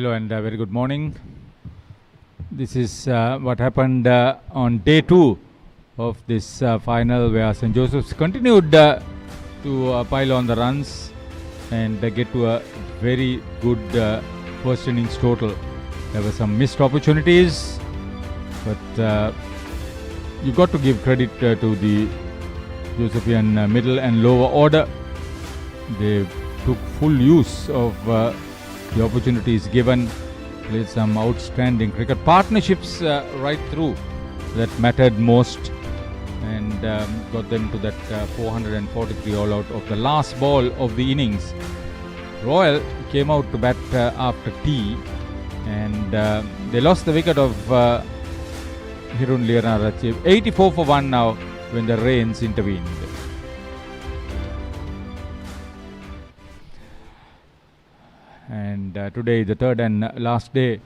Hello and very good morning. This is what happened on day 2 of this final, where St. Joseph's continued to pile on the runs and get to a very good first innings total. There were some missed opportunities, but you got to give credit to the Josephian middle and lower order. They took full use of the opportunities given, played some outstanding cricket partnerships right through that mattered most, and got them to that 443 all out of the last ball of the innings. Royal came out to bat after tea, and they lost the wicket of Hirun Liyanarachi. 84 for 1 now when the rains intervened. And today, the third and last day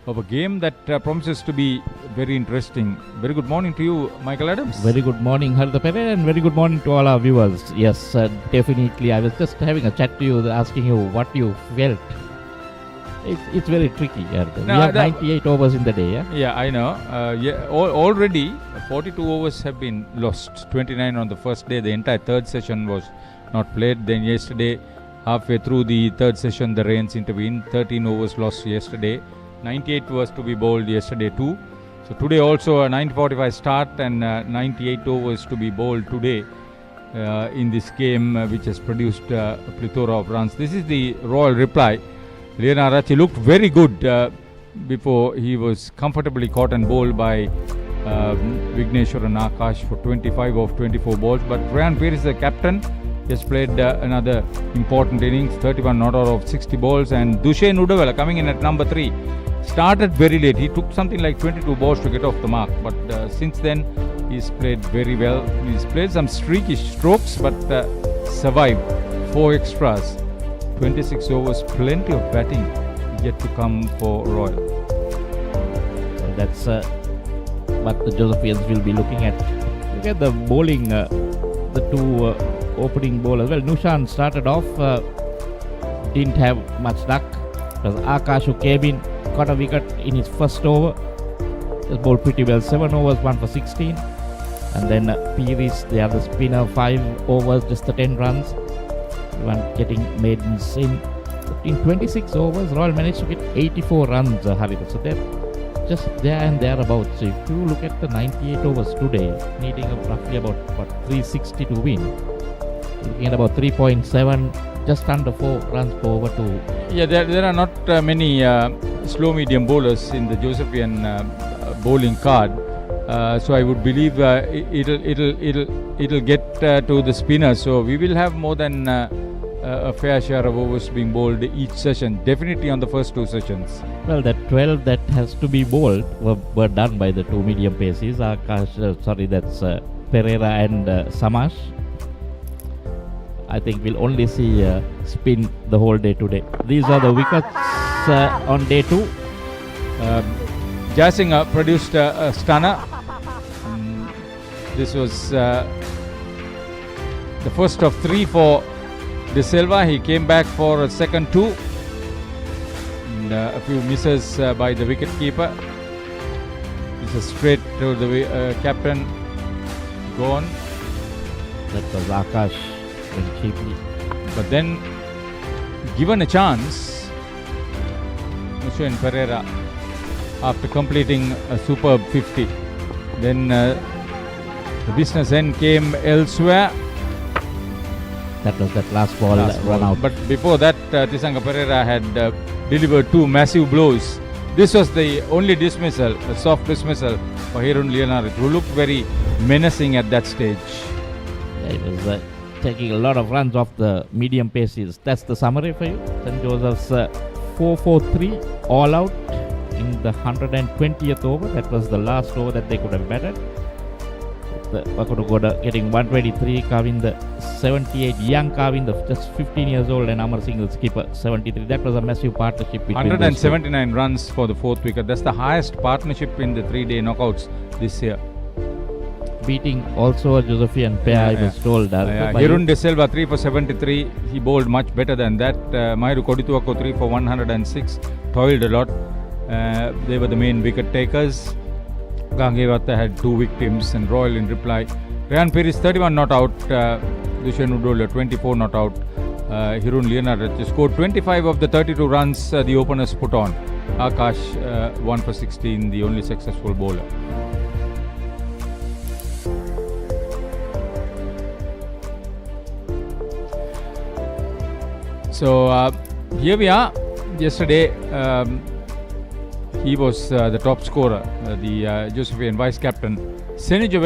of a game that promises to be very interesting. Very good morning to you, Michael Adams. Very good morning, ThePapare, and very good morning to all our viewers. Yes, definitely. I was just having a chat to you, asking you what you felt. It's very tricky. We have 98 overs in the day. Yeah, I know. Already 42 overs have been lost. 29 on the first day. The entire third session was not played. Then yesterday, halfway through the third session, the rains intervened. 13 overs lost yesterday. 98 was to be bowled yesterday too. So today also a 9:45 start and 98 overs to be bowled today in this game, which has produced a plethora of runs. This is the Royal reply. Liyanarachi looked very good before he was comfortably caught and bowled by Vigneshwar and Akash for 25 of 24 balls. But Ryan Pierce, the captain, has played another important innings, 31 not out of 60 balls. And Dushen Udawala coming in at number 3. Started very late. He took something like 22 balls to get off the mark. But since then, he's played very well. He's played some streaky strokes, but survived 4 extras. 26 overs, plenty of batting yet to come for Royal. Well, that's what the Josephians will be looking at. Look at the bowling, the two opening bowlers. Well, Nushan started off, didn't have much luck. It was Akash who came in, got a wicket in his first over. Just bowled pretty well, 7 overs, 1 for 16. And then Pires, the other spinner, 5 overs, just the 10 runs. One getting maidens in. In 26 overs, Royal managed to get 84 runs, Harita. So they're just there and thereabouts. So if you look at the 98 overs today, needing roughly about 360 to win, looking at about 3.7, just under 4 runs per over to. Yeah, there are not many slow medium bowlers in the Josephian bowling card. So I would believe it'll get to the spinner. So we will have more than a fair share of overs being bowled each session. Definitely on the first 2 sessions. Well, the 12 that has to be bowled were done by the 2 medium paces. That's Pereira and Samash. I think we'll only see spin the whole day today. These are the wickets on day 2. Jasinga produced a stunner. This was the first of 3 for De Silva. He came back for a second 2. And a few misses by the wicket keeper. This is straight to the captain. Gone. That was Akash very cheaply. But then, given a chance, Mushin Pereira, after completing a superb 50, then the business end came elsewhere. That was that last ball run out. But before that, Tisanga Pereira had delivered 2 massive blows. This was the only dismissal, a soft dismissal for Hirun Liyanarachi, who looked very menacing at that stage. Yeah, it was taking a lot of runs off the medium paces. That's the summary for you. St. Joseph's 4-4-3 all out in the 120th over. That was the last over that they could have batted. Wakarugoda getting 123, Kavind 78, young Kavind just 15 years old, and Amar Singh, the skipper, 73. That was a massive partnership between 179 runs for the 4th wicket. That's the highest partnership in the 3-day knockouts this year. Beating also a Josephian pair, I was told. Hirun De Silva 3 for 73. He bowled much better than that. Mairu Kodituako 3 for 106. toiled a lot. They were the main wicket takers. Gangewata had 2 victims and Royal in reply. Ryan Perez 31 not out. Dushan Udola 24 not out. Hirun Leonard scored 25 of the 32 runs the openers put on. Akash 1 for 16, the only successful bowler. So here we are. Yesterday he was the top scorer, the Josephian vice captain. Senuja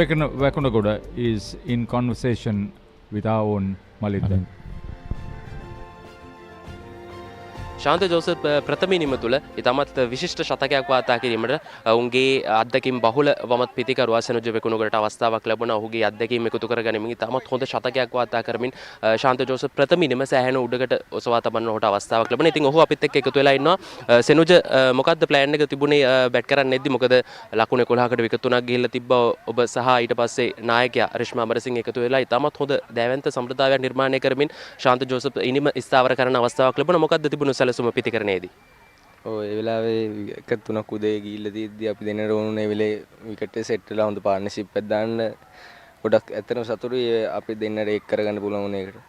Vekundagoda is in conversation with our own Malitha. Shantha Joseph ප්‍රථම ඉනිම තුළ ඉතාමත් විශිෂ්ට ශතකයක් වාර්තා කිරීමට ඔවුන්ගේ අත්දැකීම් බහුල වමත් පිතිකරුවා සෙනුජ වෙකුණුගලට අවස්ථාවක් ලැබුණා. ඔහුගේ අත්දැකීම් එකතු කරගනිමින් ඉතාමත් හොඳ ශතකයක් වාර්තා කරමින් ශාන්ත ජෝසප් ප්‍රථම ඉනිම සෑහෙන උඩකට ඔසවා තබන්න ඔහුට අවස්ථාවක් ලැබුණා. ඉතින් ඔහු අපිත් එක්ක එකතු වෙලා ඉන්නවා. සෙනුජ මොකද්ද ප්ලෑන් එක තිබුණේ බැට් කරන්නෙද්දි? මොකද ලකුණු 11කට විකට් 3ක් ගිහිල්ලා තිබ්බා. ඔබ සහ ඊට පස්සේ නායකයා රිෂ්මා අමරසිංහ එකතු වෙලා ඉතාමත් හොඳ දෑවැන්ත සම්ප්‍රදායක් නිර්මාණය කරමින් ශාන්ත ජෝසප් ඉනිම ස්ථාවර කරන අවස්ථාවක් ලැබුණා. මොකද්ද තිබුණු සැලසුම පිතිකරණයේදී? ඒ වෙලාවේ විකට් 3ක් උදේ ගිහිල්ලා තියෙද්දි අපි දෙන්නට ඕනුනේ වෙලේ විකට් එක සෙට් වෙලා හොඳ පාර්ට්නර්ෂිප් එකක් දාන්න ගොඩක් ඇත්තටම සතුටුයි අපි දෙන්නට ඒක කරගන්න පුළුවන් වුණ එකට.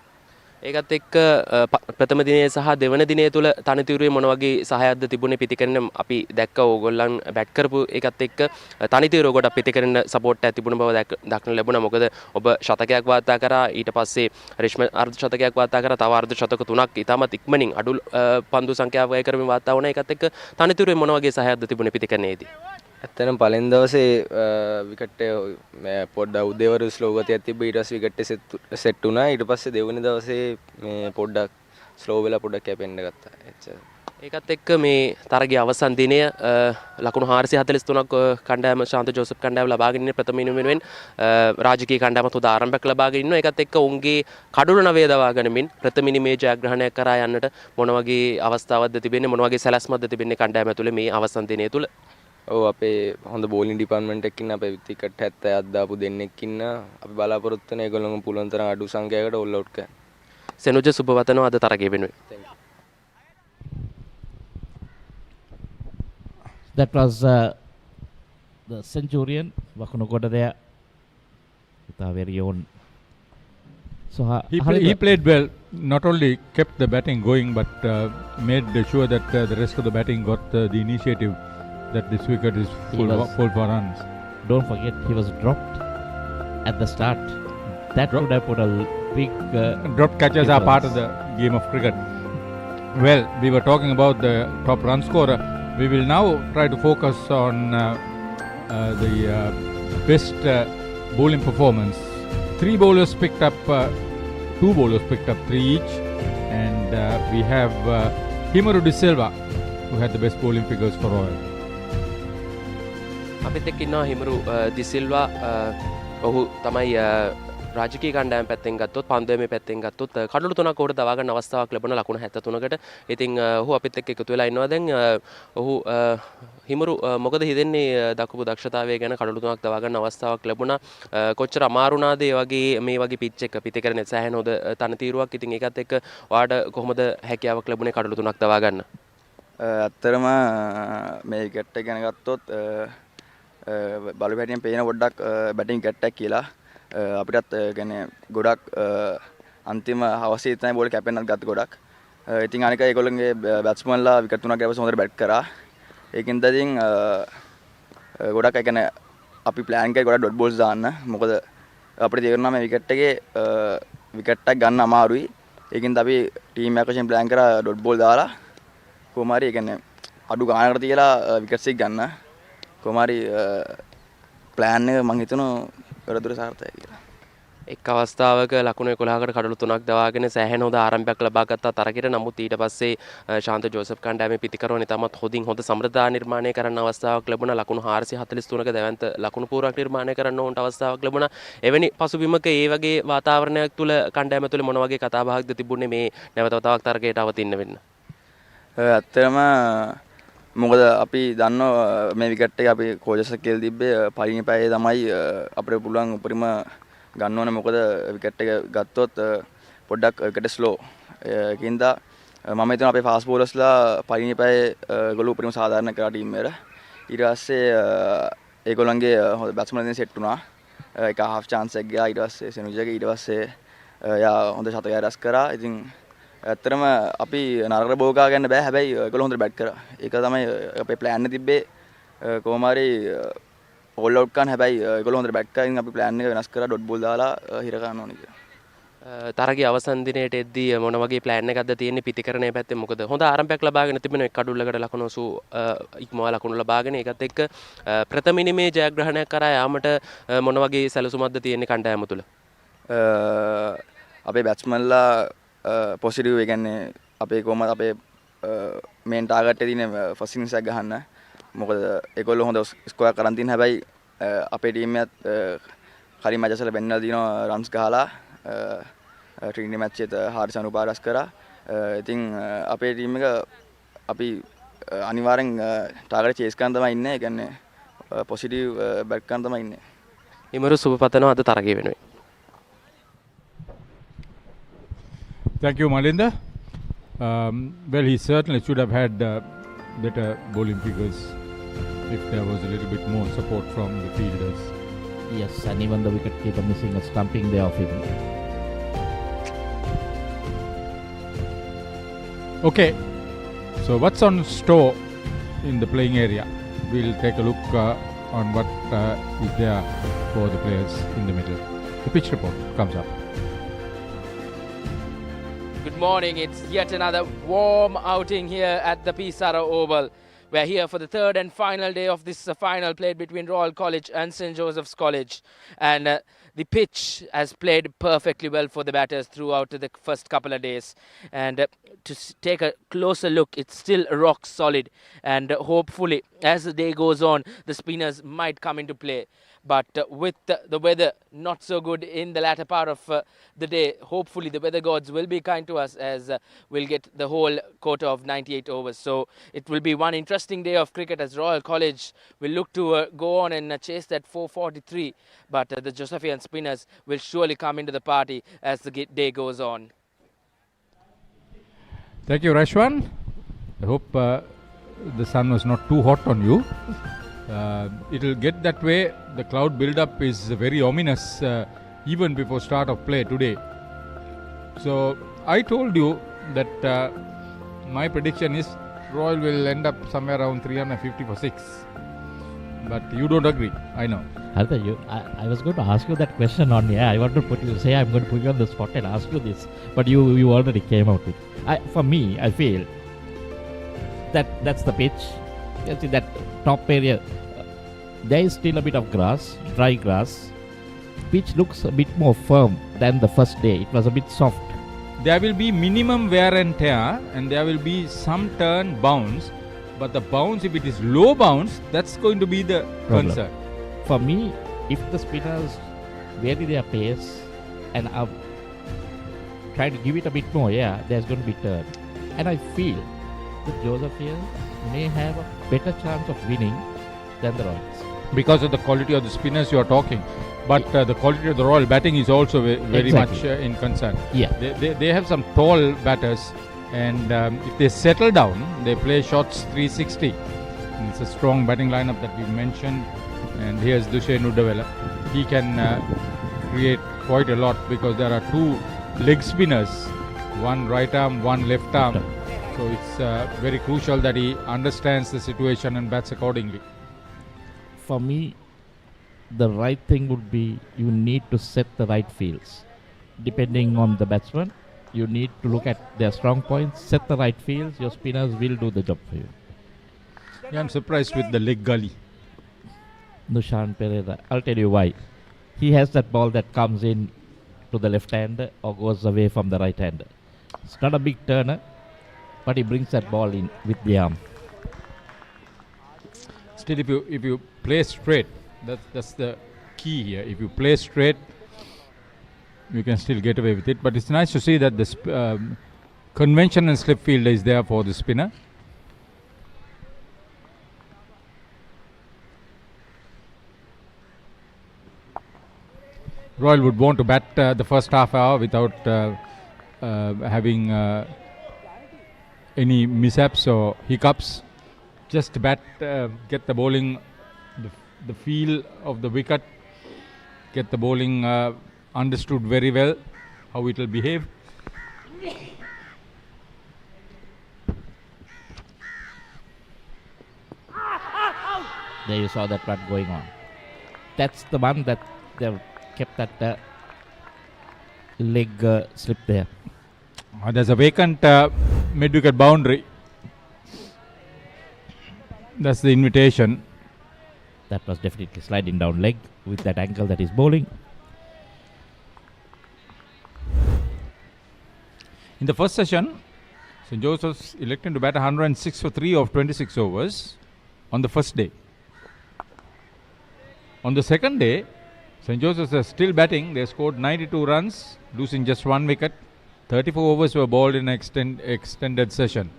ඒකත් එක්ක ප්‍රථම දිනයේ සහ දෙවන දිනයේ තුල තනිතිරුවේ මොන වගේ සහයක්ද තිබුණේ පිතිකරන? අපි දැක්ක ඕගොල්ලන් බැට් කරපු එකත් එක්ක තනිතිරුව ගොඩක් පිතිකරන සපෝට් එකක් තිබුණ බව දක්න ලැබුණා. මොකද ඔබ ශතකයක් වාර්තා කරා, ඊට පස්සේ රිෂ්ම අර්ධ ශතකයක් වාර්තා කරා, තව අර්ධ ශතක 3ක් ඉතාමත් ඉක්මනින් අඩු පන්දු සංඛ්‍යාව වැය කරමින් වාර්තා වුණා. ඒකත් එක්ක තනිතිරුවේ මොන වගේ සහයක්ද තිබුණේ පිතිකරණයේදී? ඇත්තටම පළවෙනි දවසේ විකට් එක පොඩ්ඩක් උදේවරු ස්ලෝ ගතියක් තිබ්බා. ඊට පස්සේ විකට් එක සෙට් වුණා. ඊට පස්සේ දෙවෙනි දවසේ මේ පොඩ්ඩක් ස්ලෝ වෙලා පොඩ්ඩක් කැපෙන්න ගත්තා. එච්චර. ඒකත් එක්ක මේ තරගයේ අවසන් දිනය ලකුණු 443ක් කණ්ඩායම ශාන්ත ජෝසප් කණ්ඩායම ලබාගෙන ඉන්නේ. ප්‍රථම ඉනිම වෙනුවෙන් රාජකීය කණ්ඩායමත් හොඳ ආරම්භයක් ලබාගෙන ඉන්නවා. ඒකත් එක්ක උන්ගේ කඩුල නවය දවා ගනිමින් ප්‍රථම ඉනිමේ ජයග්‍රහණයක් කරා යන්නට මොන වගේ අවස්ථාවක්ද තිබෙන්නේ, මොන වගේ සැලැස්මක්ද තිබෙන්නේ කණ්ඩායම ඇතුලේ මේ අවසන් දිනය තුල? ඔව් අපේ හොඳ බෝලින් ඩිපාර්ට්මන්ට් එකකින් අපේ විකට් 70ක් දාපු දෙන්නෙක් ඉන්න අපි බලාපොරොත්තු වෙන ඒගොල්ලෝ පුළුවන් තරම් අඩු සංඛ්‍යාවකට ඕල් අවුට් කරන්න. සෙනුජ සුබවතනවා අද තරගයේ වෙනුවෙන්. That was the Centurion Vakunagoda there with our very own. So He played well. Not only kept the batting going, but made sure that the rest of the batting got the initiative. That this wicket is full for runs. Don't forget he was dropped at the start. That would have put a big drop catches are part of the game of cricket. Well, we were talking about the top run scorer. We will now try to focus on the best bowling performance. 2 bowlers picked up 3 each, and we have Himaru De Silva, who had the best bowling figures for Royal. අපිත් එක්ක ඉන්නවා හිමරු දිසිල්වා. ඔහු තමයි රාජකීය කණ්ඩායම පැත්තෙන් ගත්තොත්, පන්දුවේ පැත්තෙන් ගත්තොත් කඩලු 3ක් උඩ දවා ගන්න අවස්ථාවක් ලැබුණා ලකුණු 73කට. ඉතින් ඔහු අපිත් එක්ක එකතු වෙලා ඉන්නවා. දැන් ඔහු හිමරු මොකද හිතෙන්නේ දක්වපු දක්ෂතාවය ගැන? කඩලු 3ක් දවා ගන්න අවස්ථාවක් ලැබුණා. කොච්චර අමාරු නාද ඒ වගේ මේ වගේ පිච් එක පිටිකරනේ සෑහෙන හොඳ තනතිරුවක්. ඉතින් ඒකත් එක්ක ඔයාට කොහොමද හැකියාවක් ලැබුණේ කඩලු 3ක් දවා ගන්න? ඇත්තටම මේ විකට් එක ගැන ගත්තොත් බලු පැටියෙන් පේන පොඩ්ඩක් බැටිං කැට්ටක් කියලා අපිටත් කියන්නේ ගොඩක් අන්තිම අවශ්‍ය තමයි බෝල් කැපෙන්නත් ගත්ත ගොඩක්. ඉතින් අනික ඒගොල්ලන්ගේ බැට්ස්මන්ලා විකට් 3ක් ගැවස හොඳට බැට් කරා. ඒකින්ද ඉතින් ගොඩක් ඒ කියන්නේ අපි ප්ලෑන් කරේ ගොඩක් ඩොට් බෝල්ස් දාන්න. මොකද අපිට තේරුණා මේ විකට් එකේ විකට් එකක් ගන්න අමාරුයි. ඒකින්ද අපි ටීම් එකක් වශයෙන් ප්ලෑන් කරා ඩොට් බෝල් දාලා කොහොම හරි ඒ කියන්නේ අඩු ගානකට තියලා විකට්ස් එක ගන්න. කොහොම හරි ප්ලෑන් එක මම හිතනවා කරදුර සාර්ථකයි කියලා. එක් අවස්ථාවක ලකුණු 11කට කඩලු 3ක් දවාගෙන සෑහෙන හොඳ ආරම්භයක් ලබා ගත්තා තරගයට. නමුත් ඊට පස්සේ ශාන්ත ජෝසප් කණ්ඩායමේ පිතිකරුවනේ තමත් හොඳින් හොඳ සම්ප්‍රදාය නිර්මාණය කරන්න අවස්ථාවක් ලැබුණා. ලකුණු 443ක දැවැන්ත ලකුණු පුරක් නිර්මාණය කරන්න ඕනට අවස්ථාවක් ලැබුණා. එවැනි පසුබිමක ඒ වගේ වාතාවරණයක් තුල කණ්ඩායම තුල මොන වගේ කතාබහක්ද තිබුණේ මේ නැවත වතාවක් තරගයට අවතින්න වෙන්න? ඇත්තටම මොකද අපි දන්නවා මේ විකට් එක අපි කෝචස් කියලා තිබ්බේ පළවෙනි පැයේ තමයි අපිට පුළුවන් උපරිම ගන්න ඕනේ. මොකද විකට් එක ගත්තොත් පොඩ්ඩක් විකට් ස්ලෝ. ඒකින්ද මම හිතනවා අපේ ෆාස්ට් බෝලර්ස්ලා පළවෙනි පැයේ ගොළු උපරිම සාධාරණ කරා ටීම් එකට. ඊට පස්සේ ඒගොල්ලන්ගේ හොඳ බැට්ස්මන් දෙන්න සෙට් වුණා. එක හාෆ් chance එකක් ගියා. ඊට පස්සේ සෙනුජගේ ඊට පස්සේ යා හොඳ ශතකයක් රැස් කරා. ඉතින් ඇත්තටම අපි නරකට බෝල් ගා ගන්න බෑ. හැබැයි ඒගොල්ලෝ හොඳට බැට් කරා. ඒක තමයි අපේ ප්ලෑන් එක තිබ්බේ. කොහොම හරි ඕල් අවුට් කරන්න. හැබැයි ඒගොල්ලෝ හොඳට බැට් කරා. ඉතින් අපි ප්ලෑන් එක වෙනස් කරා. ඩොට් බෝල් දාලා හිර ගන්න ඕනේ කියලා. තරගේ අවසන් දිනයට එද්දී මොන වගේ ප්ලෑන් එකක්ද තියෙන්නේ පිටිකරණයේ පැත්තේ? මොකද හොඳ ආරම්භයක් ලබාගෙන තිබෙනවා. එක් කඩුල්ලකට ලකුණු 80 ඉක්මවා ලකුණු ලබාගෙන ඒකත් එක්ක ප්‍රථම ඉනිමේ ජයග්‍රහණයක් කරා යාමට මොන වගේ සැලසුමක්ද තියෙන්නේ කණ්ඩායම තුල? අපේ බැට්ස්මන්ලා පොසිටිව් ඒ කියන්නේ අපේ කොහමද අපේ මේන් ටාගට් එකේ තියෙන ෆස්ට් ඉනින්ස් එක ගහන්න. මොකද ඒගොල්ලෝ හොඳ ස්කෝර් එකක් කරන් තියෙන. හැබැයි අපේ ටීම් එකත් කලින් මැච් වල වෙන්නලා දිනවා රන්ස් ගහලා ට්‍රිනිටි මැච් එකේ හාරිස් අනුපාරස් කරා. ඉතින් අපේ ටීම් එක අපි අනිවාර්යෙන් ටාගට් චේස් කරන් තමයි ඉන්නේ. ඒ කියන්නේ පොසිටිව් බැට් කරන් තමයි ඉන්නේ. ඉමරු සුබ පතනවා අද තරගය වෙනුවෙන්. Thank you, Malinda. Well, he certainly should have had better bowling figures if there was a little bit more support from the fielders. Yes, and even the wicketkeeper missing a stumping there of him. Okay, so what's on store in the playing area? We'll take a look on what is there for the players in the middle. The pitch report comes up. Good morning. It's yet another warm outing here at the Sara Oval. We're here for the third and final day of this final played between Royal College and St. Joseph's College. And the pitch has played perfectly well for the batters throughout the first couple of days. And to take a closer look, it's still rock solid. And hopefully, as the day goes on, the spinners might come into play. But with the weather not so good in the latter part of the day, hopefully the weather gods will be kind to us as we'll get the whole quota of 98 overs. So it will be one interesting day of cricket as Royal College will look to go on and chase that 443. But the Josephian spinners will surely come into the party as the day goes on. Thank you, Rashwan. I hope the sun was not too hot on you. It'll get that way. The cloud build-up is very ominous even before start of play today. So I told you that my prediction is Royal will end up somewhere around 350 for 6. But you don't agree, I know. Hartha, I was going to ask you that question on air. I want to I'm going to put you on the spot and ask you this. But you already came out with it. For me, I feel that's the pitch. You see that top area, there is still a bit of grass, dry grass. Pitch looks a bit more firm than the first day. It was a bit soft. There will be minimum wear and tear and there will be some turn bounce. But the bounce, if it is low bounce, that's going to be the concern. For me, if the spinners vary their pace and are trying to give it a bit more, there's going to be turn. And I feel that Josephians may have a better chance of winning than the Royals. Because of the quality of the spinners you are talking. But the quality of the Royal batting is also very much in concern. Yeah. They have some tall batters and if they settle down, they play shots 360. And it's a strong batting lineup that we mentioned. And here's Dushen Udavela. He can create quite a lot because there are two leg spinners, one right arm, one left arm. So it's very crucial that he understands the situation and bats accordingly. For me, the right thing would be you need to set the right fields. Depending on the batsman, you need to look at their strong points, set the right fields, your spinners will do the job for you. Yeah, I'm surprised with the leg gully. Nushan Pereira, I'll tell you why. He has that ball that comes in to the left hander or goes away from the right hander. It's not a big turner, but he brings that ball in with the arm. Still, if you play straight, that's the key here. If you play straight, you can still get away with it. But it's nice to see that the conventional slip fielder is there for the spinner. Royal would want to bat the first half hour without having any mishaps or hiccups. Just bat, get the bowling, the feel of the wicket, get the bowling understood very well, how it will behave. There you saw that one going on. That's the one that they've kept that leg slip there. There's a vacant mid-wicket boundary. That's the invitation. That was definitely sliding down leg with that ankle that is bowling. In the first session, St. Joseph's elected to bat 106 for 3 of 26 overs on the first day. On the second day, St. Joseph's are still batting. They scored 92 runs, losing just 1 wicket. 34 overs were bowled in an extended session.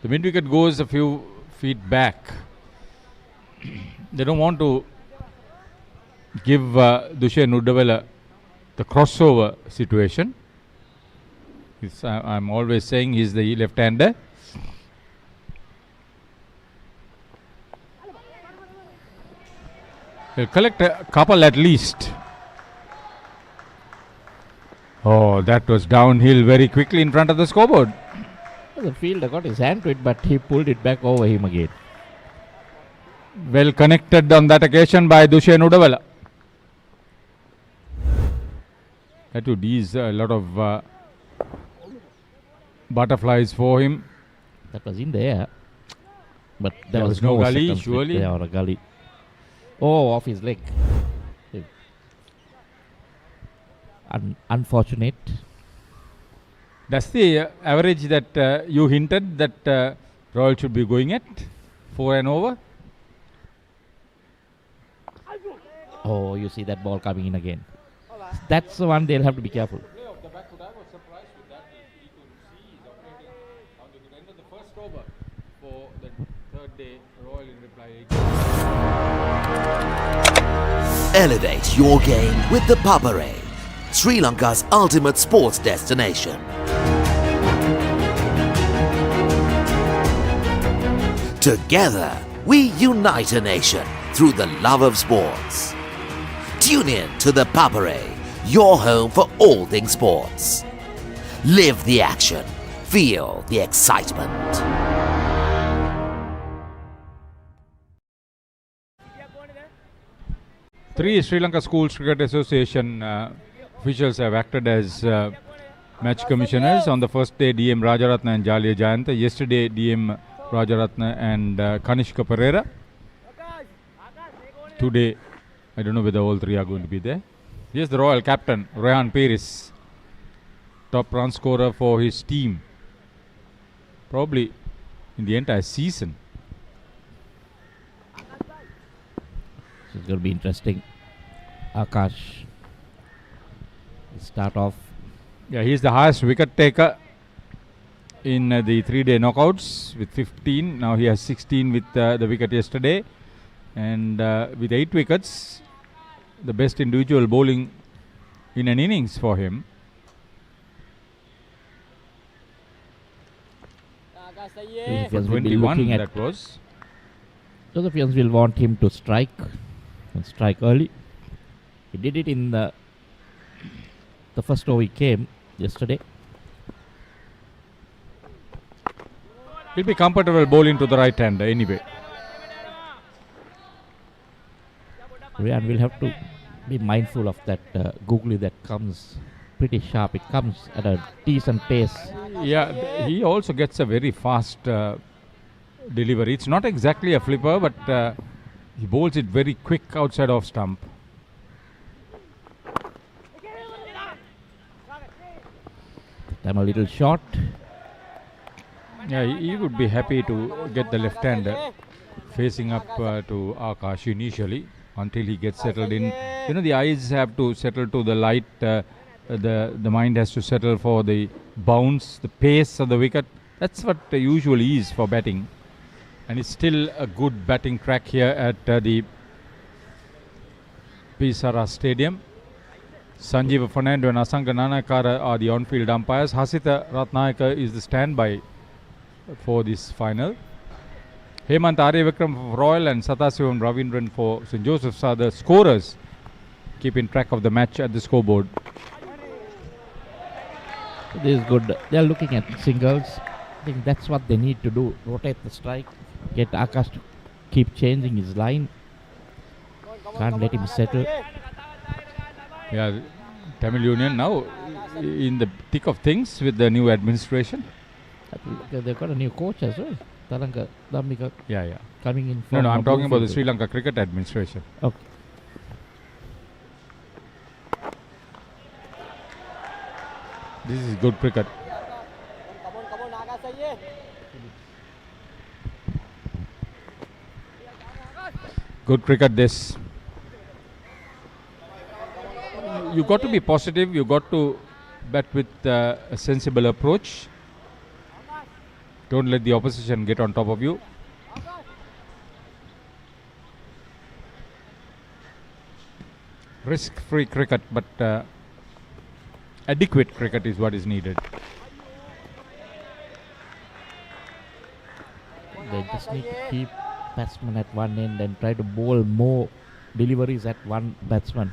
The mid-wicket goes a few feet back. They don't want to give Dushen Uddavela the crossover situation. I'm always saying he's the left-hander. He'll collect a couple at least. Oh, that was downhill very quickly in front of the scoreboard. The fielder got his hand to it, but he pulled it back over him again. Well connected on that occasion by Dushen Uddavela. That would ease a lot of butterflies for him. That was in the air, but There was no gully, second slip surely. there or a gully. Oh, off his leg. Unfortunate. That's the average that you hinted that Royal should be going at, 4 and over. Oh, you see that ball coming in again. That's the one they'll have to be careful. Elevate your game with the Papare, Sri Lanka's ultimate sports destination. Together, we unite a nation through the love of sports. Tune in to the Papare, your home for all things sports. Live the action, feel the excitement. 3 Sri Lanka Schools Cricket Association officials have acted as match commissioners. On the first day, DM Rajaratna and Jaliya Jayanta. Yesterday, DM Rajaratna and Kanishka Pereira. Today, I don't know whether all 3 are going to be there. Here's the Royal captain, Rehan Peris, top run scorer for his team. Probably in the entire season. It's going to be interesting. Akash start off. Yeah, he's the highest wicket taker in the 3-day knockouts with 15. Now he has 16 with the wicket yesterday. And with 8 wickets, the best individual bowling in an innings for him. Josephs will be 21 looking at. that was. Josephs will want him to strike and strike early. He did it in the first over he came yesterday. He'll be comfortable bowling to the right hander anyway. Ryan will have to be mindful of that googly that comes pretty sharp. It comes at a decent pace. Yeah, he also gets a very fast delivery. It's not exactly a flipper, but he bowls it very quick outside off stump. I'm a little short. Yeah, he would be happy to get the left-hander facing up to Akash initially until he gets settled in. You know, the eyes have to settle to the light. The mind has to settle for the bounce, the pace of the wicket. That's what usually is for batting. And it's still a good batting track here at the Sara Stadium. Sanjeeva Fernando and Asanka Nanakara are the on-field umpires. Hasita Ratnayaka is the standby for this final. Hemant Aryavikram for Royal and Sathasivam Ravindran for St. Joseph's are the scorers, keeping track of the match at the scoreboard. This is good. They are looking at singles. I think that's what they need to do. Rotate the strike. Get Akash to keep changing his line. Can't let him settle. Yeah, Tamil Union now in the thick of things with the new administration. They've got a new coach as well. Talanga Dhammika Yeah. coming in. No, from I'm talking about the Bluefield. Sri Lanka cricket administration. Okay. This is good cricket. Good cricket this. You got to be positive. You got to bat with a sensible approach. Don't let the opposition get on top of you. Risk-free cricket, but adequate cricket is what is needed. They just need to keep batsmen at one end and try to bowl more deliveries at one batsman.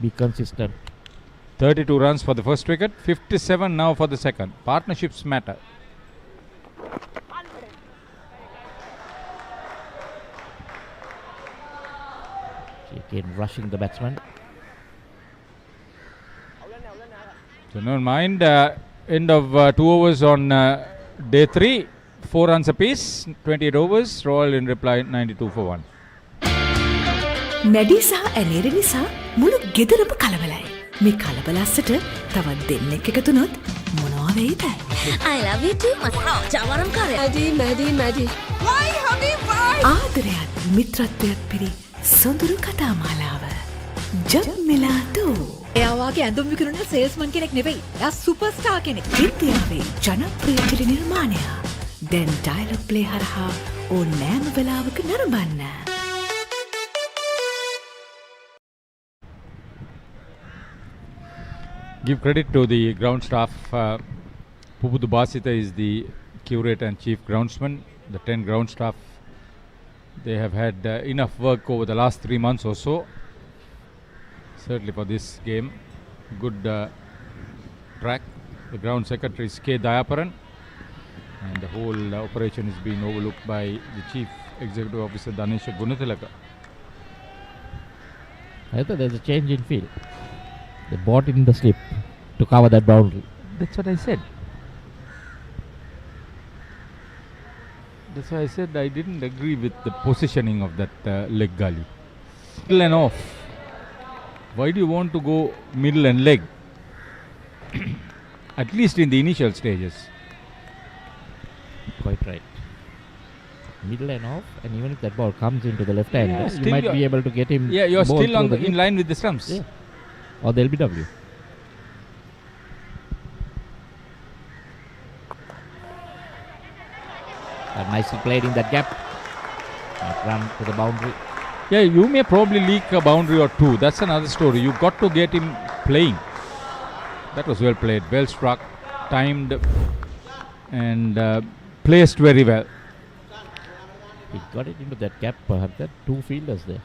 Be consistent. 32 runs for the first wicket, 57 now for the second. Partnerships matter. Again, rushing the batsman. So never mind. End of 2 overs on day 3. 4 runs apiece, 28 overs. Royal in reply 92 for 1. මැඩි සහ ඇනේර නිසා මුළු ගෙදරම කලබලයි. මේ කලබලස්සට තවත් දෙන්නෙක් එකතුනොත් මොනවා වෙයිද? I love you too. ජවරම් කරේ. මැඩි. Why honey why? ආදරයත් මිත්‍රත්වයත් පිරි සොඳුරු කතා මාලාව. ජබ් මිලාතු. එයා වාගේ ඇඳුම් විකුණන සේල්ස්මන් කෙනෙක් නෙවෙයි. එයා සුපර්ස්ටාර් කෙනෙක්. ඉන්දියාවේ ජනප්‍රිය ටෙලි නිර්මාණයක්. දැන් ඩයලොග් ප්ලේ හරහා ඕනෑම වෙලාවක නරඹන්න. Give credit to the ground staff. Pupudu Basita is the curator and chief groundsman. The 10 ground staff, they have had enough work over the last 3 months or so. Certainly for this game, good track. The ground secretary is K. Dayaparan, and the whole operation is being overlooked by the chief executive officer Danesha Gunathilaka. I thought there's a change in field. They bought in the slip to cover that boundary. That's what I said. That's why I said I didn't agree with the positioning of that leg gully. Middle and off. Why do you want to go middle and leg? At least in the initial stages. Quite right. Middle and off, and even if that ball comes into the left hand, you still might be able to get him. Yeah, you're ball still on through in line with the stumps. Yeah. Or the LBW. Nicely played in that gap. That run to the boundary. Yeah, you may probably leak a boundary or two. That's another story. You got to get him playing. That was well played, well struck, timed, and placed very well. He got it into that gap. Had there 2 fielders there.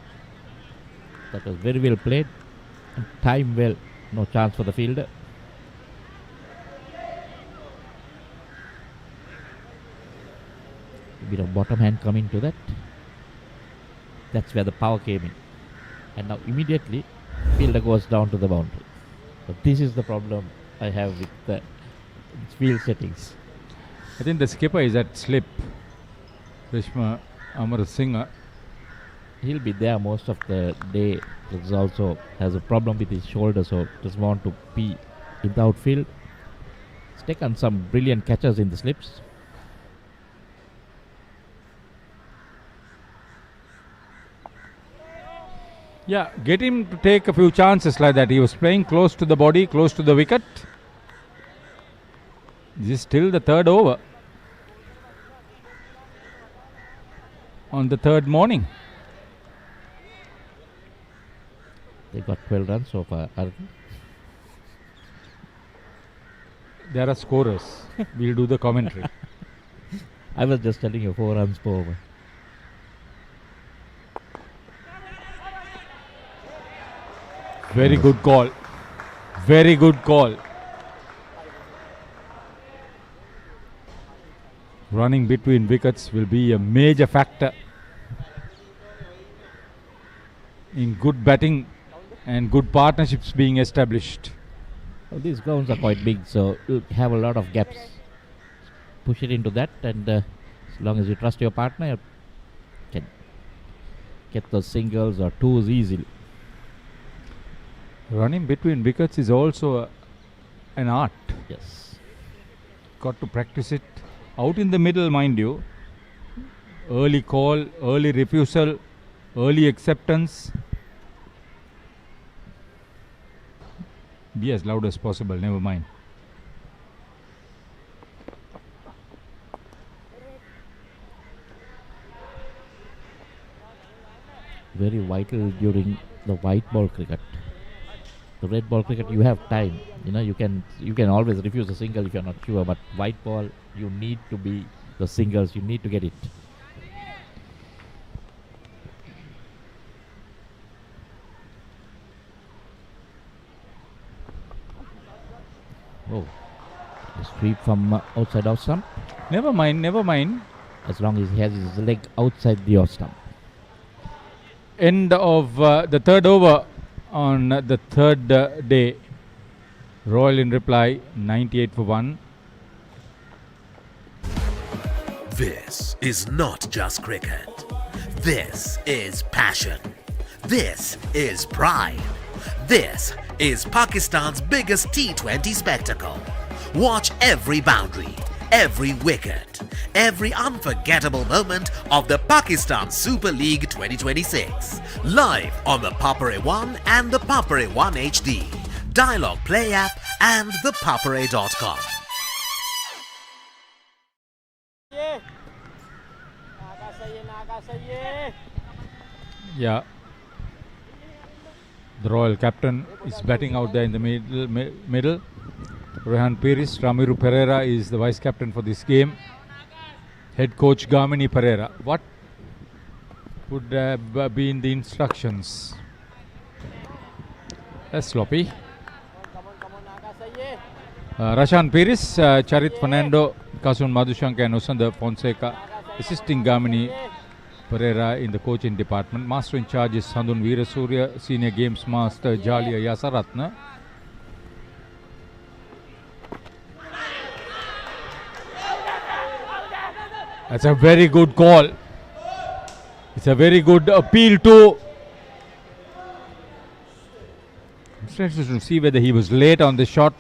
That was very well played. And timed well. No chance for the fielder. A bit of bottom hand coming to that. That's where the power came in. And now immediately fielder goes down to the boundary. So this is the problem I have with the field settings. I think the skipper is at slip. Rishma Amarasinghe. He'll be there most of the day. He's also has a problem with his shoulder, so doesn't want to be in the outfield. He's taken some brilliant catches in the slips. Yeah, get him to take a few chances like that. He was playing close to the body, close to the wicket. This is still the 3rd over on the 3rd morning. They got 12 runs so far. There are scorers. We'll do the commentary. I was just telling you 4 runs per over. Very good call. Very good call. Running between wickets will be a major factor in good batting and good partnerships being established. Well, these grounds are quite big, so you have a lot of gaps. Push it into that, and as long as you trust your partner, you can get those singles or twos easily. Running between wickets is also an art. Yes. Got to practice it. Out in the middle, mind you. Early call, early refusal, early acceptance. Be as loud as possible, never mind. Very vital during the white ball cricket. The red ball cricket, you have time. You can always refuse a single if you're not sure, but white ball, you need to be the singles, you need to get it. Oh, a sweep from outside off stump. Never mind, never mind. As long as he has his leg outside the off stump. End of the third over on the third day. Royal in reply, 98 for 1. This is not just cricket. This is passion. This is pride. This is Pakistan's biggest T20 spectacle. Watch every boundary, every wicket, every unforgettable moment of the Pakistan Super League 2026. Live on the Papare 1 and the Papare 1 HD, Dialog Play App and thepapare.com. Yeah. The Royal captain is batting out there in the middle. Rehan Piris, Ramiru Pereira is the vice captain for this game. Head coach Gamini Pereira. What would have been the instructions? That's sloppy. Rashan Piris, Charit Fernando, Kasun Madhushanka and Usanda Fonseca assisting Gamini Pereira in the coaching department. Master in charge is Sandun Veerasurya, senior games master Jalia Yasaratna. That's a very good call. It's a very good appeal to. I'm interested to see whether he was late on the shot.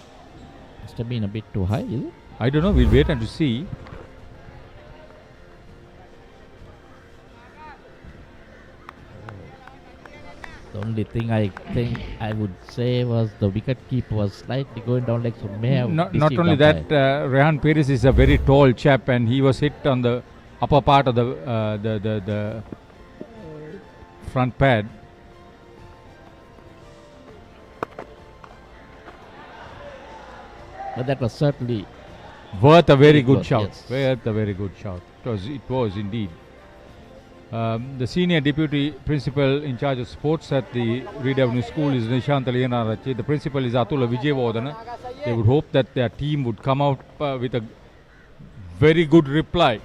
Must have been a bit too high, is it? I don't know. We'll wait and to see. The only thing I think I would say was the wicket keeper was slightly going down like so may have not only that, Rehan Piris is a very tall chap and he was hit on the upper part of the front pad. But that was certainly worth a very good good, shout. yes. Worth a very good shout. It was indeed. The senior deputy principal in charge of sports at the Reed Avenue School is Nishant Aliyanarachi. The principal is Atula Vijayavardhana. They would hope that their team would come out with a very good reply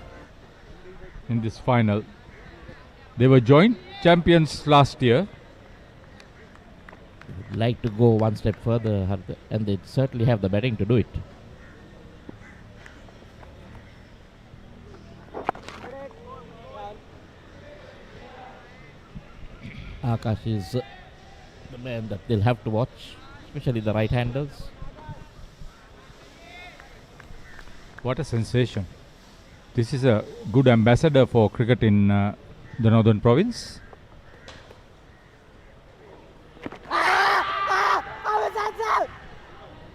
in this final. They were joint champions last year. would like to go one step further, and they certainly have the batting to do it. Akash is the man that they'll have to watch, especially the right-handers. What a sensation. This is a good ambassador for cricket in the Northern Province.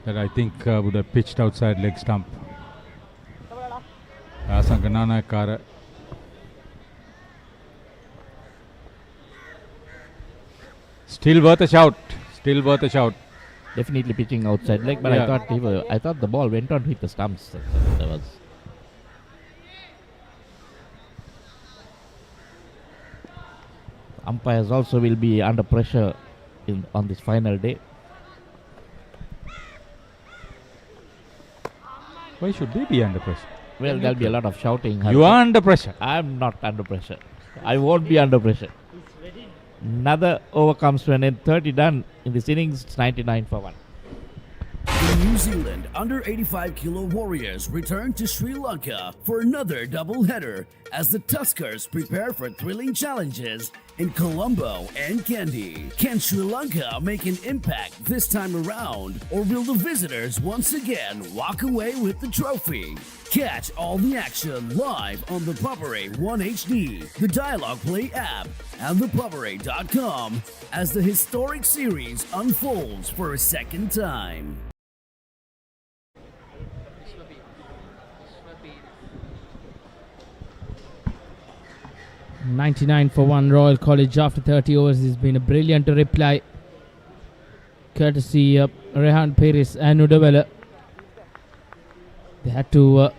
That I think would have pitched outside leg stump. Sanganana Kara. Still worth a shout. Still worth a shout. Definitely pitching outside leg, but Yeah. I thought the ball went on to hit the stumps. That was Umpires also will be under pressure on this final day. Why should they be under pressure? Well, there'll be a lot of shouting. You are under pressure. I'm not under pressure. I won't be under pressure. Another over comes to an end. 30 done in this innings. It's 99 for 1. The New Zealand under-85 kilo Warriors return to Sri Lanka for another double-header as the Tuskers prepare for thrilling challenges in Colombo and Kandy. Can Sri Lanka make an impact this time around, or will the visitors once again walk away with the trophy? Catch all the action live on the Papare 1 HD, the Dialog Play App, and thepapare.com as the historic series unfolds for a second time. 99 for 1 Royal College after 30 overs has been a brilliant reply courtesy of Rehan Paris and Udawala. They had to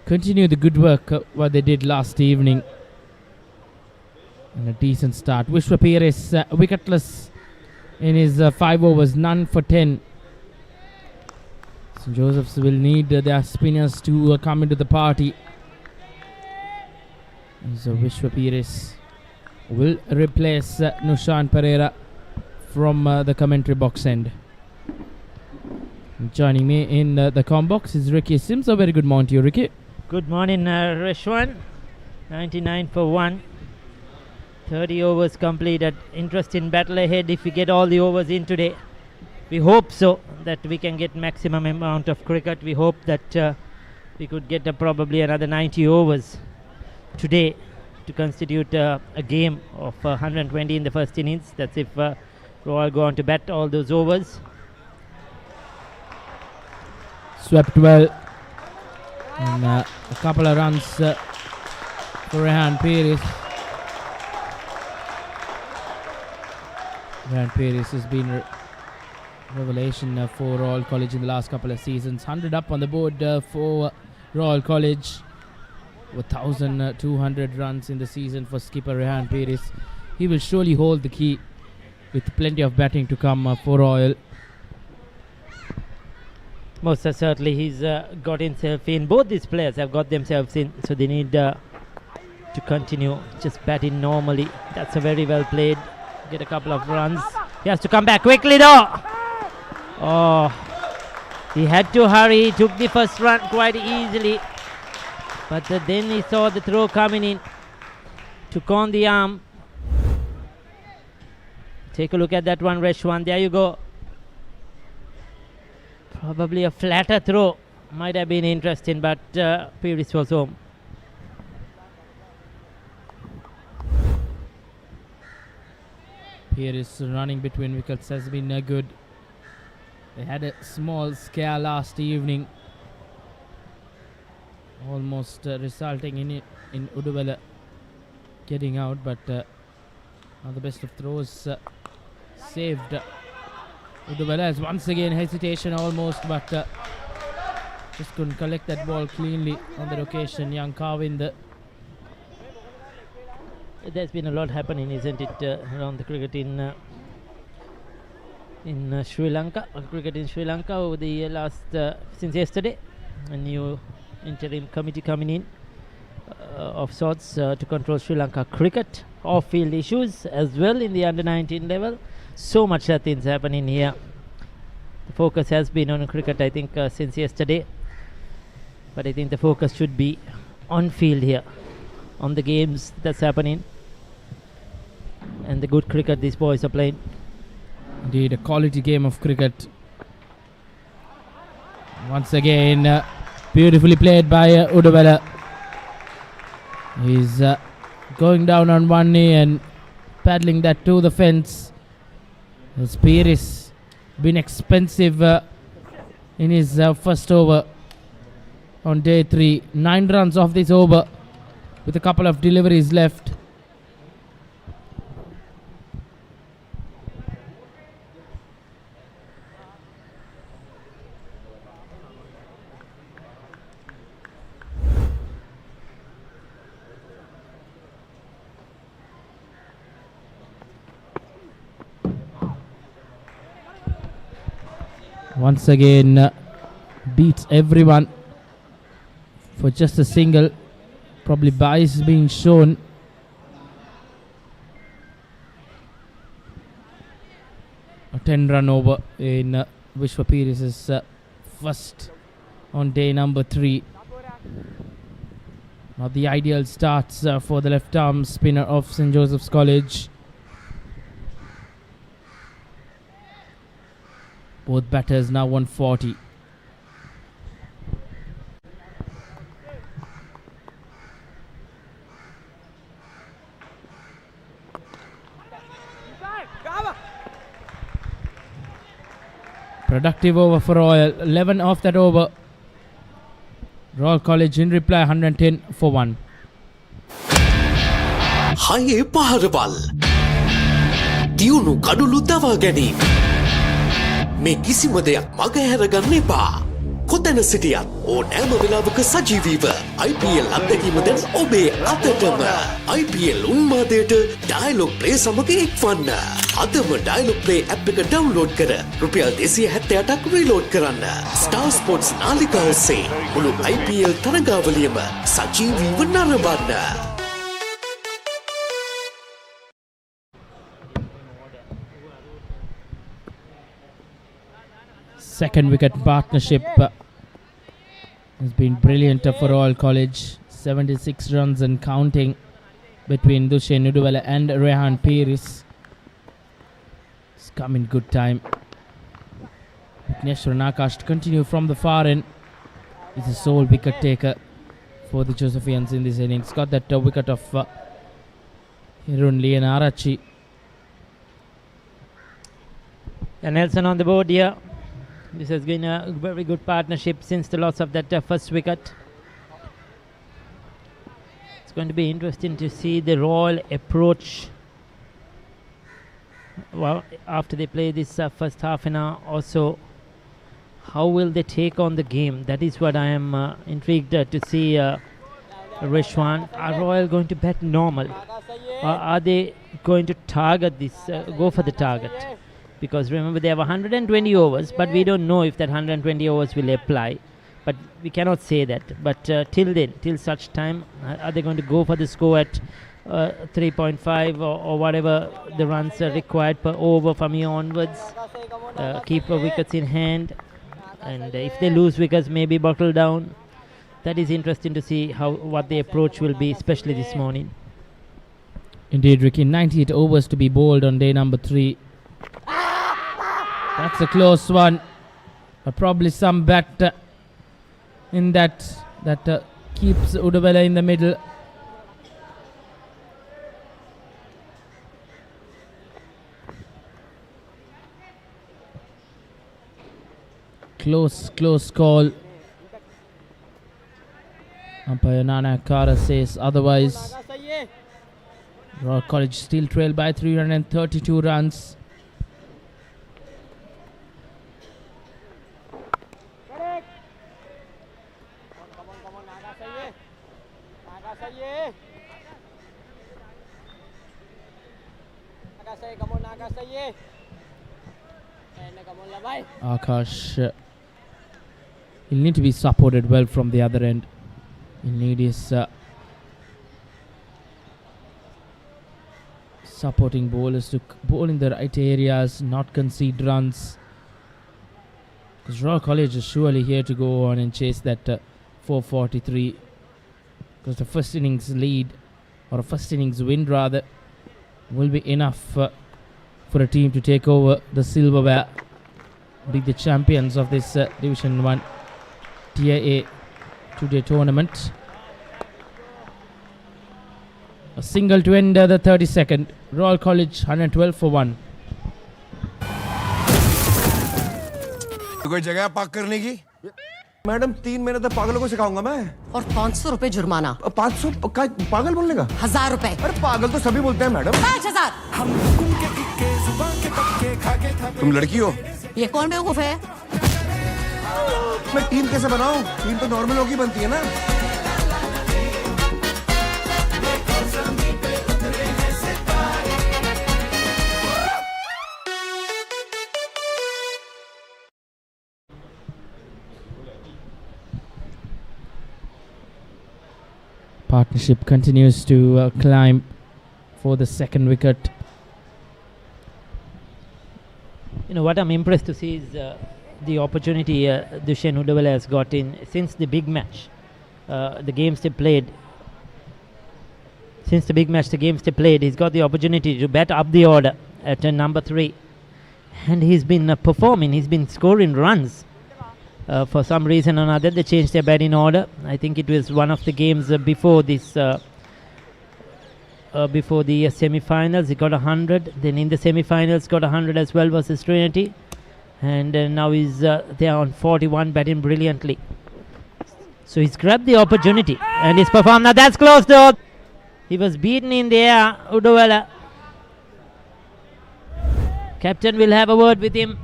continue the good work what they did last evening, and a decent start. Vishwa Paris wicketless in his 5 overs, none for 10. St. Joseph's will need their spinners to come into the party. So Vishwa Paris will replace Nushan Pereira from the commentary box end. Joining me in the comm box is Ricky Sims. A very good morning to you, Ricky. Good morning, Reshwan. 99 for 1. 30 overs completed. Interesting battle ahead if we get all the overs in today. We hope so, that we can get maximum amount of cricket. We hope that we could get probably another 90 overs today to constitute a game of 120 in the first innings. That's if Royal go on to bat all those overs. Swept well, and a couple of runs for Rehan Paris. Rehan Paris has been a revelation for Royal College in the last couple of seasons. 100 up on the board for Royal College. 1,200 runs in the season for skipper Rehan Paris. He will surely hold the key with plenty of batting to come for Royal. Most certainly he's got himself in. Both these players have got themselves in, so they need to continue just batting normally. That's a very well played. Get a couple of runs. He has to come back quickly though. Oh, he had to hurry. He took the first run quite easily, but then he saw the throw coming in. Took on the arm. Take a look at that one, Reshwan. There you go. Probably a flatter throw. Might have been interesting, but Paris was home. Paris running between wickets has been good. They had a small scare last evening, almost resulting in Udawala getting out, but now the best of throws saved. Udawala has once again hesitation almost, but just couldn't collect that ball cleanly on that occasion. Young Karvind. There's been a lot happening, isn't it, around the cricket in Sri Lanka. Cricket in Sri Lanka over the last since yesterday. A new interim committee coming in of sorts to control Sri Lanka cricket. Off-field issues as well in the under-19 level. So much things happening here. The focus has been on cricket, I think, since yesterday. But I think the focus should be on field here, on the games that's happening, and the good cricket these boys are playing. Indeed, a quality game of cricket. Once again, beautifully played by Udawala. He's going down on one knee and paddling that to the fence. The spear has been expensive in his first over on day 3. 9 runs off this over with a couple of deliveries left. once again beats everyone for just a single. Probably bias being shown. A 10-run over in Vishwa Pires' first on day number 3. Not the ideal starts for the left arm spinner of St. Joseph's College. Both batters now 140. Productive over for Royal. 11 off that over. Royal College in reply 110 for 1. Haye paharwal. Diyunu kadulu dawa ganeem. Me kisima deyak maga heraganne epa. Kotana sitiyat ඕනෑම වෙලාවක සජීවීව IPL අත්දැකීම දැන් ඔබේ අතටම. IPL උන්මාදයට Dialog Play සමග එක්වන්න. අදම Dialog Play App එක download කර රුපියල් 268ක් රීලෝඩ් කරන්න. Star Sports නාලිකාව ඔස්සේ මුළු IPL තරගාවලියම සජීවීව නරඹන්න. Second wicket partnership has been brilliant for Royal College. 76 runs and counting between Dushen Uduvela and Rehan Pires. It's come in good time. Vignesh Ranakash to continue from the far end. He's the sole wicket taker for the Josephians in this innings. Got that wicket of Hirun Lee and Arachi. And Nelson on the board here. This has been a very good partnership since the loss of that first wicket. It's going to be interesting to see the Royal approach. Well, after they play this first half an hour or so, how will they take on the game? That is what I am intrigued to see. Rishwan, are Royal going to bat normal? Or are they going to target this, go for the target? Because remember, they have 120 overs, but we don't know if that 120 overs will apply. But we cannot say that. But till then, till such time, are they going to go for the score at 3.5 or whatever the runs are required per over from here onwards? Keep wickets in hand. And if they lose wickets, maybe bottle down. That is interesting to see what the approach will be, especially this morning. Indeed, Ricky. 98 overs to be bowled on day number 3. That's a close one, but probably some bat in that keeps Uduvela in the middle. Close call. Umpire Nana Kara says otherwise. Royal College still trail by 332 runs. Akash, he'll need to be supported well from the other end. He'll need his supporting bowlers to bowl in the right areas, not concede runs. Because Royal College is surely here to go on and chase that 443. Because the first innings lead, or a first innings win rather, will be enough for a team to take over the silverware, be the champions of this Division 1 TIA today tournament. A single to end the 32nd. Royal College 112 for 1. कोई जगह park करने की? Madam 3 महीने तक पागलों को सिखाऊंगा मैं। और 500 रुपए जुर्माना। 500 पागल बोलने का? 1000 रुपए। अरे पागल तो सभी बोलते हैं मैडम। 5000। तुम लड़की हो? ये कौन बेवकूफ है? मैं टीम कैसे बनाऊं? टीम तो नॉर्मल होगी बनती है ना। Partnership continues to climb for the second wicket. You know what I'm impressed to see is the opportunity Dushen Udawala has got in since the big match. The games they played. Since the big match, the games they played, he's got the opportunity to bat up the order at number 3. And he's been performing, he's been scoring runs. For some reason or another, they changed their batting order. I think it was one of the games before this, before the semi-finals. He got 100. Then in the semi-finals, got 100 as well versus Trinity. And now he's there on 41, batting brilliantly. So he's grabbed the opportunity and he's performed. Now that's close though. He was beaten in the air, Udawala. Captain will have a word with him.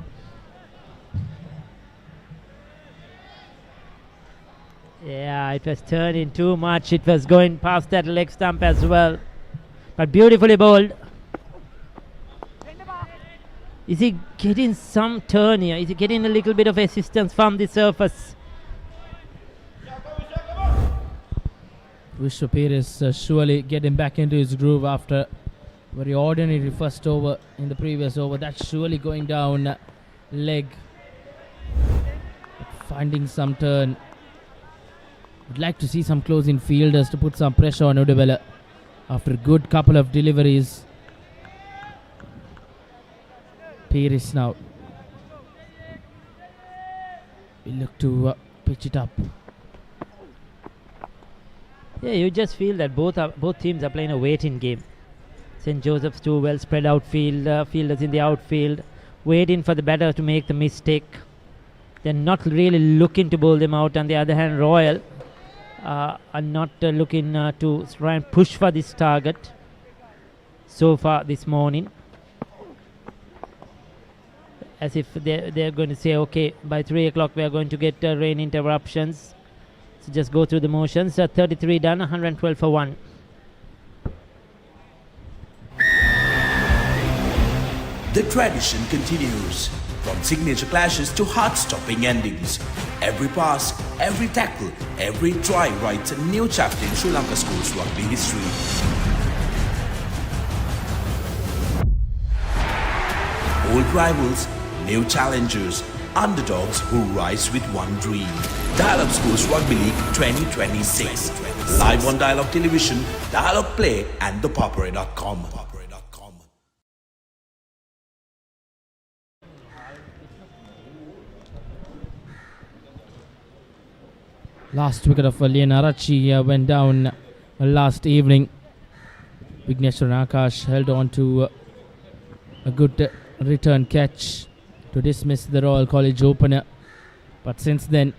Yeah, it was turning too much. It was going past that leg stump as well. But beautifully bowled. Is he getting some turn here? Is he getting a little bit of assistance from the surface? Papare is surely getting back into his groove after very ordinary first over in the previous over. That's surely going down leg. Finding some turn. Would like to see some closing fielders to put some pressure on Udawala after a good couple of deliveries. Paris now. We look to pitch it up. Yeah, you just feel that both teams are playing a waiting game. St. Joseph's too well spread out fielders in the outfield, waiting for the batter to make the mistake. They're not really looking to bowl them out. On the other hand, Royal are not looking to try and push for this target so far this morning. As if they're going to say, okay, by 3 o'clock we are going to get rain interruptions. So just go through the motions. 33 done, 112 for 1. The tradition continues. From signature clashes to heart-stopping endings. Every pass, every tackle, every try writes a new chapter in Sri Lanka schools rugby history. Old rivals, new challengers, underdogs who rise with one dream. Dialog Schools Rugby League 2026. Live on Dialog Television, Dialog Play and ThePapare.com. Last wicket of Lian Arachi went down last evening. Vigneshwaran Akash held on to a good return catch to dismiss the Royal College opener. But since then,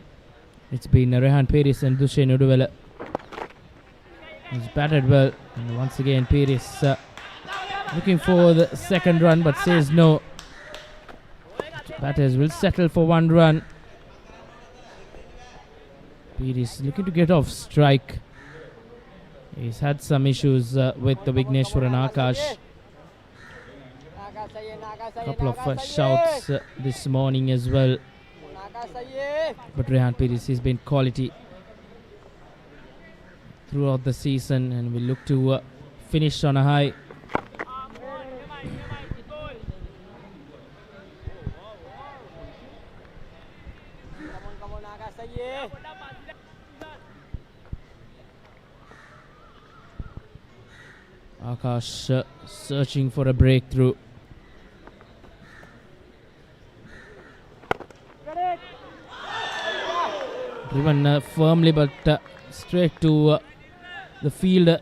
it's been Rehan Paris and Dushen Udawala. He's batted well. And once again, Paris looking for the second run but says no. Batters will settle for 1 run. Paris looking to get off strike. He's had some issues with the Vigneshwaran Akash. Couple of shouts this morning as well. But Rehan Paris has been quality throughout the season and will look to finish on a high. Akash searching for a breakthrough. Driven firmly but straight to the field.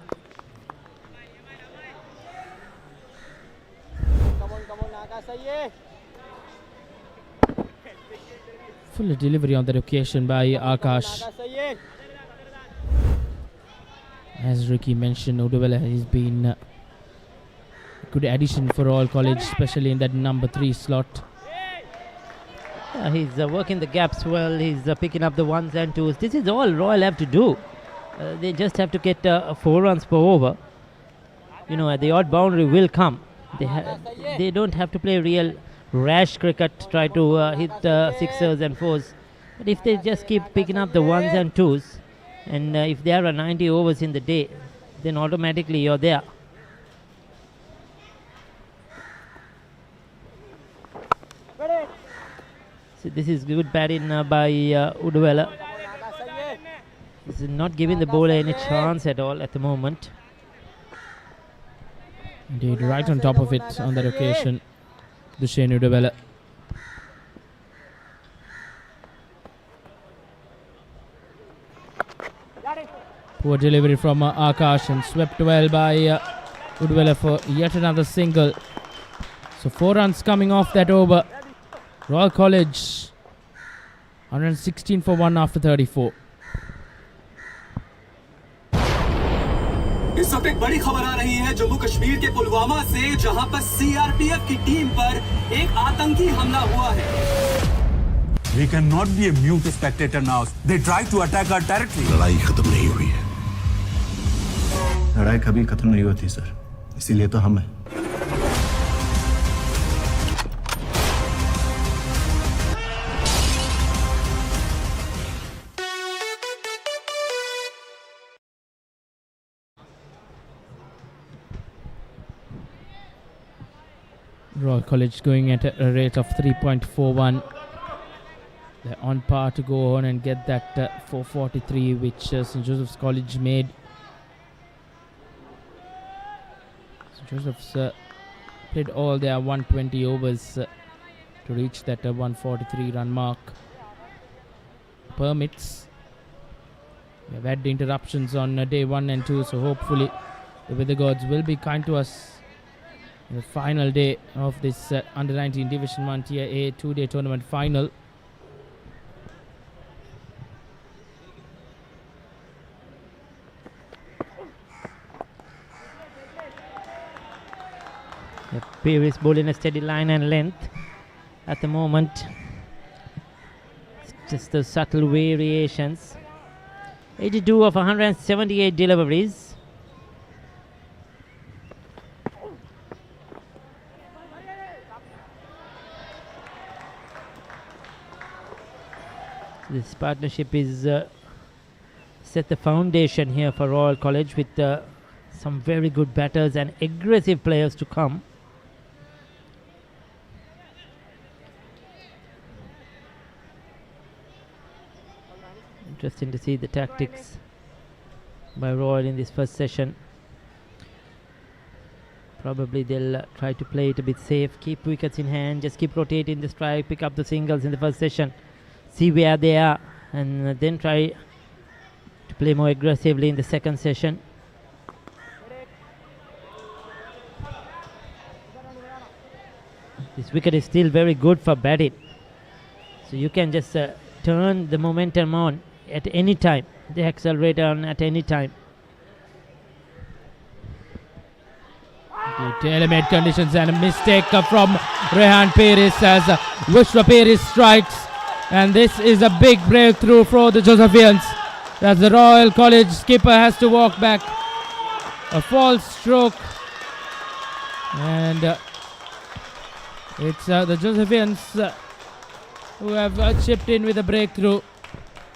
Full delivery on that occasion by Akash. As Ricky mentioned, Udawala has been a good addition for Royal College, especially in that number 3 slot. Yeah, he's working the gaps well. He's picking up the 1s and 2s. This is all Royal have to do. They just have to get 4 runs per over. You know, the odd boundary will come. They don't have to play real rash cricket, try to hit 6ers and 4s. But if they just keep picking up the 1s and 2s, And if there are 90 overs in the day, then automatically you're there. So this is good batting by Udwala. This is not giving the bowler any chance at all at the moment. Indeed, right on top of it on that occasion, Dushane Udwala. Poor delivery from Akash and swept well by Udwala for yet another single. So 4 runs coming off that over. Royal College 116 for 1 after 34. इस वक्त एक बड़ी खबर आ रही है जम्मू कश्मीर के पुलवामा से, जहां पर सीआरपीएफ की टीम पर एक आतंकी हमला हुआ है. We cannot be a mute spectator now. They try to attack our territory. लड़ाई खत्म नहीं हुई है. लड़ाई कभी खत्म नहीं होती सर, इसीलिए तो हम हैं. Royal College going at a rate of 3.41. They're on par to go on and get that 443 which St. Joseph's College made. St. Joseph's played all their 120 overs to reach that 143 run mark. Permits. We've had the interruptions on day 1 and 2, so hopefully the weather gods will be kind to us. The final day of this Under-19 Division 1 Tier A 2-day tournament final. The pair is bowling a steady line and length at the moment. It's just the subtle variations. 82 of 178 deliveries. This partnership is set the foundation here for Royal College with some very good batters and aggressive players to come. Interesting to see the tactics by Royal in this first session. Probably they'll try to play it a bit safe, keep wickets in hand, just keep rotating the strike, pick up the singles in the first session, see where they are, and then try to play more aggressively in the second session. This wicket is still very good for batting, so you can just turn the momentum on at any time, the accelerator on at any time. The tailor-made conditions and a mistake from Rehan Paris as Vishwa Paris strikes. And this is a big breakthrough for the Josephians, as the Royal College skipper has to walk back. A false stroke, and it's the Josephians who have chipped in with a breakthrough.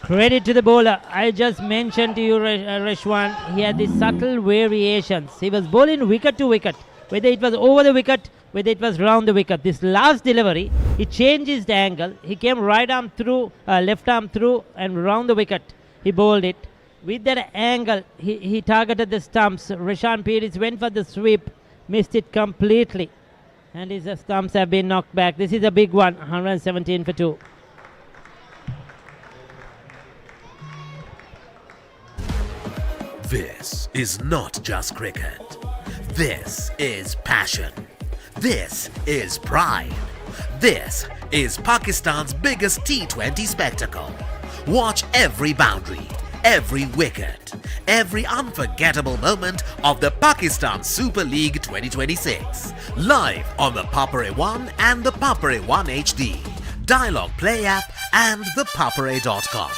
Credit to the bowler. I just mentioned to you, Reshwan, he had these subtle variations. He was bowling wicket to wicket, whether it was over the wicket, whether it was round the wicket. This last delivery, he changed his angle. He came right arm through, left arm through, and round the wicket. He bowled it. With that angle, he targeted the stumps. Reshan Pires went for the sweep, missed it completely. And his stumps have been knocked back. This is a big one, 117 for 2. This is not just cricket. This is passion. This is pride. This is Pakistan's biggest T20 spectacle. Watch every boundary, every wicket, every unforgettable moment of the Pakistan Super League 2026. Live on the Papare 1 and the Papare 1 HD, Dialog Play App and thepapare.com.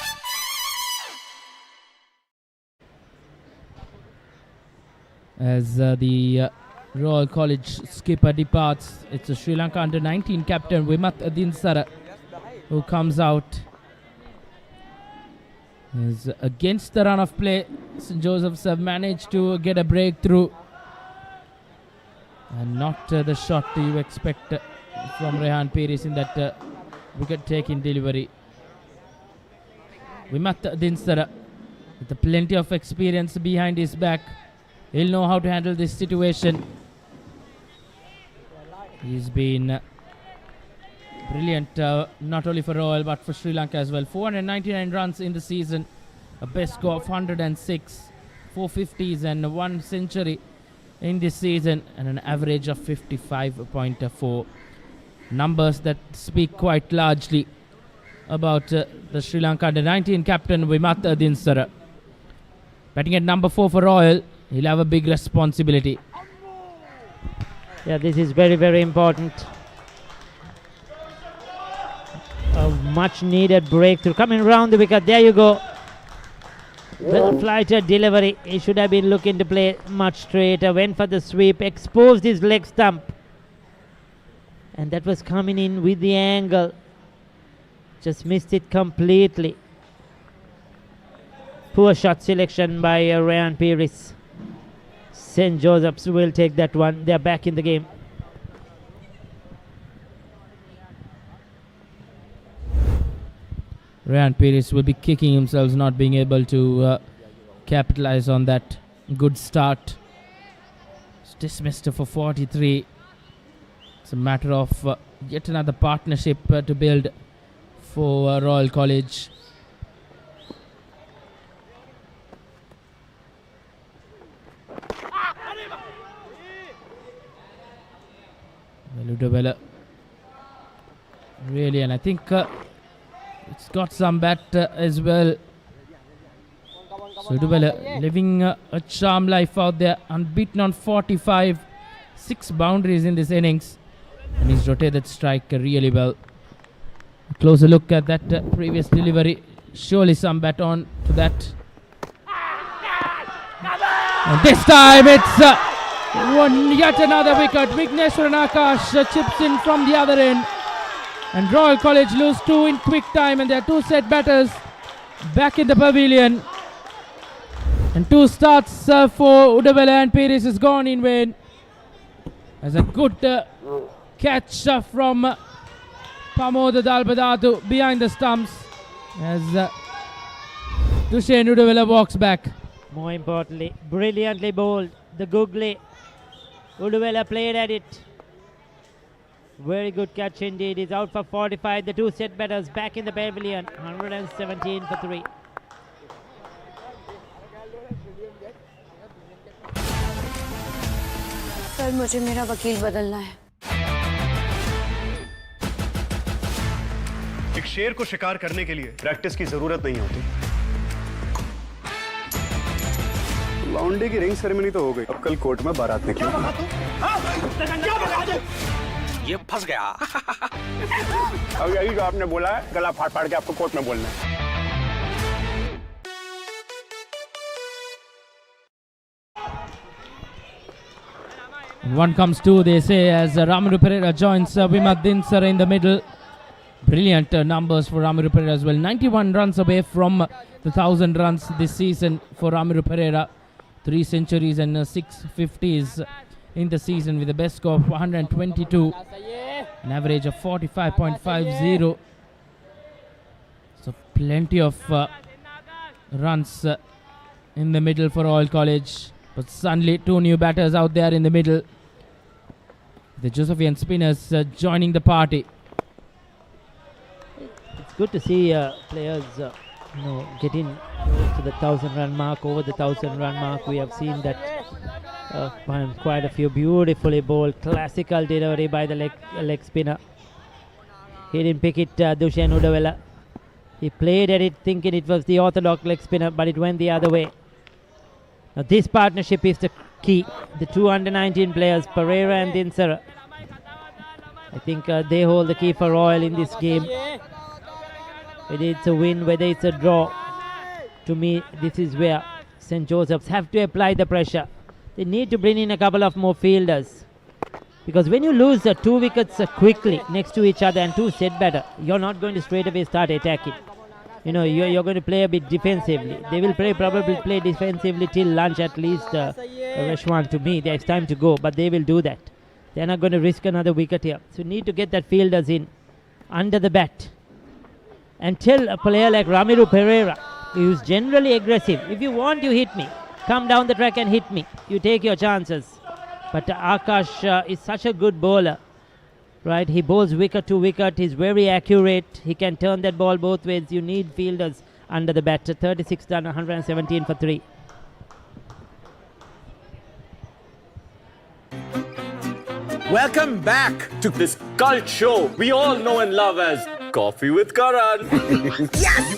As the Royal College skipper departs, it's a Sri Lanka Under-19 captain Wimat Adin Sara who comes out. is against the run of play. St. Joseph's have managed to get a breakthrough. And not the shot you expect from Rehan Piris in that wicket-taking delivery. Vimat Dinsara, with plenty of experience behind his back, he'll know how to handle this situation. He's been brilliant, not only for Royal but for Sri Lanka as well. 499 runs in the season, a best score of 106, 450s and 1 century in this season, and an average of 55.4. Numbers that speak quite largely about the Sri Lanka under-19 captain Vimat Dinsara. Batting at number 4 for Royal, he'll have a big responsibility. Yeah, this is very, very important. A much needed breakthrough coming around the wicket. There you go. Well flighted delivery. He should have been looking to play much straighter. Went for the sweep, exposed his leg stump, and that was coming in with the angle. Just missed it completely. Poor shot selection by Rehan Piris. St. Joseph's will take that one. They're back in the game. Rehan Piris will be kicking himself not being able to capitalize on that good start. It's dismissed for 43. It's a matter of yet another partnership to build for Royal College. Udawala really, and I think it's got some bat as well. So Udawala living a charm life out there, unbeaten on 45, 6 boundaries in this innings, and he's rotated strike really well. A closer look at that previous delivery, surely some bat on to that. And this time it's yet another wicket. Vigneswaran Akash chips in from the other end, and Royal College lose 2 in quick time, and there are 2 set batters back in the pavilion. And 2 starts for Udawala, and Piris is gone in vain. As a good catch from Pamod Dalbadatu behind the stumps as Dushen Udawala walks back. More importantly, brilliantly bowled. The googly. Udawala played at it. Very good catch indeed. He's out for 45. The 2 set batters back in the pavilion. 117 for 3. Sir मुझे मेरा वकील बदलना है. एक शेर को शिकार करने के लिए प्रैक्टिस की जरूरत नहीं होती. लॉन्डे की रिंग सेरेमनी तो हो गई. अब कल कोर्ट में बारात निकली. ये फंस गया. अब यही जो आपने बोला है, गला फाड़ फाड़ के आपको कोर्ट में बोलना है. One comes 2, they say, as Ramiru Pereira joins Vimat Dinsara in the middle. Brilliant numbers for Ramiru Pereira as well. 91 runs away from the 1,000 runs this season for Ramiru Pereira. 3 centuries and 6 50s in the season with a best score of 122. An average of 45.50. So plenty of runs in the middle for Royal College. But suddenly 2 new batters out there in the middle. The Josephian spinners joining the party. It's good to see players getting to the 1,000-run mark, over the 1,000-run mark. We have seen that quite a few beautifully bowled classical delivery by the leg spinner. He didn't pick it, Dushen Udawala. He played at it thinking it was the orthodox leg spinner, but it went the other way. Now this partnership is the key. The 2 under-19 players, Pereira and Dinsara. I think they hold the key for Royal in this game. Whether it's a win, whether it's a draw, to me this is where St. Joseph's have to apply the pressure. They need to bring in a couple of more fielders, because when you lose 2 wickets quickly next to each other and 2 set batter, you're not going to straight away start attacking. you're going to play a bit defensively. They will probably play defensively till lunch at least, Reshwan, to me. There's time to go, but they will do that. They're not going to risk another wicket here. So you need to get that fielders in under the bat. And tell a player like Ramiro Pereira, who's generally aggressive, if you want, you hit me. Come down the track and hit me. You take your chances. But Akash is such a good bowler. Right, he bowls wicket to wicket. He's very accurate. He can turn that ball both ways. You need fielders under the bat. 36 done, 117 for 3. Welcome back to this cult show we all know and love as Coffee with Karan. Yes!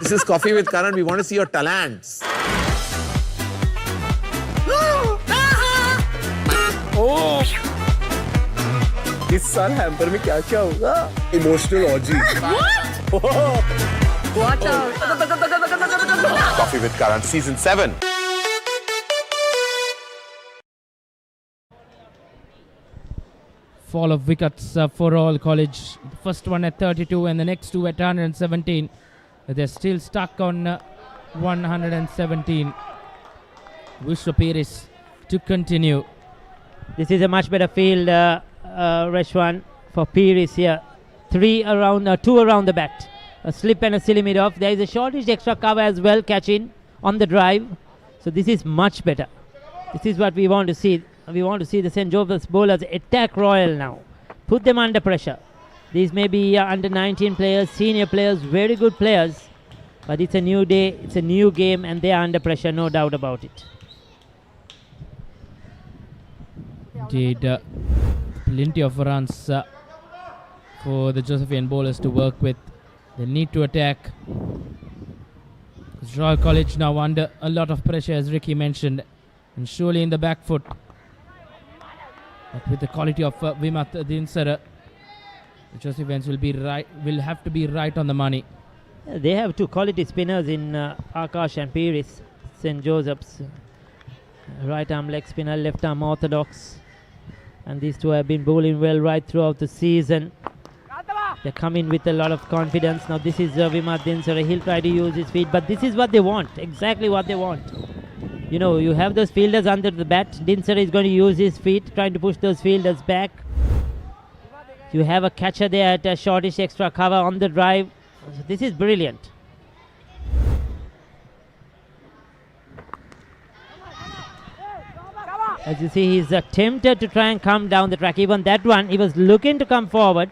This is Coffee with Karan. We want to see your talents. Oh! इस साल hamper में क्या क्या होगा? Emotional orgy. What? Watch out! Coffee with Karan, Season 7. Fall of wickets for Royal College. The first one at 32 and the next two at 117. They're still stuck on 117. Wish for Paris to continue. This is a much better field, Reshwan, for Paris here. 2 around the bat. A slip and a silly mid-off. There is a shortish extra cover as well, catch in on the drive. So this is much better. This is what we want to see. We want to see the St. Joseph's bowlers attack Royal now. Put them under pressure. These may be under 19 players, senior players, very good players. But it's a new day, it's a new game, and they are under pressure, no doubt about it. Indeed, plenty of runs for the Josephian bowlers to work with. They need to attack. Royal College now under a lot of pressure, as Ricky mentioned, and surely in the back foot. But with the quality of Vimat Dinsara, the Josephians will have to be right on the money. They have two quality spinners in Akash and Paris. St. Joseph's right arm leg spinner, left arm orthodox. And these two have been bowling well right throughout the season. They come in with a lot of confidence. Now this is Vimat Dinsara. He'll try to use his feet, but this is what they want, exactly what they want. You have those fielders under the bat. Dinsara is going to use his feet, trying to push those fielders back. You have a catcher there at a shortish extra cover on the drive. So this is brilliant. As you see, he's tempted to try and come down the track. Even that one, he was looking to come forward.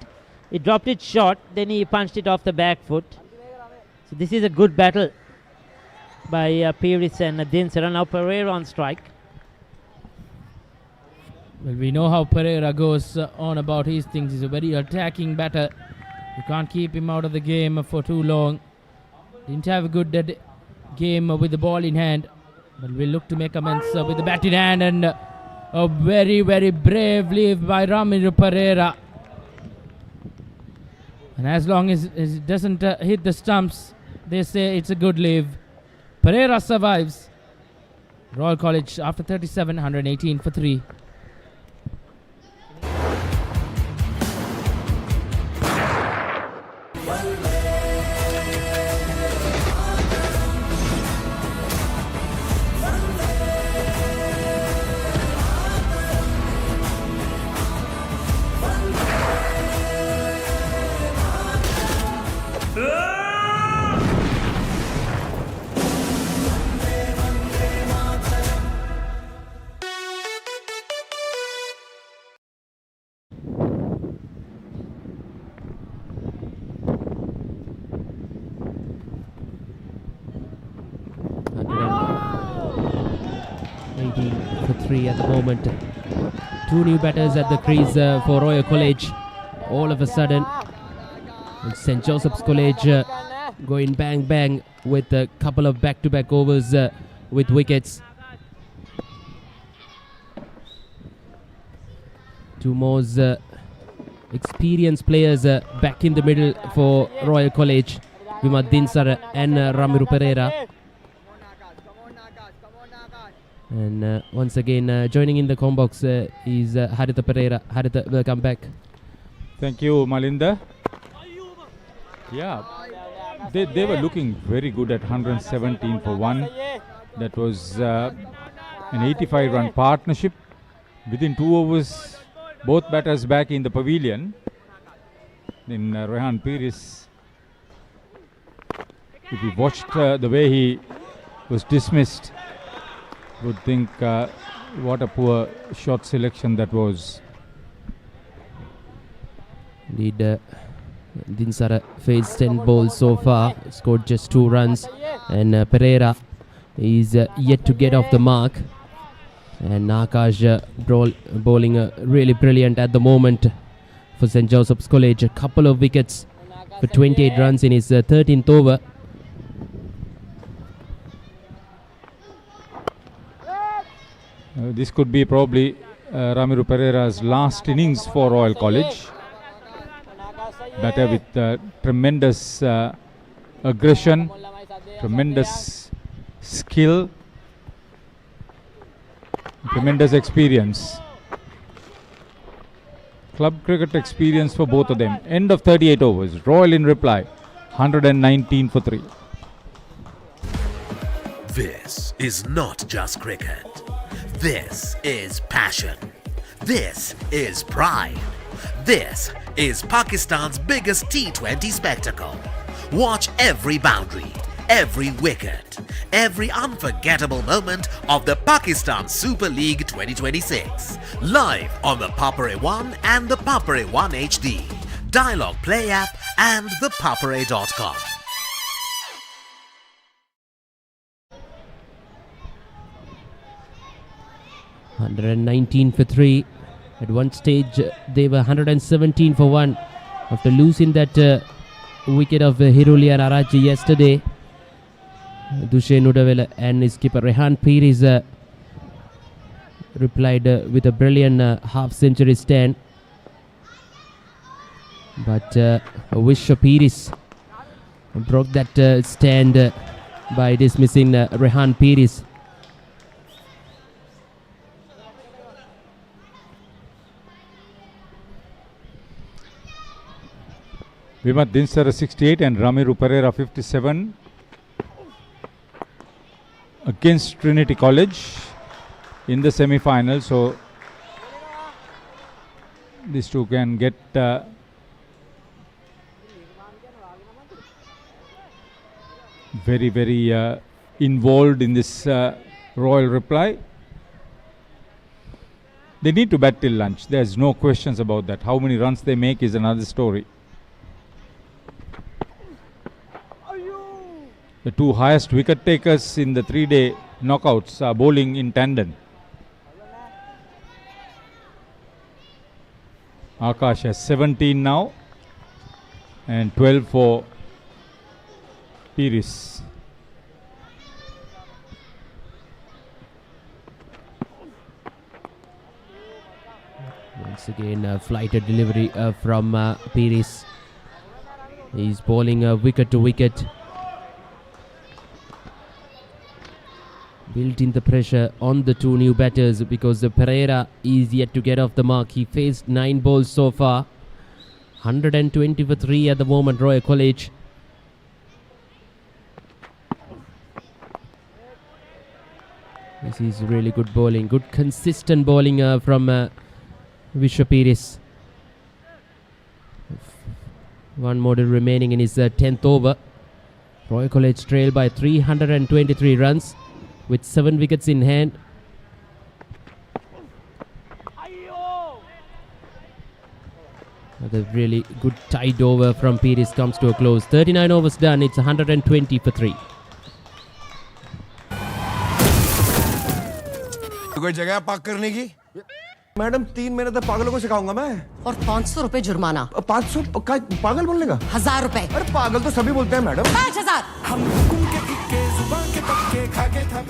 He dropped it short, then he punched it off the back foot. So this is a good battle by Paris and Dinsara. Now Pereira on strike. Well, we know how Pereira goes on about his things. He's a very attacking batter. You can't keep him out of the game for too long. Didn't have a good game with the ball in hand. But we'll look to make amends with the bat in hand. And a very, very brave leave by Ramiro Pereira. And as long as it doesn't hit the stumps, they say it's a good leave. Pereira survives. Royal College after 37, 118 for 3. At the moment, 2 new batters at the crease for Royal College. All of a sudden, St. Joseph's College going bang bang with a couple of back-to-back overs with wickets. 2 more experienced players back in the middle for Royal College, Vimat Dinsara and Ramiro Pereira. And once again, joining in the combox is Haritha Pereira. Haritha, welcome back. Thank you, Malinda. Yeah, They were looking very good at 117 for 1. That was an 85-run partnership. Within 2 overs, both batters back in the pavilion. Then Rehan Pires, if you watched the way he was dismissed, would think what a poor shot selection that was. Indeed, Sara faced 10 balls so far, scored just 2 runs, and Pereira is yet to get off the mark. And Akash bowling really brilliant at the moment for St. Joseph's College. A couple of wickets for 28 runs in his 13th over. This could be probably Ramiru Pereira's last innings for Royal College. Batter with tremendous aggression, tremendous skill, tremendous experience. Club cricket experience for both of them. End of 38 overs. Royal in reply, 119 for 3. This is not just cricket. This is passion. This is pride. This is Pakistan's biggest T20 spectacle. Watch every boundary, every wicket, every unforgettable moment of the Pakistan Super League 2026. Live on the Papare 1 and the Papare 1 HD, Dialog Play App and thepapare.com. $119 for 3. At one stage, they were 117 for 1 after losing that wicket of Hirulia Naraji yesterday. Dushen Udavela and his skipper Rehan Pires replied with a brilliant half-century stand. But Visha Pires broke that stand by dismissing Rehan Pires. Vimat Dinsara 68 and Ramiru Pereira 57 against Trinity College in the semi-final. So these two can get very involved in this Royal reply. They need to bat till lunch. There's no questions about that. How many runs they make is another story. The 2 highest wicket takers in the 3-day knockouts are bowling in tandem. Akash has 17 now and 12 for Pires. Once again, a flighted delivery from Pires. He's bowling wicket to wicket. Built in the pressure on the 2 new batters because Pereira is yet to get off the mark. He faced 9 balls so far. 120 for 3 at the moment, Royal College. This is really good bowling. Good consistent bowling from Visha Pires. 1 more remaining in his 10th over. Royal College trail by 323 runs. With 7 wickets in hand. The really good tight over from Pires comes to a close. 39 overs done. It's 120 for 3. कोई जगह park करने की? Madam 3 महीने तक पागलों को सिखाऊंगा मैं। और 500 रुपए जुर्माना। 500 पागल बोलने का? 1000 रुपए। अरे पागल तो सभी बोलते हैं मैडम। 5000।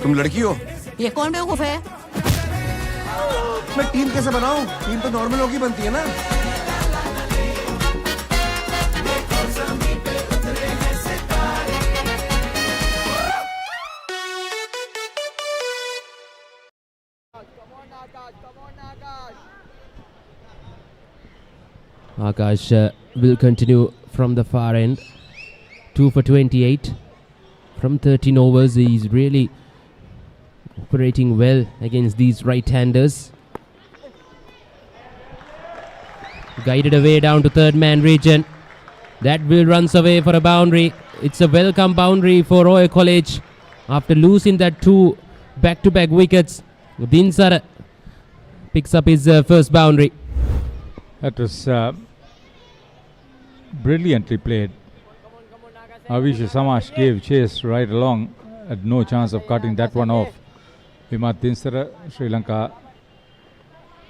तुम लड़की हो? ये कौन बेवकूफ है? मैं टीम कैसे बनाऊं? टीम तो नॉर्मल लोग ही बनती है ना। Akash will continue from the far end. 2 for 28 from 13 overs. He's really operating well against these right-handers. Guided away down to third man region. That will runs away for a boundary. It's a welcome boundary for Royal College after losing that 2 back-to-back wickets. Dinsara picks up his first boundary. That was brilliantly played. Avisha Samash gave chase right along, had no chance of cutting that one off. Vimat Dinsara, Sri Lanka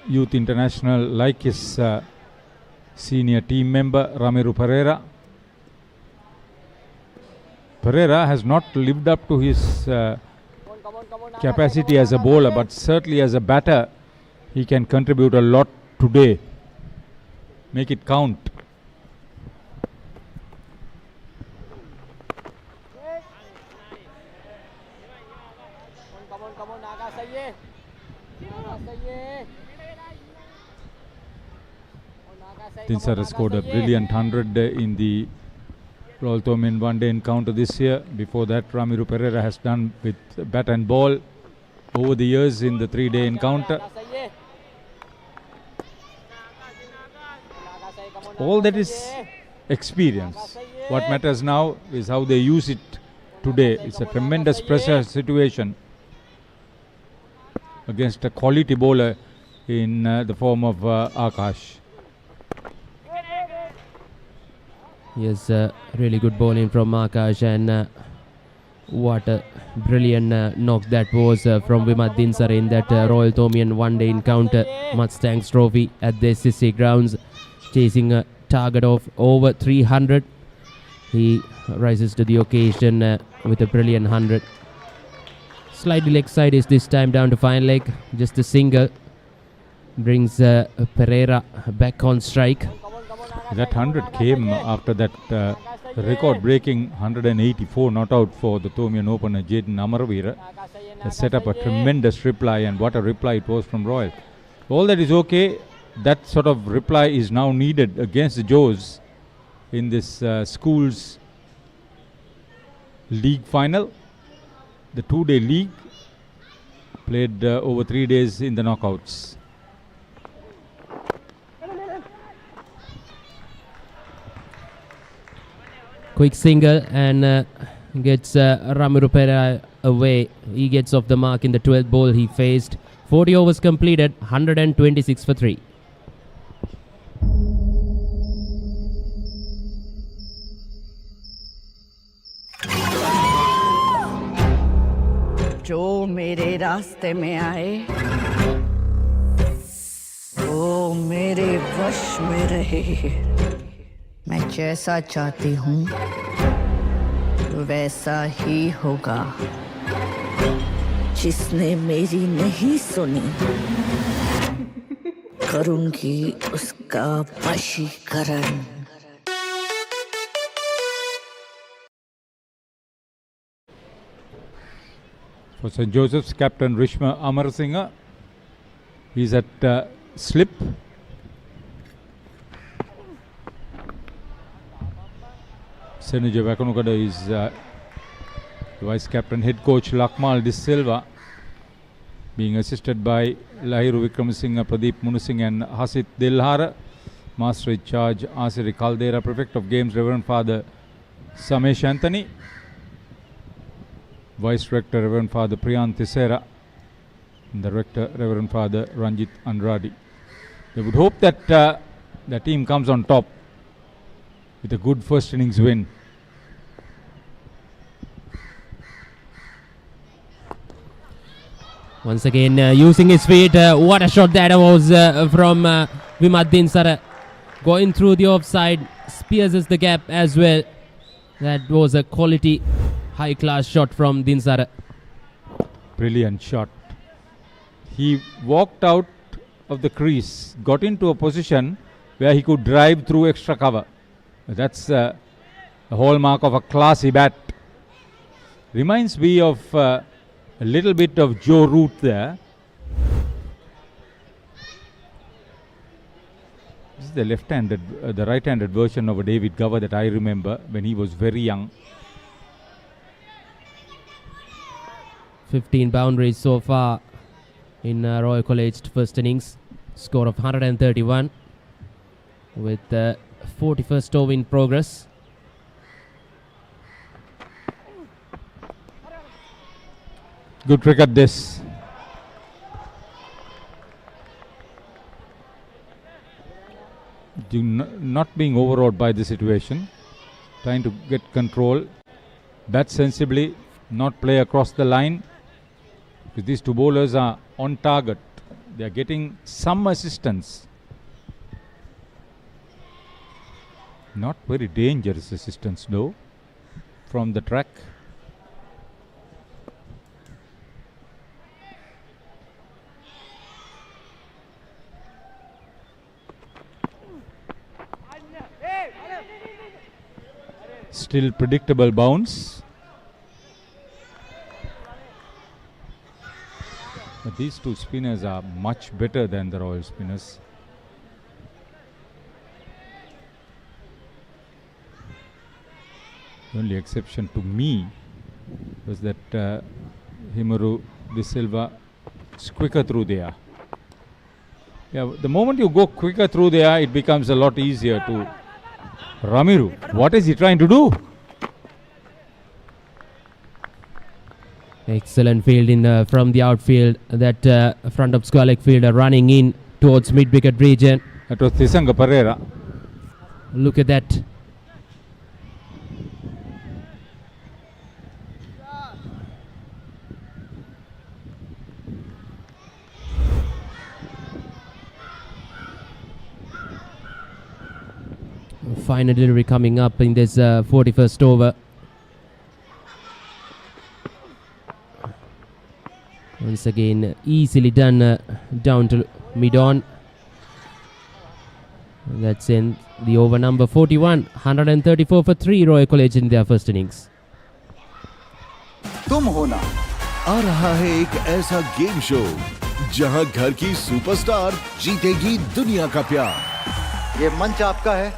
Youth International, like his senior team member Ramiru Pereira. Pereira has not lived up to his capacity as a bowler, but certainly as a batter he can contribute a lot today. Make it count. Dinsara scored a brilliant 100 in the Royal Thomaian one-day encounter this year. Before that, Ramiru Pereira has done with bat and ball over the years in the 3-day encounter. All that is experience. What matters now is how they use it today. It's a tremendous pressure situation against a quality bowler in the form of Akash. Yes, really good bowling from Akash, and what a brilliant knock that was from Vimat Dinsara in that Royal Thomaian one-day encounter, Mustangs Trophy at the SCC grounds, chasing a target of over 300. He rises to the occasion with a brilliant 100. Slightly leg side is this time down to fine leg, just a single. Brings Pereira back on strike. That 100 came after that record-breaking 184 not out for the Thomaian opener Jaden Amaravira. That set up a tremendous reply, and what a reply it was from Royal. All that is okay. That sort of reply is now needed against the Joes in this schools league final. The 2-day league played over 3 days in the knockouts. Quick single and gets Ramiru Pereira away. He gets off the mark in the 12th ball he faced. 40 overs completed, 126 for 3. जो मेरे रास्ते में आए वो मेरे वश में रहे मैं जैसा चाहती हूँ वैसा ही होगा जिसने मेरी नहीं सुनी करूँगी उसका वशीकरण For St. Joseph's captain Rishma Amarasinghe, he's at slip. Senuja Vakanukada is the vice captain. Head coach Lakmal De Silva being assisted by Lahiru Vikramasinghe, Pradeep Munusingh and Hasit Dilhara. Master in charge Asiri Caldera. Prefect of games Reverend Father Samesh Anthony. Vice Rector Reverend Father Priyan Tissera, and the Rector Reverend Father Ranjit Andradi. We would hope that the team comes on top with a good first innings win. Once again using his feet, what a shot that was from Vimat Dinsara. Going through the offside, pierces the gap as well. That was a quality high-class shot from Dinsara. Brilliant shot. He walked out of the crease, got into a position where he could drive through extra cover. That's a hallmark of a classy bat. Reminds me of a little bit of Joe Root there. This is the left-handed, the right-handed version of a David Gower that I remember when he was very young. 15 boundaries so far in Royal College first innings. Score of 131 with 41st over in progress. Good cricket this. Not being overawed by the situation. Trying to get control. Bat sensibly. Not play across the line. Because these two bowlers are on target. They are getting some assistance. Not very dangerous assistance though. From the track. Still predictable bounce. But these two spinners are much better than the Royal spinners. The only exception to me was that Himaru De Silva is quicker through the air. Yeah, the moment you go quicker through the air, it becomes a lot easier to Ramiru. What is he trying to do? Excellent fielding from the outfield. That front up square leg fielder running in towards mid wicket region. That was Tisanga Pereira. Look at that. Final delivery coming up in this 41st over. Once again, easily done down to mid-on. That's in the over number 41. 134 for 3 Royal College in their first innings. तुम होना आ रहा है एक ऐसा game show जहां घर की superstar जीतेगी दुनिया का प्यार। ये मंच आपका है,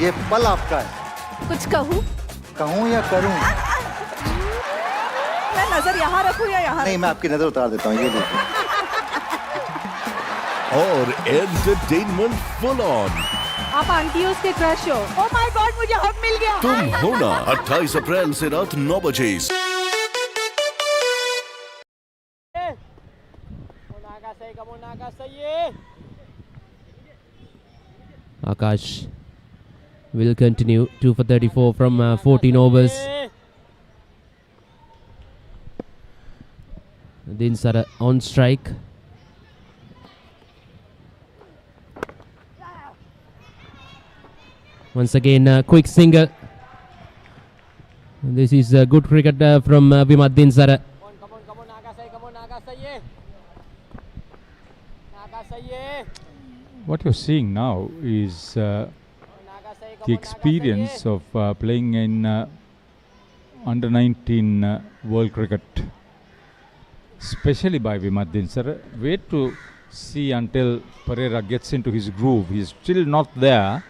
ये पल आपका है। कुछ कहूँ या करूँ? मैं नजर यहाँ रखूँ या यहाँ? नहीं, मैं आपकी नजर उतार देता हूँ। ये देखिए। और एंटरटेनमेंट फुल ऑन। आप आंटियों के क्रश हो। ओह माय गॉड, मुझे हक मिल गया। तुम होना 28 अप्रैल से रात 9 बजे। Akash will continue 2 for 34 from 14 overs. Then Sara on strike. Once again, quick single. This is good cricket from Vimaddin Sara. What you're seeing now is the experience of playing in under 19 World Cricket, especially by Vimaddin Sara. Wait to see until Pereira gets into his groove. He's still not there.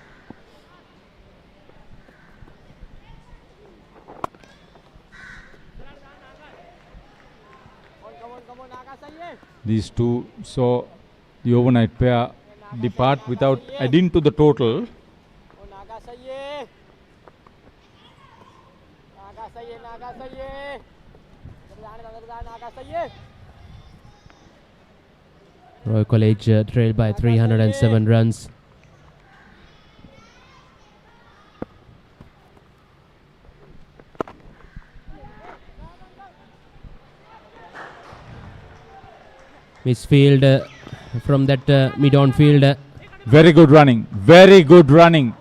These two saw the overnight pair depart without adding to the total. Royal College trailed by 307 runs. Misfield from that mid-on field. Very good running. Very good running.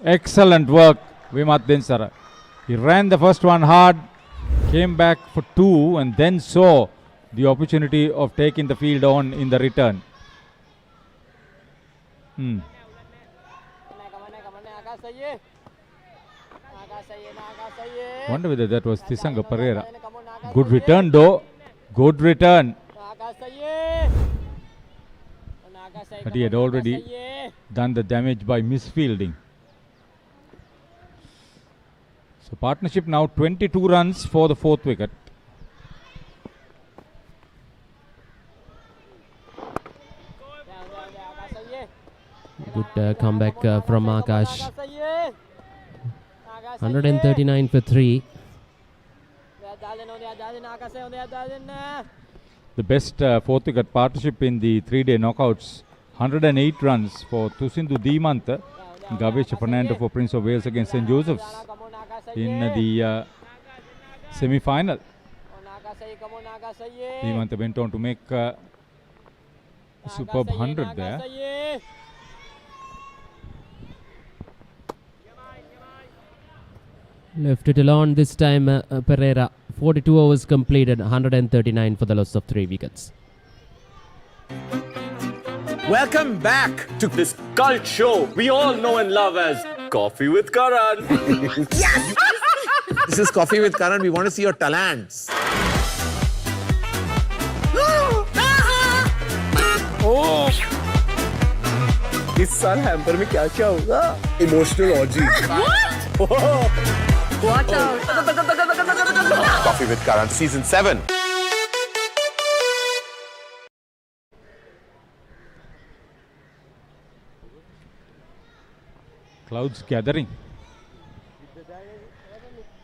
Excellent work, Vimaddin Sara. He ran the first one hard, came back for 2 and then saw the opportunity of taking the field on in the return. Wonder whether that was Tisanga Pereira. Good return though. Good return. But he had already done the damage by misfielding. So partnership now 22 runs for the 4th wicket. Good comeback from Akash. 139 for 3. The best 4th wicket partnership in the 3-day knockouts. 108 runs for Thusindu Dimantha, Gavesh Fernando for Prince of Wales against St. Joseph's in the semi-final. Dimantha went on to make a superb 100 there. Left it alone this time, Pereira. 42 overs completed, 139 for the loss of 3 wickets. Welcome back to this cult show we all know and love as Coffee with Karan. Yes! This is Coffee with Karan. We want to see your talents. Oh! इस साल hamper में क्या क्या होगा? Emotional orgy. What? Watch out. Coffee with Karan season 7. Clouds gathering.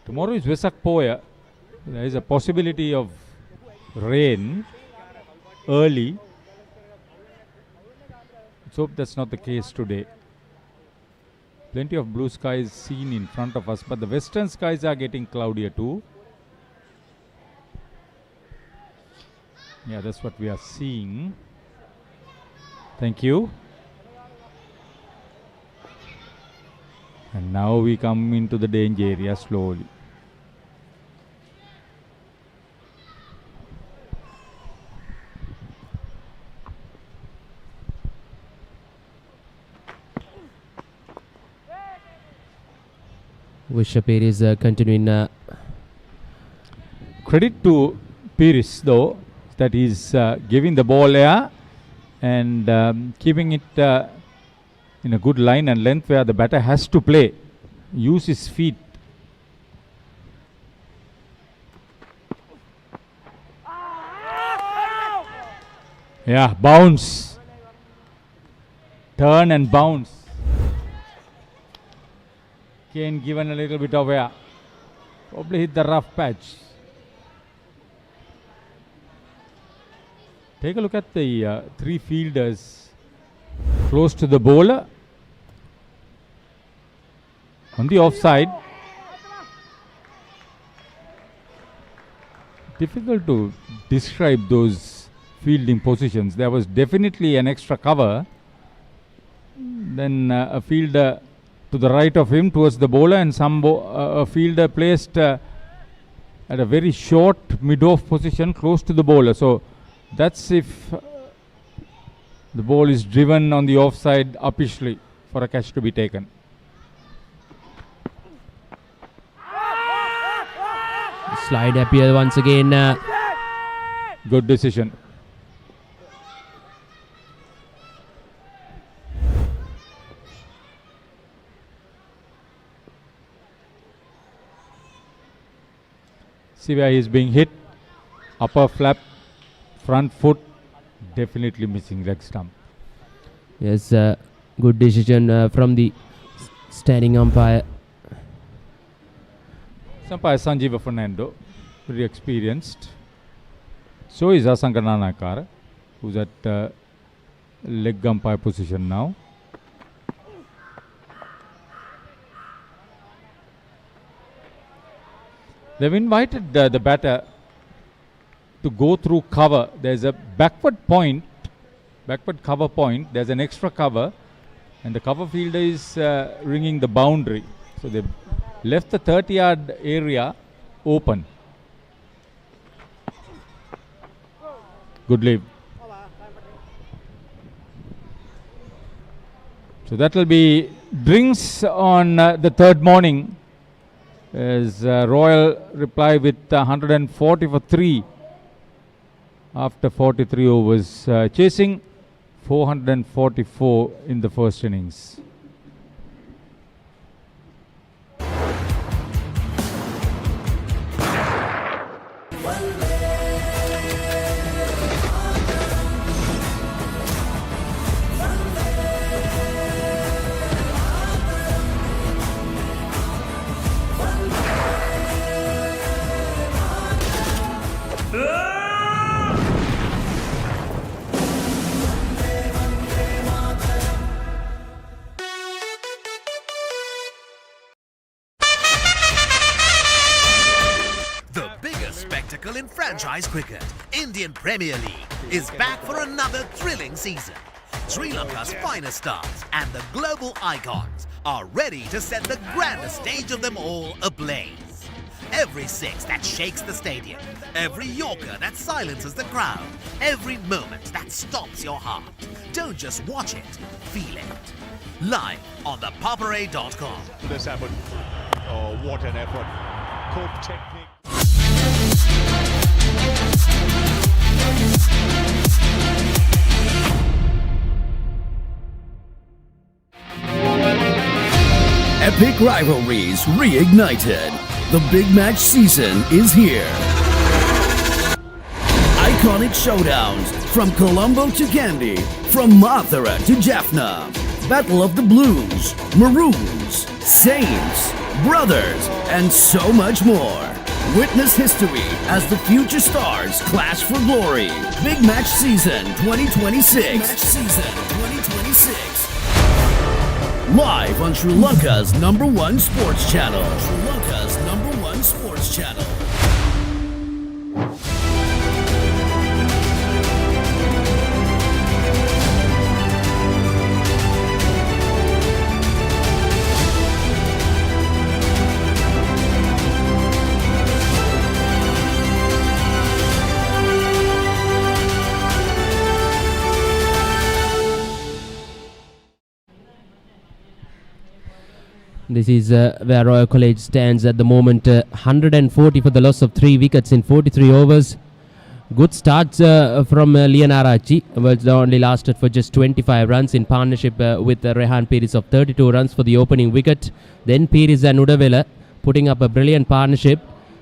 Tomorrow is Vesak Poya. There is a possibility of rain early. Let's hope that's not the case today. Plenty of blue skies seen in front of us, but the western skies are getting cloudier too. Yeah, that's what we are seeing. Thank you. And now we come into the danger area slowly. Vishapir is continuing. Credit to Pires though, that he's giving the ball air and keeping it in a good line and length where the batter has to play. Use his feet. Yeah, bounce. Turn and bounce. Kane given a little bit of air. Probably hit the rough patch. Take a look at the 3 fielders close to the bowler. On the offside. Difficult to describe those fielding positions. There was definitely an extra cover. Then a fielder to the right of him towards the bowler, and a fielder placed at a very short mid-off position close to the bowler. So that's if the ball is driven on the offside uppishly for a catch to be taken. Slide appear once again. Good decision. See where he is being hit. Upper flap, front foot, definitely missing leg stump. Yes, good decision from the standing umpire. Umpire Sanjeeva Fernando, very experienced. So is Asanka Nanakara, who's at leg umpire position now. They've invited the batter to go through cover. There's a backward cover point. There's an extra cover, and the cover fielder is ringing the boundary. So they've left the 30-yard area open. Good leave. So that will be drinks on the third morning, as Royal reply with 140 for 3 after 43 overs, chasing 444 in the first innings. The biggest spectacle in franchise cricket, Indian Premier League, is back for another thrilling season. Sri Lanka's finest stars and the global icons are ready to set the grandest stage of them all ablaze. Every six that shakes the stadium, every yorker that silences the crowd, every moment that stops your heart. Don't just watch it, feel it. Live on ThePapare.com. This happened. Oh, what an effort. Cope technique. Epic rivalries reignited. The big match season is here. Iconic showdowns from Colombo to Kandy, from Mathura to Jaffna. Battle of the Blues, Maroons, Saints, Brothers, and so much more. Witness history as the future stars clash for glory. Big Match Season 2026. Big Match Season 2026. Live on Sri Lanka's #1 sports channel. Sri Lanka's #1 sports channel. This is where Royal College stands at the moment. 140 for the loss of 3 wickets in 43 overs. Good starts from Lianarachi, but only lasted for just 25 runs in partnership with Rehan Pires of 32 runs for the opening wicket. Then Pires and Udavela putting up a brilliant partnership,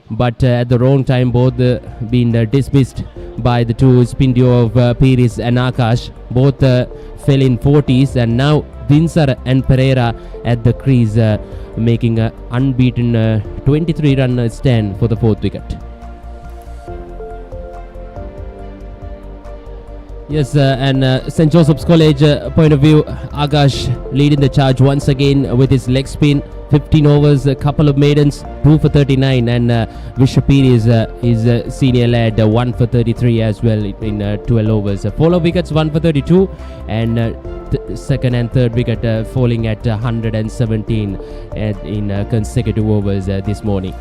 but at the wrong time both been dismissed by the two spin duo of Pires and Akash. Both fell in 40s, and now Dinsara and Pereira at the crease, making an unbeaten 23-run stand for the 4th wicket. Yes, and St. Joseph's College point of view, Akash leading the charge once again with his leg spin. 15 overs, a couple of maidens, 2 for 39, and Vishapiri is senior lad, 1 for 33 as well in 12 overs. 4 wickets, 1 for 32, and second and third wicket falling at 117 in consecutive overs this morning.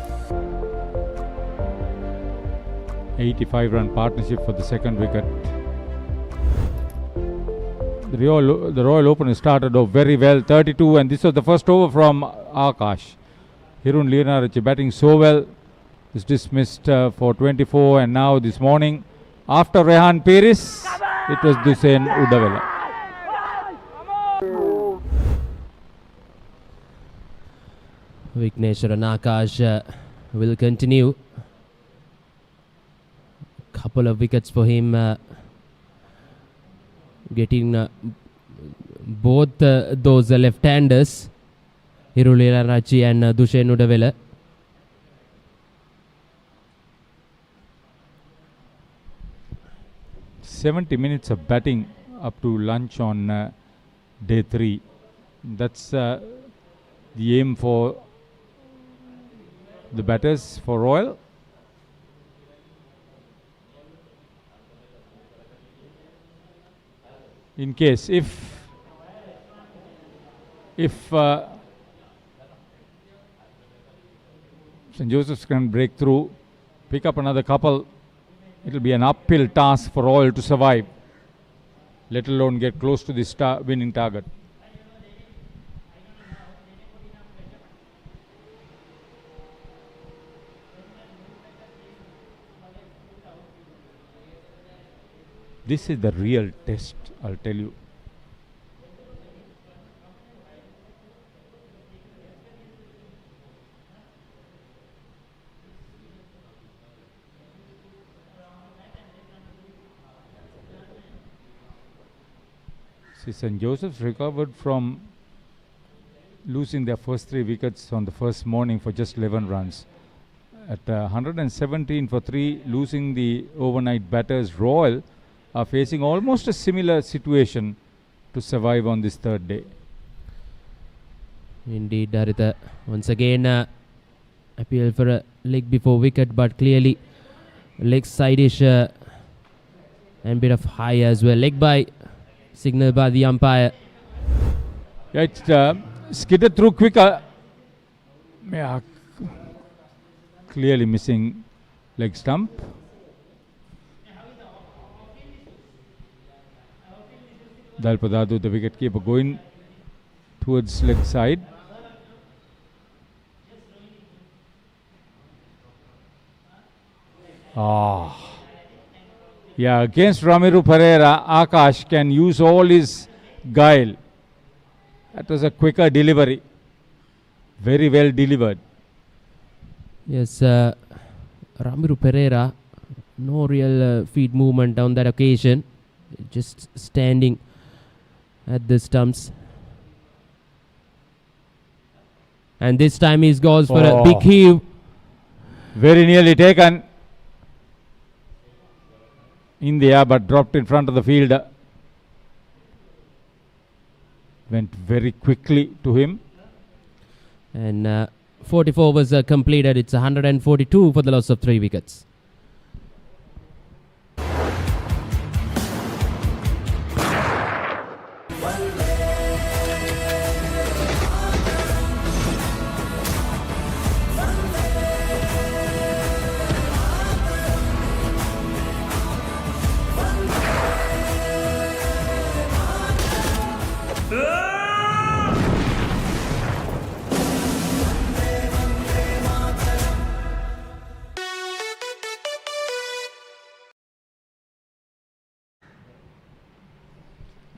85-run partnership for the second wicket. The Royal opener started off very well, 32, and this was the first over from Akash. Hirun Lianarachi batting so well, is dismissed for 24, and now this morning, after Rehan Pires, it was Dusain Udavela. Vigneshwar and Akash will continue. Couple of wickets for him. Getting both those left-handers, Hirun Lianarachi and Dusain Udavela. "70 minutes of batting up to lunch on day 3. That's the aim for the batters for Royal. In case if St. Joseph's can break through, pick up another couple, it will be an uphill task for Royal to survive, let alone get close to this winning target. This is the real test, I'll tell you. See, St. Joseph's recovered from losing their first 3 wickets on the first morning for just 11 runs. At 117 for 3, losing the overnight batters, Royal are facing almost a similar situation to survive on this third day. Indeed, Haritha. Once again, appeal for a leg before wicket, but clearly leg side-ish and bit of high as well. Leg by, signaled by the umpire. Yeah, it's skidded through quicker. Yeah, clearly missing leg stump. Dalpadadu, the wicketkeeper, going towards leg side. Yeah, against Ramiru Pereira, Akash can use all his guile. That was a quicker delivery. Very well delivered. Yes, Ramiru Pereira, no real feet movement on that occasion. Just standing at the stumps. And this time he goes for a big heave. Very nearly taken in the air, but dropped in front of the fielder. Went very quickly to him. And 44 was completed. It's 142 for the loss of 3 wickets.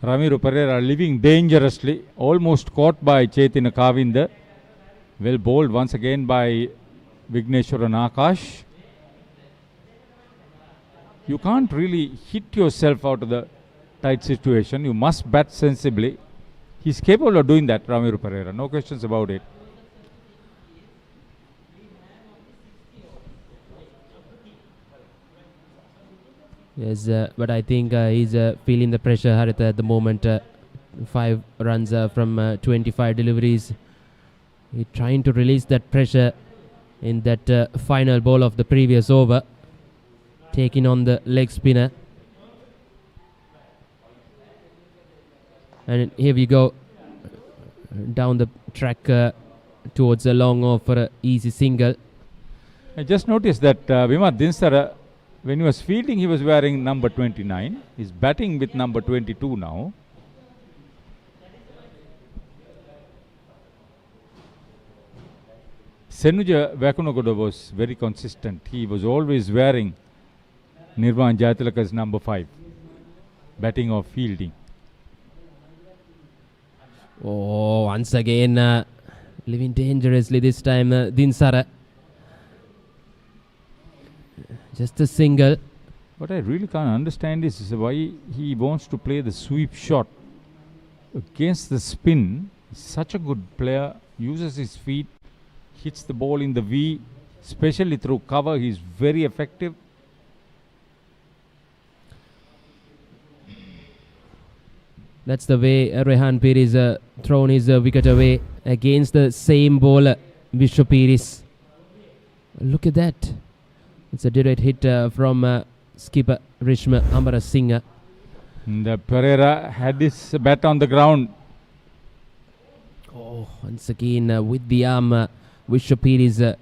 Ramiru Pereira living dangerously, almost caught by Chetina Kavinda. Well bowled once again by Vigneshwaran Akash. You can't really hit yourself out of the tight situation. You must bat sensibly. He's capable of doing that, Ramiru Pereira. No questions about it. Yes, but I think he's feeling the pressure, Haritha, at the moment. 5 runs from 25 deliveries. He's trying to release that pressure in that final ball of the previous over, taking on the leg spinner. And here we go, down the track towards a long off for an easy single. I just noticed that Vimat Dinsara, when he was fielding, he was wearing number 29. He's batting with number 22 now. Senuja Vakunagoda was very consistent. He was always wearing Nirvan Jayatilaka's number 5, batting or fielding. Oh, once again, living dangerously this time, Dinsara. Just a single. What I really can't understand is why he wants to play the sweep shot against the spin. He's such a good player, uses his feet, hits the ball in the V, especially through cover. He's very effective. That's the way Rehan Piri thrown his wicket away against the same bowler, Vishwa Piris. Look at that. It's a direct hit from skipper Rishma Amara Singh. The Pereira had his bat on the ground. Oh, once again with the arm, Vishwa Piris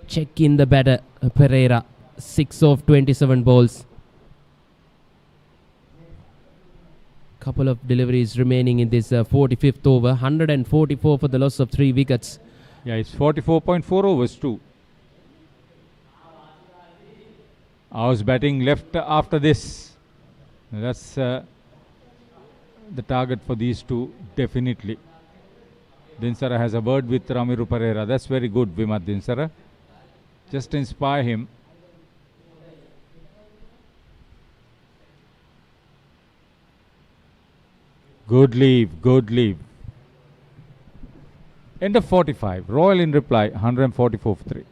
checking the batter, Pereira. 6 of 27 balls. Couple of deliveries remaining in this 45th over. 144 for the loss of 3 wickets. Yeah, it's 44.4 overs too. Hours batting left after this. That's the target for these two, definitely. Dinsara has a word with Ramiru Pereira. That's very good, Vimat Dinsara. Just inspire him. Good leave, good leave. End of 45. Royal in reply, 144 for 3.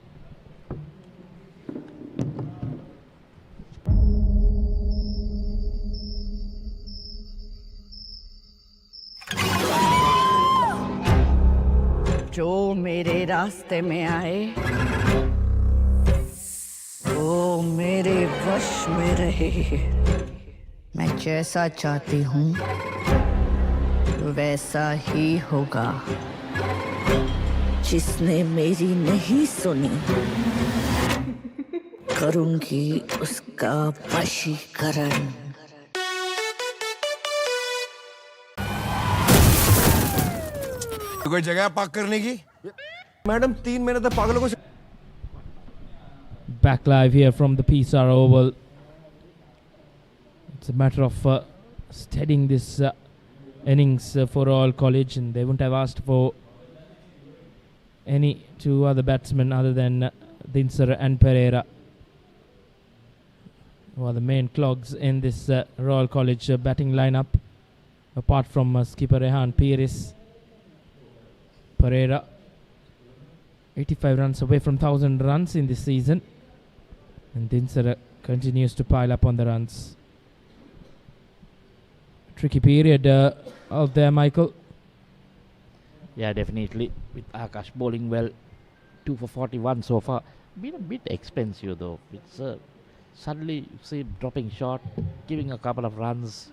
जो मेरे रास्ते में आए वो मेरे वश में रहे मैं जैसा चाहती हूँ वैसा ही होगा जिसने मेरी नहीं सुनी करूंगी उसका वशीकरण कोई जगह पार्क करने की मैडम 3 महीने तक पागलों को Back live here from the Papare Oval. It's a matter of steadying this innings for all college, and they wouldn't have asked for any two other batsmen other than Dinsara and Pereira, who are the main clogs in this Royal College batting lineup, apart from skipper Rehan Pires. Pereira 85 runs away from 1000 runs in this season, and Dinsara continues to pile up on the runs. Tricky period out there, Michael. Yeah, definitely. With Akash bowling well, 2 for 41 so far. Been a bit expensive though. It's suddenly you see dropping short, giving a couple of runs.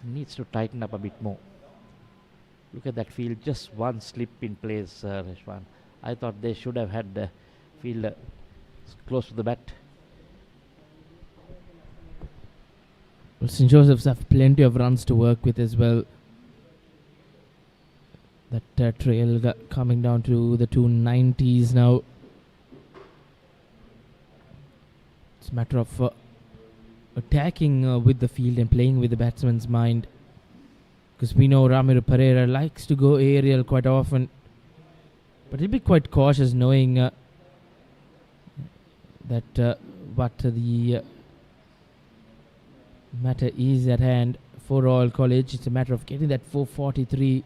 Needs to tighten up a bit more. Look at that field, just one slip in place, Reshwan. I thought they should have had the field close to the bat. Well, St. Joseph's have plenty of runs to work with as well. That trail coming down to the 290s now. It's a matter of attacking with the field and playing with the batsman's mind. Because we know Ramiru Pereira likes to go aerial quite often. But he'll be quite cautious knowing that what the matter is at hand for Royal College. It's a matter of getting that 443.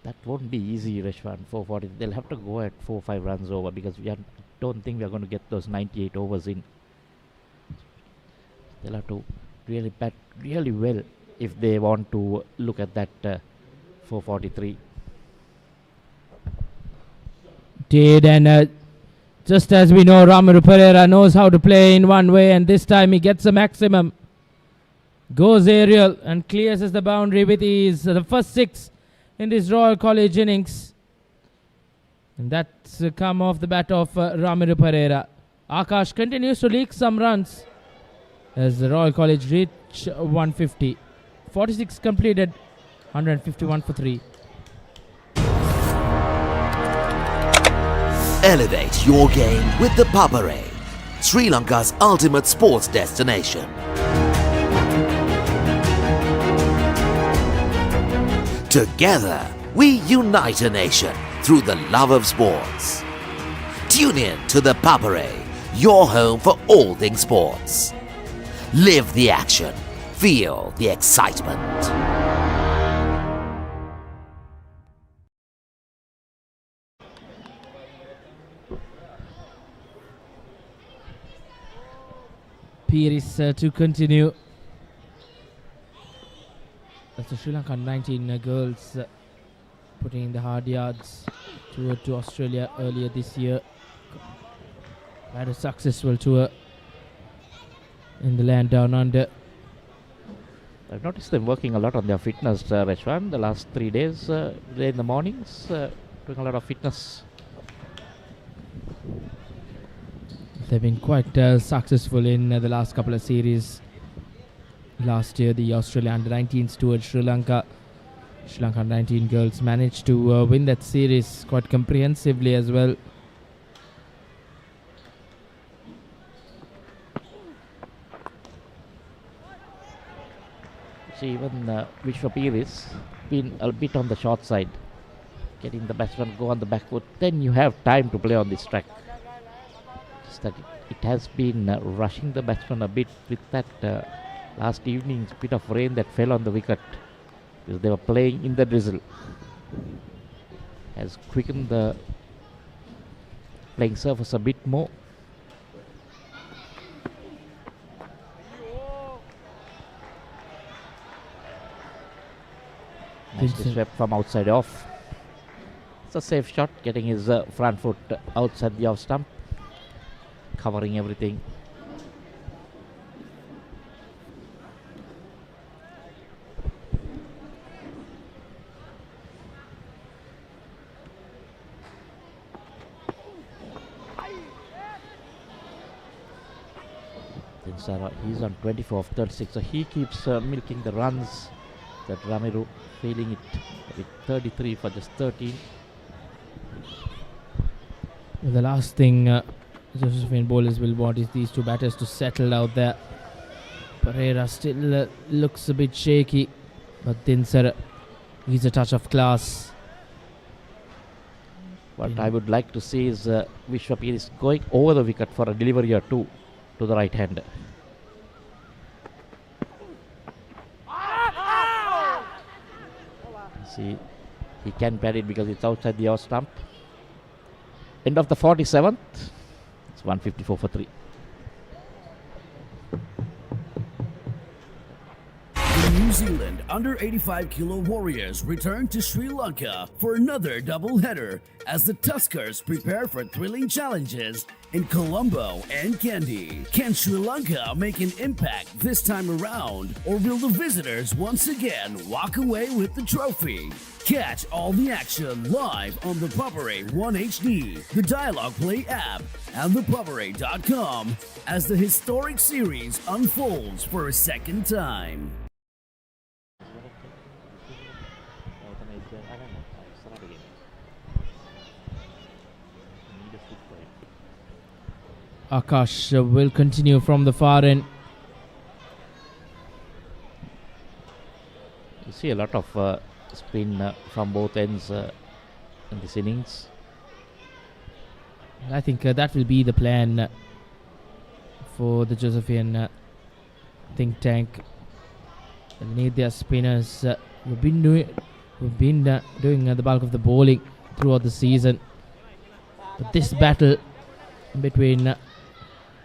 That won't be easy, Reshwan. 440. They'll have to go at 4-5 runs over because don't think we are going to get those 98 overs in. They'll have to really bat really well if they want to look at that 443. Did, and just as we know, Ramiru Pereira knows how to play in one way, and this time he gets a maximum. Goes aerial and clears the boundary with ease. The first 6 in this Royal College innings. And that's come off the bat of Ramiru Pereira. Akash continues to leak some runs as the Royal College reach 150. 46 completed, 151 for 3. Elevate your game with the Papare, Sri Lanka's ultimate sports destination. Together, we unite a nation through the love of sports. Tune in to the Papare, your home for all things sports. Live the action, feel the excitement. Pires to continue. That's the Sri Lanka 19 girls putting in the hard yards tour to Australia earlier this year. Had a successful tour in the land down under. I've noticed them working a lot on their fitness, Reshwan, the last 3 days. In the mornings, doing a lot of fitness. They've been quite successful in the last couple of series. Last year, the Australia under-19s toured Sri Lanka. Sri Lanka 19 girls managed to win that series quite comprehensively as well. See, even Vishwapir is been a bit on the short side. Getting the batsman go on the back foot, then you have time to play on this track. Just that it has been rushing the batsman a bit with that last evening's bit of rain that fell on the wicket, because they were playing in the drizzle. Has quickened the playing surface a bit more. Nicely swept from outside off. It's a safe shot, getting his front foot outside the off stump, covering everything. Then Sara, he's on 24 of 36, so he keeps milking the runs. That Ramiru feeling it with 33 for just 13. The last thing Josephine bowlers will want is these two batters to settle out there. Pereira still looks a bit shaky, but Dinsar, he's a touch of class. What I would like to see is Vishwapir is going over the wicket for a delivery or two to the right hand. See, he can bat it because it's outside the off stump. End of the 47th. It's 154 for 3. The New Zealand under 85 kilo Warriors return to Sri Lanka for another double-header as the Tuskers prepare for thrilling challenges in Colombo and Kandy. Can Sri Lanka make an impact this time around, or will the visitors once again walk away with the trophy? Catch all the action live on the Papare 1 HD, the Dialog Play App, and thepapare.com as the historic series unfolds for a second time. Akash will continue from the far end. You see a lot of spin from both ends in this innings. I think that will be the plan for the Josephian think tank. They need their spinners. We've been doing the bulk of the bowling throughout the season, but this battle between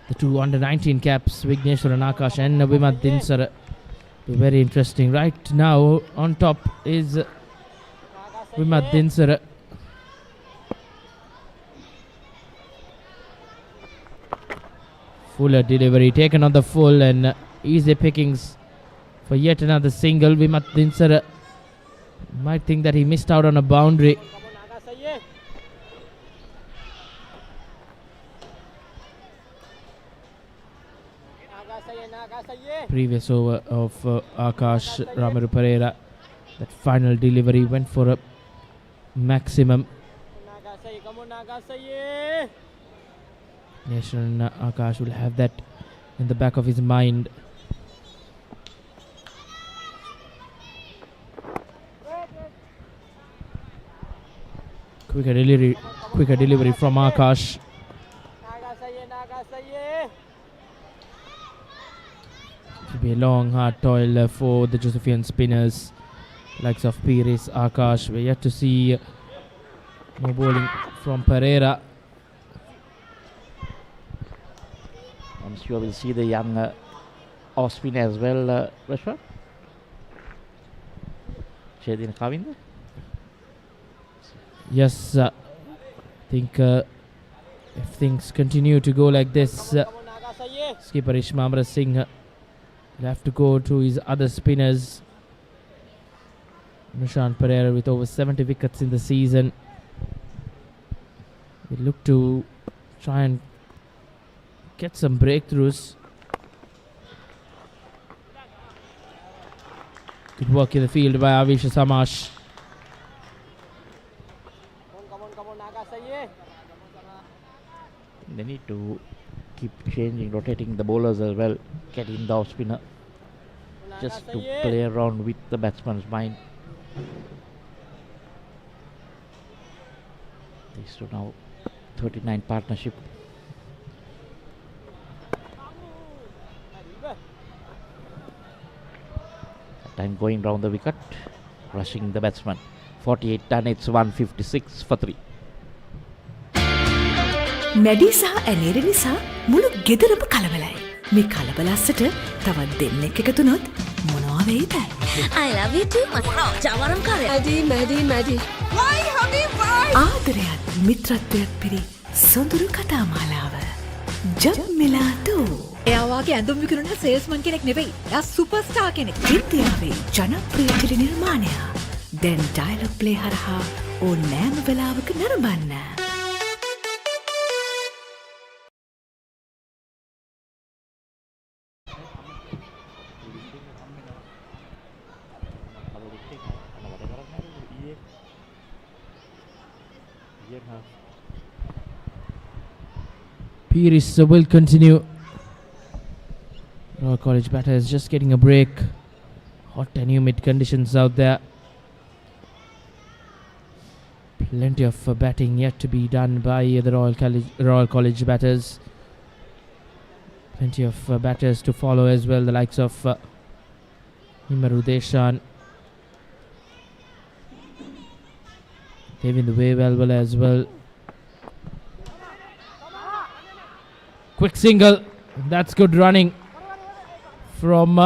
the two under-19 caps, Vigneshwar and Akash, and Vimat Dinsar, very interesting. Right now on top is Vimat Dinsar. Fuller delivery taken on the full, and easy pickings for yet another single. Vimat Dinsar might think that he missed out on a boundary. Previous over of Akash Ramiru Pereira, that final delivery went for a maximum. Nation Akash will have that in the back of his mind. Quicker delivery from Akash. It will be a long, hard toil for the Josephian spinners, likes of Pires, Akash. We're yet to see no bowling from Pereira. I'm sure we'll see the young off spin as well, Rashwa. Chedin Kavinder. Yes, I think if things continue to go like this, skipper Ishmamra Singh will have to go to his other spinners. Nishant Pereira with over 70 wickets in the season. We look to try and get some breakthroughs. Good work in the field by Avisha Samash. They need to keep changing, rotating the bowlers as well, getting the off spinner. just to play around with the batsman's mind. These two now 39 partnership. That time going round the wicket, rushing the batsman. 48 done, it's 156 for 3. මැඩි සහ ඇනේර නිසා මුළු ගෙදරම කලබලයි. මේ කලබලස්සට තවත් දෙන්නෙක් එකතුනොත් මොනවා වෙයිද? I love you too. ජවරම් කරේ. මැඩි. Why hubby why? ආදරයත් මිත්‍රත්වයක් පිරි සොඳුරු කතා මාලාව. ජබ් මිලාතෝ. එයා වාගේ ඇඳුම් විකුණන සේල්ස්මන් කෙනෙක් නෙවෙයි. එයා සුපර්ස්ටාර් කෙනෙක්. ඉන්දියාවේ ජනප්‍රිය ටෙලි නිර්මාණයක්. දැන් ඩයලොග් ප්ලේ හරහා ඕනෑම වෙලාවක නරඹන්න. Pieris will continue. Royal College batter is just getting a break. Hot and humid conditions out there. Plenty of batting yet to be done by the Royal College batters. Plenty of batters to follow as well. The likes of Himaru Deshan, Devin the way well as well. Quick single. That's good running from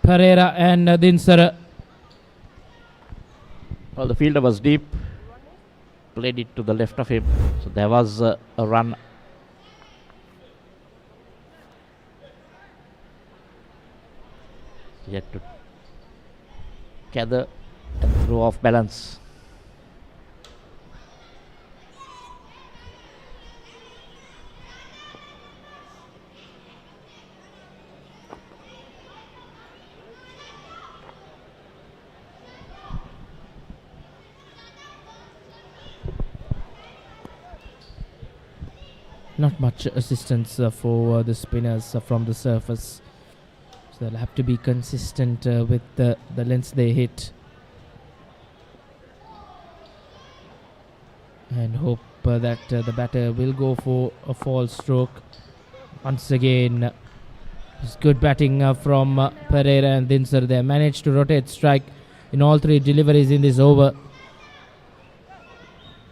Pereira and Dinsara. Well, the fielder was deep. Played it to the left of him. So there was a run. He had to gather and throw off balance. Not much assistance for the spinners from the surface. So they'll have to be consistent with the lengths they hit. And hope that the batter will go for a fall stroke. Once again, it's good batting from Pereira and Dinsar. They managed to rotate strike in all three deliveries in this over.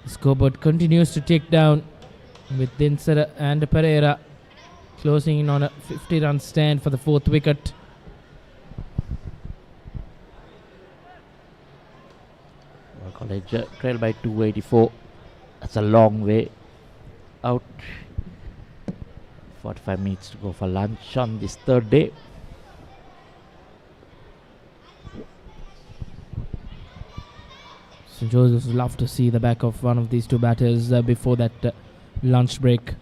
The scoreboard continues to tick down, with Dinsara and Pereira closing in on a 50-run stand for the fourth wicket. College trail by 284. That's a long way out. 45 minutes to go for lunch on this third day. St. Joseph's would love to see the back of one of these two batters before that lunch break.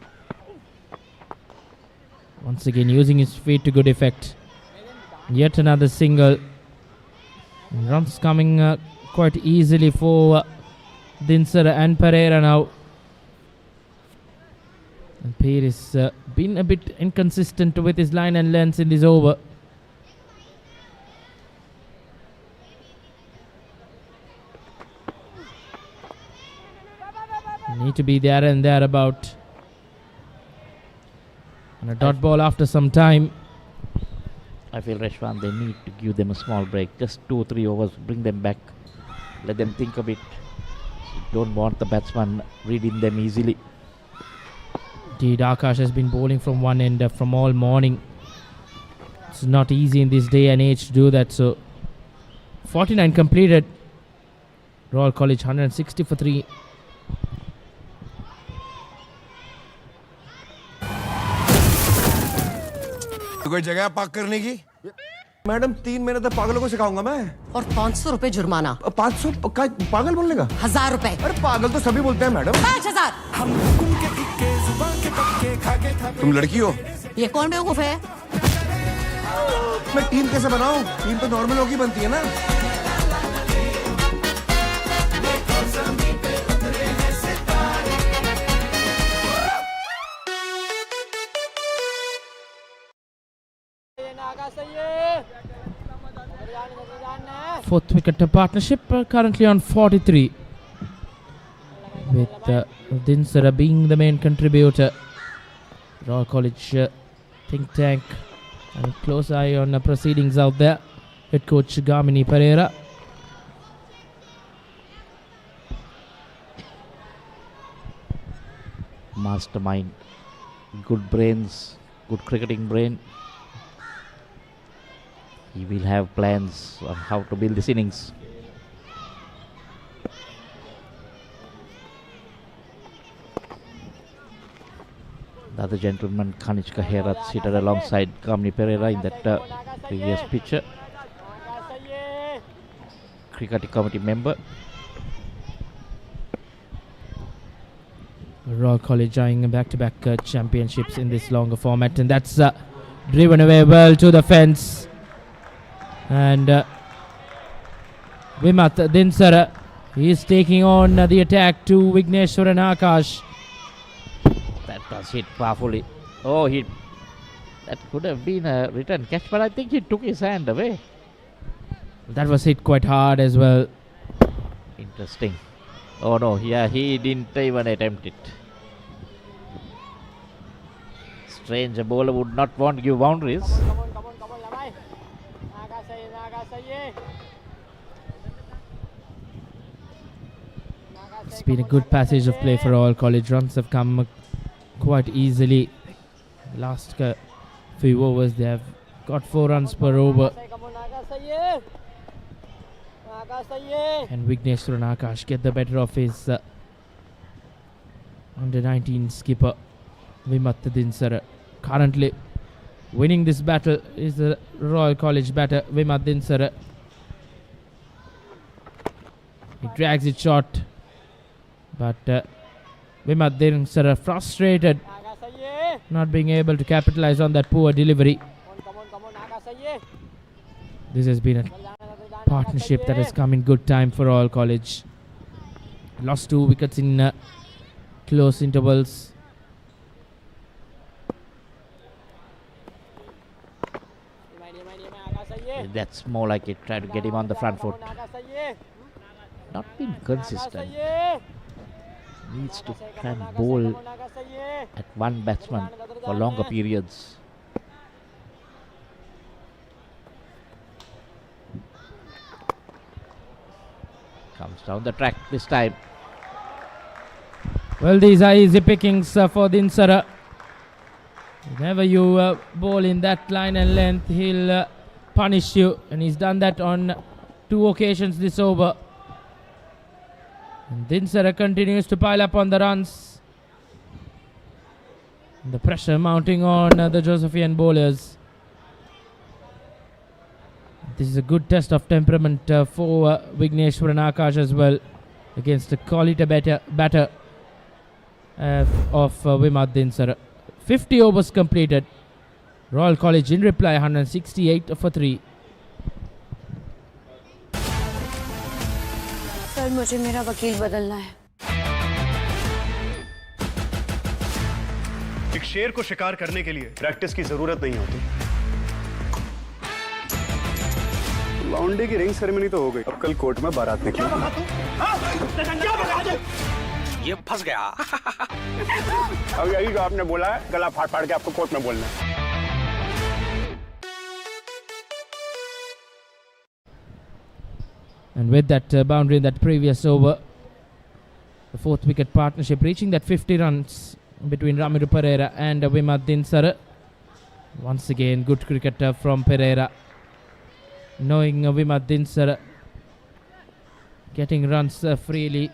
Once again using his feet to good effect. Yet another single. Runs coming quite easily for Dinsara and Pereira now. And Pieris been a bit inconsistent with his line and lengths in this over. Need to be there and thereabout. And a dot ball after some time. I feel Reshwan, they need to give them a small break. Just 2 or 3 overs, bring them back. Let them think a bit. Don't want the batsman reading them easily. Indeed, Akash has been bowling from one end from all morning. It's not easy in this day and age to do that. So 49 completed. Royal College 160 for 3. कोई जगह park करने की? Madam 3 महीने तक पागलों को सिखाऊंगा मैं। और 500 रुपए जुर्माना। 500 पागल बोलने का? 1000 रुपए। अरे पागल तो सभी बोलते हैं मैडम। 5000। तुम लड़की हो? ये कौन बेवकूफ है? मैं टीम कैसे बनाऊं? टीम तो नॉर्मल होगी बनती है ना। fourth wicket partnership currently on 43. With Dinsara being the main contributor. Royal College think tank and close eye on proceedings out there. Head coach Gamini Pereira. Mastermind, good brains, good cricketing brain. He will have plans on how to build this innings. The other gentleman, Kanishka Herat, seated alongside Kamini Pereira in that previous picture. Cricket committee member. Royal College eyeing back-to-back championships in this longer format, and that's driven away well to the fence. And Vimat Dinsara is taking on the attack to Vigneshwaran Akash. That was hit powerfully. Oh, that could have been a return catch, but I think he took his hand away. That was hit quite hard as well. Interesting. Oh no, yeah, he didn't even attempt it. Strange, a bowler would not want to give boundaries. It's been a good passage of play for all. College runs have come quite easily. Last few overs they have got 4 runs per over. And Vigneshwaran Akash get the better of his under 19 skipper Vimat Dinsara. Currently winning this battle is the Royal College batter Vimat Dinsara. He drags it short, but Vimat Dinsara frustrated, not being able to capitalize on that poor delivery. This has been a partnership that has come in good time for Royal College. Lost 2 wickets in close intervals. That's more like it. Try to get him on the front foot. Not been consistent. Needs to try and bowl at one batsman for longer periods. Comes down the track this time. Well, these are easy pickings for Dinsara. Whenever you bowl in that line and length, he'll punish you, and he's done that on 2 occasions this over. And Dinsara continues to pile up on the runs. The pressure mounting on the Josephian bowlers. This is a good test of temperament for Vigneshwaran Akash as well, against the quality batter of Vimat Dinsara. 50 overs completed. Royal College in reply 168 for 3. Sir मुझे मेरा वकील बदलना है. एक शेर को शिकार करने के लिए प्रैक्टिस की जरूरत नहीं होती. लॉन्डे की रिंग सेरेमनी तो हो गई. अब कल कोर्ट में बारात निकली. ये फंस गया. अब यही जो आपने बोला है, गला फाड़ फाड़ के आपको कोर्ट में बोलना है. And with that boundary in that previous over, the 4th wicket partnership reaching that 50 runs between Ramiru Pereira and Vimat Dinsara. Once again, good cricket from Pereira. Knowing Vimat Dinsara getting runs freely,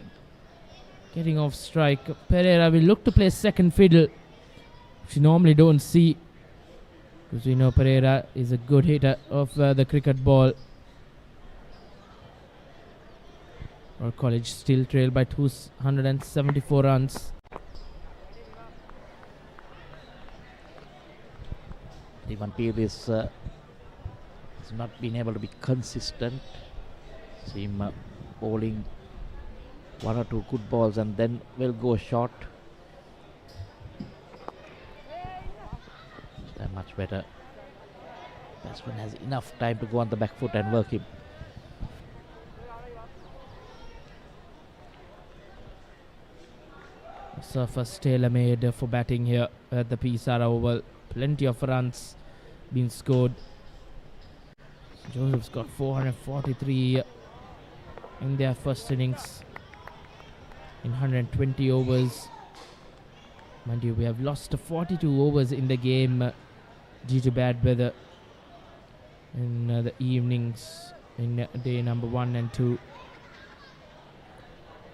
getting off strike. Pereira will look to play second fiddle, which you normally don't see, because we know Pereira is a good hitter of the cricket ball. Our College still trail by 274 runs. Even Peelis has not been able to be consistent. See him bowling 1 or 2 good balls and then will go short. They're much better. Batsman has enough time to go on the back foot and work him. Surface tailor-made for batting here at the Sara Oval. Plenty of runs being scored. Joseph's got 443 in their first innings in 120 overs. Mind you, we have lost 42 overs in the game due to bad weather in the evenings in day number 1 and 2.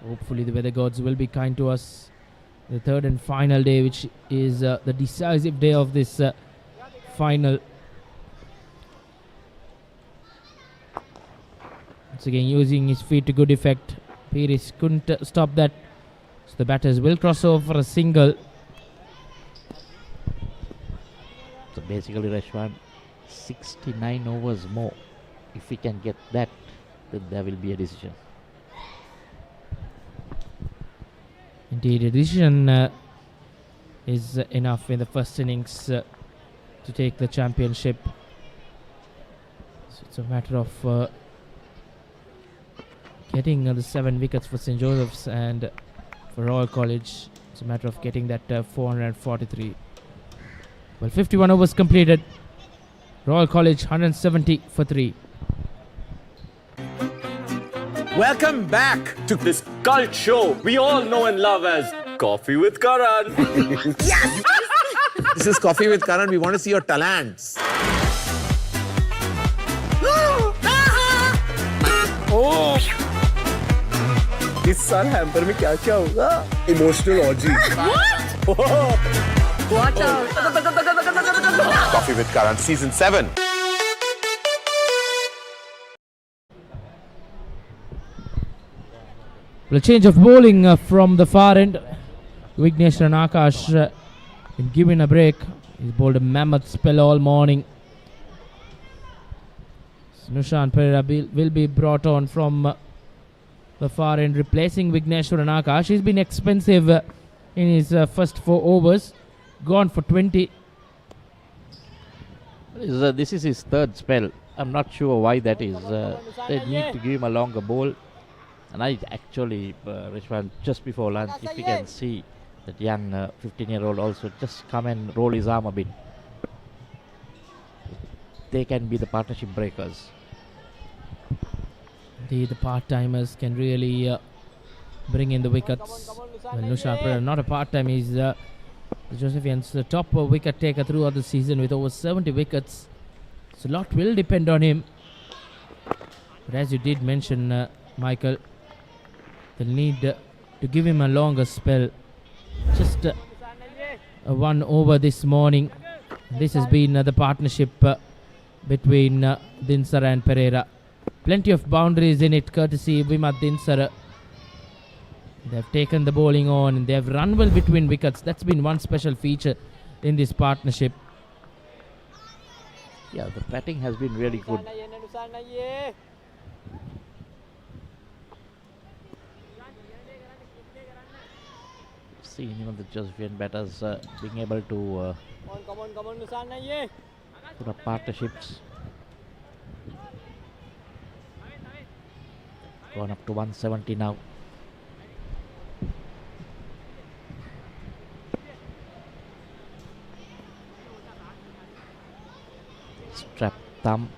Hopefully the weather gods will be kind to us. The third and final day, which is the decisive day of this final. Once again, using his feet to good effect. Pires couldn't stop that. So the batters will cross over for a single. So basically, Reshwan, 69 overs more. If we can get that, then there will be a decision. Indeed, a decision is enough in the first innings to take the championship. So it's a matter of getting the 7 wickets for St. Joseph's, and for Royal College, it's a matter of getting that 443. Well, 51 overs completed. Royal College 170 for 3. Welcome back to this cult show we all know and love as Coffee with Karan. Yes! This is Coffee with Karan. We want to see your talents. Oh! इस साल hamper में क्या क्या होगा? Emotional orgy. What? Watch out. Coffee with Karan season 7. Well, a change of bowling from the far end. Vignesh and Akash been given a break. He's bowled a mammoth spell all morning. Nushan Pereira will be brought on from the far end, replacing Vignesh and Akash. He's been expensive in his first 4 overs. Gone for 20. This is his third spell. I'm not sure why that is. They need to give him a longer bowl. And I actually, Rishwan, just before lunch, if you can see that young 15-year-old also just come and roll his arm a bit. They can be the partnership breakers. The part-timers can really bring in the wickets. Well, Nushan Pereira, not a part-time, he's the Josephians' the top wicket taker throughout the season with over 70 wickets. So a lot will depend on him. But as you did mention, Michael, they'll need to give him a longer spell. Just a 1 over this morning. This has been the partnership between Dinsara and Pereira. Plenty of boundaries in it, courtesy Vimat Dinsara. They've taken the bowling on and they've run well between wickets. That's been one special feature in this partnership. Yeah, the batting has been really good. Seeing even the Josephian batters being able to put up partnerships. Gone up to 170 now. Strap thumb.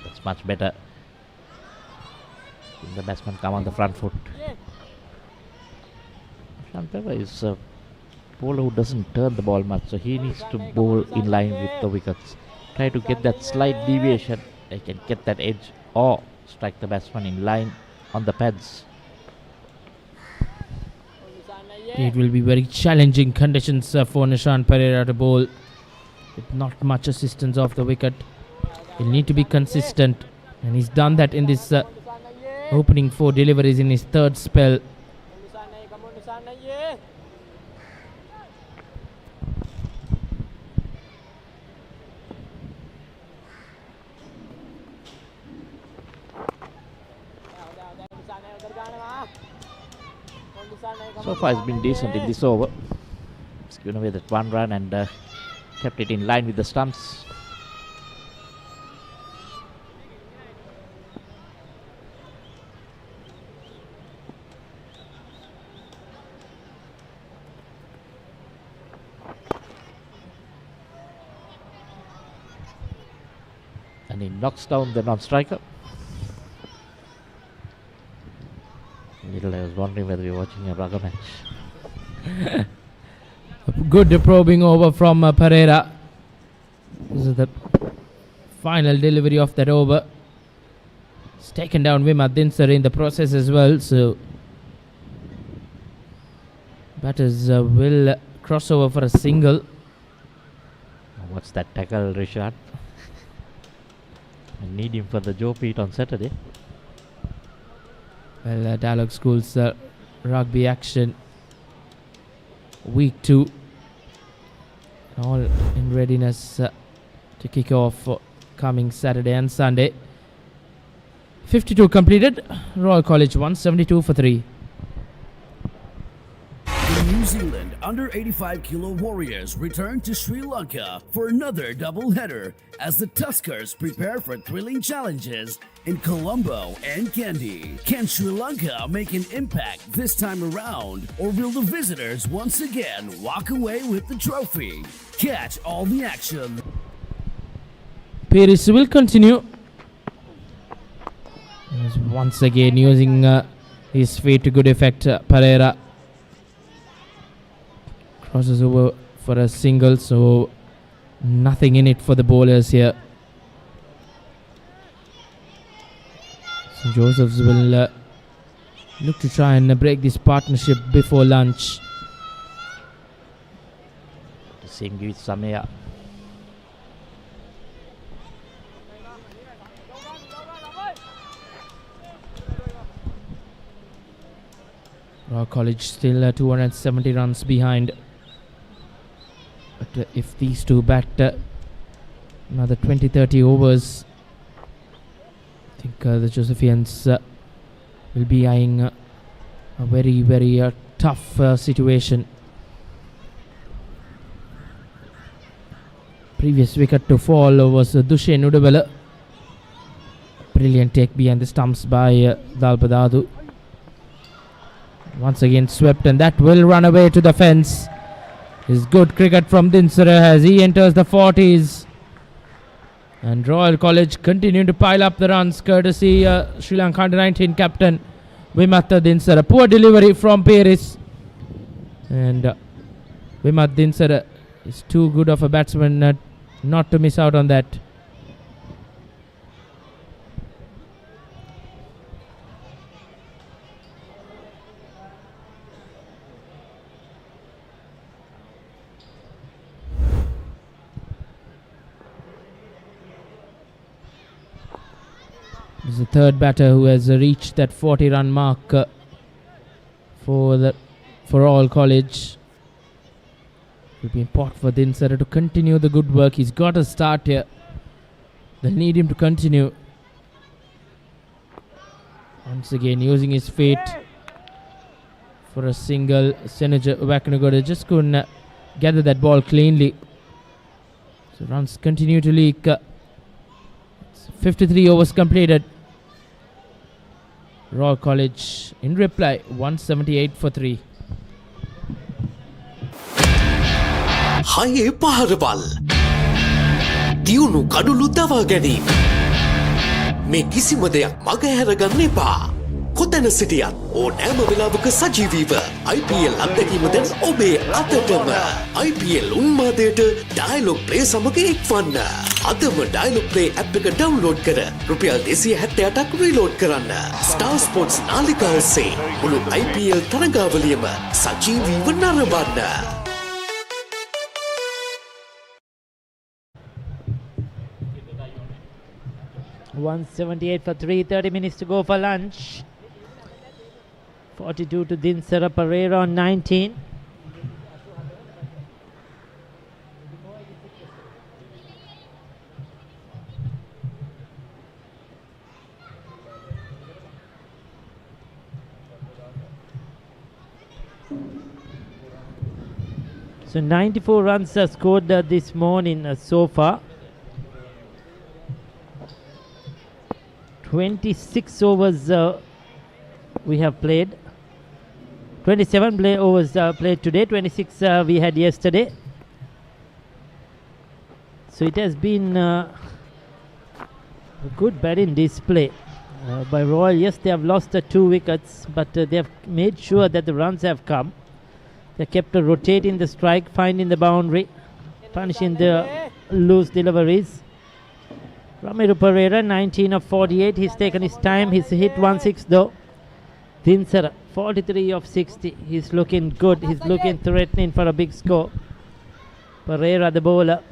That's much better. The batsman come on the front foot. Shampeva is a bowler who doesn't turn the ball much, so he needs to bowl in line with the wickets. Try to get that slight deviation. They can get that edge or strike the batsman in line on the pads. It will be very challenging conditions for Nishan Pereira to bowl with not much assistance off the wicket. He'll need to be consistent, and he's done that in this opening 4 deliveries in his third spell. So far it's been decent in this over. It's given away that 1 run and kept it in line with the stumps. And he knocks down the non-striker. Little I was wondering whether we were watching a rugby match. Good probing over from Pereira. This is the final delivery of that over. It's taken down Vimat Dinsara in the process as well. So batters will cross over for a single. What's that tackle, Rishad? I need him for the Joe Pete on Saturday. Well, Dialog School's rugby action week 2, all in readiness to kick off for coming Saturday and Sunday. 52 completed. Royal College 172 for 3. The New Zealand under 85 kilo Warriors return to Sri Lanka for another double-header as the Tuskers prepare for thrilling challenges in Colombo and Kandy. Can Sri Lanka make an impact this time around, or will the visitors once again walk away with the trophy? Catch all the action. Paris will continue. He's once again using his feet to good effect. Pereira crosses over for a single, so nothing in it for the bowlers here. St. Joseph's will look to try and break this partnership before lunch. The same with Samaya. Royal College still 270 runs behind. But if these two bat another 20-30 overs, I think the Josephians will be eyeing a very, very tough situation. Previous wicket to fall was Dushen Udavela. Brilliant take behind the stumps by Dalpadadu. Once again swept, and that will run away to the fence. Is good cricket from Dinsara as he enters the 40s. And Royal College continue to pile up the runs courtesy Sri Lanka under-19 captain Vimat Dinsara. Poor delivery from Paris. And Vimat Dinsara is too good of a batsman not to miss out on that. This is the third batter who has reached that 40-run mark for Royal College. It will be important for Dinsara to continue the good work. He's got a start here. They'll need him to continue. Once again using his feet for a single. Senuja Wakanugoda just couldn't gather that ball cleanly. So runs continue to leak. 53 overs completed. Royal College in reply 178 for 3. Haye paharwal Diyunu kadulu dawa ganeem Me kisima deyak maga heraganne epa Kotana sitiyat ඕනෑම වෙලාවක සජීවීව IPL අත්දැකීම දැන් ඔබේ අතටම IPL උන්මාදයට Dialog Play සමග එක්වන්න අදම Dialog Play App එක download කර රුපියල් 268ක් රීලෝඩ් කරන්න Star Sports නාලිකා ඔස්සේ මුළු IPL තරගාවලියම සජීවීව නරඹන්න 178 for 3, 30 minutes to go for lunch. 42 to Dinsara, Pereira on 19. So 94 runs are scored this morning so far. 26 overs we have played. 27 overs played today. 26 we had yesterday. So it has been A good batting display by Royal. Yes, they have lost the 2 wickets, but they have made sure that the runs have come. They kept rotating the strike, finding the boundary, punishing the loose deliveries. Ramiro Pereira, 19 of 48. He's taken his time. He's hit 1-6 though. Dinsara, 43 of 60. He's looking good. He's looking threatening for a big score. Pereira, the bowler.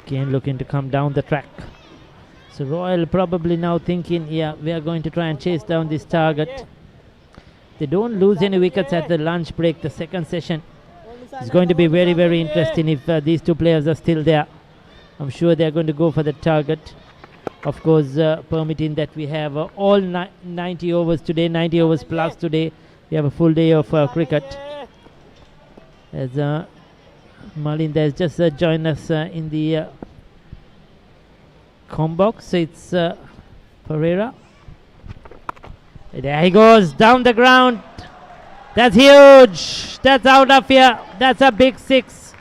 Again looking to come down the track. So Royal probably now thinking, yeah, we are going to try and chase down this target. They don't lose any wickets at the lunch break. The second session is going to be very, very interesting if these two players are still there. I'm sure they are going to go for the target. Of course, permitting that we have all 90 overs today, 90 overs plus today. We have a full day of cricket. As Malinda has just joined us in the com box. It's Pereira. There he goes, down the ground. That's huge. That's out of here. That's a big 6.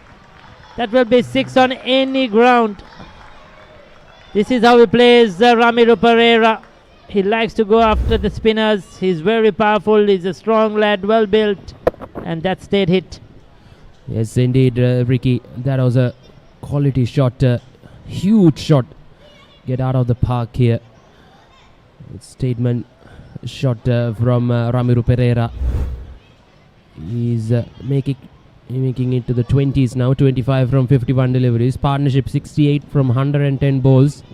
That will be 6 on any ground. This is how he plays, Ramiro Pereira. He likes to go after the spinners. He's very powerful. He's a strong lad, well built, and that stayed hit. Yes, indeed, Ricky. That was a quality shot, huge shot. Get out of the park here. Statement shot from Ramiro Pereira. He's making it to the 20s now. 25 from 51 deliveries. Partnership 68 from 110 balls.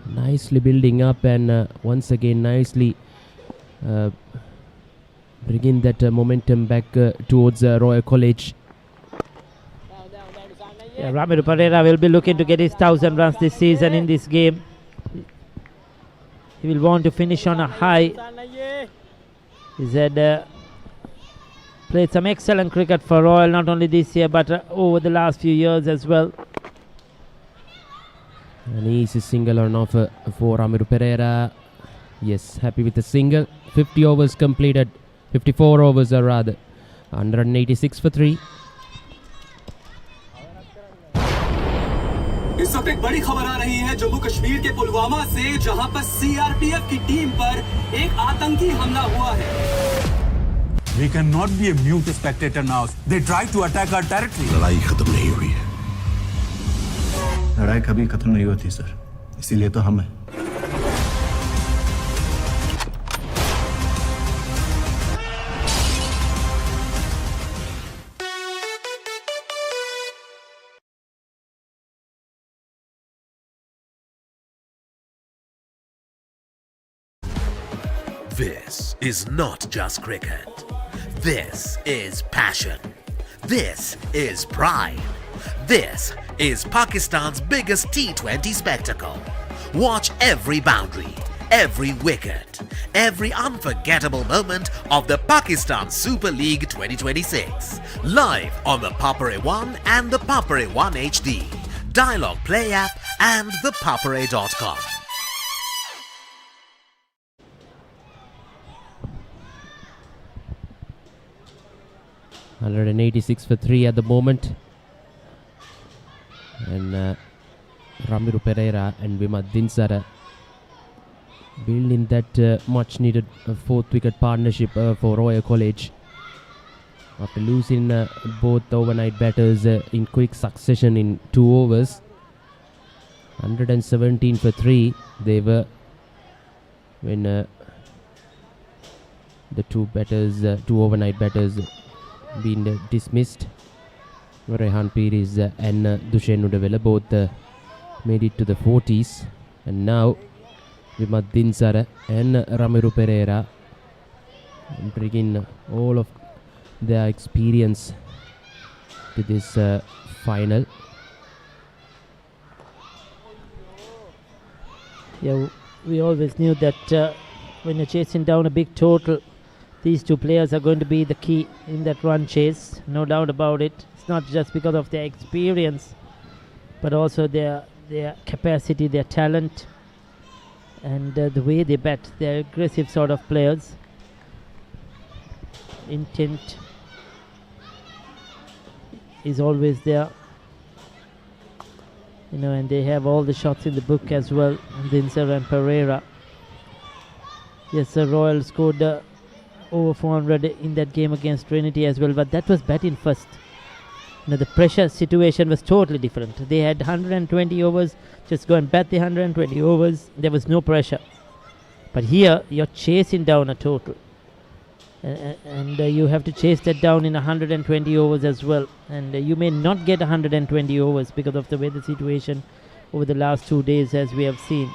Nicely building up, and once again nicely bringing that momentum back towards Royal College. Yeah, Ramiro Pereira will be looking to get his 1,000 runs this season in this game. He will want to finish on a high. He's had played some excellent cricket for Royal, not only this year but over the last few years as well. An easy single on offer for Ramiro Pereira. Yes, happy with the single. 50 overs completed. 54 overs rather. 186 for 3. इस वक्त एक बड़ी खबर आ रही है जम्मू कश्मीर के पुलवामा से, जहां पर सीआरपीएफ की टीम पर एक आतंकी हमला हुआ है. We cannot be a mute spectator now. They try to attack our territory. लड़ाई खत्म नहीं हुई है. लड़ाई कभी खत्म नहीं होती सर, इसीलिए तो हम हैं. This is not just cricket. This is passion. This is pride. This is Pakistan's biggest T20 spectacle. Watch every boundary, every wicket, every unforgettable moment of the Pakistan Super League 2026. Live on the Papare 1 and the Papare 1 HD, Dialog Play App and thepapare.com. 186 for 3 at the moment. And Ramiro Pereira and Dinsara building that much needed 4th wicket partnership for Royal College. After losing both overnight batters in quick succession in 2 overs. 117 for 3 they were when the 2 overnight batters been dismissed. Rehan Pires and Dushen Udavela both made it to the 40s, and now Dinsara and Ramiro Pereira bringing all of their experience to this final. Yeah, we always knew that when you're chasing down a big total, these 2 players are going to be the key in that run chase, no doubt about it. It's not just because of their experience, but also their capacity, their talent, and the way they bat. They're aggressive sort of players. Intent is always there. You know, and they have all the shots in the book as well. Dinsara and Pereira. Yes, Royal scored over 400 in that game against Trinity as well, but that was batting first. You know, the pressure situation was totally different. They had 120 overs, just go and bat the 120 overs. There was no pressure. But here, you're chasing down a total. And you have to chase that down in 120 overs as well. And you may not get 120 overs because of the weather situation over the last 2 days, as we have seen.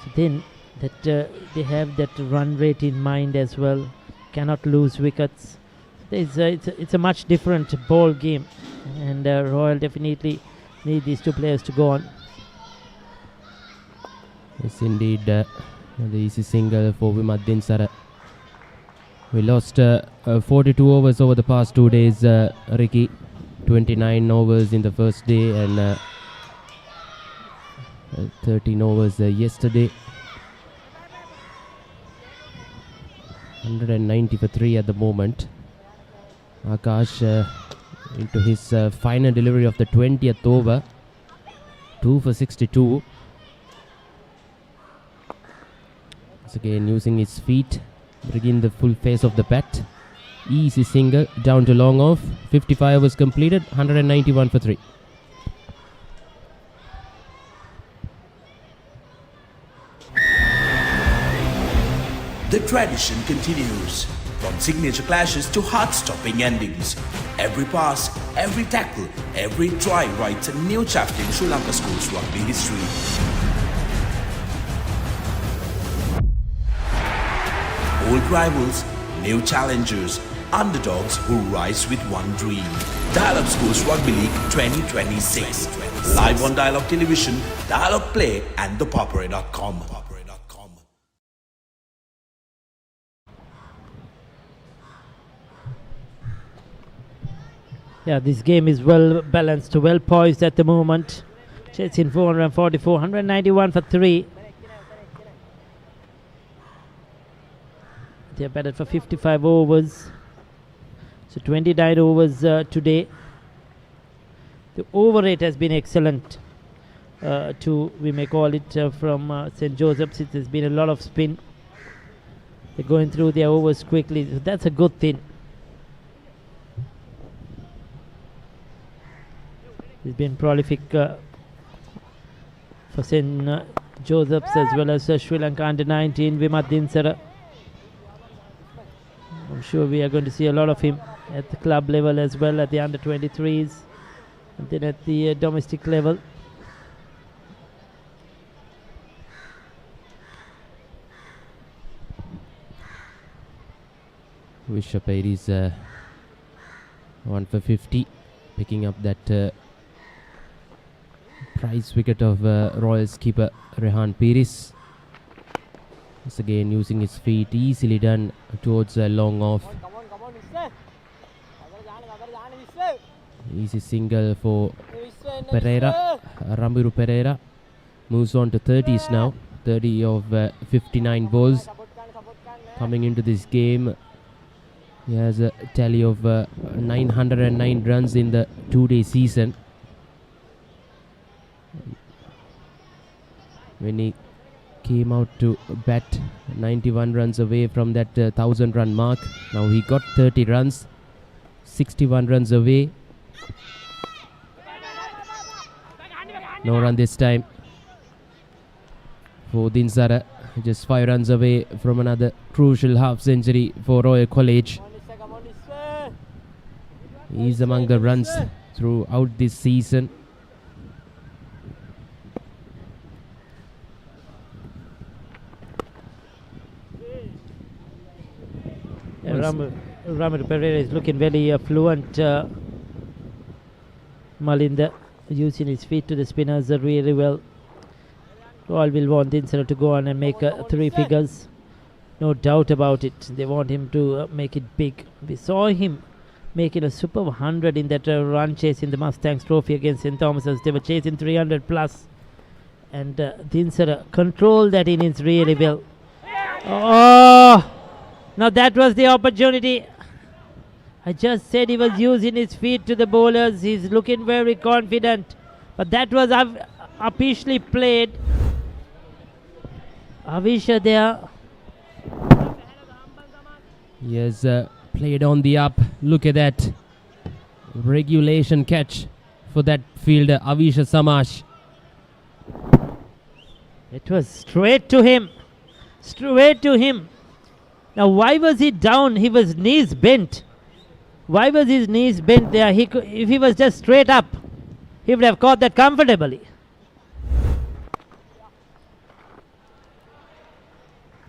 So then, that they have that run rate in mind as well. Cannot lose wickets. It's a much different ball game, and Royal definitely need these two players to go on. Yes, indeed. The easy single for Vimat Dinsara. We lost 42 overs over the past 2 days, Ricky. 29 overs in the first day and 13 overs yesterday. 190 for 3 at the moment. Akash into his final delivery of the 20th over. 2 for 62. Once again using his feet, bringing the full face of the bat. Easy single down to long off. 55 overs completed. 191 for 3. The tradition continues. From signature clashes to heart-stopping endings. Every pass, every tackle, every try writes a new chapter in Sri Lanka schools rugby history. Old rivals, new challengers, underdogs who rise with one dream. Dialog Schools Rugby League 2026. Live on Dialog Television, Dialog Play and ThePapare.com. Yeah, this game is well balanced, well poised at the moment. Chasing 444, 191 for 3. They are batted for 55 overs. So 29 overs today. The over rate has been excellent. We may call it from St. Joseph's. It has been a lot of spin. They're going through their overs quickly. So that's a good thing. He's been prolific for St. Joseph's as well as Sri Lanka under-19, Vimat Dinsara. I'm sure we are going to see a lot of him at the club level as well, at the under-23s, and then at the domestic level. Vishapayar is 1 for 50, picking up that prize wicket of Royals keeper Rehan Piris. Once again using his feet, easily done towards a long off. Easy single for Pereira. Rambiru Pereira moves on to 30s now. 30 of 59 balls coming into this game. He has a tally of 909 runs in the 2-day season. When he came out to bat, 91 runs away from that 1000 run mark. Now he got 30 runs, 61 runs away. No run this time for Dinsara, just 5 runs away from another crucial half century for Royal College. He's among the runs throughout this season. Ramir Pereira is looking very fluent. Malinda using his feet to the spinners really well. Royal will want Dinsara to go on and make 3 figures. No doubt about it. They want him to make it big. We saw him making a superb 100 in that run chase in the Mustangs Trophy against St. Thomas's. They were chasing 300 plus. And Dinsara controlled that innings really well. Oh! Now that was the opportunity. I just said he was using his feet to the bowlers. He's looking very confident. But that was apishly played. Avisha there. Yes, played on the up. Look at that. Regulation catch for that fielder, Avisha Samash. It was straight to him. Straight to him. Now, why was he down? He was knees bent. Why was his knees bent there? If he was just straight up, he would have caught that comfortably.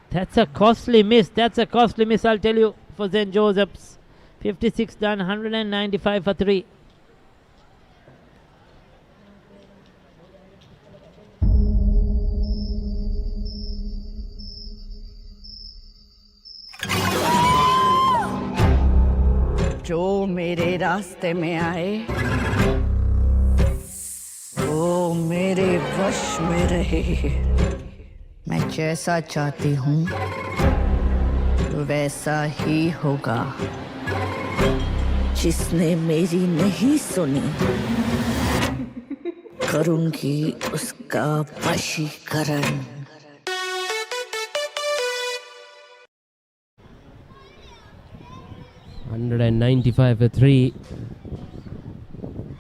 That's a costly miss. That's a costly miss, I'll tell you, for St. Joseph's. 56 done, 195 for 3. जो मेरे रास्ते में आए वो मेरे वश में रहे मैं जैसा चाहती हूँ वैसा ही होगा जिसने मेरी नहीं सुनी करूँगी उसका वशीकरण 195 for 3.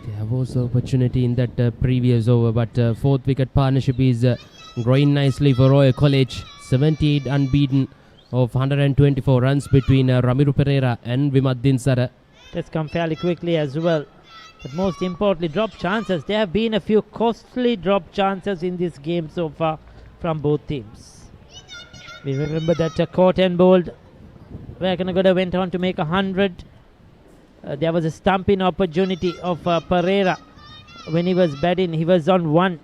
There was opportunity in that previous over, but fourth wicket partnership is growing nicely for Royal College. 78 unbeaten of 124 runs between Ramiru Pereira and Vimaddin Sara. That's come fairly quickly as well. But most importantly, drop chances. There have been a few costly drop chances in this game so far from both teams. We remember that caught and bowled. Vakanagoda went on to make 100. There was a stumping opportunity of Pereira when he was batting. He was on one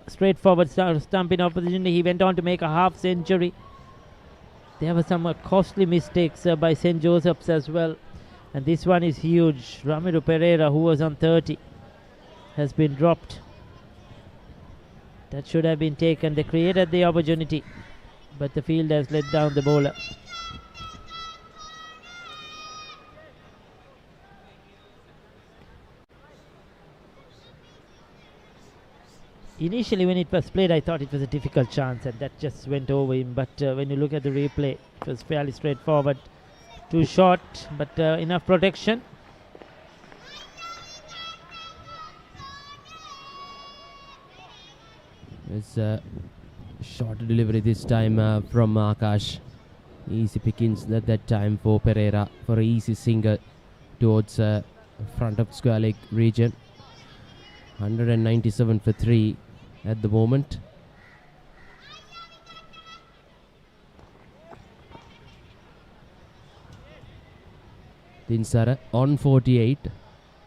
straightforward stumping opportunity. He went on to make a half century. There were some costly mistakes by St. Joseph's as well. And this one is huge. Ramiru Pereira, who was on 30, has been dropped. That should have been taken. They created the opportunity, but the field has let down the bowler. Initially, when it was played, I thought it was a difficult chance, and that just went over him. But when you look at the replay, it was fairly straightforward. Too short, but enough protection. It's a short delivery this time from Akash. Easy pickings at that time for Pereira for an easy single towards front of square leg region. 197 for 3 at the moment. Sara on 48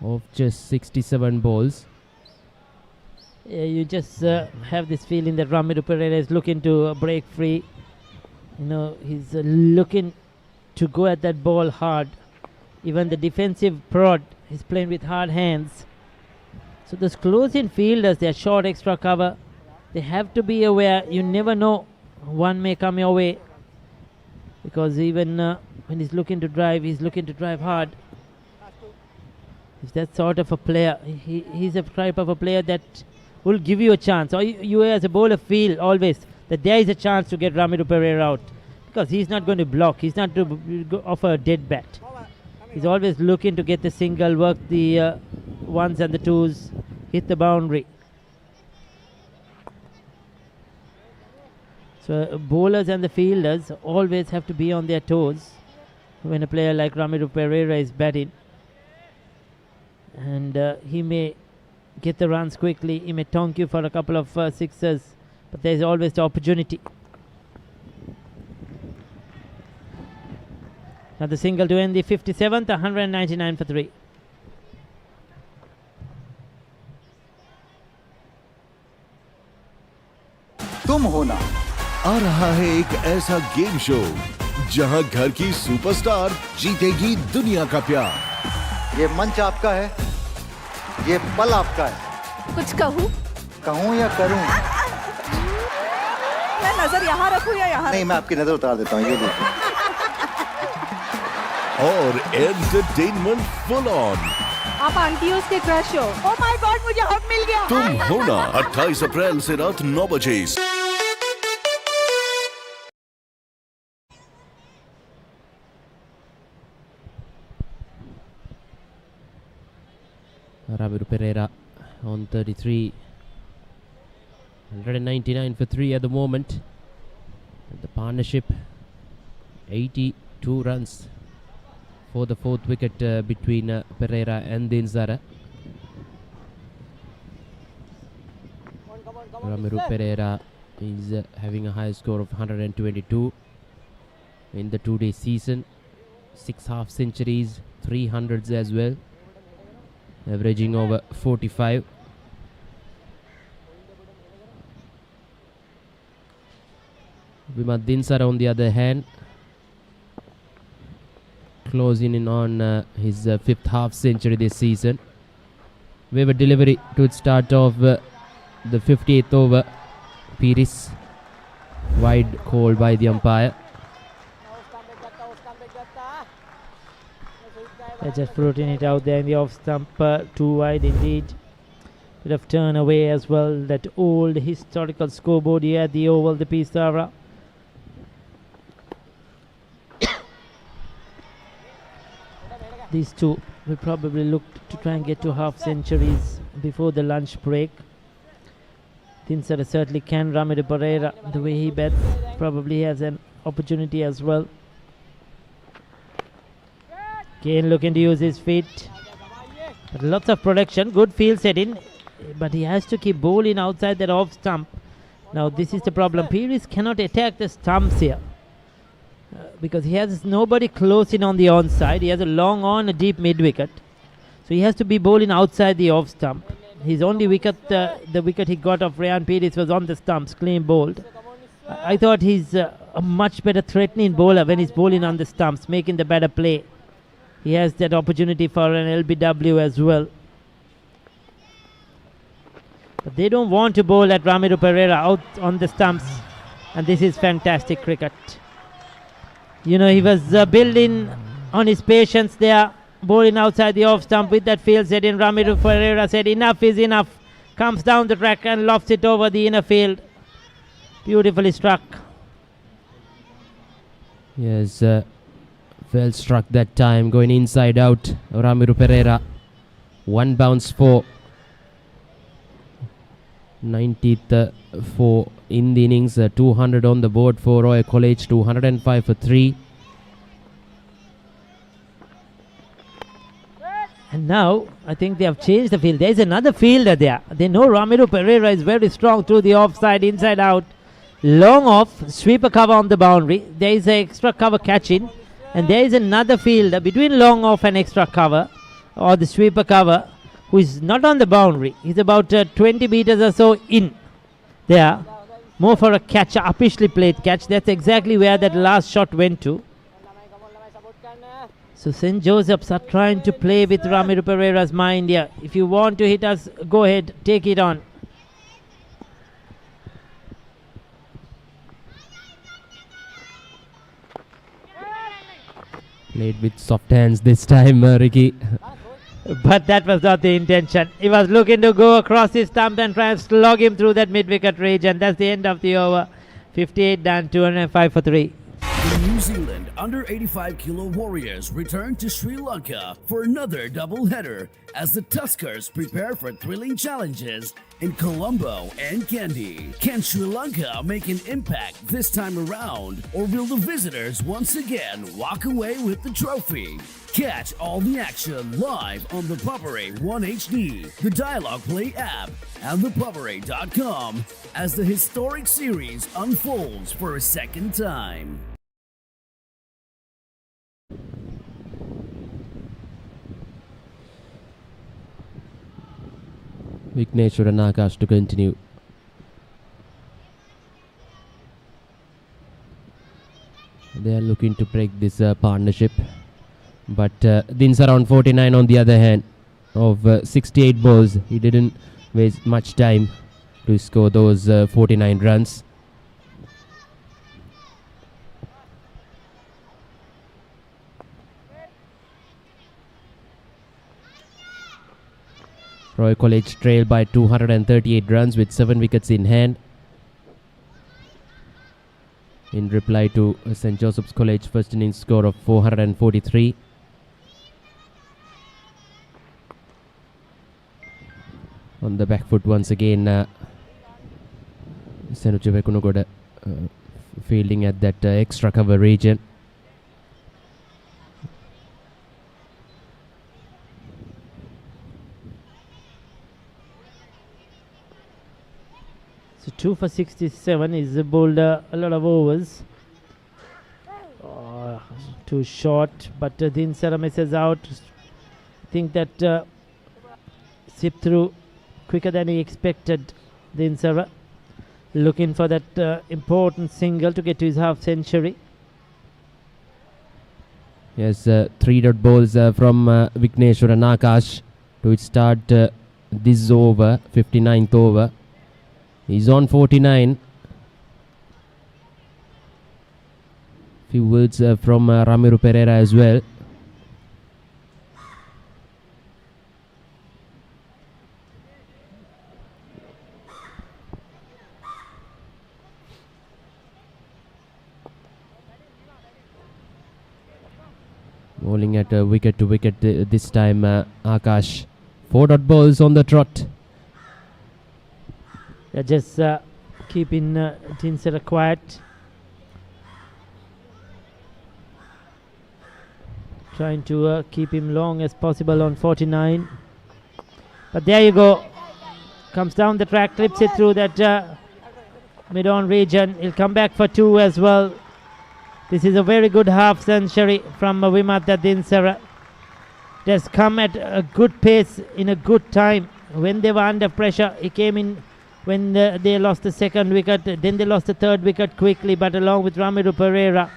of just 67 balls. You just have this feeling that Ramiru Pereira is looking to break free. You know, he's looking to go at that ball hard. Even the defensive prod is playing with hard hands. So those close-in fielders, they are short extra cover. They have to be aware. You never know, one may come your way. Because even when he's looking to drive hard. He's that sort of a player. He's a type of a player that will give you a chance. Or you as a bowler feel always that there is a chance to get Ramiru Pereira out. Because he's not going to block. He's not to offer a dead bat. He's always looking to get the single, work the ones and the twos, hit the boundary. So bowlers and the fielders always have to be on their toes when a player like Ramiru Pereira is batting. And he may get the runs quickly. He may tonk you for a couple of sixes. But there's always the opportunity. Now the single to end the 57th, 199 for 3. तुम होना आ रहा है एक ऐसा game show जहां घर की superstar जीतेगी दुनिया का प्यार। ये मंच आपका है, ये पल आपका है। कुछ कहूँ या करूं? मैं नजर यहाँ रखूं या यहाँ? नहीं, मैं आपकी नजर उतार देता हूँ। ये देखो। और एंटरटेनमेंट फुल ऑन। आप आंटियों के क्रश हो। ओह माय गॉड, मुझे हक मिल गया। तुम हो ना 28 अप्रैल से रात 9 बजे। Ramiro Pereira on 33. 199 for 3 at the moment. And the partnership 82 runs for the fourth wicket between Pereira and Sara. Ramiro Pereira is having a high score of 122 in the 2-day season. 6 half centuries, 300s as well, averaging over 45. Vimad Sara on the other hand, closing in on his 5th half century this season. We have a delivery to the start of the 58th over. Pires wide called by the umpire. They're just floating it out there in the off stump, too wide indeed. Bit of turn away as well. That old historical scoreboard here at the Oval, the Sara. These two will probably look to try and get to half centuries before the lunch break. Sara certainly can. Ramiro Pereira, the way he bets, probably has an opportunity as well. Kane looking to use his feet. But lots of protection, good field setting, but he has to keep bowling outside that off stump. Now this is the problem. Pires cannot attack the stumps here because he has nobody close in on the onside. He has a long on, a deep mid wicket. So he has to be bowling outside the off stump. His only wicket, the wicket he got of Ryan Pires was on the stumps, clean bowled. I thought he's a much better threatening bowler when he's bowling on the stumps, making the better play. He has that opportunity for an LBW as well. But they don't want to bowl at Ramiro Pereira out on the stumps. And this is fantastic cricket. You know, he was building on his patience there, bowling outside the off stump with that field set in. Ramiro Pereira said enough is enough. Comes down the track and lofts it over the inner field. Beautifully struck. Yes, well struck that time, going inside out. Ramiro Pereira, 1 bounce for 90th for in the innings. 200 on the board for Royal College, 205 for 3. And now I think they have changed the field. There is another fielder there. They know Ramiro Pereira is very strong through the offside, inside out. Long off, sweeper cover on the boundary. There is an extra cover catch in. And there is another fielder between long off and extra cover, or the sweeper cover, who is not on the boundary. He's about 20 meters or so in there. More for a catch, a uppishly played catch. That's exactly where that last shot went to. So St. Joseph's are trying to play with Ramiro Pereira's mind here. If you want to hit us, go ahead, take it on. Played with soft hands this time, Ricky. But that was not the intention. He was looking to go across his stump and try and slog him through that mid-wicket range, and that's the end of the over. 58 done, 205 for 3. The New Zealand under-85 kilo Warriors return to Sri Lanka for another double-header as the Tuskers prepare for thrilling challenges in Colombo and Kandy. Can Sri Lanka make an impact this time around, or will the visitors once again walk away with the trophy? Catch all the action live on the Papare 1 HD, the Dialog Play App, and thepapare.com as the historic series unfolds for a second time. Vigneshwar and Akash to continue. They are looking to break this partnership. But Sara on 49 on the other hand of 68 balls. He didn't waste much time to score those 49 runs. Royal College trail by 238 runs with 7 wickets in hand. In reply to St. Joseph's College first innings score of 443. On the back foot once again, Senuche Vekunugoda fielding at that extra cover region. So 2 for 67 is bowled a lot of overs. Too short, but then Sara misses out. I think that zipped through quicker than he expected. Then Sara looking for that important single to get to his half century. Yes, 3-dot balls from Vikneshwar and Akash to start this over, 59th over. He's on 49. Few words from Ramiro Pereira as well. Bowling at wicket to wicket this time, Akash. 4-dot balls on the trot. They're just keeping Dinsara quiet. Trying to keep him long as possible on 49. But there you go. Comes down the track, clips it through that mid-on region. He'll come back for 2 as well. This is a very good half century from Vimata Dinsara. It has come at a good pace in a good time. When they were under pressure, he came in when they lost the second wicket. Then they lost the third wicket quickly, but along with Ramiro Pereira,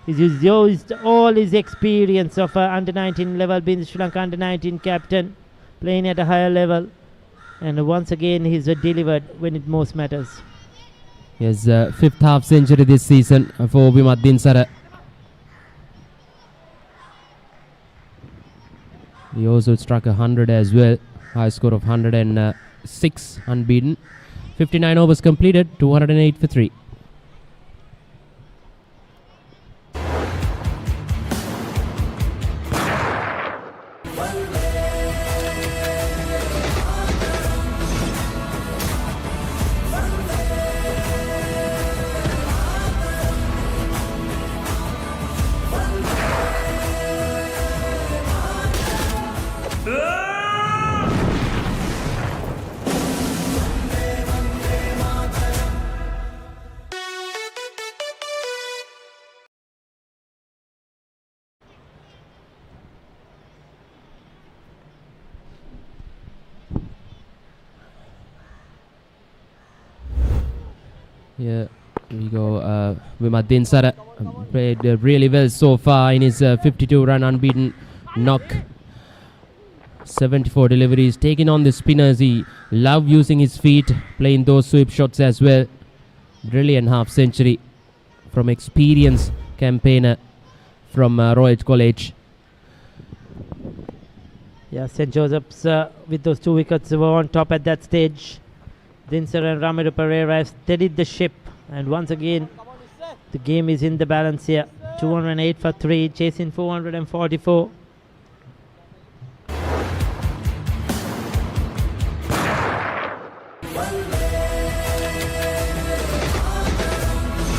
he's used all his experience of under 19 level, being the Sri Lanka under 19 captain, playing at a higher level. And once again, he's delivered when it most matters. Yes, 5th half century this season for Vimat Dinsara. He also struck 100 as well. High score of 106 unbeaten. 59 overs completed, 208 for 3. Yeah, here we go. Vimat Dinsara played really well so far in his 52-run unbeaten knock. 74 deliveries, taking on the spinners. He loved using his feet, playing those sweep shots as well. Brilliant half century from experienced campaigner from Royal College. Yeah, St. Joseph's with those 2 wickets were on top at that stage. Dinsara and Ramiro Pereira have steadied the ship, and once again the game is in the balance here. 208 for 3, chasing 444.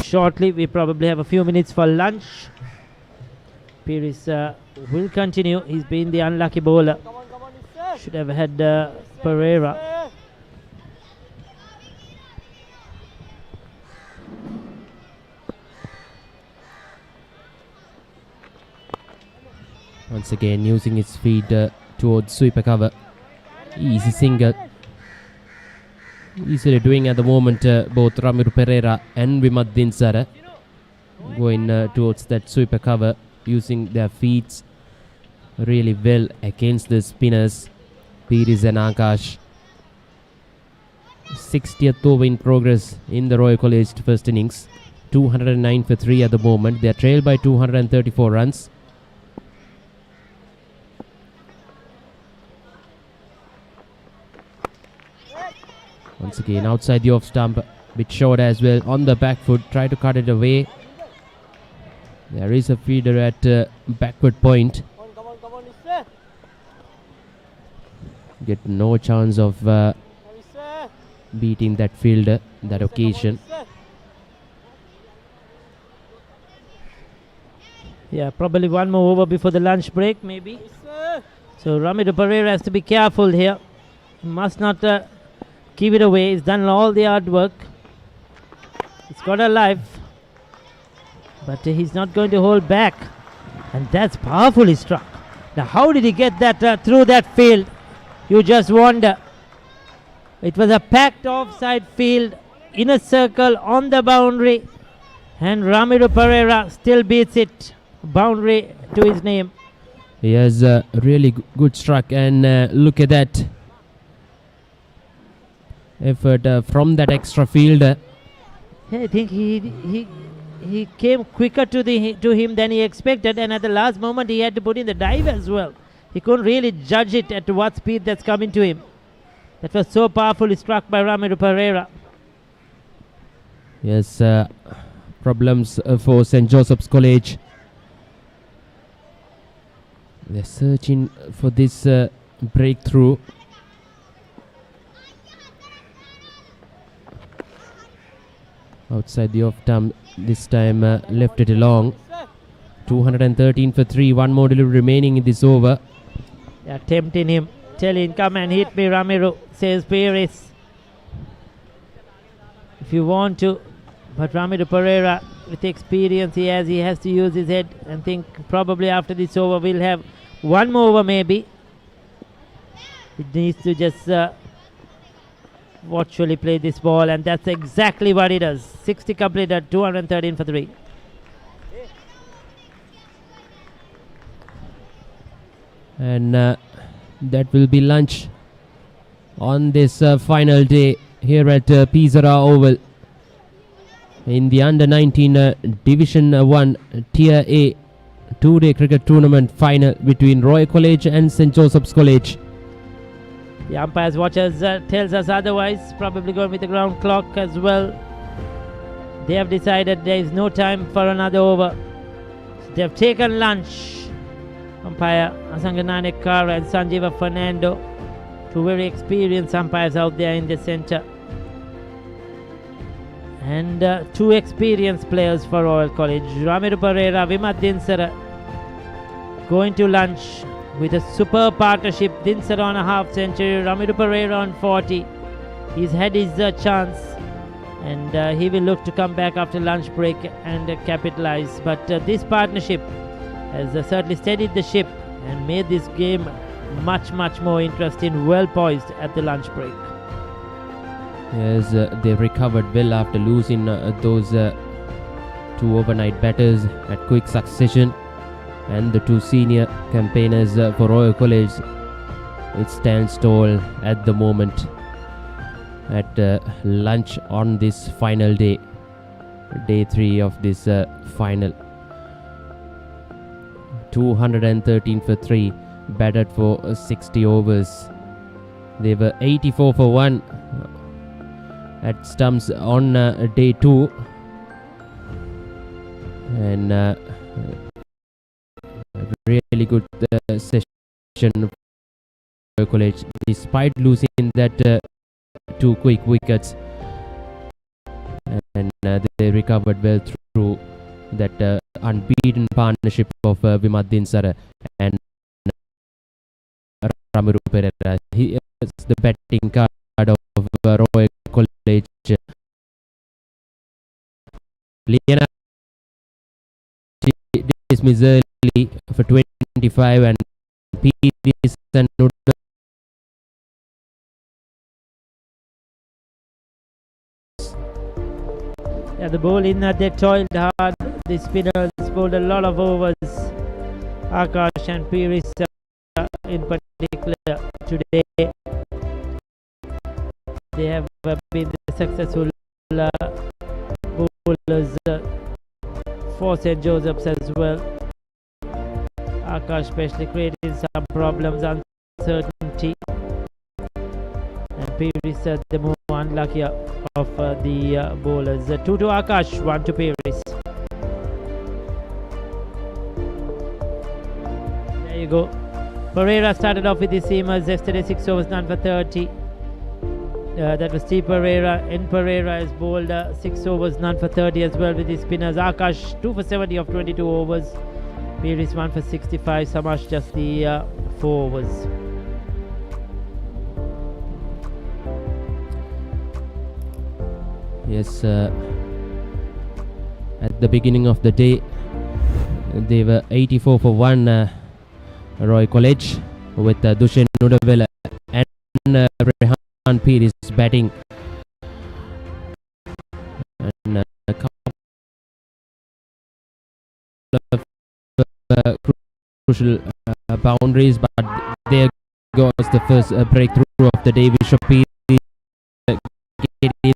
Shortly we probably have a few minutes for lunch. Pires will continue. He's been the unlucky bowler. Should have had Pereira. Once again using his feet towards sweeper cover. Easy single. Easily doing at the moment both Ramiro Pereira and Vimat Dinsara. Going towards that sweeper cover, using their feet really well against the spinners, Pires and Akash. 60th over in progress in the Royal College first innings. 209 for 3 at the moment. They are trailed by 234 runs. Once again, outside the off stump, bit short as well. On the back foot, try to cut it away. There is a feeder at backward point. Get no chance of beating that fielder that occasion. Yeah, probably one more over before the lunch break, maybe. So Ramiro Pereira has to be careful here. He must not give it away. He's done all the hard work. He's got a life, but he's not going to hold back. And that's powerfully struck. Now, how did he get that through that field? You just wonder. It was a packed offside field in a circle on the boundary, and Ramiro Pereira still beats it. Boundary to his name. He has a really good struck, and look at that effort from that extra fielder. Yeah, I think he came quicker to him than he expected, and at the last moment he had to put in the dive as well. He couldn't really judge it at what speed that's coming to him. That was so powerfully struck by Ramiro Pereira. Yes, problems for St. Joseph's College. They're searching for this breakthrough. Outside the off stump, this time left it along. 213 for 3, one more delivery remaining in this over. They're tempting him, telling, come and hit me, Ramiro, says Paris. If you want to. But Ramiro Pereira, with the experience he has to use his head and think probably after this over we'll have one more over maybe. He needs to just watchfully play this ball, and that's exactly what he does. 60 completed, 213 for 3. And that will be lunch on this final day here at Pizarra Oval in the Under-19 Division 1 Tier A two-day cricket tournament final between Royal College and St. Joseph's College. The umpires watchers tells us otherwise, probably going with the ground clock as well. They have decided there is no time for another over. So they have taken lunch. Umpire Asanganane Kara and Sanjeeva Fernando, two very experienced umpires out there in the center. And two experienced players for Royal College. Ramiro Pereira, Vimad Dinsara going to lunch with a superb partnership. Dinsara on a half century, Ramiro Pereira on 40. He's had his chance, and he will look to come back after lunch break and capitalize. But this partnership has certainly steadied the ship and made this game much more interesting, well poised at the lunch break. Yes, they recovered well after losing those two overnight batters at quick succession, and the two senior campaigners for Royal College. It stands tall at the moment at lunch on this final day, day 3 of this final. 213 for 3, batted for 60 overs. They were 84 for 1 at stumps on day 2, and really good session for College despite losing that 2 quick wickets, and they recovered well through that unbeaten partnership of Vimaddin Sara and Ramiro Pereira. He is the batting card of Royal College. Liana dismissed early for 25, and Peterson yeah, the bowling they toiled hard. The spinners bowled a lot of overs. Akash and Piris in particular today. They have been the successful bowlers for St. Joseph's as well. Akash especially creating some problems, uncertainty. And Paris the more unlucky of the bowlers. 2 to Akash, 1 to Paris. There you go. Pereira started off with his seamers yesterday, 6 overs, none for 30. That was T. Pereira. N. Pereira has bowled 6 overs, none for 30 as well with his spinners. Akash 2 for 70 of 22 overs. Paris 1 for 65. Samash just the 4 overs. Yes, at the beginning of the day, they were 84 for 1, Roy College, with Dushen Nudavela and Rehan Pir is batting. And a couple of crucial boundaries, but there goes the first breakthrough of the day. Bishop Pir getting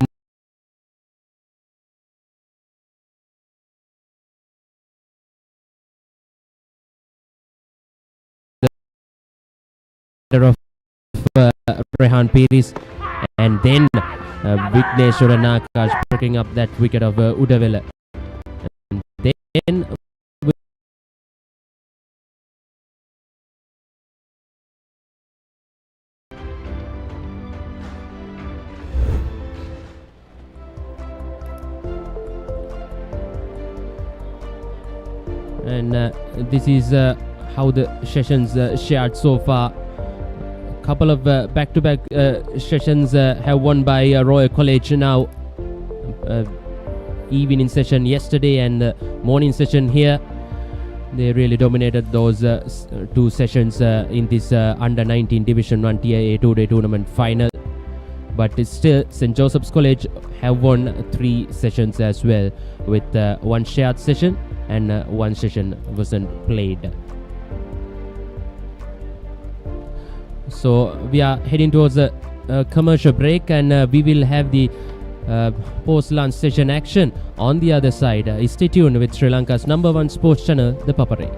of Rehan Piris, and then Vigneshwara Nakash picking up that wicket of Udavela. And then this is how the sessions shared so far. Couple of back-to-back sessions have won by Royal College now. Evening session yesterday and morning session here. They really dominated those 2 sessions in this under-19 Division 1 TIA 2-day tournament final. But it's still St. Joseph's College have won 3 sessions as well, with 1 shared session and 1 session wasn't played. So we are heading towards a commercial break, and we will have the post-lunch session action on the other side. Stay tuned with Sri Lanka's #1 sports channel, ThePapare.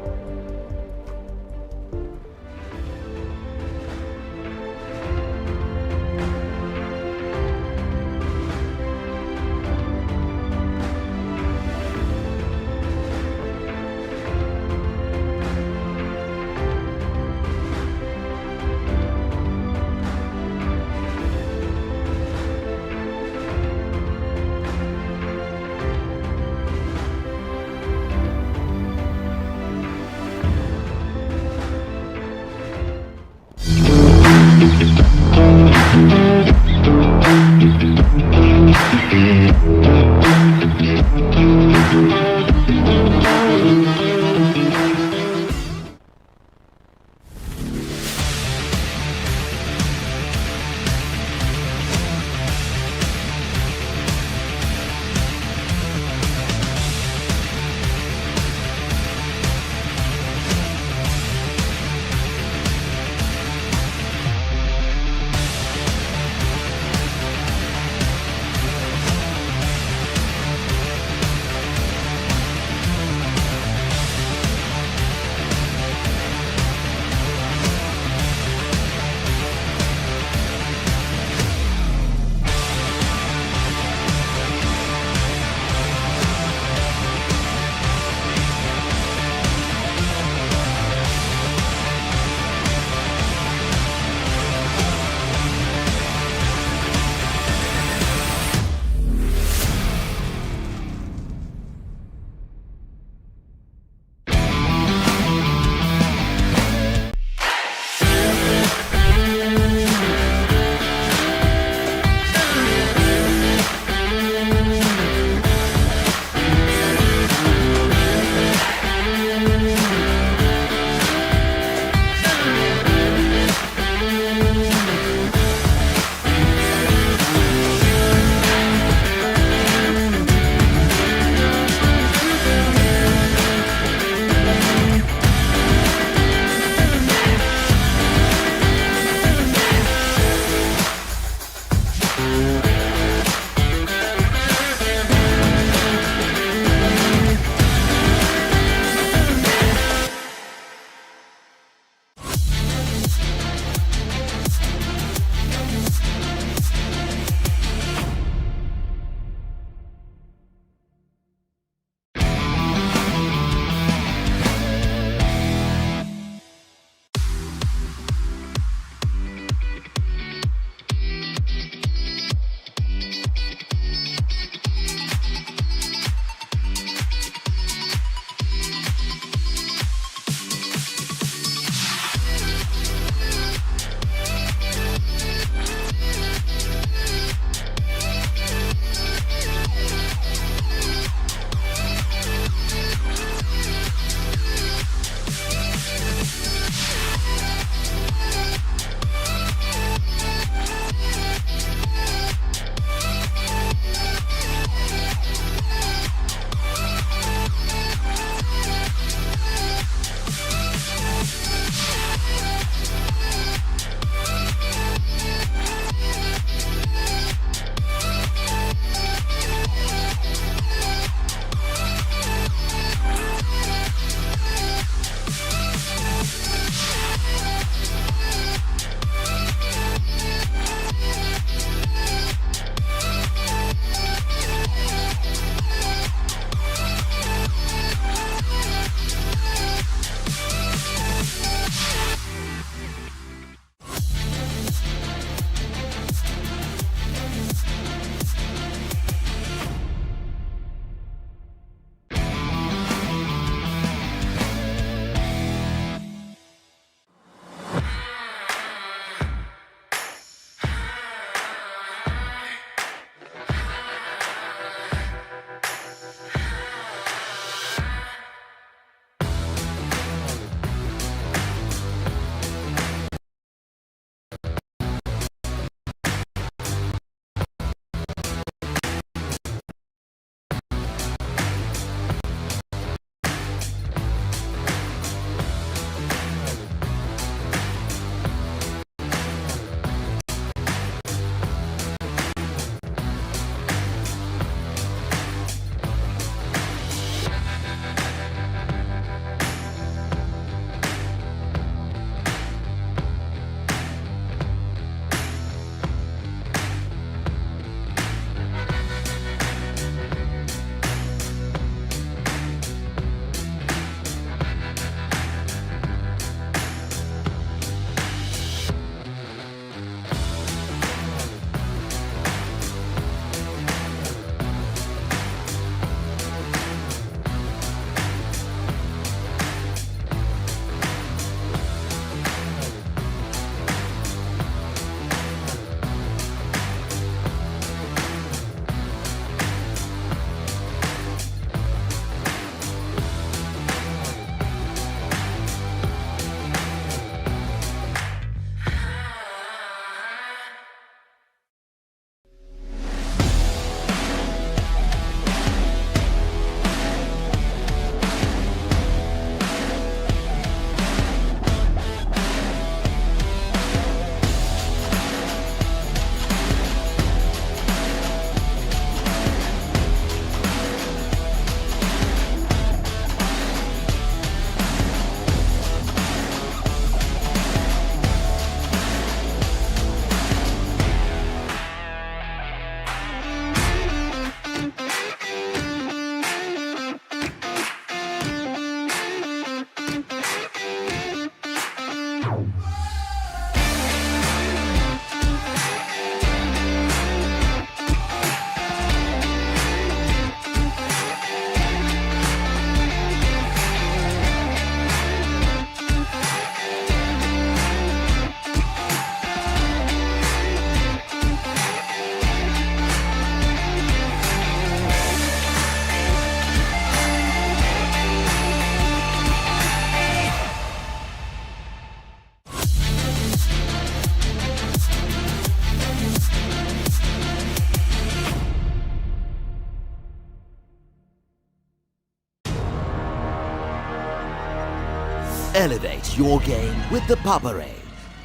Elevate your game with the Papare,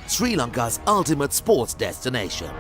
Sri Lanka's ultimate sports destination.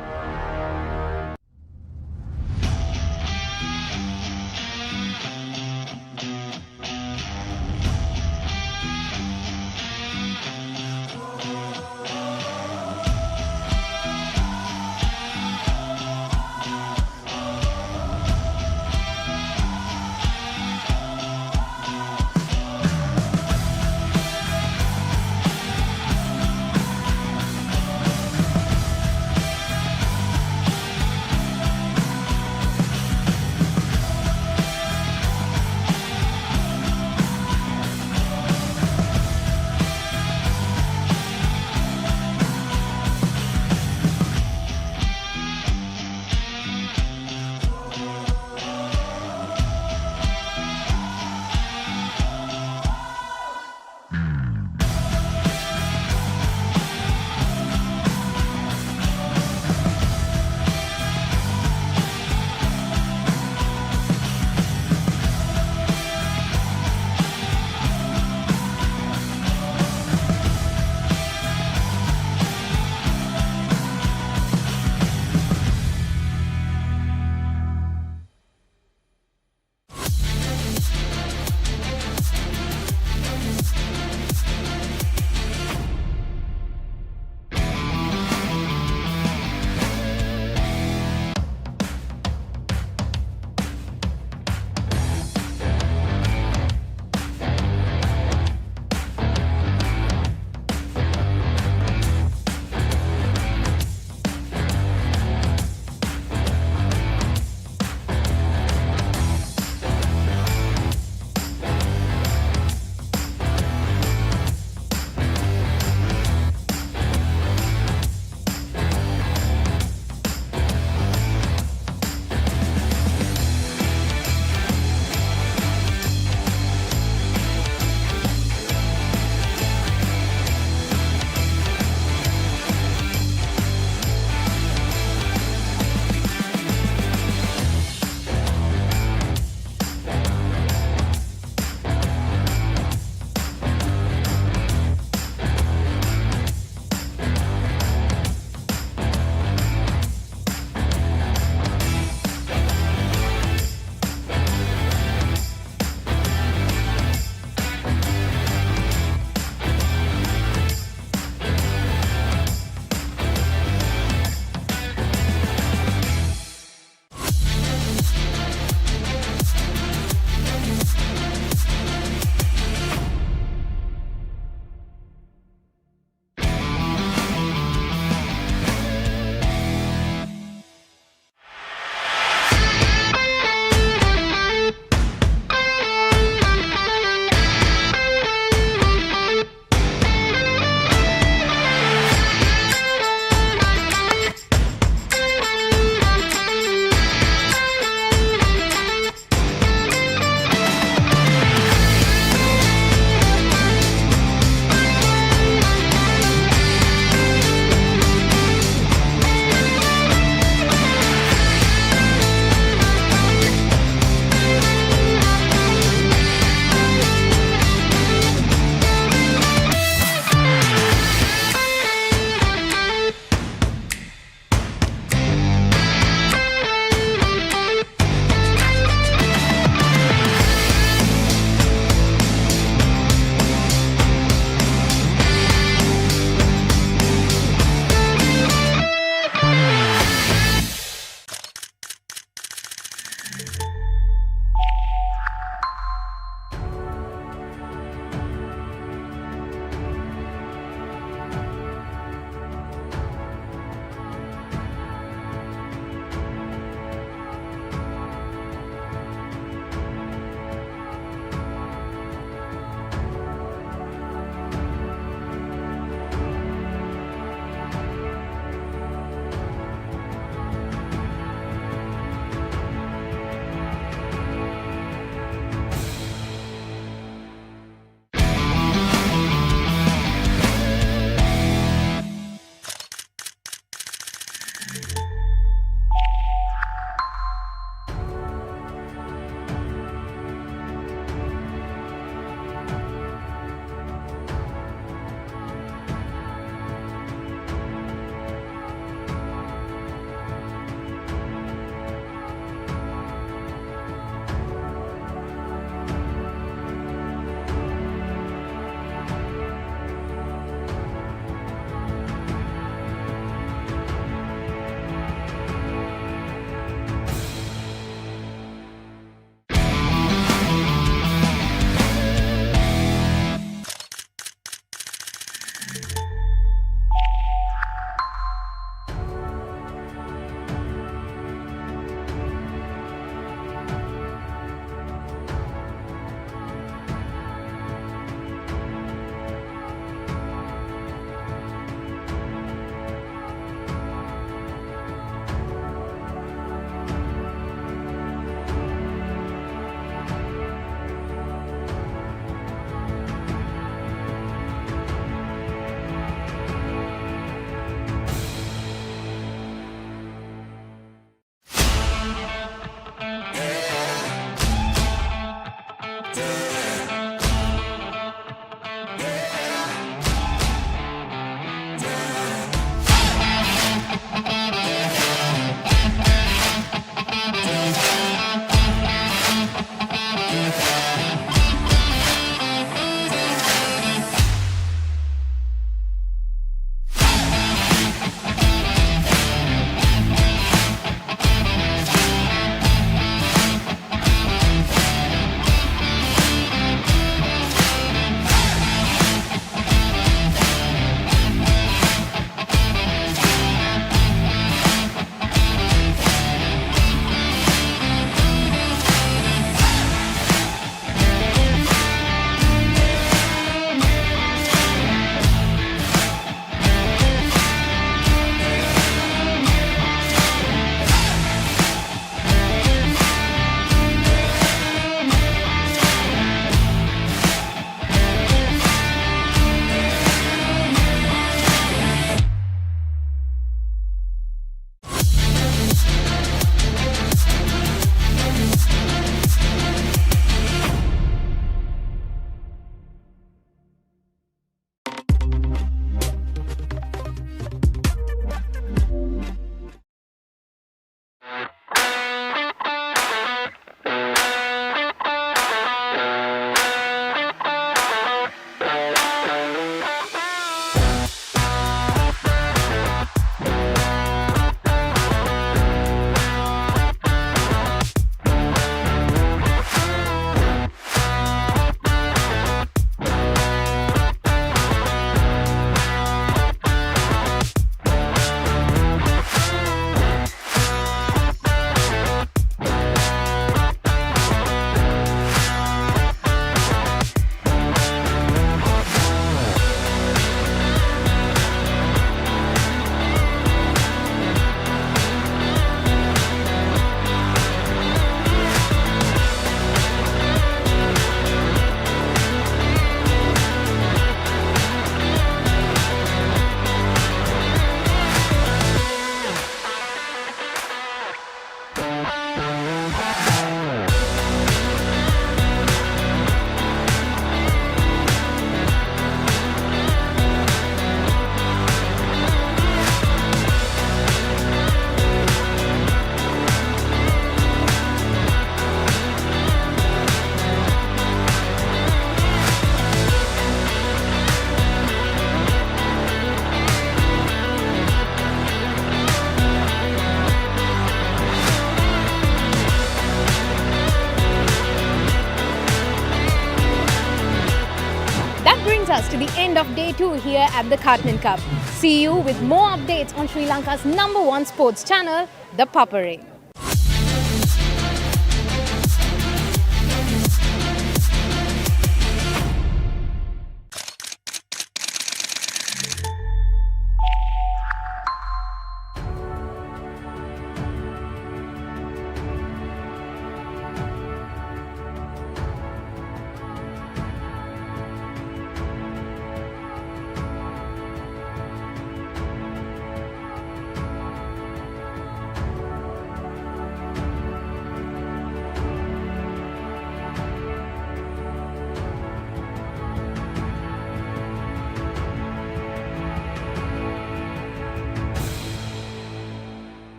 of day 2 here at the Cartman Cup. See you with more updates on Sri Lanka's #1 sports channel, ThePapare.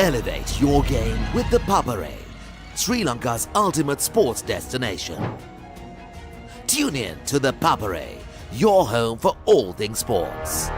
Elevate your game with ThePapare, Sri Lanka's ultimate sports destination. Tune in to ThePapare, your home for all things sports.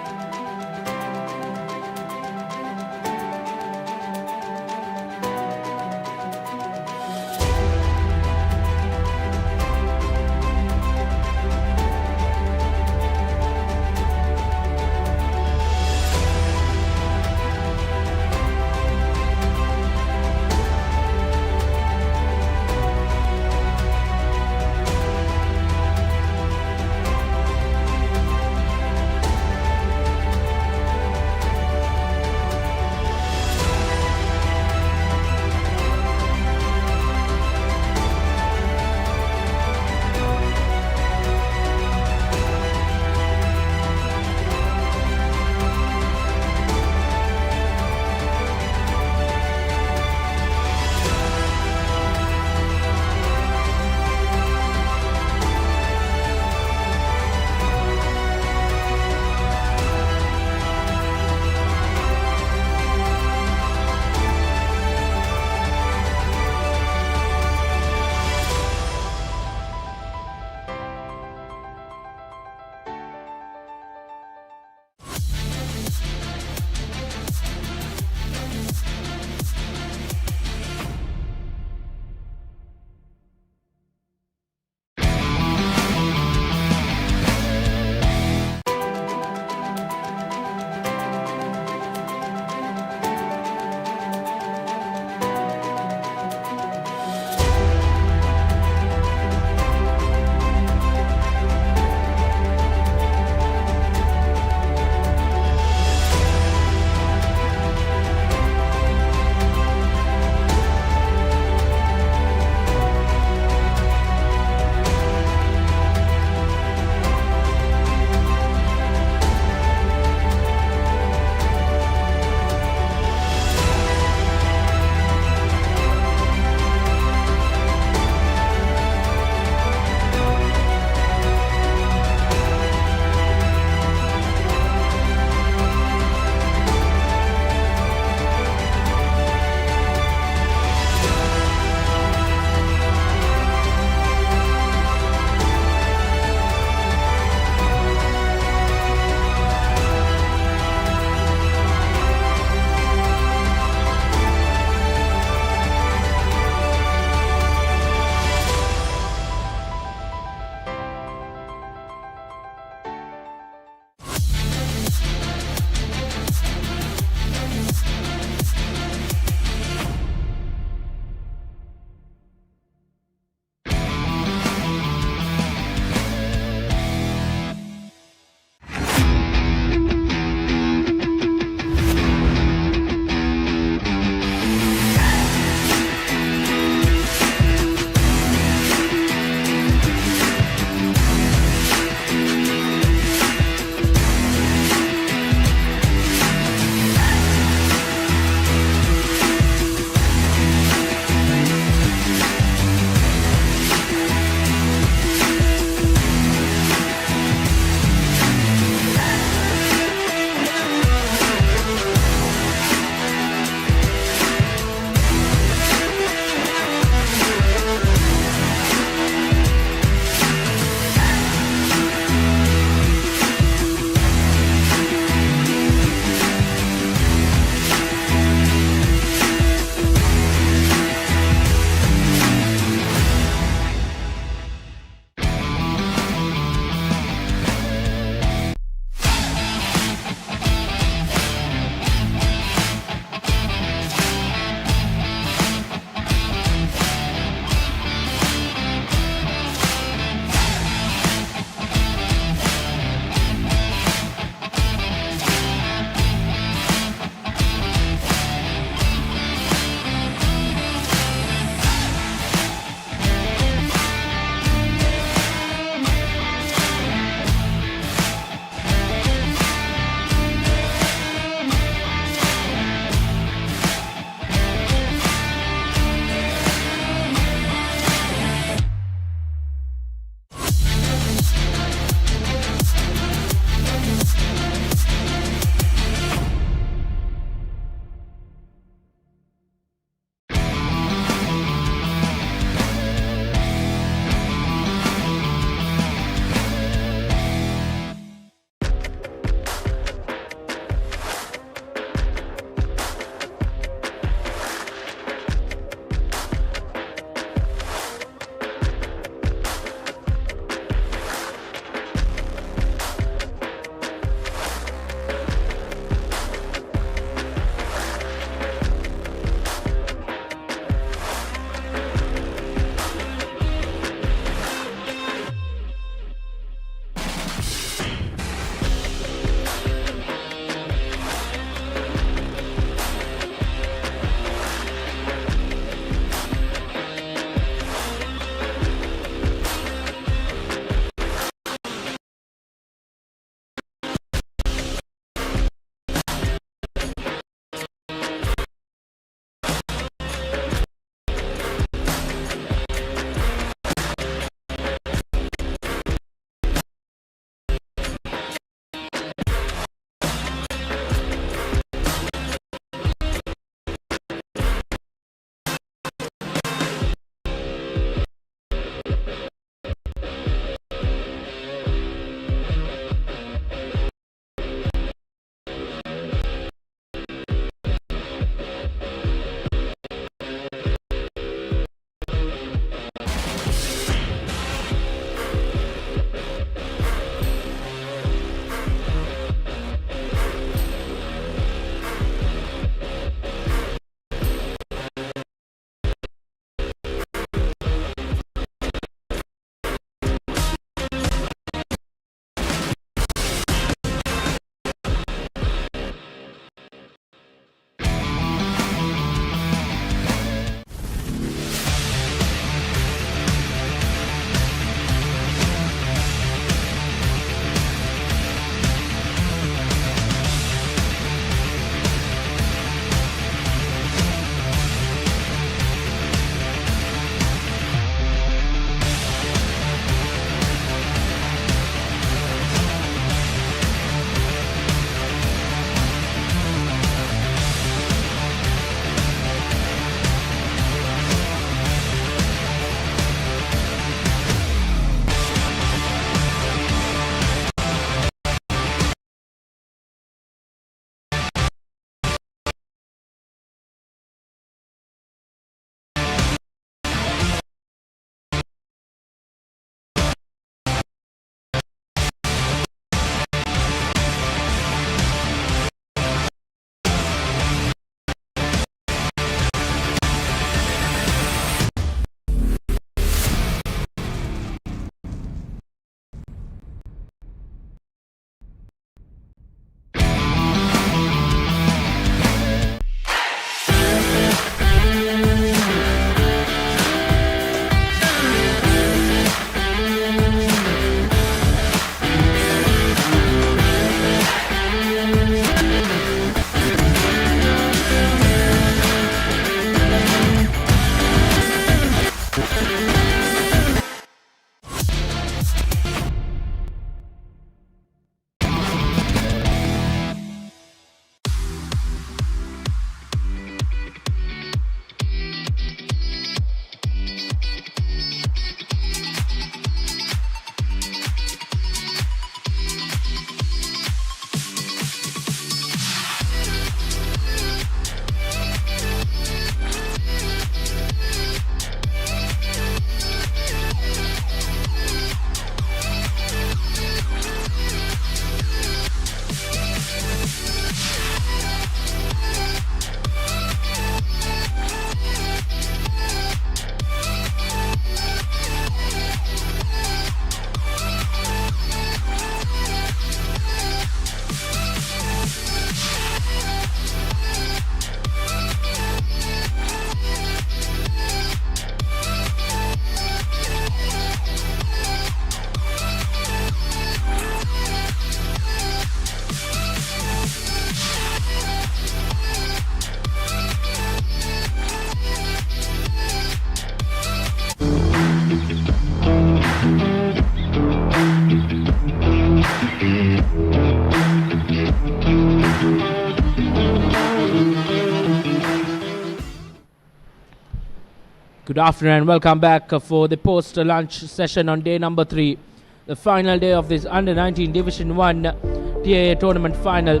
Good afternoon and welcome back for the post-lunch session on day number 3. The final day of this Under-19 Division 1 TAA tournament final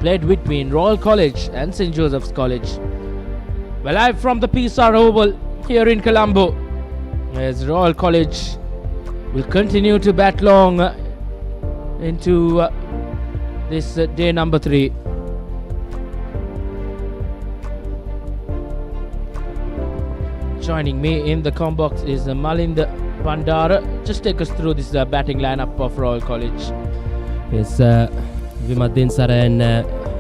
played between Royal College and St. Joseph's College. We're live from the PSR Oval here in Colombo, as Royal College will continue to bat long into this day number 3. Joining me in the combox is Malind Bandara. Just take us through this batting lineup of Royal College. Yes, Vimadin Sara and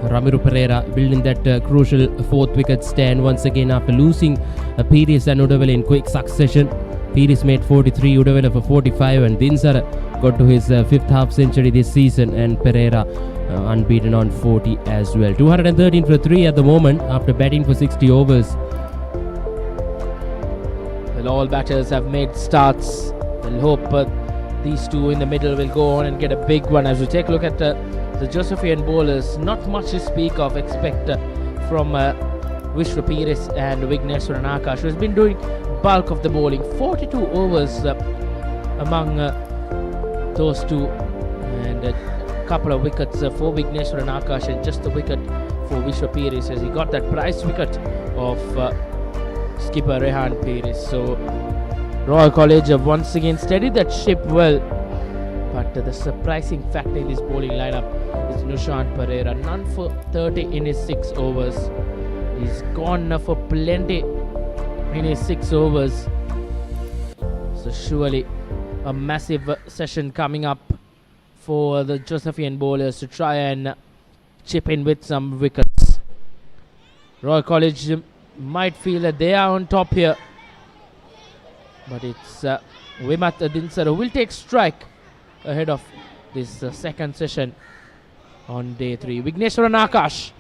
Ramiro Pereira building that crucial 4th wicket stand once again after losing Pires and Udavela in quick succession. Pires made 43, Udavela for 45, and Dinsara got to his 5th half century this season, and Pereira unbeaten on 40 as well. 213 for 3 at the moment after batting for 60 overs. Well, all batters have made starts. We'll hope these two in the middle will go on and get a big one. As we take a look at the Josephian bowlers, not much to speak of. Expect from Vishwa Pires and Vigneswaran Akash, who has been doing bulk of the bowling. 42 overs among those two, and a couple of wickets for Vigneswaran Akash and just a wicket for Vishwa Pires, as he got that prize wicket of skipper Rehan Pires. So Royal College have once again steadied that ship well, but the surprising factor in this bowling lineup is Nushant Pereira. None for 30 in his 6 overs. He's gone for plenty in his 6 overs. So surely a massive session coming up for the Josephian bowlers to try and chip in with some wickets. Royal College might feel that they are on top here, but it's Vimat Dinsara who will take strike ahead of this second session on day 3. Vigneswaran Akash,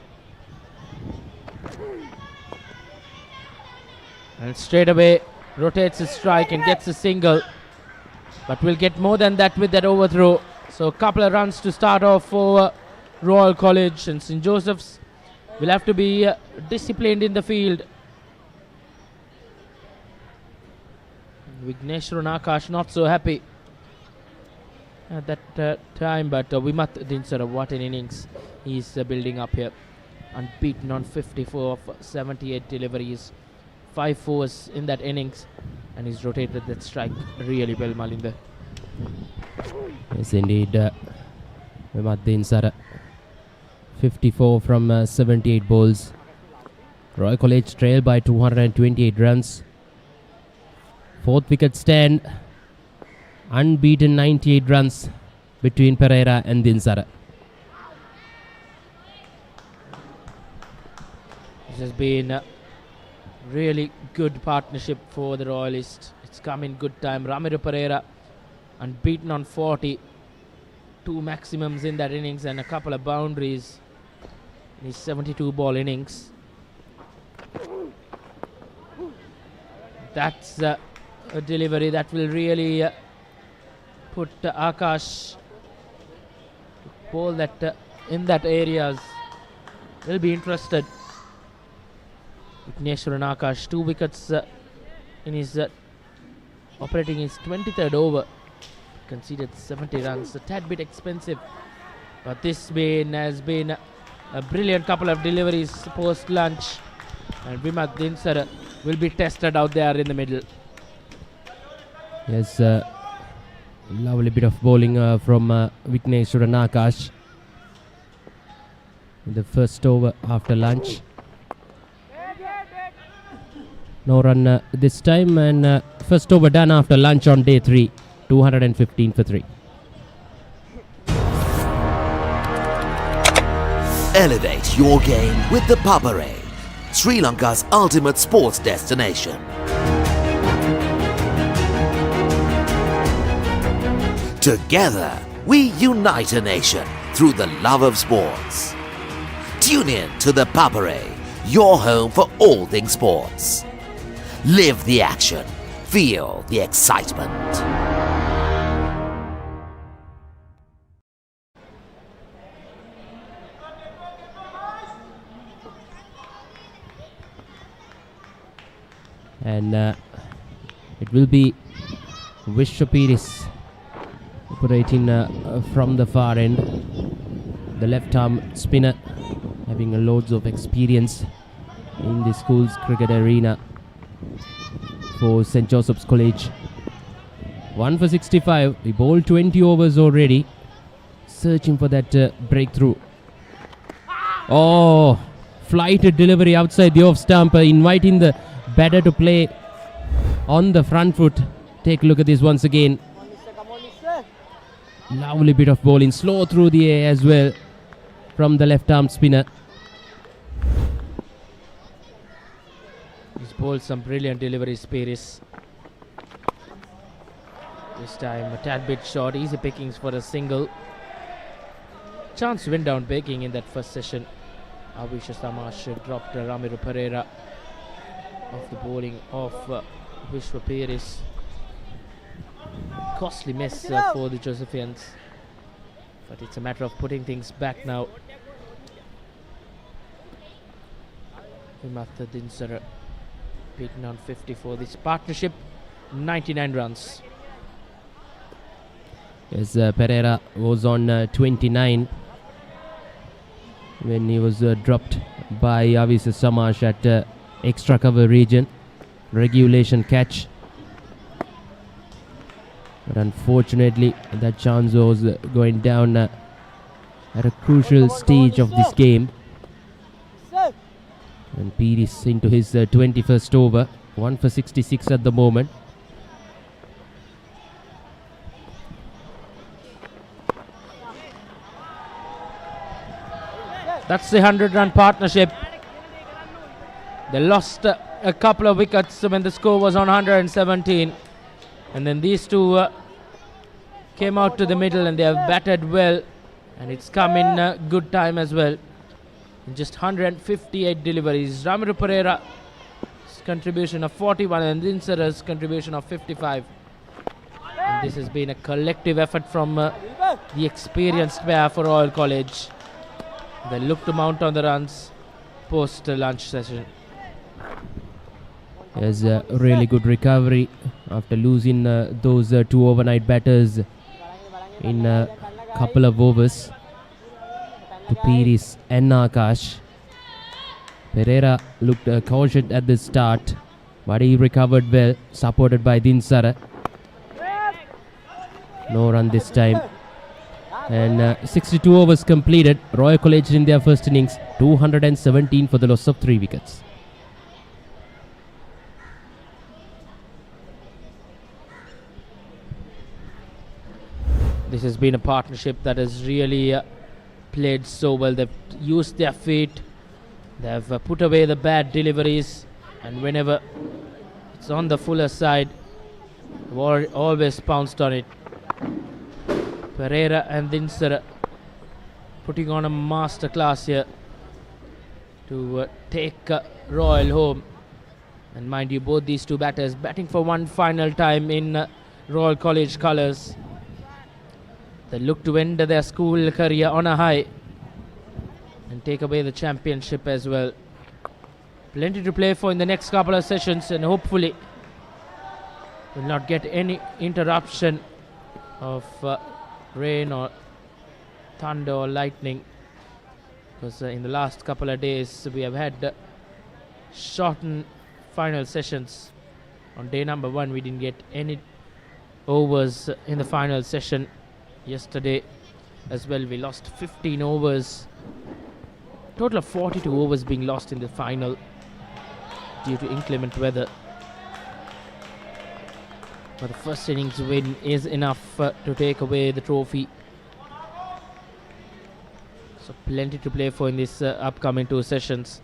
and straight away rotates his strike and gets a single, but will get more than that with that overthrow. So a couple of runs to start off for Royal College, and St. Joseph's will have to be disciplined in the field. Vigneswaran Akash not so happy at that time, but Vimat Dinsara, what an innings he's building up here. Unbeaten on 54 of 78 deliveries, 5 fours in that innings, and he's rotated that strike really well, Malinda. Yes, indeed. Vimat Dinsara, 54 from 78 balls. Royal College trail by 228 runs. 4th wicket stand, unbeaten 98 runs between Pereira and Dinsara. This has been a really good partnership for the Royalists. It's come in good time. Ramiro Pereira unbeaten on 40, 2 maximums in that innings and a couple of boundaries in his 72 ball innings. That's a delivery that will really put Akash to bowl that in that areas. Will be interested. Vigneswaran Akash, 2 wickets in his operating his 23rd over, conceded 70 runs. A tad bit expensive, but this has been a brilliant couple of deliveries post lunch, and Vimat Dinsara will be tested out there in the middle. Yes, lovely bit of bowling from Vigneswaran Akash in the first over after lunch. No run this time, and first over done after lunch on day 3, 215 for 3. Elevate your game with the Papare, Sri Lanka's ultimate sports destination. Together, we unite a nation through the love of sports. Tune in to the Papare, your home for all things sports. Live the action, feel the excitement. And It will be Vishwapiris operating from the far end. The left arm spinner having loads of experience in the school's cricket arena for St. Joseph's College. 1 for 65. We bowled 20 overs already. Searching for that breakthrough. Oh, flighted delivery outside the off stump, inviting the batter to play on the front foot. Take a look at this once again. Lovely bit of bowling, slow through the air as well from the left arm spinner. He's bowled some brilliant deliveries, Paris. This time a tad bit short, easy pickings for a single. Chance went down begging in that first session. Avisha Samash dropped Ramiro Pereira off the bowling of Vishwa Paris. Costly miss for the Josephians, but it's a matter of putting things back now. Vimatha Dinsara beaten on 50 for this partnership, 99 runs. Yes, Pereira was on 29 when he was dropped by Avisa Samash at extra cover region. Regulation catch. But unfortunately, that chance was going down at a crucial stage of this game. And Piris into his 21st over. 1 for 66 at the moment. That's the 100-run partnership. They lost a couple of wickets when the score was on 117. And then these two came out to the middle and they have batted well. And it's come in good time as well. In just 158 deliveries. Ramiro Pereira's contribution of 41 and Dinsara's contribution of 55. And this has been a collective effort from the experienced pair for Royal College. They look to mount on the runs post lunch session. There's a really good recovery after losing those two overnight batters in a couple of overs to Piris and Akash. Pereira looked cautious at the start, but he recovered well, supported by Dinsara. No run this time. And 62 overs completed. Royal College in their first innings, 217 for the loss of 3 wickets. This has been a partnership that has really played so well. They've used their feet. They've put away the bad deliveries. And whenever it's on the fuller side, they've always pounced on it. Pereira and Dinsara putting on a masterclass here to take Royal home. And mind you, both these two batters batting for one final time in Royal College colours. They look to end their school career on a high and take away the championship as well. Plenty to play for in the next couple of sessions, and hopefully will not get any interruption of rain or thunder or lightning, because in the last couple of days we have had shortened final sessions. On day number 1 we didn't get any overs in the final session. Yesterday as well we lost 15 overs, total of 42 overs being lost in the final due to inclement weather. But the first innings win is enough to take away the trophy. So plenty to play for in this upcoming 2 sessions.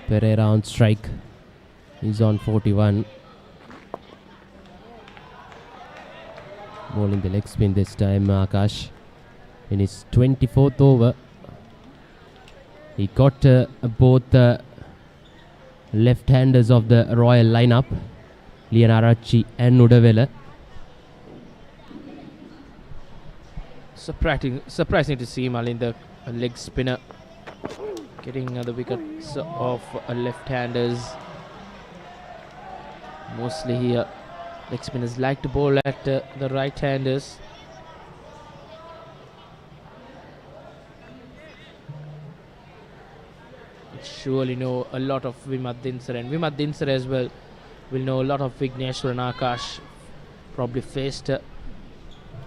Pereira on strike. He's on 41. Bowling the leg spin this time, Akash. In his 24th over. He got both left-handers of the Royal lineup, Lianarachi and Nudavela. Surprising to see Malin, the a leg spinner, getting the wickets of left-handers. Mostly here, leg spinners like to bowl at the right-handers. Surely know a lot of Vimad Dinsar, and Vimad Dinsar as well will know a lot of Vigneshwar and Akash. Probably faced a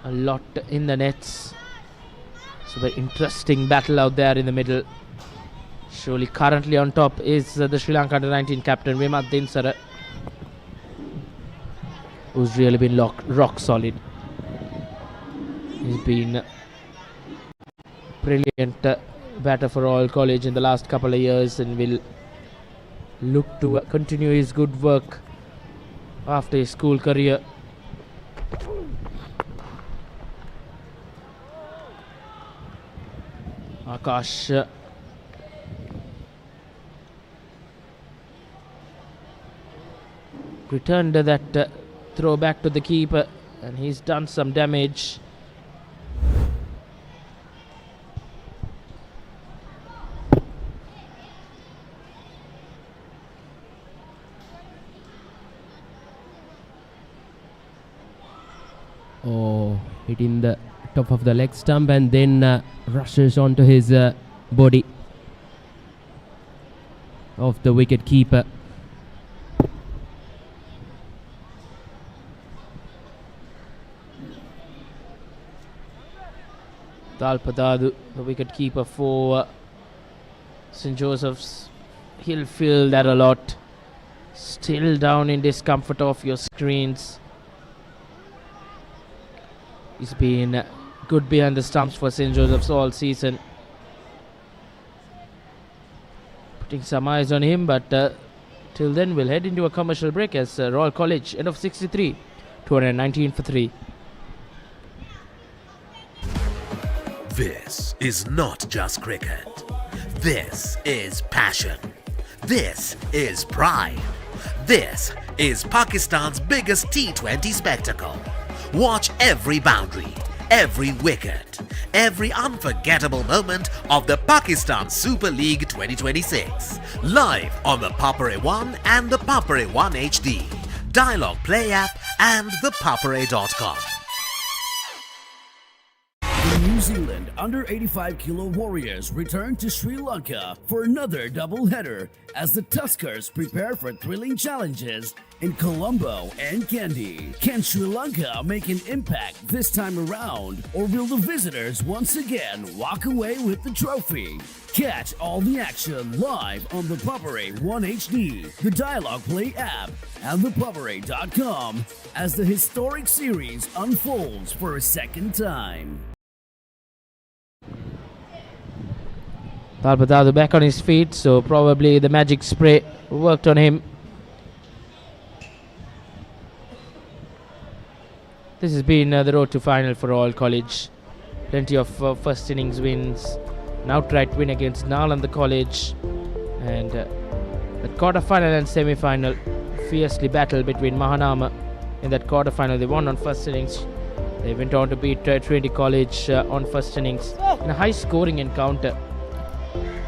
lot in the nets. So very interesting battle out there in the middle. Surely currently on top is the Sri Lanka Under-19 captain Vimad Dinsar, who's really been rock solid. He's been brilliant batter for Royal College in the last couple of years, and will look to continue his good work after his school career. Akash returned that throw back to the keeper, and he's done some damage. Oh, hitting the top of the leg stump and then rushes onto his body of the wicket keeper. Talpadadu, the wicket keeper for St. Joseph's. He'll feel that a lot. Still down in discomfort of your screens. He's been good behind the stumps for St. Joseph's all season. Putting some eyes on him, but till then we'll head into a commercial break as Royal College, end of 63, 219 for 3. This is not just cricket. This is passion. This is pride. This is Pakistan's biggest T20 spectacle. Watch every boundary, every wicket, every unforgettable moment of the Pakistan Super League 2026. Live on the Papare 1 and the Papare 1 HD, Dialog Play App and ThePapare.com. The New Zealand under 85 kilo Warriors return to Sri Lanka for another doubleheader as the Tuskers prepare for thrilling challenges in Colombo and Kandy. Can Sri Lanka make an impact this time around, or will the visitors once again walk away with the trophy? Catch all the action live on the Papare 1 HD, the Dialog Play App, and ThePapare.com as the historic series unfolds for a second time. Talpadadu back on his feet, so probably the magic spray worked on him. This has been the road to final for Royal College. Plenty of first innings wins, an outright win against Nalanda College, and the quarter-final and semi-final fiercely battle between Mahanama. In that quarter-final they won on first innings. They went on to beat Trinity College on first innings in a high-scoring encounter.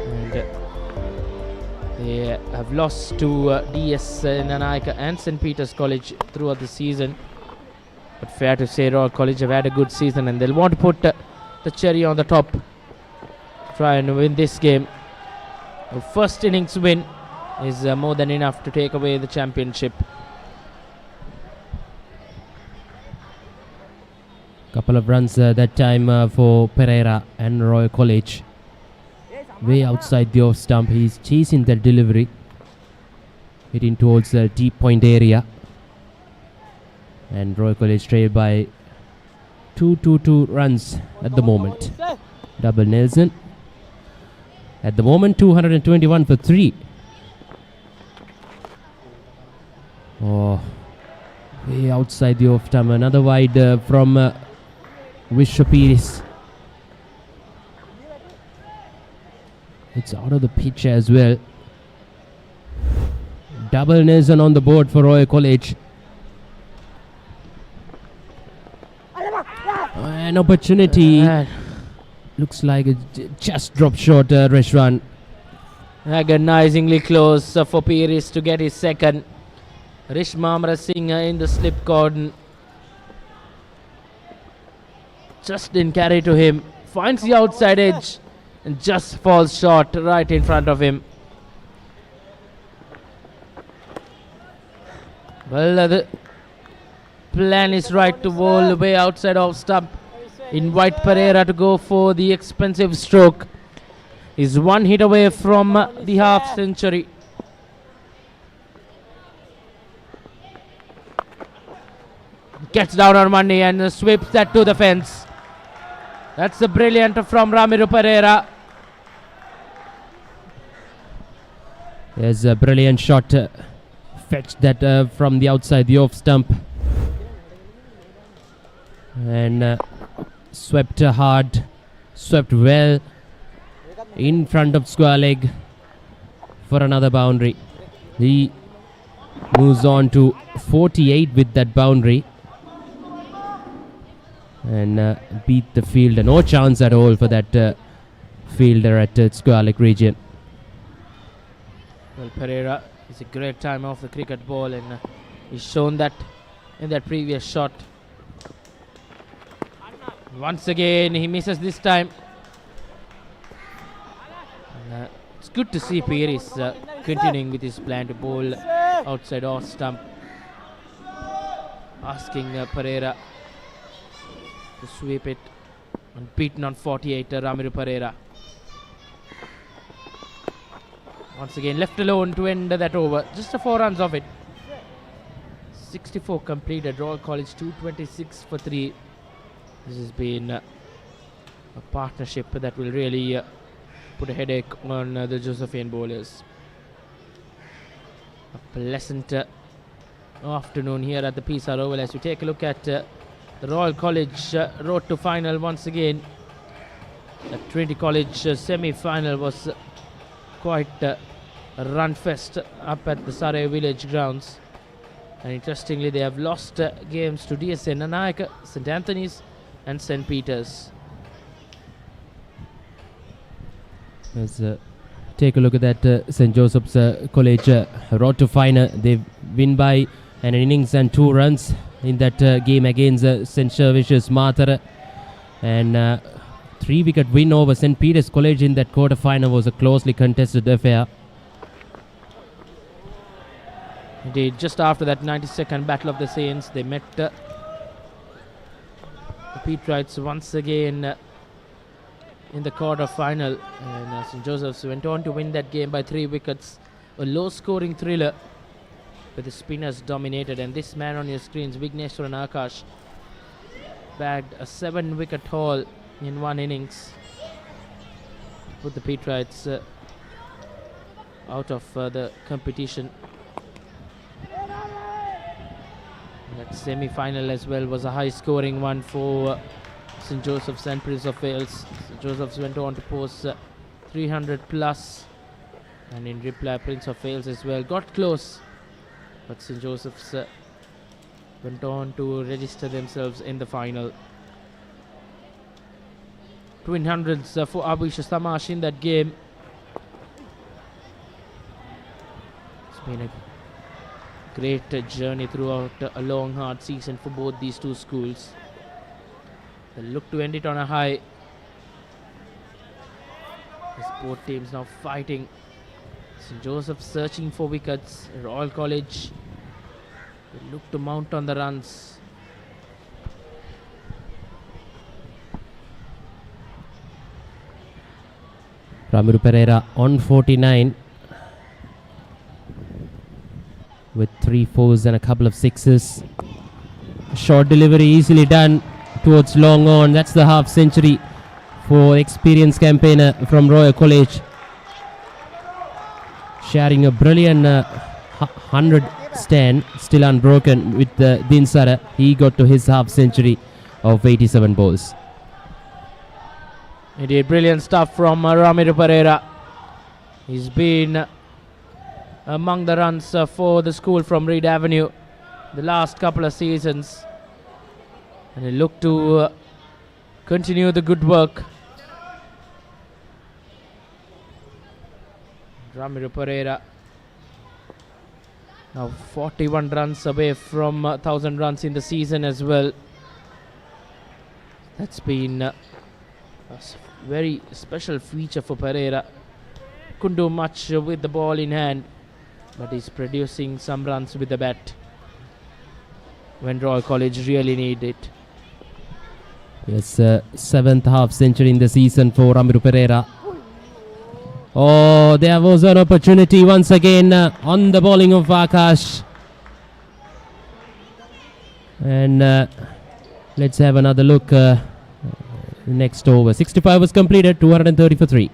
And they have lost to DS Nanaika and St. Peter's College throughout the season. But fair to say, Royal College have had a good season, and they'll want to put the cherry on the top. Try and win this game. A first innings win is more than enough to take away the championship. Couple of runs that time for Pereira and Royal College. Way outside the off stump, he's chasing that delivery, hitting towards the deep point area. And Royal College trail by 2 runs at the moment. Double Nelson. At the moment, 221 for 3. Oh, way outside the off stump. Another wide from Vishapiris. It's out of the pitch as well. Double Nelson on the board for Royal College. An opportunity looks like a just drop short, Reshwan. Agonizingly close for Pires to get his second. Rishmamra Singh in the slip cordon. Just didn't carry to him. Finds the outside edge and just falls short right in front of him. Well, the plan is right to bowl the way outside off stump. Invite Pereira to go for the expensive stroke. He's one hit away from the half century. Gets down on money and sweeps that to the fence. That's a brilliant from Ramiro Pereira. There's a brilliant shot. Fetched that from the outside the off stump. And swept hard. Swept well. In front of square leg for another boundary. He moves on to 48 with that boundary. And beat the fielder. No chance at all for that fielder at square leg region. Well, Pereira is a great time off the cricket ball, and he's shown that in that previous shot. Once again, he misses this time. And, it's good to see Pires continuing with his plan to bowl outside off stump. Asking Pereira to sweep it. And beaten on 48, Ramiro Pereira. Once again, left alone to end that over. Just 4 runs of it. 64 completed. Royal College 226 for 3. This has been a partnership that will really put a headache on the Josephian bowlers. A pleasant afternoon here at the PSR Oval as we take a look at the Royal College road to final once again. The Trinity College semi-final was quite a run fest up at the Sara village grounds, and interestingly they have lost games to DSN Nanayak, St Anthony's and St Peter's. Let's take a look at that St Joseph's College road to final. They win by an innings and 2 runs in that game against St Servicius Mathara, and 3-wicket win over St Peter's College in that quarter final was a closely contested affair. Indeed, just after that 92nd Battle of the Saints, they met the Peterites once again in the quarter final, and St Joseph's went on to win that game by 3 wickets. A low scoring thriller, but the spinners dominated, and this man on your screens, Vigneshwaran Akash, bagged a 7-wicket haul in 1 innings. Put the Peterites out of the competition. That semi-final as well was a high-scoring one for St Joseph's and Prince of Wales. St Joseph's went on to post 300 plus, and in reply Prince of Wales as well got close, but St Joseph's went on to register themselves in the final. Twin hundreds for Abhishek Samash in that game. It's been a great journey throughout a long hard season for both these two schools. They look to end it on a high. As both teams now fighting. St Joseph searching for wickets. Royal College they look to mount on the runs. Ramiro Pereira on 49 with 3 fours and a couple of sixes. Short delivery easily done towards long on. That's the half century for experienced campaigner from Royal College. Sharing a brilliant 100 stand, still unbroken with Din Sara. He got to his half century of 87 balls. Indeed, brilliant stuff from Ramiro Pereira. He's been among the runs for the school from Reed Avenue the last couple of seasons, and he looked to continue the good work Ramiro Pereira now 41 runs away from 1000 runs in the season as well. That's been a very special feature for Pereira. Couldn't do much with the ball in hand, but he's producing some runs with the bat when Royal College really need it. Yes, 7th half century in the season for Ramiro Pereira. Oh, there was an opportunity once again on the bowling of Akash. And let's have another look. Next over. 65 was completed, 230 for 3.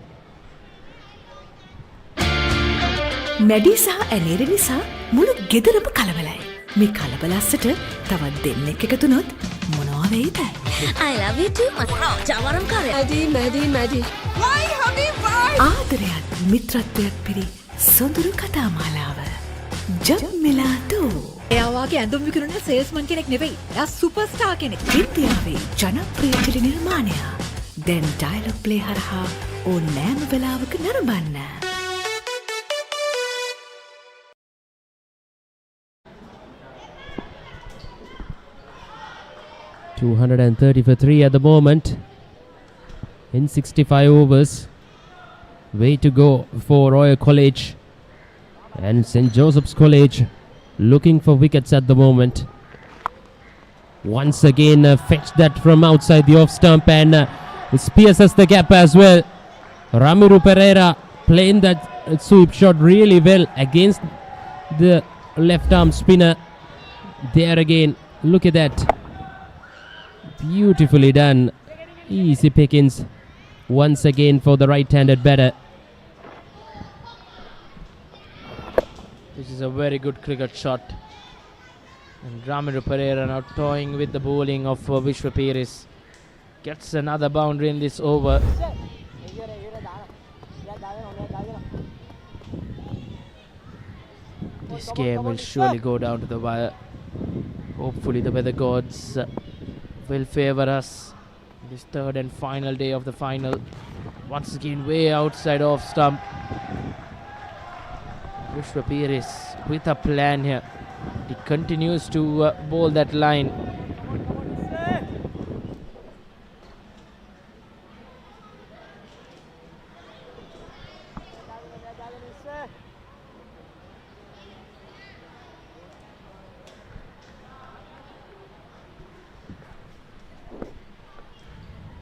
මැඩි සහ ඇනේර නිසා මුළු ගෙදරම කලබලයි. මේ කලබලස්සට තවත් දෙන්නෙක් එකතුනොත් මොනවා වෙයිද? I love you too. ජවරම් කරේ. මැඩි. Why honey why? ආදරයත් මිත්‍රත්වයක් පිරි සොඳුරු කතා මාලාව. ජම්මිලාතෝ. එයා වාගේ ඇඳුම් විකුණන සේල්ස්මන් කෙනෙක් නෙවෙයි. එයා සුපර්ස්ටාර් කෙනෙක්. ඉන්දියාවේ ජනප්‍රිය ටෙලි නිර්මාණයක්. දැන් Dialog Play හරහා ඕනෑම වෙලාවක නරඹන්න. 230 for 3 at the moment in 65 overs. Way to go for Royal College and St. Joseph's College looking for wickets at the moment. Once again fetched that from outside the off stump and pierces the gap as well. Ramiro Pereira playing that sweep shot really well against the left arm spinner. There again, look at that. Beautifully done. Easy pickings once again for the right-handed batter. This is a very good cricket shot. And Ramiro Pereira now toying with the bowling of Vishwa Peiris. Gets another boundary in this over. This game will surely go down to the wire. Hopefully the weather gods will favor us this third and final day of the final. Once again way outside off stump. Vishwa Peiris with a plan here. He continues to bowl that line.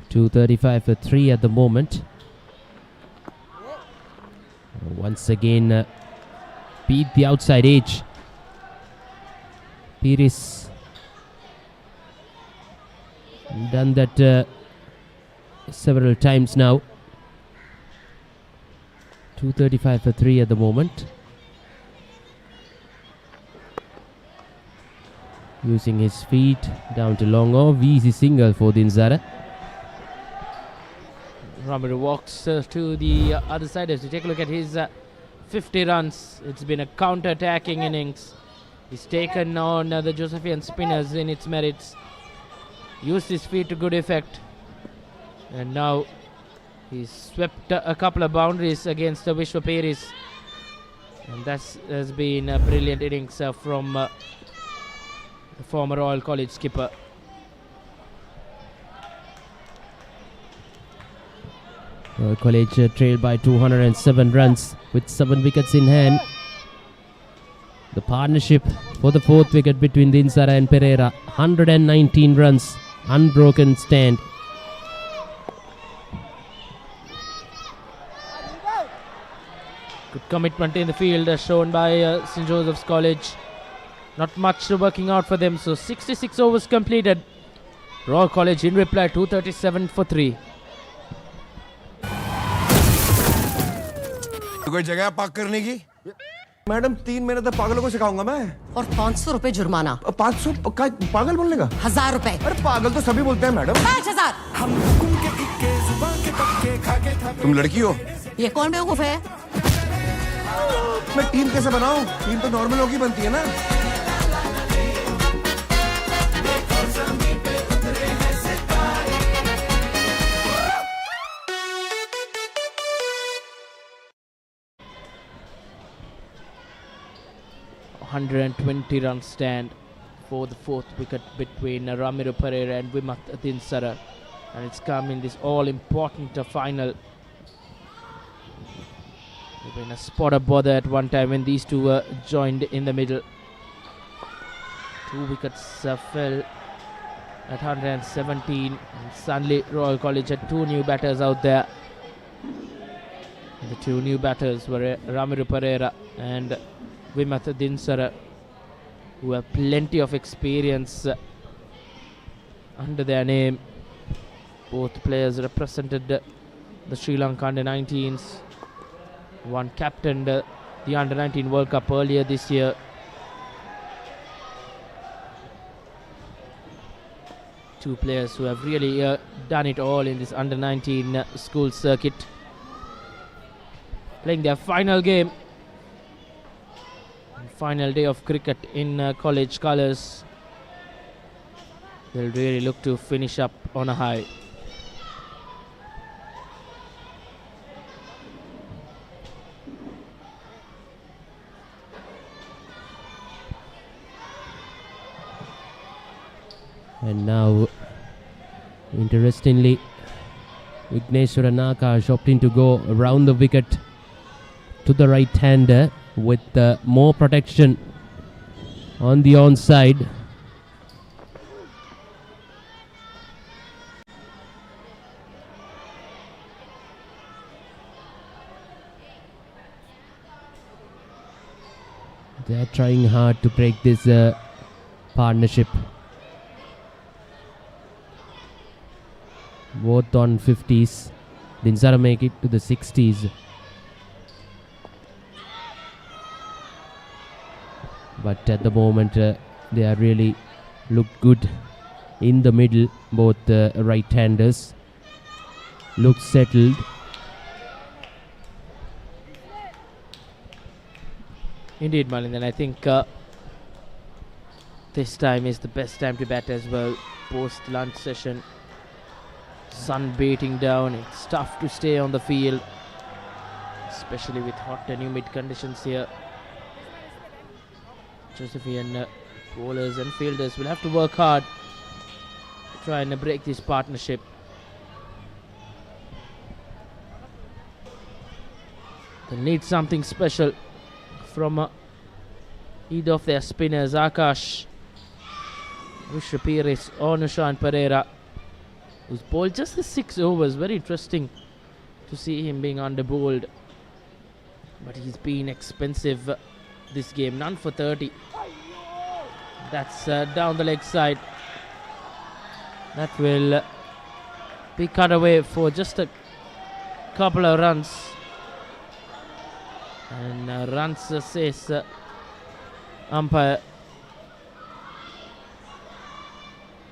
.235 for 3 at the moment. Once again beat the outside edge. Peiris done that several times now. 235 for 3 at the moment. Using his feet down to long off. Easy single for Dinzara. Ramiro walks to the other side as we take a look at his 50 runs. It's been a counter-attacking innings. He's taken on the Josephian spinners in its merits. Used his feet to good effect. And now he's swept a couple of boundaries against the Vishwa Peiris. And that has been a brilliant innings from the former Royal College skipper. Royal College trailed by 207 runs with 7 wickets in hand. The partnership for the 4th wicket between Dinsara and Pereira. 119 runs, unbroken stand. Good commitment in the field as shown by St. Joseph's College. Not much working out for them, so 66 overs completed. Royal College in reply 237 for 3. कोई जगह park करने की? Madam 3 महीने तक पागलों को सिखाऊंगा मैं। और 500 रुपए जुर्माना। 500 पागल बोलने का? 1000 रुपए। अरे पागल तो सभी बोलते हैं मैडम। 5000। तुम लड़की हो? ये कौन बेवकूफ है? मैं टीम कैसे बनाऊं? टीम तो नॉर्मल होगी बनती है ना। 120 run stand for the fourth wicket between Ramiro Pereira and Wimat Sara, and it's come in this all-important final. There's been a spot of bother at one time when these two were joined in the middle. 2 wickets fell at 117, and suddenly Royal College had 2 new batters out there. And the 2 new batters were Ramiro Pereira and Wimat Sara, who have plenty of experience under their name. Both players represented the Sri Lanka under-19s. One captained the under-19 World Cup earlier this year. Two players who have really done it all in this under-19 school circuit, playing their final game, final day of cricket in college colours. They'll really look to finish up on a high. And now, interestingly, Vigneshwara Nakash opting to go around the wicket to the right-hander with more protection on the onside. They are trying hard to break this partnership. Both on 50s. Dinsara make it to the 60s. But at the moment they are really look good in the middle. Both right-handers look settled. Indeed, Malindan, I think this time is the best time to bat as well. Post lunch session, sun beating down, it's tough to stay on the field, especially with hot and humid conditions here. Josephian bowlers and fielders will have to work hard to try and break this partnership. They'll need something special from either of their spinners, Akash, Vishwa Pires or Nushan Pereira, who's bowled just the 6 overs. Very interesting to see him being under bowled, but he's been expensive this game. None for 30. That's down the leg side. That will be cut away for just a couple of runs. And runs says umpire.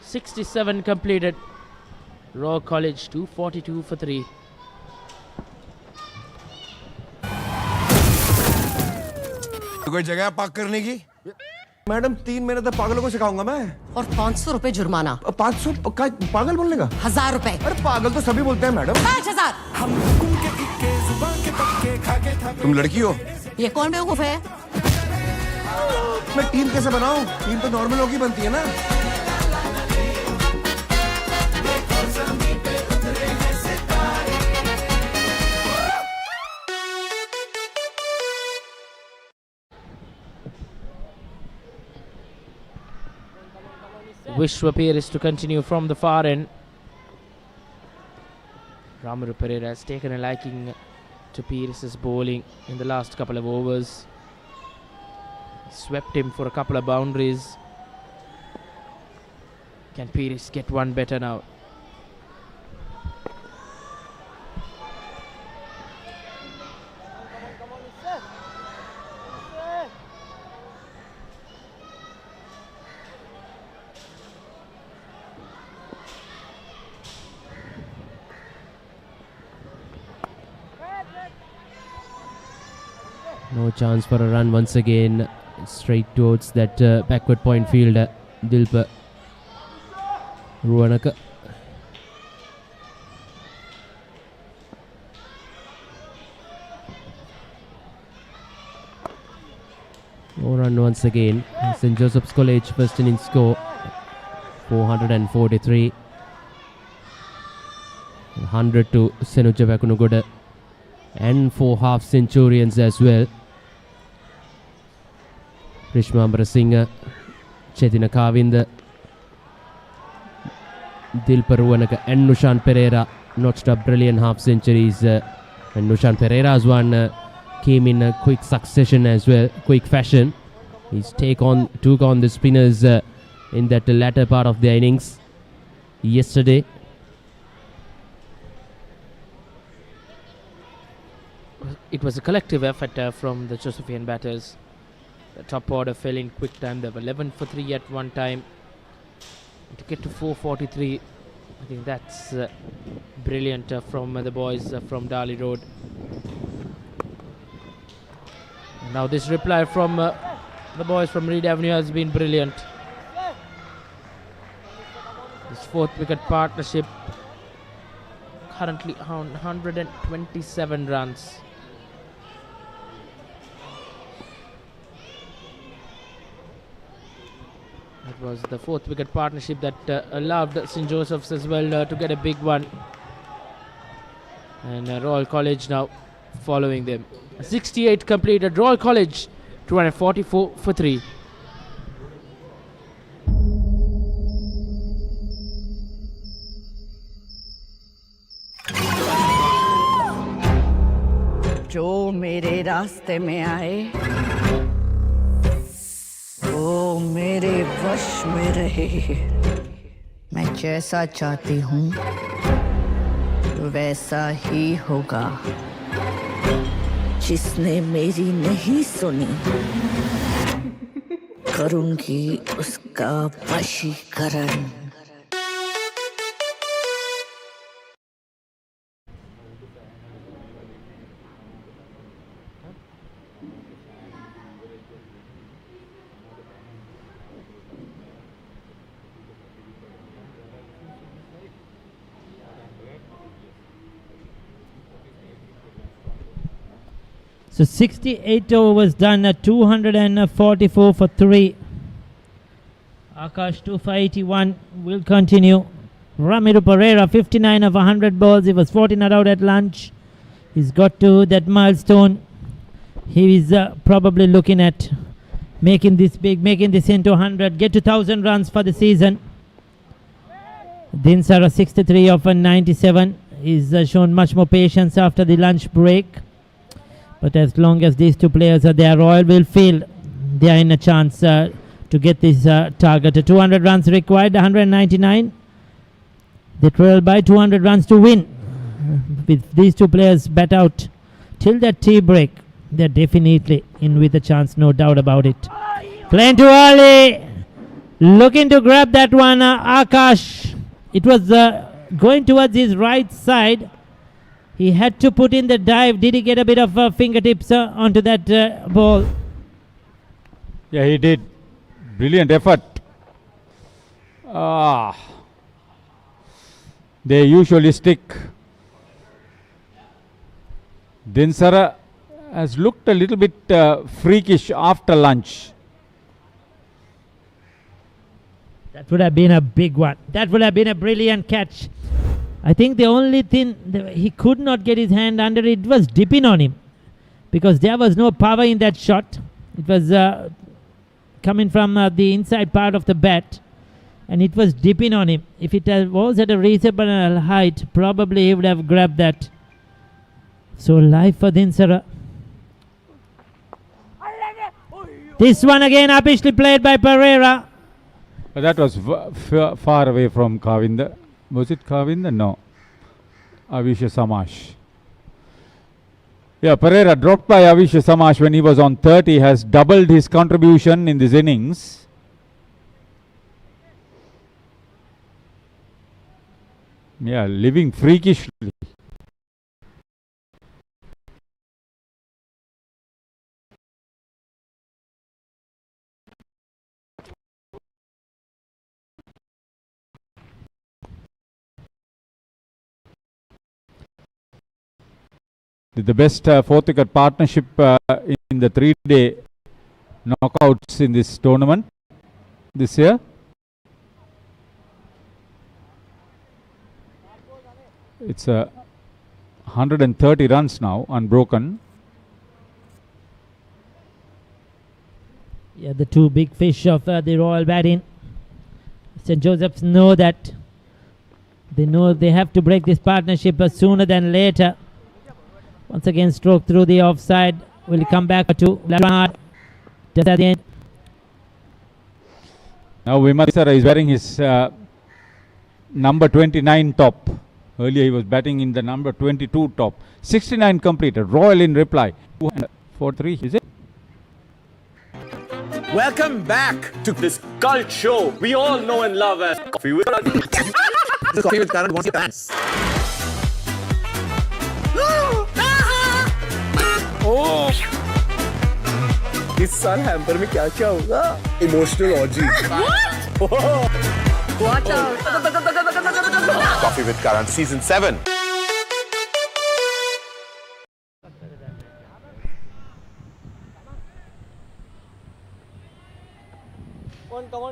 67 completed. Royal College 242 for 3. कोई जगह park करने की? Madam 3 महीने तक पागलों को सिखाऊंगा मैं। और 500 रुपए जुर्माना। 500 पागल बोलने का? 1000 रुपए। अरे पागल तो सभी बोलते हैं मैडम। 5000। तुम लड़की हो? ये कौन बेवकूफ है? मैं टीम कैसे बनाऊं? टीम तो नॉर्मल लोग ही बनती है ना। Vishwa Pires to continue from the far end. Ramiro Pereira has taken a liking to Pires' bowling in the last couple of overs. Swept him for a couple of boundaries. Can Pires get one better now? No chance for a run once again. Straight towards that backward point fielder, Dilpa Ruanaka. No run once again. St. Joseph's College first innings score 443. 100 to Senuja Vakunugoda and 4 half centurions as well. Rishmambara Singh, Chetina Kavinda, Dilparuanaka and Nushan Pereira notched up brilliant half centuries. And Nushan Pereira's one came in a quick succession as well, quick fashion. He's took on the spinners in that latter part of the innings yesterday. It was a collective effort from the Josephian batters. The top order fell in quick time. They were 11 for 3 at one time. To get to 443, I think that's brilliant from the boys from Dali Road. And now this reply from the boys from Reed Avenue has been brilliant. This 4th wicket partnership currently on 127 runs. It was the 4th wicket partnership that allowed St. Joseph's as well to get a big one. And Royal College now following them. 68 completed. Royal College 244 for 3. जो मेरे रास्ते में आए वो मेरे वश में रहे मैं जैसा चाहती हूँ वैसा ही होगा जिसने मेरी नहीं सुनी करूँगी उसका वशीकरण So 68 overs done at 244 for 3. Akash 2 for 81 will continue. Ramiru Pereira 59 of 100 balls. He was 40 not out at lunch. He's got to that milestone. He is probably looking at making this big, making this into 100. Get to 1,000 runs for the season. Dinsara 63 of 97. He's shown much more patience after the lunch break. But as long as these two players are there, Royal will feel they are in a chance to get this target. 200 runs required, 199. They trail by 200 runs to win. With these two players bat out till that tea break, they're definitely in with a chance, no doubt about it. Playing too early. Looking to grab that one, Akash. It was going towards his right side. He had to put in the dive. Did he get a bit of fingertips onto that ball? Yeah, he did. Brilliant effort. They usually stick. Dinsara has looked a little bit freakish after lunch. That would have been a big one. That would have been a brilliant catch. I think the only thing he could not get his hand under it was dipping on him, because there was no power in that shot. It was coming from the inside part of the bat, and it was dipping on him. If it was at a reasonable height, probably he would have grabbed that. So life for Dinsara. This one again upishly played by Pereira. But that was far away from Kavinda. Was it Kavinda? No. Avishya Samash. Yeah, Pereira dropped by Avishya Samash when he was on 30, has doubled his contribution in this innings. Yeah, living freakishly. The best fourth wicket partnership in the 3-day knockouts in this tournament this year. It's 130 runs now, unbroken. Yeah, the two big fish of the Royal batting. St. Joseph's know that. They know they have to break this partnership sooner than later. Once again, stroke through the offside. Will he come back to hard? Just at the end. Now Sara is wearing his number 29 top. Earlier he was batting in the number 22 top. 69 completed. Royal in reply. 243, is it? Welcome back to this cult show we all know and love as Coffee with Coffee with Karan wants to dance. Oh! इस साल hamper में क्या क्या होगा? Emotional orgy. What? Watch out! Coffee with Karan season 7.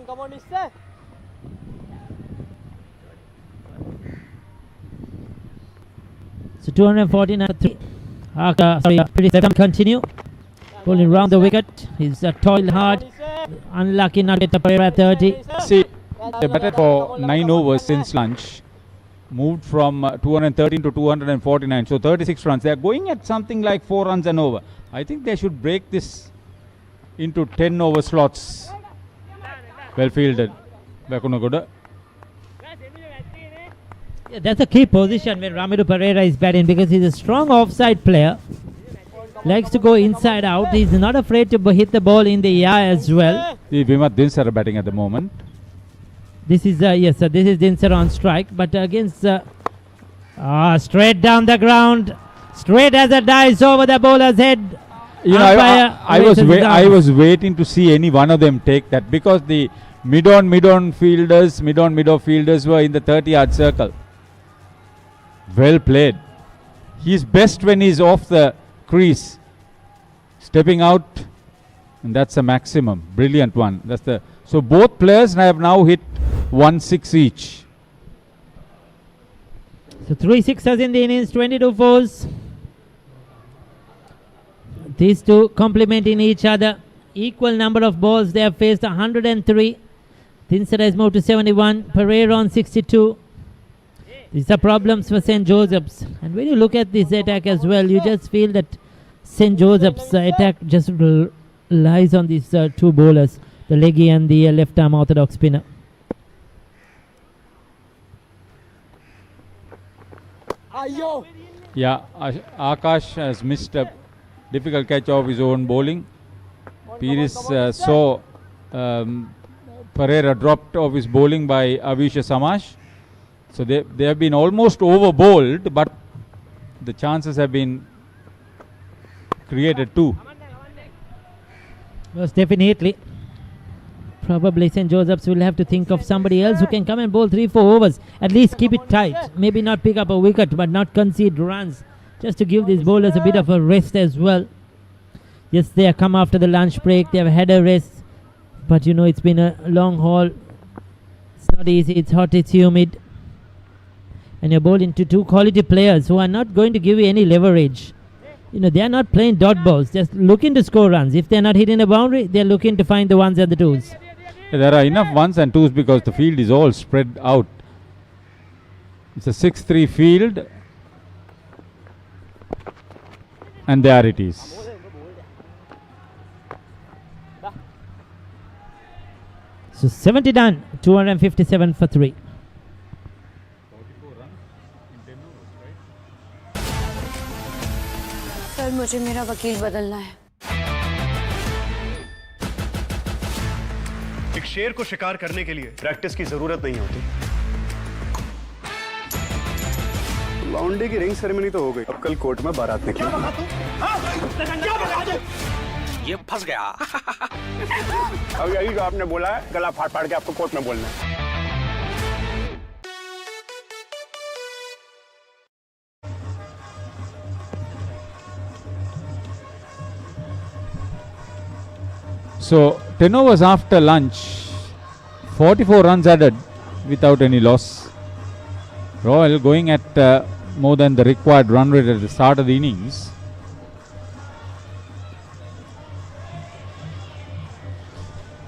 Come on, is there? So 249 3. Sorry, continue. Pulling round the wicket. He's toiled hard. Unlucky not to get Papare at 30. See, they batted for 9 overs since lunch. Moved from 213 to 249. So 36 runs. They are going at something like 4 runs an over. I think they should break this into 10 over slots. Well fielded. Yeah, that's a key position when Ramidu Pereira is batting because he's a strong offside player. Likes to go inside out. He's not afraid to hit the ball in the air as well. See, Dinsara batting at the moment. This is yes, sir. This is Dinsara on strike, but against straight down the ground, straight as a dice over the bowler's head. You know, I was waiting to see any one of them take that because the mid-on fielders were in the 30-yard circle. Well played. He's best when he's off the crease, stepping out, and that's a maximum. Brilliant one. So both players have now hit 1-6 each. So 3 sixers in the innings, 22 fours. These two complementing each other. Equal number of balls they have faced, 103. Dinsara has moved to 71. Pereira on 62. These are problems for St. Joseph's. And when you look at this attack as well, you just feel that St. Joseph's attack just lies on these two bowlers, the leggy and the left-arm orthodox spinner. Yeah, Akash has missed a difficult catch of his own bowling. Pires saw Pereira dropped off his bowling by Avisha Samash. So they have been almost over bowled, but the chances have been created too. Most definitely. Probably St. Joseph's will have to think of somebody else who can come and bowl 3-4 overs. At least keep it tight. Maybe not pick up a wicket, but not concede runs. Just to give these bowlers a bit of a rest as well. Yes, they have come after the lunch break. They have had a rest. But you know, it's been a long haul. It's not easy. It's hot. It's humid. And you're bowling to two quality players who are not going to give you any leverage. You know, they are not playing dot balls. Just looking to score runs. If they're not hitting a boundary, they're looking to find the ones and the twos. There are enough ones and twos because the field is all spread out. It's a 6-3 field. And there it is. So 70 done. 257 for 3. Sir मुझे मेरा वकील बदलना है. एक शेर को शिकार करने के लिए प्रैक्टिस की जरूरत नहीं होती. लॉन्डे की रिंग सेरेमनी तो हो गई. अब कल कोर्ट में बारात निकली. ये फंस गया. अब यही जो आपने बोला है, गला फाड़ फाड़ के आपको कोर्ट में बोलना है. So So 10 overs after lunch, 44 runs added without any loss. Royal going at more than the required run rate at the start of the innings.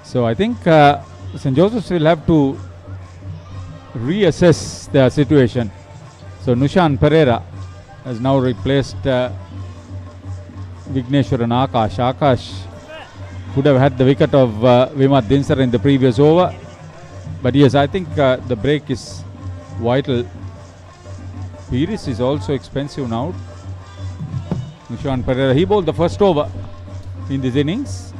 So I think St. Joseph's will have to reassess their situation. So Nushan Pereira has now replaced Vigneshwar and Akash. Akash could have had the wicket of Vimat Dinsar in the previous over. But yes, I think the break is vital. Pires is also expensive now. Nushan Pereira, he bowled the first over in this innings.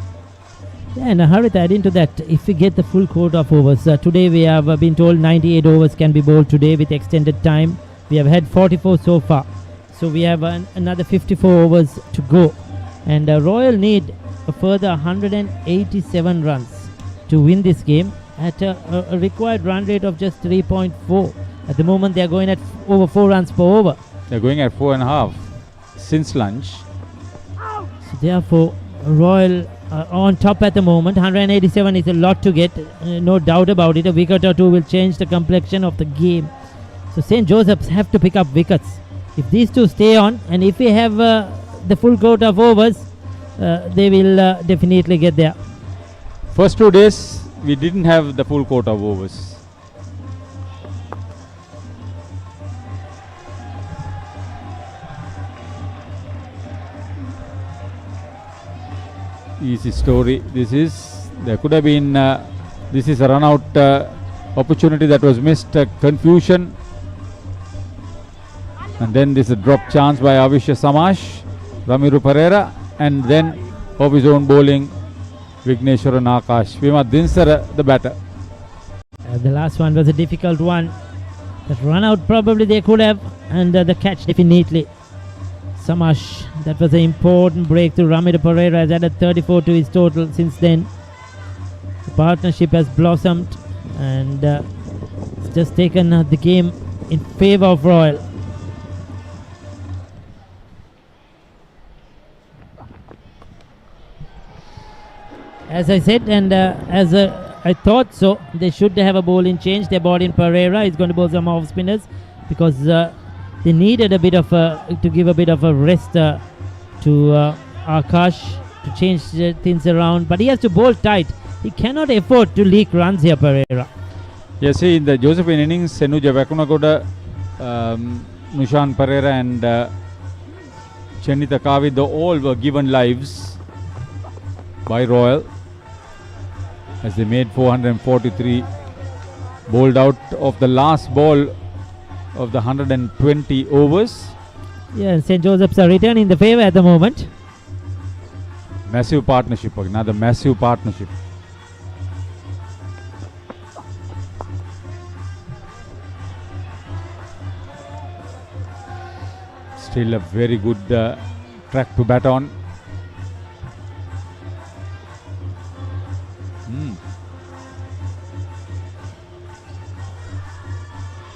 Yeah, and Harit, adding to that, if we get the full quota of overs, today we have been told 98 overs can be bowled today with extended time. We have had 44 so far. So we have another 54 overs to go. And Royal need a further 187 runs to win this game at a required run rate of just 3.4. At the moment they are going at over 4 runs per over. They're going at 4.5 since lunch. So therefore, Royal on top at the moment. 187 is a lot to get, no doubt about it. A wicket or two will change the complexion of the game. So St. Joseph's have to pick up wickets. If these two stay on, and if we have the full quota of overs, they will definitely get there. First 2 days, we didn't have the full quota of overs. Easy story. There could have been, this is a run out opportunity that was missed, confusion. And then this is a drop chance by Avishya Samash, Ramiru Pereira, and then of his own bowling, Vigneshwar and Akash. Vimat Dinsar, the batter. The last one was a difficult one. That run out probably they could have, and the catch definitely. Samash, that was an important breakthrough. Ramiru Pereira has added 34 to his total since then. The partnership has blossomed, and it's just taken the game in favour of Royal. As I said, and as I thought so, they should have a bowling change. They brought in Pereira. He's going to bowl some off spinners because they needed a bit of to give a bit of a rest to Akash to change things around. But he has to bowl tight. He cannot afford to leak runs here, Pereira. Yes, see, in the Josephine innings, Senuja Vakunagoda, Nushan Pereira and Chenita Kavid, all were given lives by Royal as they made 443, bowled out of the last ball of the 120 overs. Yeah, St. Joseph's are returning the favour at the moment. Massive partnership, another massive partnership. Still a very good track to bat on.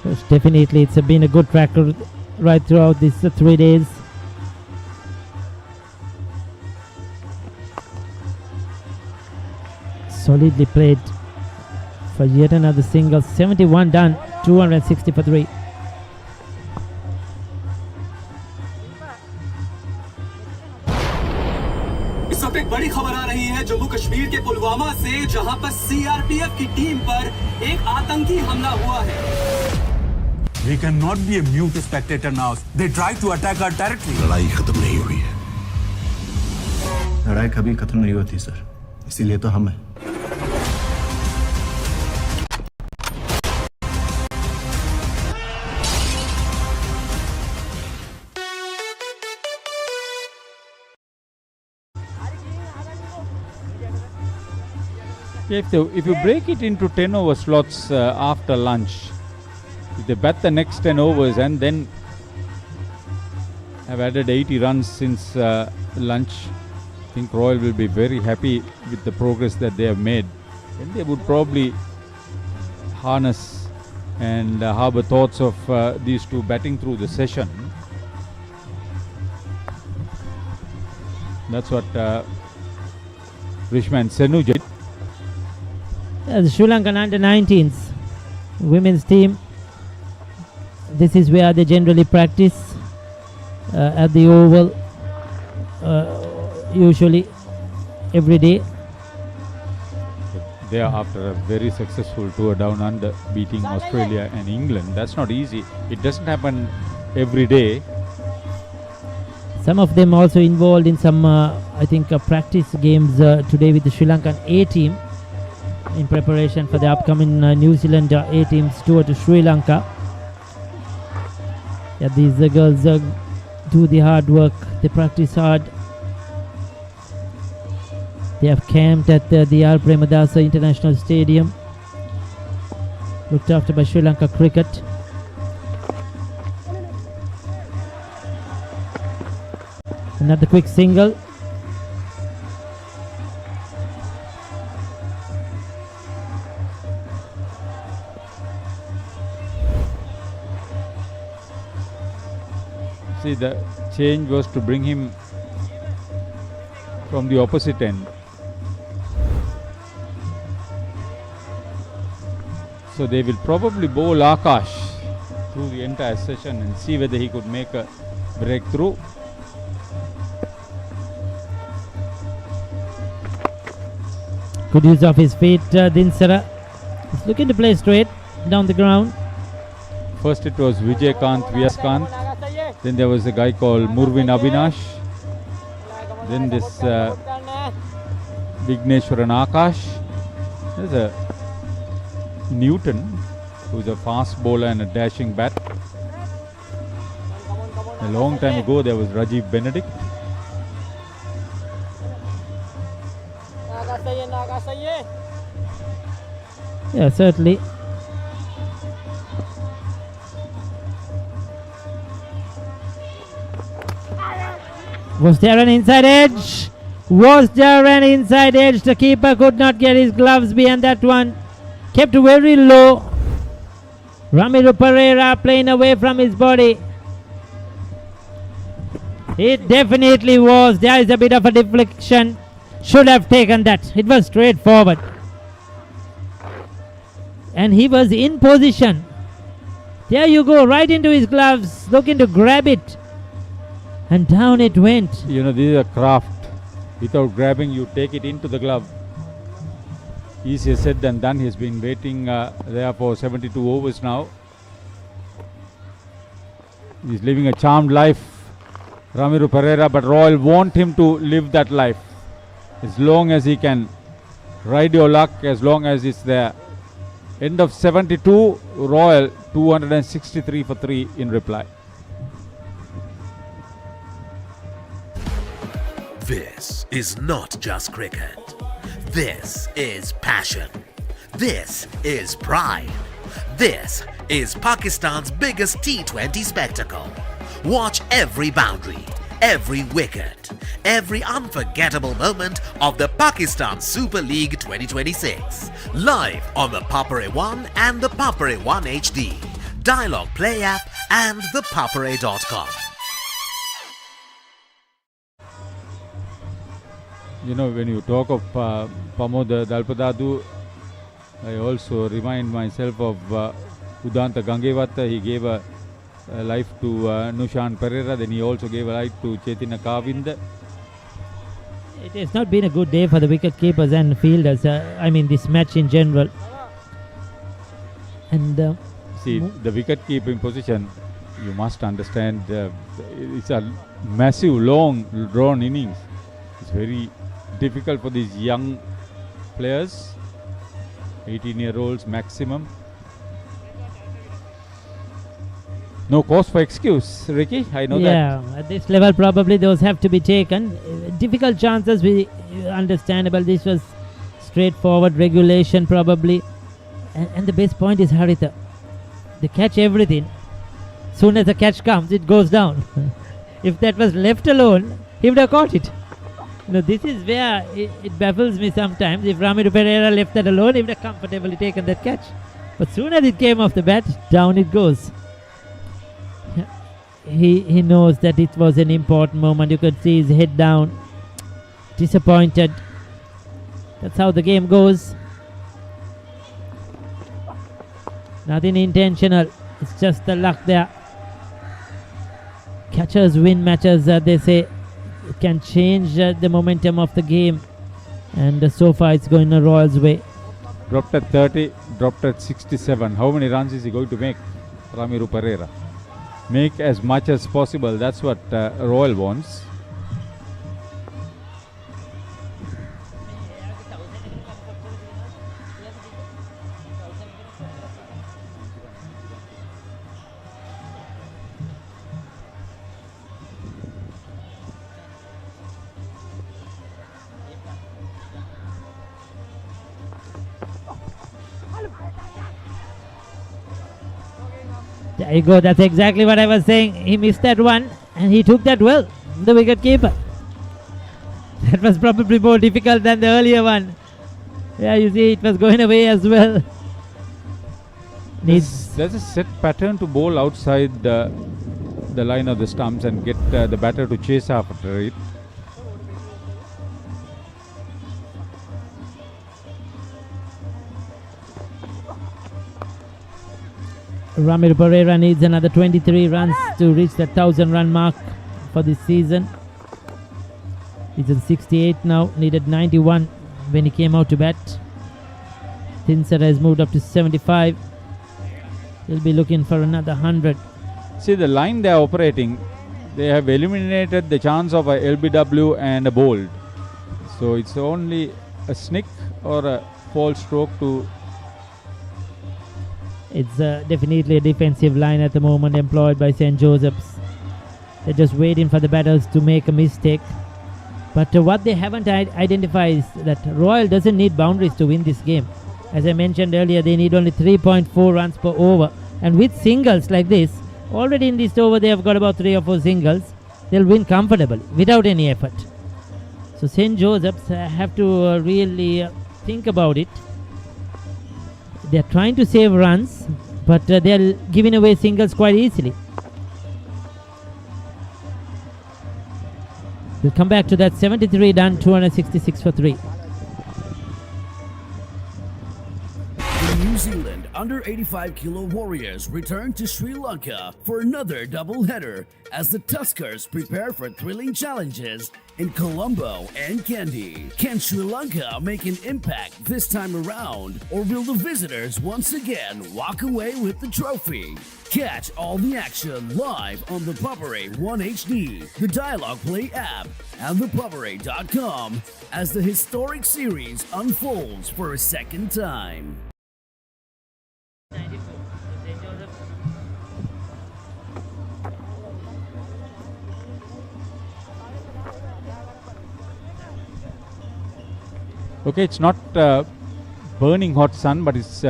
Yes, definitely, it's been a good track right throughout these 3 days. Solidly played for yet another single. 71 done, 260 for 3. इस वक्त एक बड़ी खबर आ रही है जम्मू कश्मीर के पुलवामा से, जहां पर सीआरपीएफ की टीम पर एक आतंकी हमला हुआ है. We cannot be a mute spectator now. They try to attack our territory. लड़ाई खत्म नहीं हुई है. लड़ाई कभी खत्म नहीं होती सर, इसीलिए तो हम हैं. If you break it into 10 over slots after lunch, if they bat the next 10 overs and then have added 80 runs since lunch, I think Royal will be very happy with the progress that they have made. Then they would probably harness and harbour thoughts of these two batting through the session. That's what Rishman Senuja. The Sri Lankan under-19s women's team. This is where they generally practice at the Oval, usually every day. They are after a very successful tour down under, beating Australia and England. That's not easy. It doesn't happen every day. Some of them also involved in some, I think, practice games today with the Sri Lankan A team in preparation for the upcoming New Zealand A team's tour to Sri Lanka. Yeah, these girls do the hard work. They practice hard. They have camped at the Diyal Premadasa International Stadium, looked after by Sri Lanka Cricket. Another quick single. See, the change was to bring him from the opposite end. So they will probably bowl Akash through the entire session and see whether he could make a breakthrough. Good use of his feet, Sara. He's looking to play straight down the ground. First it was Vijay-Kant Vyaskant. Then there was a guy called Murvin Abhinash. Then this Vigneshwaran Akash. There's a Newton, who's a fast bowler and a dashing bat. A long time ago there was Rajiv Benedict. Yeah, certainly. Was there an inside edge? Was there an inside edge? The keeper could not get his gloves behind that one. Kept very low. Ramiro Pereira playing away from his body. It definitely was. There is a bit of a deflection. Should have taken that. It was straightforward. And he was in position. There you go, right into his gloves, looking to grab it. And down it went. You know, this is a craft. Without grabbing, you take it into the glove. Easier said than done. He's been waiting there for 72 overs now. He's living a charmed life, Ramiro Pereira, but Royal want him to live that life. As long as he can ride your luck, as long as it's there. End of 72, Royal 263 for 3 in reply. This is not just cricket. This is passion. This is pride. This is Pakistan's biggest T20 spectacle. Watch every boundary, every wicket, every unforgettable moment of the Pakistan Super League 2026. Live on the Papare 1 and the Papare 1 HD, Dialog Play App and ThePapare.com. You know, when you talk of Pamod Dalpadadu, I also remind myself of Udanta Gangewata. He gave a life to Nushan Pereira, then he also gave a life to Chetina Kavinda. It has not been a good day for the wicket keepers and fielders. I mean, this match in general. And see, the wicket keeping position, you must understand, it's a massive, long, drawn innings. It's very difficult for these young players, 18-year-olds maximum. No cause for excuse, Ricky, I know that. Yeah, at this level probably those have to be taken. Difficult chances, understandable. This was straightforward regulation probably. And the best point is Haritha. They catch everything. Soon as the catch comes, it goes down. If that was left alone, he would have caught it. You know, this is where it baffles me sometimes. If Ramiro Pereira left that alone, he would have comfortably taken that catch. But soon as it came off the bat, down it goes. He knows that it was an important moment. You could see his head down, disappointed. That's how the game goes. Nothing intentional. It's just the luck there. Catchers win matches, they say. It can change the momentum of the game. And so far it's going the Royals' way. Dropped at 30, dropped at 67. How many runs is he going to make, Ramiro Pereira? Make as much as possible. That's what Royal wants. There you go, that's exactly what I was saying. He missed that one and he took that well, the wicket keeper. That was probably more difficult than the earlier one. Yeah, you see it was going away as well. There's a set pattern to bowl outside the line of the stumps and get the batter to chase after it. Ramiro Pereira needs another 23 runs to reach the 1,000-run mark for this season. He's at 68 now, needed 91 when he came out to bat. Sara has moved up to 75. He'll be looking for another 100. See the line they are operating, they have eliminated the chance of a LBW and a bold. So it's only a snick or a false stroke to... It's definitely a defensive line at the moment employed by St. Joseph's. They're just waiting for the batters to make a mistake. But what they haven't identified is that Royal doesn't need boundaries to win this game. As I mentioned earlier, they need only 3.4 runs per over. And with singles like this, already in this over they have got about 3 or 4 singles. They'll win comfortably without any effort. So St. Joseph's have to really think about it. They're trying to save runs, but they're giving away singles quite easily. We'll come back to that. 73 done, 266 for 3. The New Zealand under 85 kilo Warriors return to Sri Lanka for another double-header as the Tuskers prepare for thrilling challenges in Colombo and Kandy. Can Sri Lanka make an impact this time around, or will the visitors once again walk away with the trophy? Catch all the action live on the Papare 1 HD, the Dialog Play App, and thepapare.com as the historic series unfolds for a second time. Okay, it's not burning hot sun, but it's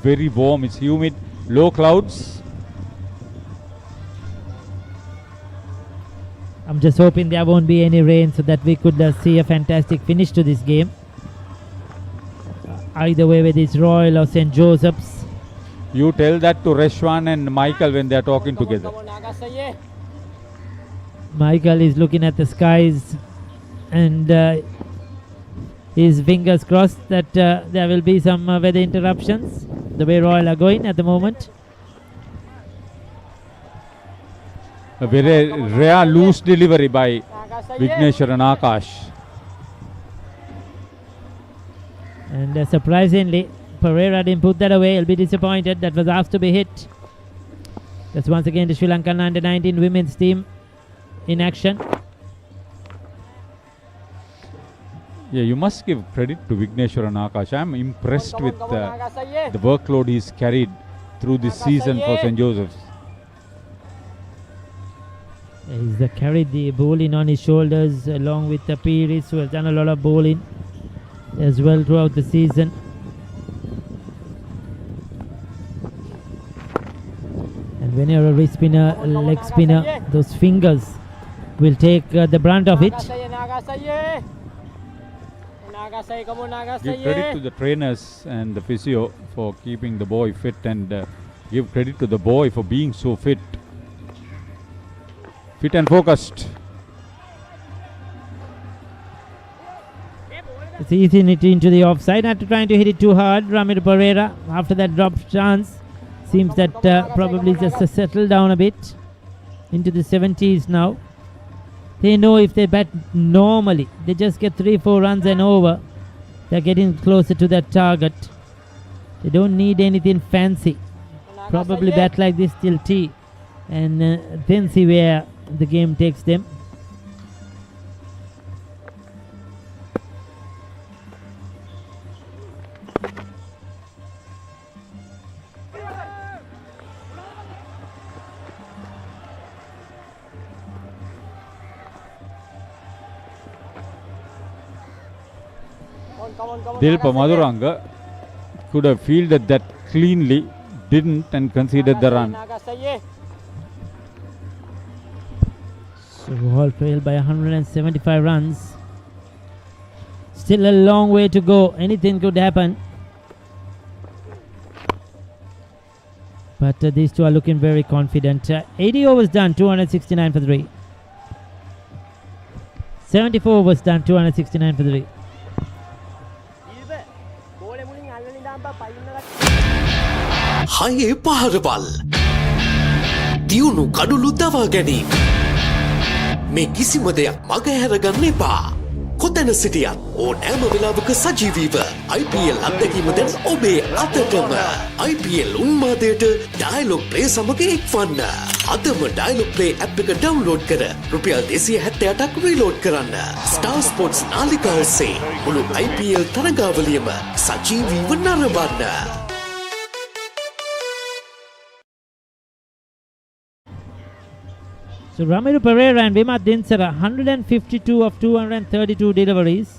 very warm, it's humid, low clouds. I'm just hoping there won't be any rain so that we could see a fantastic finish to this game. Either way, whether it's Royal or St. Joseph's. You tell that to Reshwan and Michael when they are talking together. Michael is looking at the skies and his fingers crossed that there will be some weather interruptions the way Royal are going at the moment. A very rare loose delivery by Vigneshwar and Akash. And surprisingly, Pereira didn't put that away. He'll be disappointed. That was asked to be hit. That's once again the Sri Lankan under-19 women's team in action. Yeah, you must give credit to Vigneshwar and Akash. I'm impressed with the workload he's carried through this season for St. Joseph's. He's carried the bowling on his shoulders along with the Pires, who has done a lot of bowling as well throughout the season. And when you're a wrist spinner, leg spinner, those fingers will take the brunt of it. Give credit to the trainers and the physio for keeping the boy fit, and give credit to the boy for being so fit. Fit and focused. It's easing it into the offside after trying to hit it too hard. Ramiro Pereira, after that dropped chance, seems that probably just settled down a bit into the 70s now. They know if they bat normally, they just get 3-4 runs and over. They're getting closer to that target. They don't need anything fancy. Probably bat like this till tea, and then see where the game takes them. Dilpa Maduranga could have fielded that cleanly, didn't, and conceded the run. So Hall trailed by 175 runs. Still a long way to go. Anything could happen. But these two are looking very confident. 80 overs done, 269 for 3. 74 overs done, 269 for 3. හයේ පහරවල් දියුණු කඩුළු දවා ගැනීම මේ කිසිම දෙයක් මගහැරගන්න එපා කොතැන සිටියත් ඕනෑම වෙලාවක සජීවීව IPL අත්දැකීම දැන් ඔබේ අතටම IPL උන්මාදයට Dialog Play සමග එක්වන්න අදම Dialog Play App එක ඩවුන්ලෝඩ් කර රුපියල් 268ක් රීලෝඩ් කරන්න Star Sports නාලිකා ඔස්සේ මුළු IPL තරගාවලියම සජීවීව නරඹන්න. So Ramiro Pereira and Vimat Dinsara, 152 of 232 deliveries.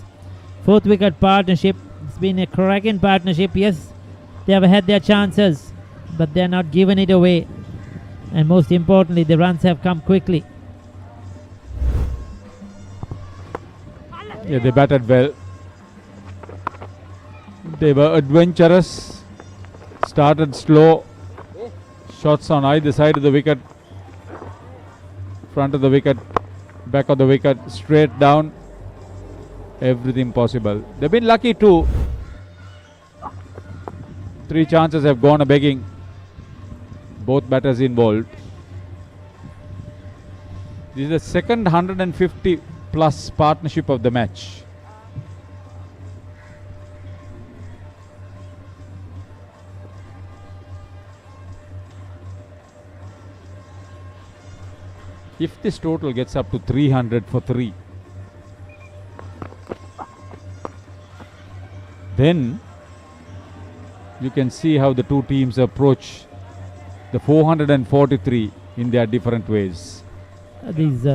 4th wicket partnership. It's been a cracking partnership. Yes, they have had their chances, but they are not giving it away. And most importantly, the runs have come quickly. Yeah, they batted well. They were adventurous. Started slow. Shots on either side of the wicket. Front of the wicket, back of the wicket, straight down. Everything possible. They've been lucky too. 3 chances have gone a begging. Both batters involved. This is the second 150 plus partnership of the match. If this total gets up to 300 for 3, then you can see how the two teams approach the 443 in their different ways. These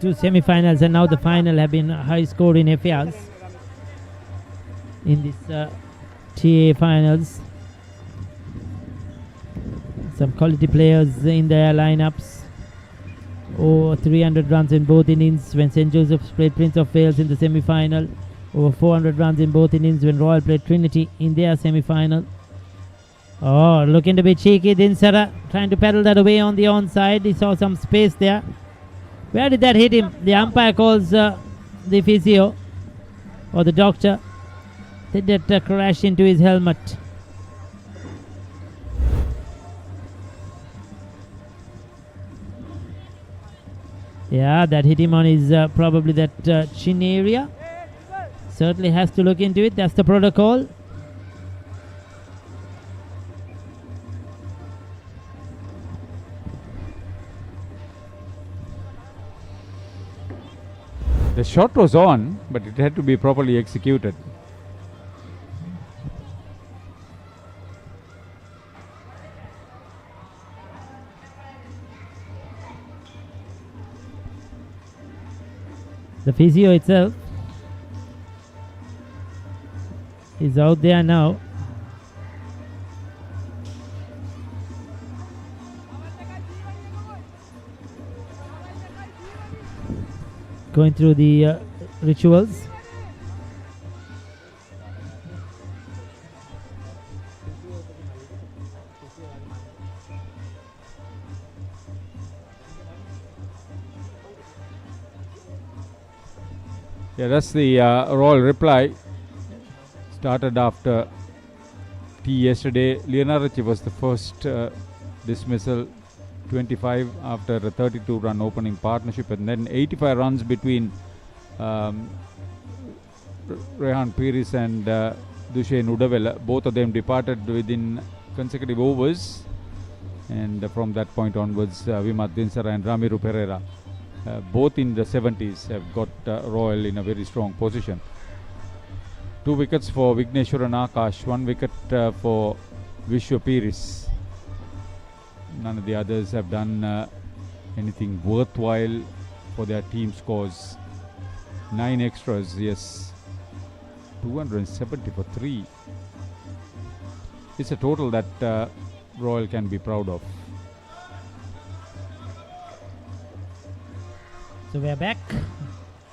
two semi-finals and now the final have been high scoring affairs in this TA finals. Some quality players in their lineups. Over 300 runs in both innings when St. Joseph's played Prince of Wales in the semi-final. Over 400 runs in both innings when Royal played Trinity in their semi-final. Oh, looking to be cheeky. Dinsara trying to paddle that away on the onside. He saw some space there. Where did that hit him? The umpire calls the physio or the doctor. Did that crash into his helmet? Yeah, that hit him on his probably that chin area. Certainly has to look into it. That's the protocol. The shot was on, but it had to be properly executed. The physio itself is out there now. Going through the rituals. Yeah, that's the Royal reply. started after tea yesterday. Leonardo was the first dismissal, 25 after a 32-run opening partnership, and then 85 runs between Rehan Pires and Dushane Udavela. Both of them departed within consecutive overs, and from that point onwards, Vimat Dinsara and Ramiru Pereira, both in the 70s, have got Royal in a very strong position. 2 wickets for Vigneshwaran Akash, 1 wicket for Vishwa Pires. None of the others have done anything worthwhile for their team's cause. 9 extras, yes. 270 for 3. It's a total that Royal can be proud of. So we are back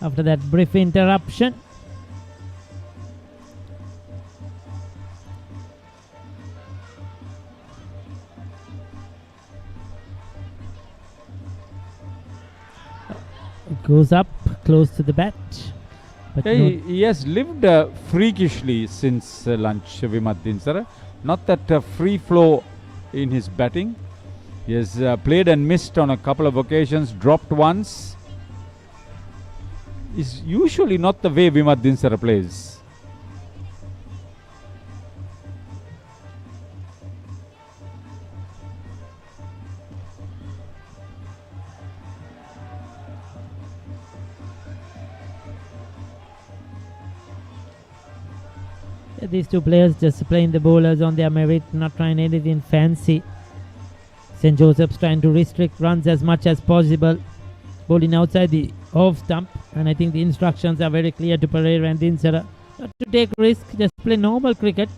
after that brief interruption. Goes up close to the bat. But he has lived freakishly since lunch, Vimat Dinsara. Not that free flow in his batting. He has played and missed on a couple of occasions, dropped once. It's usually not the way Vimat Dinsara plays. These two players just playing the bowlers on their merit, not trying anything fancy. St. Joseph's trying to restrict runs as much as possible, bowling outside the off stump, and I think the instructions are very clear to Pereira and Dinsara not to take risk, just play normal cricket,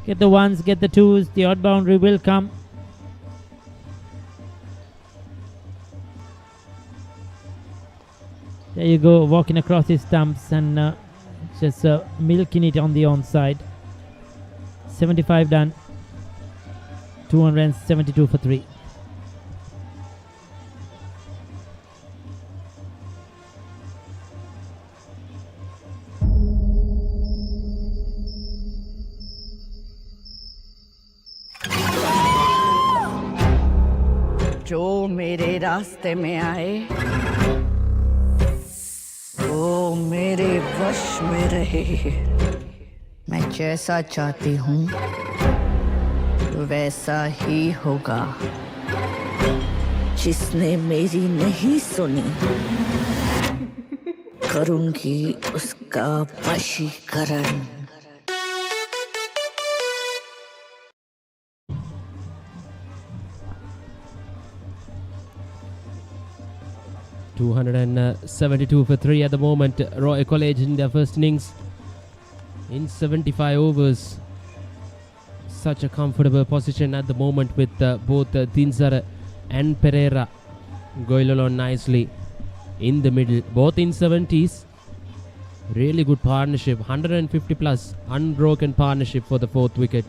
get the ones, get the twos, the odd boundary will come. There you go, walking across his stumps and just milking it on the onside. 75 done. 272 for 3. जो मेरे रास्ते में आए वो मेरे वश में रहे मैं जैसा चाहती हूँ वैसा ही होगा जिसने मेरी नहीं सुनी करूँगी उसका वशीकरण 272 for 3 at the moment. Royal College in their first innings in 75 overs. Such a comfortable position at the moment with both Dinsara and Pereira going along nicely in the middle. Both in 70s. Really good partnership. 150 plus unbroken partnership for the 4th wicket.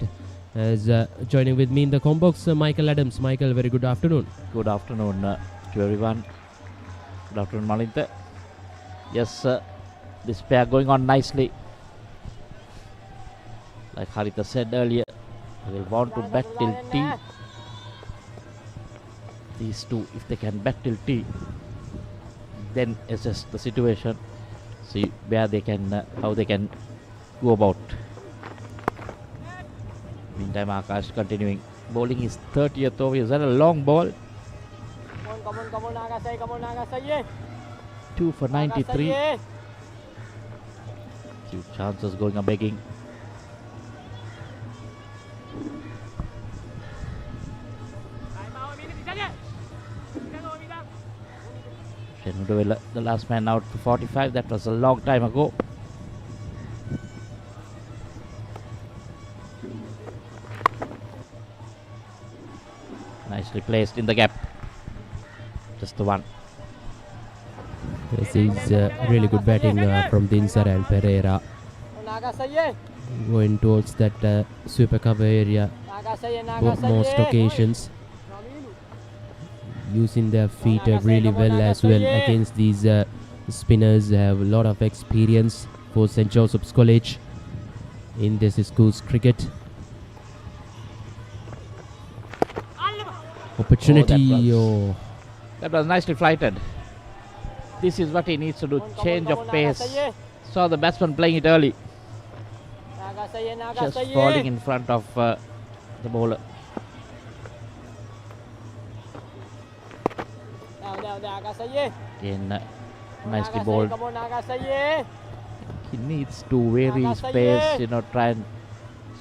As joining with me in the combox, Michael Adams. Michael, very good afternoon. Good afternoon to everyone. Good afternoon, Malintha. Yes, this pair going on nicely. Like Haritha said earlier, they want to bat till T. These two, if they can bat till T, then assess the situation, see where they can, how they can go about. Meantime, Akash continuing. Bowling his 30th over. Is that a long ball? Come on, Nagasai, come on, Nagasai. 2 for 93. Few chances going a begging. The last man out for 45. That was a long time ago. Nicely placed in the gap. Just the one. This is really good batting from Dinsara and Pereira. Going towards that super cover area most occasions. Using their feet really well as well against these spinners. Have a lot of experience for St. Joseph's College. in this school's cricket. Opportunity. Oh, that was nicely flighted. This is what he needs to do. Change of pace. Saw the batsman playing it early. Just falling in front of the bowler. Again, nicely bowled. He needs to vary his pace, try and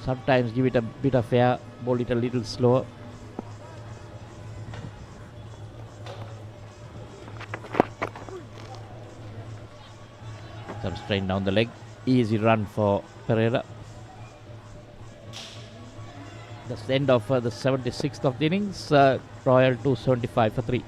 sometimes give it a bit of air, bowl it a little slower. Some strain down the leg. Easy run for Pereira. That's the end of the 76th of the innings. Royal 275 for 3.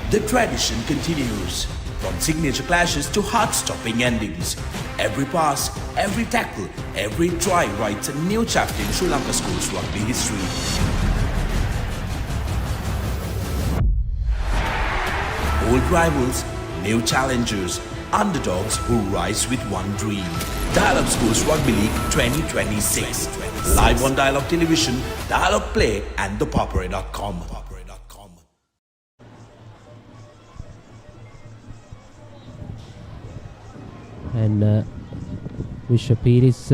The tradition continues. From signature clashes to heart-stopping endings. Every pass, every tackle, every try writes a new chapter in Sri Lanka schools rugby history. Old rivals, new challengers, underdogs who rise with one dream. Dialog Schools Rugby League 2026. Live on Dialog Television, Dialog Play and ThePapare.com. And Vishapiris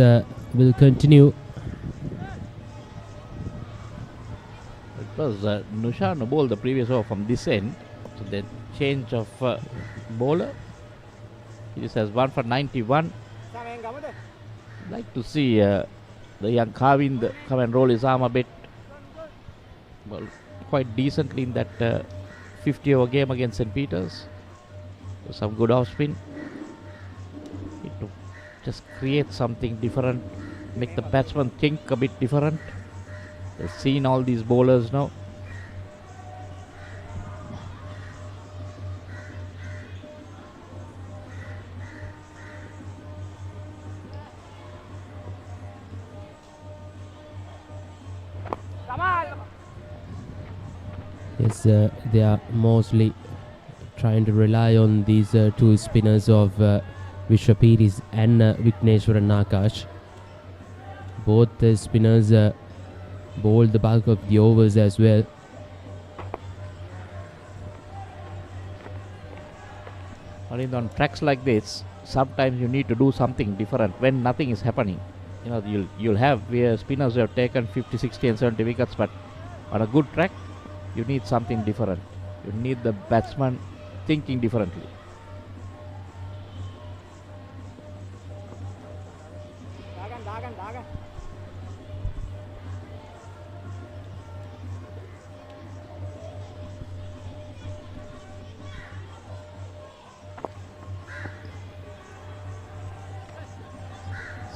will continue. It was Nushan who bowled the previous over from this end. So the change of bowler. He just has 1 for 91. I'd like to see the young Kavind come and roll his arm a bit. Well, quite decently in that 50 over game against St. Peter's. Some good off spin. Need to just create something different. Make the batsman think a bit different. They've seen all these bowlers now. Yes, they are mostly trying to rely on these two spinners of Vishapiris and Vikneshwaran Nakash. Both the spinners bowled the bulk of the overs as well. On tracks like this, sometimes you need to do something different when nothing is happening. You'll have where spinners who have taken 50, 60 and 70 wickets, but on a good track, you need something different. You need the batsman thinking differently.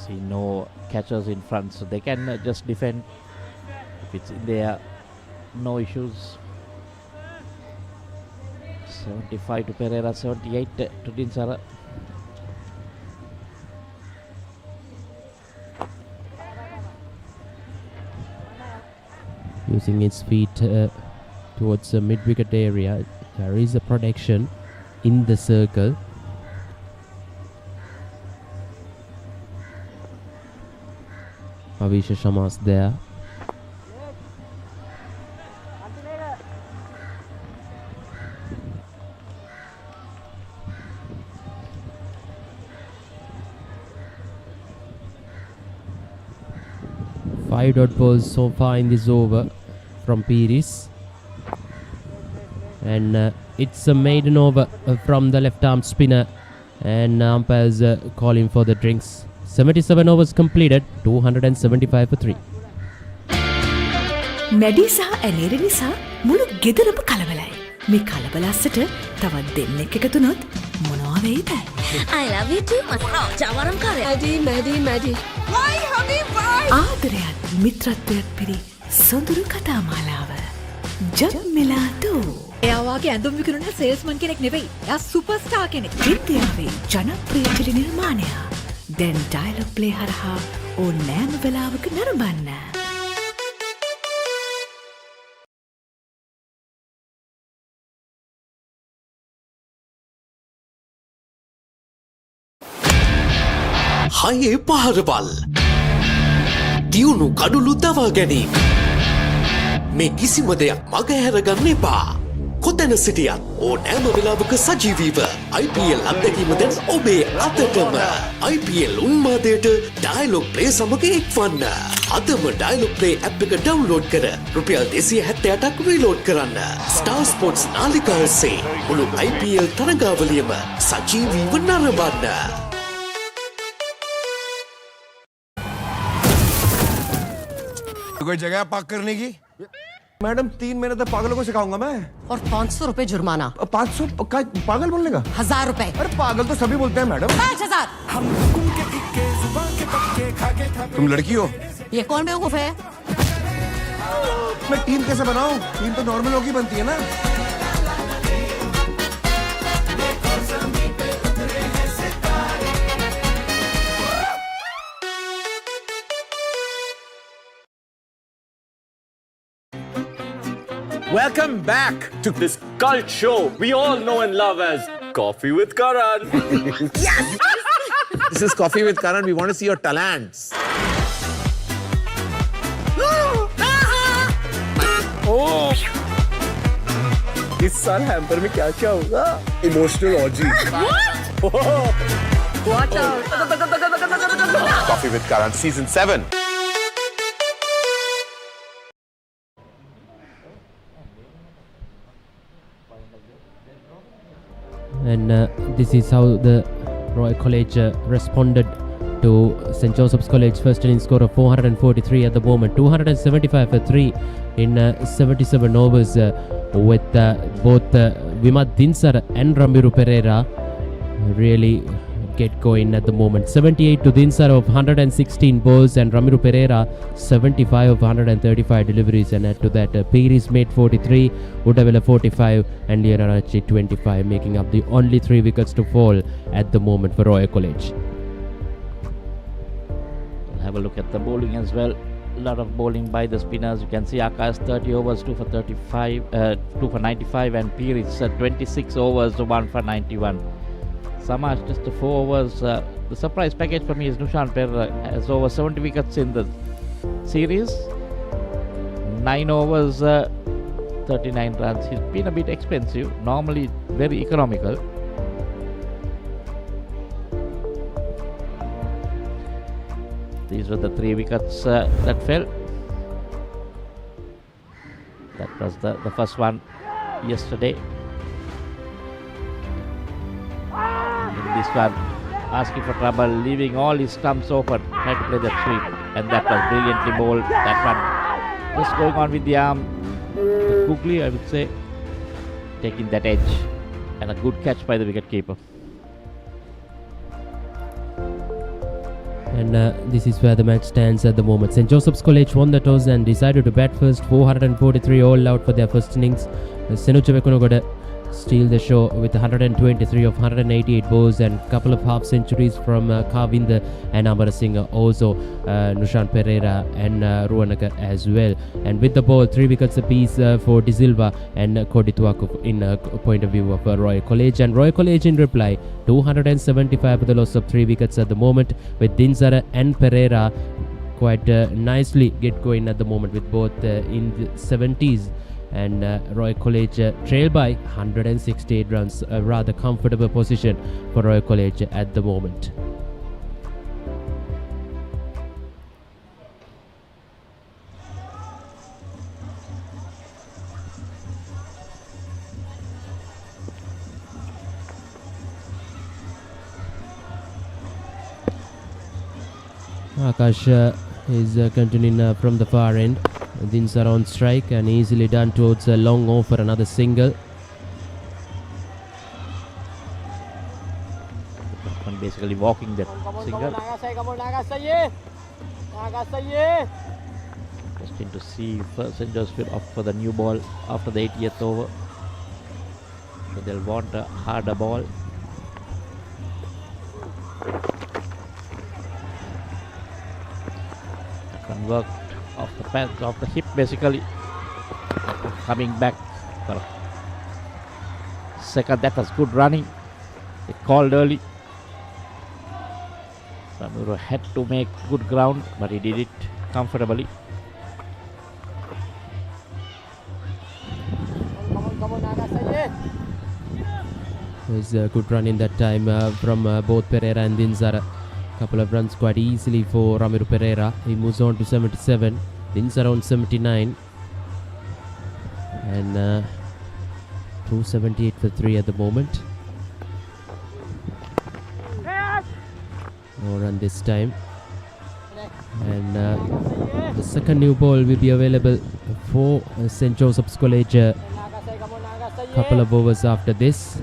See, no catchers in front, so they can just defend. If it's in there, no issues. 75 to Pereira, 78 to Sara. Using its feet towards the mid-wicket area, there is a protection in the circle. Avisha Shamas there. Five dot balls so far in this over from Piris, and it's a maiden over from the left arm spinner, and umpires calling for the drinks. 77 overs completed, 275 for 3. මැඩි සහ ඇනේර නිසා මුළු ගෙදරම කලබලයි. මේ කලබලස්සට තවත් දෙන්නෙක් එකතුනොත් මොනවා වෙයිද? I love you too. ජවරම්කාරය. මැඩි. Why honey why? ආදරයත් මිත්‍රත්වයක් පිරි සොඳුරු කතා මාලාව. ජම්මිලාතු. එයා වාගේ ඇඳුම් විකුණන සේල්ස්මන් කෙනෙක් නෙවෙයි. එයා සුපර්ස්ටාර් කෙනෙක්. ඉන්දියාවේ ජනප්‍රිය ටෙලි නිර්මාණයක්. දැන් ඩයලොග් ප්ලේ හරහා ඕනෑම වෙලාවක නරඹන්න. හයේ පහරවල් දියුණු කඩුළු දවා ගැනීම මේ කිසිම දෙයක් මගහැරගන්න එපා. කොතැන සිටියත් ඕනෑම වෙලාවක සජීවීව IPL අත්දැකීම දැන් ඔබේ අතටම. IPL උන්මාදයට Dialog Play සමග එක්වන්න. අදම Dialog Play App එක ඩවුන්ලෝඩ් කර රුපියල් 268ක් රීලෝඩ් කරන්න. Star Sports නාලිකා ඔස්සේ මුළු IPL තරගාවලියම සජීවීව නරඹන්න. कोई जगह पार्क करने की? मैडम 3 महीने तक पागलों को सिखाऊंगा मैं। और 500 रुपए जुर्माना। 500 पागल बोलने का? 1000 रुपए। अरे पागल तो सभी बोलते हैं मैडम। 5000। तुम लड़की हो? ये कौन बेवकूफ है? मैं टीम कैसे बनाऊं? टीम तो नॉर्मल लोग ही बनती है ना। Welcome back to this cult show we all know and love as Coffee with Karan. Yes! This is Coffee with Karan. We want to see your talents. Oh! इस साल hamper में क्या क्या होगा? Emotional orgy. Watch out! Coffee with Karan season 7. And this is how the Royal College responded to St. Joseph's College first inning score of 443 at the moment, 275 for 3 in 77 overs with both Vimat Dinsara and Ramiru Pereira really get going at the moment. 78 to Dinsara of 116 balls and Ramiru Pereira 75 of 135 deliveries, and add to that Piris made 43, Udavela 45 and Leonarachi 25, making up the only 3 wickets to fall at the moment for Royal College. We'll have a look at the bowling as well. A lot of bowling by the spinners. You can see Akash 30 overs, 2 for 35, 2 for 95, and Piris 26 overs, 1 for 91. Samaj just 4 overs. The surprise package for me is Nushan Per has over 70 wickets in the series. 9 overs, 39 runs. He's been a bit expensive. Normally very economical. These were the 3 wickets that fell. That was the first one yesterday. This one asking for trouble, leaving all his stumps open, trying to play that sweep, and that was brilliantly bowled. That one just going on with the arm, quickly I would say, taking that edge, and a good catch by the wicket keeper. And this is where the match stands at the moment. St. Joseph's College won the toss and decided to bat first. 443 all out for their first innings. Senucha Vekunogoda steal the show with 123 of 188 balls and couple of half centuries from Kavinda and Amarasinghe, also Nushan Pereira and Ruwanaka as well. And with the ball, 3 wickets apiece for De Silva and Kodituaku in point of view of Royal College. And Royal College in reply, 275 for the loss of 3 wickets at the moment, with Dinsara and Pereira quite nicely get going at the moment with both in the 70s. And Royal College trail by 168 runs, a rather comfortable position for Royal College at the moment. Akash is continuing from the far end. Dinsara on strike and easily done towards a long off for another single. Basically walking that single. Just in to see if St. Joseph will opt for the new ball after the 80th over. So they'll want a harder ball. Worked off the pads, off the hip basically. Coming back for a second, that was good running. They called early. Ramiro had to make good ground, but he did it comfortably. There's a good run in that time from both Pereira and Dinsara. Couple of runs quite easily for Ramiro Pereira. He moves on to 77. Dinsara on 79. And 278 for 3 at the moment. No run this time. And the second new ball will be available for St. Joseph's College a couple of overs after this.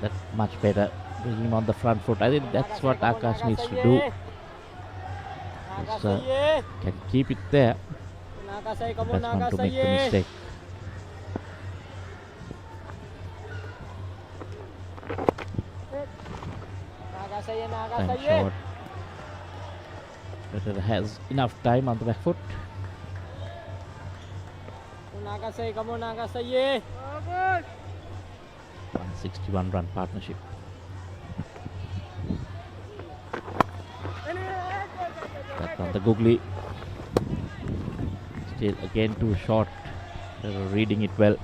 That's much better. Bring him on the front foot. I think that's what Akash needs to do. Can keep it there. That's not to make the mistake. Time short. Pereira has enough time on the back foot. 161 run partnership. That on the googly. Still again too short. Reading it well.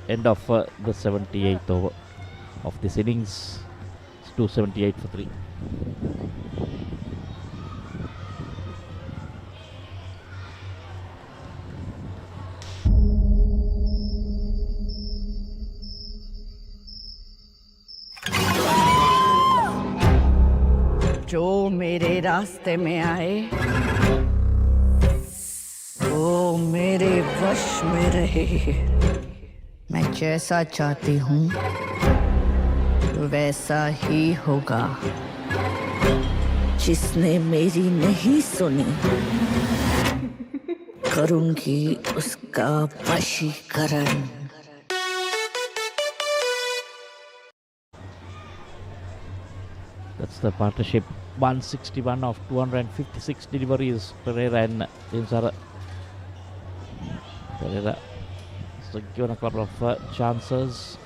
End of the 78th over of this innings. It's 278 for 3. जो मेरे रास्ते में आए वो मेरे वश में रहे मैं जैसा चाहती हूँ वैसा ही होगा जिसने मेरी नहीं सुनी करूँगी उसका वशीकरण That's the partnership. 161 of 256 deliveries. Pereira and Sara. Pereira has given a couple of chances.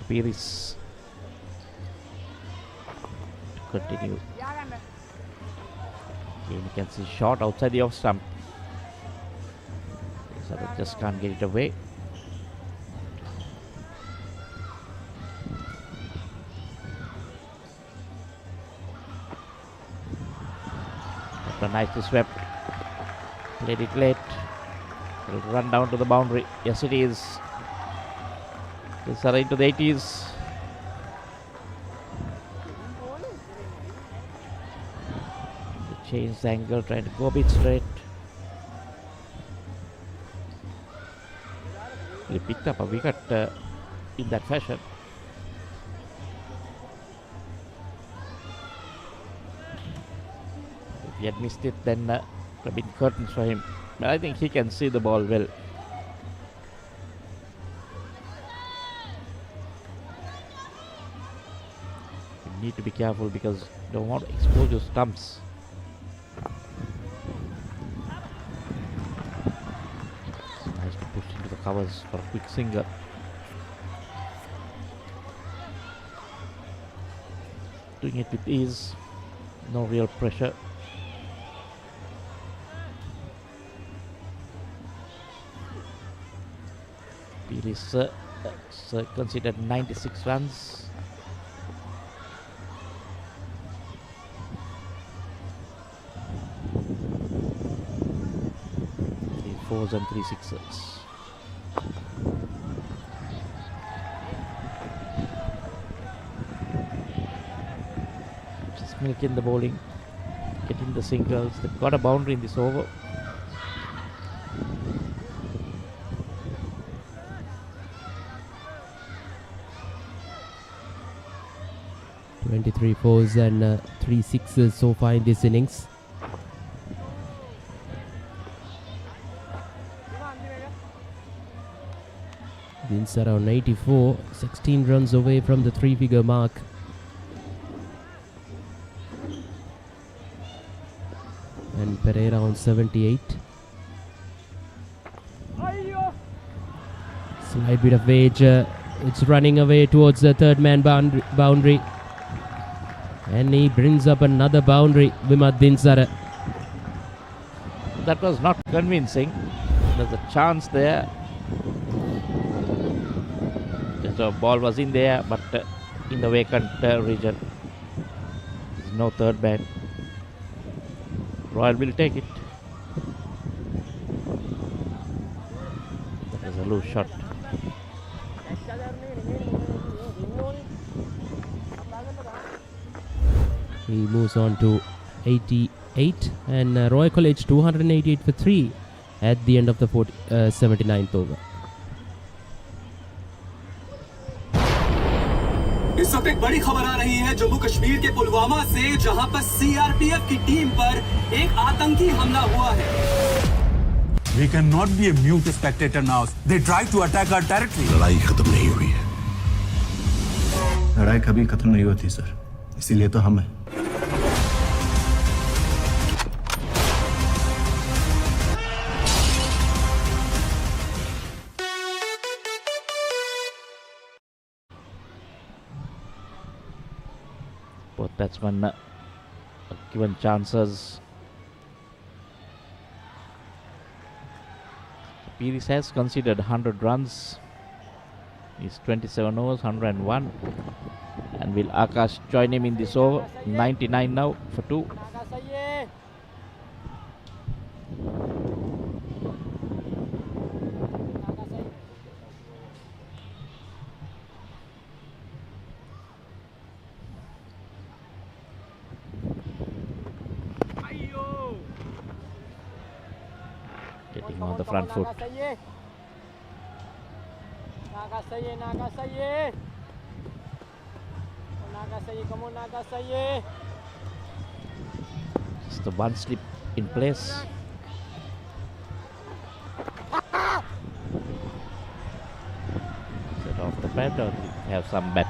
Piris to continue. Again, you can see shot outside the off stump. Sara just can't get it away. After nicely swept, played it late. It'll run down to the boundary. Yes, it is. Sara into the 80s. Change the angle, trying to go a bit straight. He picked up a wicket in that fashion. If he had missed it, then would have been curtains for him. But I think he can see the ball well. You need to be careful because you don't want to expose your stumps. Nice to push into the covers for a quick single. Doing it with ease, no real pressure. Peel is considered 96 runs. 3 4s and 3 6s. Just milking the bowling, getting the singles. They've got a boundary in this over. Three fours and 3 sixes so far in this innings. Sara on 84, 16 runs away from the three-figure mark. And Pereira on 78. Slight bit of age. It's running away towards the third man boundary. And he brings up another boundary, Vimaddin Sara. That was not convincing. There's a chance there. The ball was in there, but in the vacant region. There's no third man. Royal will take it. That was a loose shot. He moves on to 88, and Royal College 288 for 3 at the end of the 79th over. इस वक्त एक बड़ी खबर आ रही है जम्मू कश्मीर के पुलवामा से, जहां पर सीआरपीएफ की टीम पर एक आतंकी हमला हुआ है. We cannot be a mute spectator now. They try to attack our territory. लड़ाई खत्म नहीं हुई है. लड़ाई कभी खत्म नहीं होती सर, इसीलिए तो हम हैं. Both batsmen are given chances. Pires has conceded 100 runs. He's 27 overs, 101. And will Akash join him in this over? 99 now for 2. Getting on the front foot. Just the one slip in place. Set off the bat or have some bat?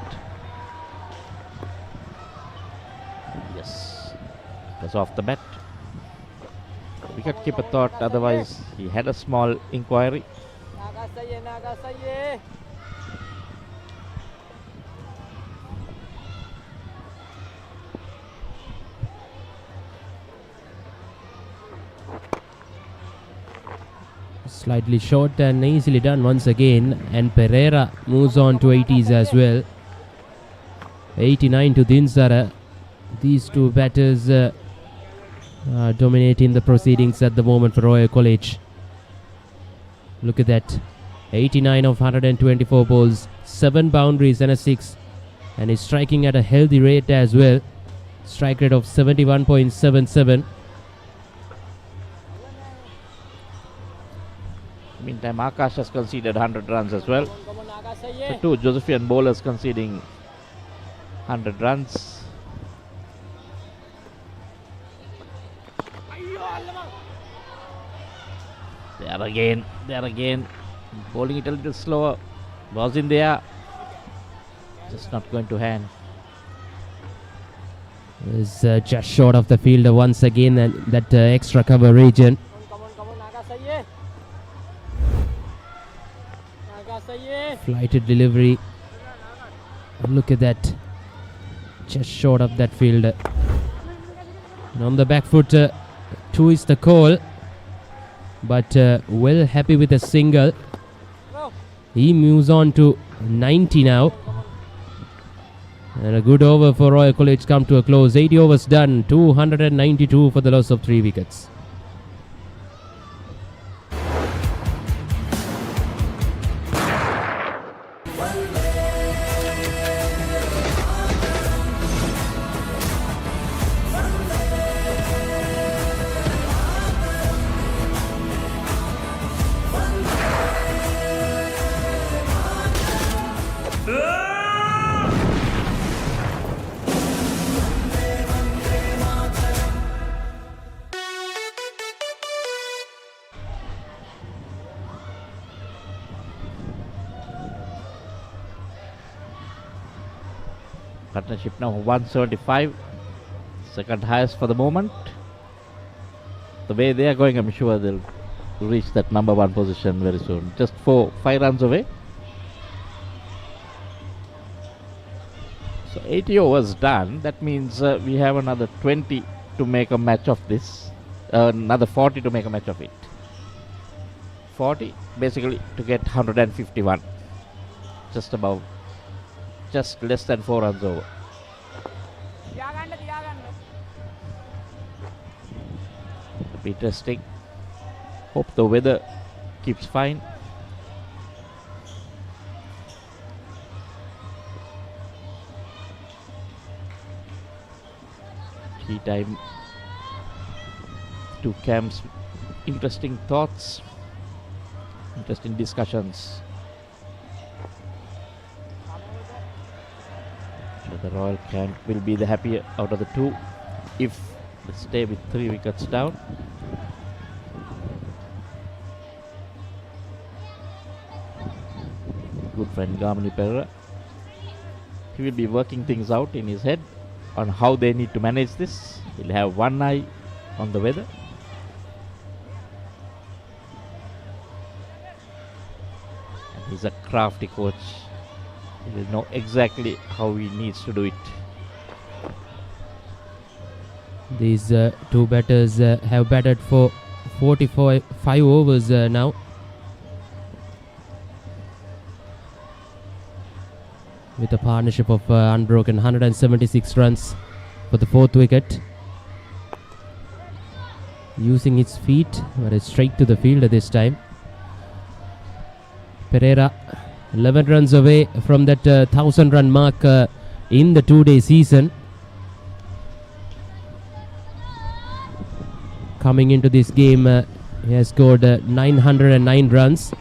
Yes, it was off the bat. Wicketkeeper thought otherwise. He had a small inquiry. Slightly short and easily done once again, and Pereira moves on to 80s as well. 89 to Dinsara. These two batters dominating the proceedings at the moment for Royal College. Look at that. 89 of 124 balls, 7 boundaries and a 6. And he's striking at a healthy rate as well. Strike rate of 71.77. Meantime, Akash has conceded 100 runs as well. So two Josephian bowlers conceding 100 runs. There again. Bowling it a little slower. Was in there. Just not going to hand. Is just short of the fielder once again, and that extra cover region. Flighted delivery. Look at that. Just short of that fielder. And on the back foot, 2 is the call. But well happy with a single. He moves on to 90 now. And a good over for Royal College come to a close. 80 overs done. 292 for the loss of 3 wickets. Partnership now 175. Second highest for the moment. The way they are going, I'm sure they'll reach that number 1 position very soon. Just 5 runs away. So 80 overs done. That means we have another 20 to make a match of this. Another 40 to make a match of it. 40 basically to get 151. Just above. Just less than 4 runs over. It'll be interesting. Hope the weather keeps fine. Tea time. 2 camps. Interesting thoughts. Interesting discussions. So the Royal camp will be the happier out of the 2 if they stay with 3 wickets down. Good friend Gamini Perera. He will be working things out in his head on how they need to manage this. He'll have one eye on the weather. And he's a crafty coach. He will know exactly how he needs to do it. These 2 batters have batted for 45 overs now. With a partnership of unbroken 176 runs for the 4th wicket. Using his feet, but it's straight to the fielder this time. Pereira 11 runs away from that 1000 run mark in the 2-day season. Coming into this game, he has scored 909 runs.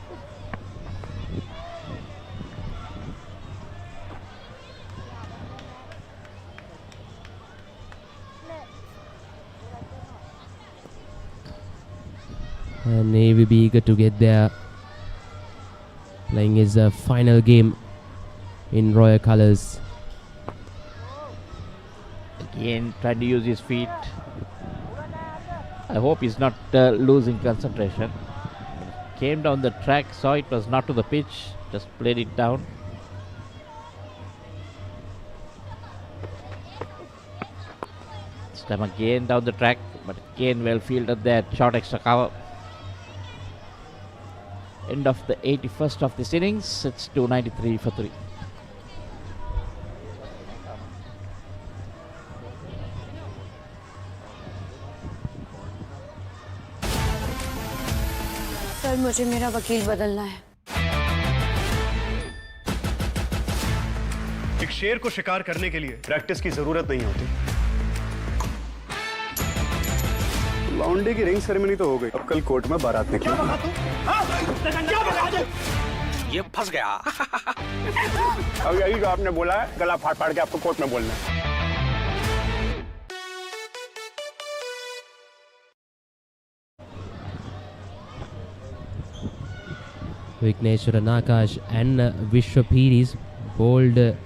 And he will be eager to get there, playing his final game in Royal colours. Again, trying to use his feet. I hope he's not losing concentration. Came down the track, saw it was not to the pitch, just played it down. This time again down the track, but again well fielded there, short extra cover. End of the 81st of this innings. It's 293 for 3. Sir मुझे मेरा वकील बदलना है. एक शेर को शिकार करने के लिए प्रैक्टिस की जरूरत नहीं होती. लॉन्डे की रिंग सेरेमनी तो हो गई. अब कल कोर्ट में बारात निकली. ये फंस गया. अब यही जो आपने बोला है, गला फाड़ फाड़ के आपको कोर्ट में बोलना है. Vigneshwara Nakash and Vishwa Piris bowled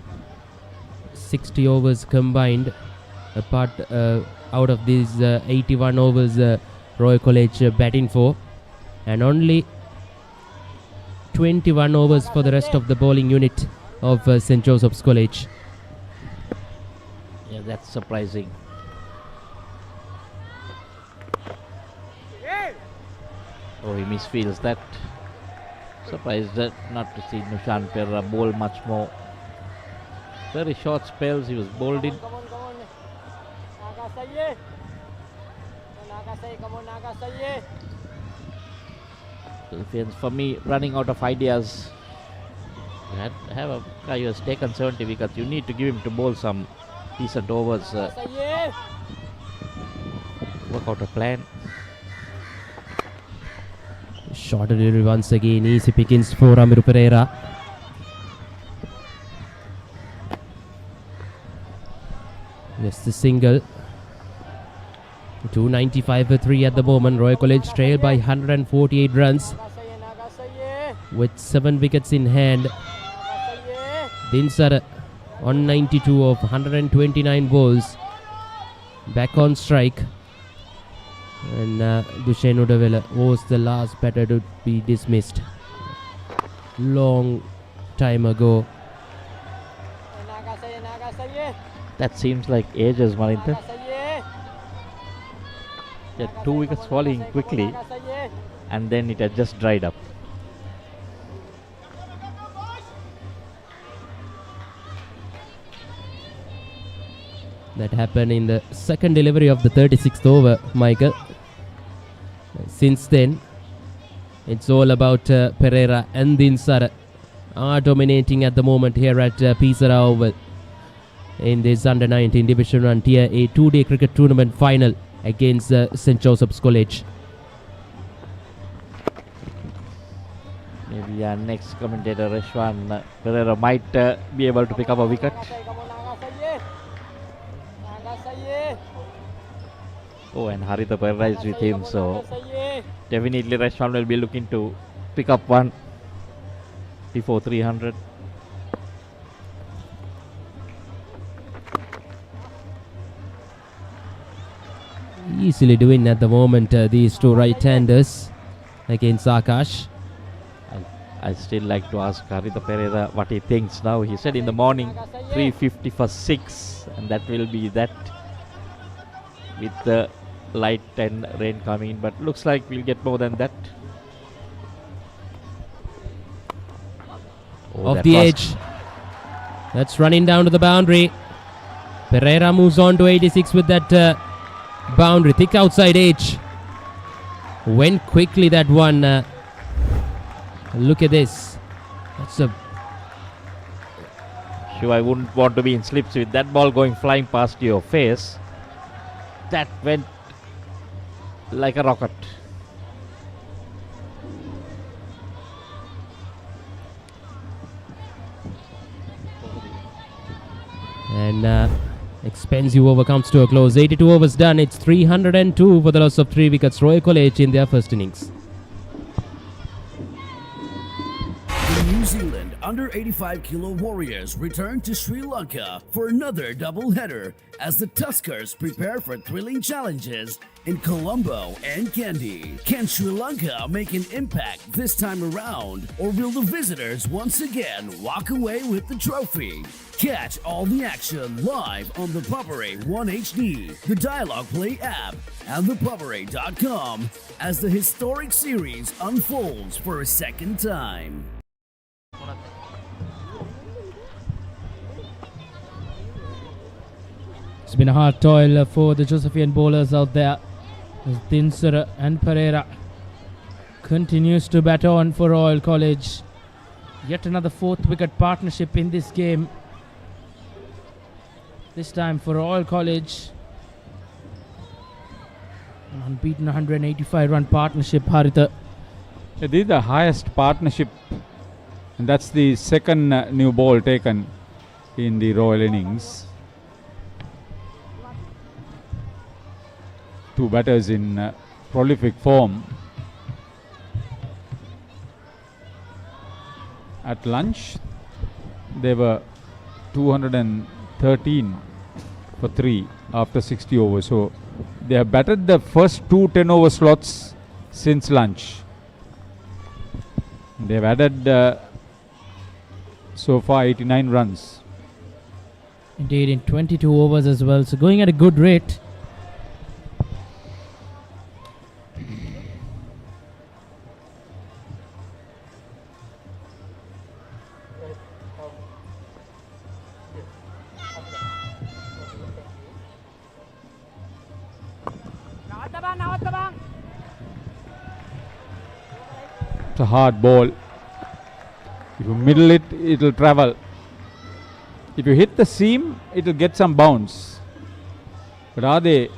60 overs combined. Out of these 81 overs Royal College batting for, and only 21 overs for the rest of the bowling unit of St. Joseph's College. Yeah, that's surprising. Oh, he misfeels that. Surprised not to see Nushan Perera bowl much more. Very short spells he was bowled in. Philippines, for me, running out of ideas. You have a guy who has taken 70 wickets. You need to give him to bowl some decent overs. Work out a plan. Short delivery once again. Easy pickings for Amiru Pereira. Just a single. 295 for 3 at the moment. Royal College trail by 148 runs with 7 wickets in hand. Dinsar 192 of 129 balls. Back on strike. And Dushen Udavela was the last batter to be dismissed. Long time ago. That seems like ages, Marinta. Yeah, 2 wickets falling quickly, and then it had just dried up. That happened in the second delivery of the 36th over, Michael. Since then, it's all about Pereira and Sara are dominating at the moment here at Pisara Oval in this under-19 Division 1 Tier A 2-day cricket tournament final against St. Joseph's College. Maybe our next commentator, Reshwan Pereira, might be able to pick up a wicket. Oh, and Haritha Pereira is with him, so definitely Reshwan will be looking to pick up one before 300. Easily doing at the moment these two right-handers against Akash. I still like to ask Haritha Pereira what he thinks now. He said in the morning 350 for 6, and that will be that with the light and rain coming, but looks like we'll get more than that. Oh, Off the edge. That's running down to the boundary. Pereira moves on to 86 with that boundary. Thick outside edge. Went quickly that one. Look at this. That's a... Sure, I wouldn't want to be in slips with that ball going flying past your face. That went like a rocket. And expensive over comes to a close. 82 overs done. It's 302 for the loss of 3 wickets. Royal College in their first innings. The New Zealand under 85 kilo Warriors return to Sri Lanka for another doubleheader as the Tuskers prepare for thrilling challenges in Colombo and Kandy. Can Sri Lanka make an impact this time around, or will the visitors once again walk away with the trophy? Catch all the action live on the Papare 1 HD, the Dialog Play App, and thepapare.com as the historic series unfolds for a second time. It's been a hard toil for the Josephian bowlers out there as Dinsara and Pereira continues to bat on for Royal College. Yet another 4th wicket partnership in this game. This time for Royal College. An unbeaten 185 run partnership, Haritha. This is the highest partnership, and that's the second new ball taken in the Royal innings. 2 batters in prolific form. At lunch, they were 213 for 3 after 60 overs. So they have batted the first 2 10-over slots since lunch. They've added so far 89 runs. Indeed, in 22 overs as well. So going at a good rate. It's a hard ball. If you middle it, it'll travel. If you hit the seam, it'll get some bounce. But are they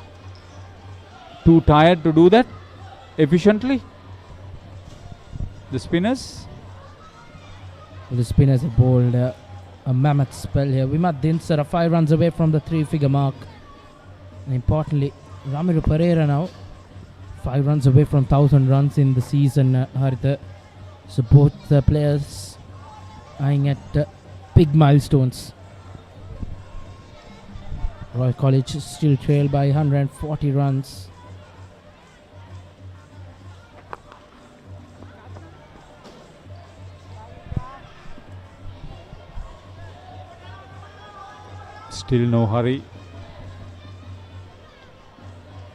too tired to do that efficiently? The spinners? The spinners have bowled a mammoth spell here. Vimat Dinsara 5 runs away from the 3-figure mark. And importantly, Ramiru Pereira now 5 runs away from 1,000 runs in the season, Haritha. So both players eyeing at big milestones. Royal College still trail by 140 runs. Still no hurry.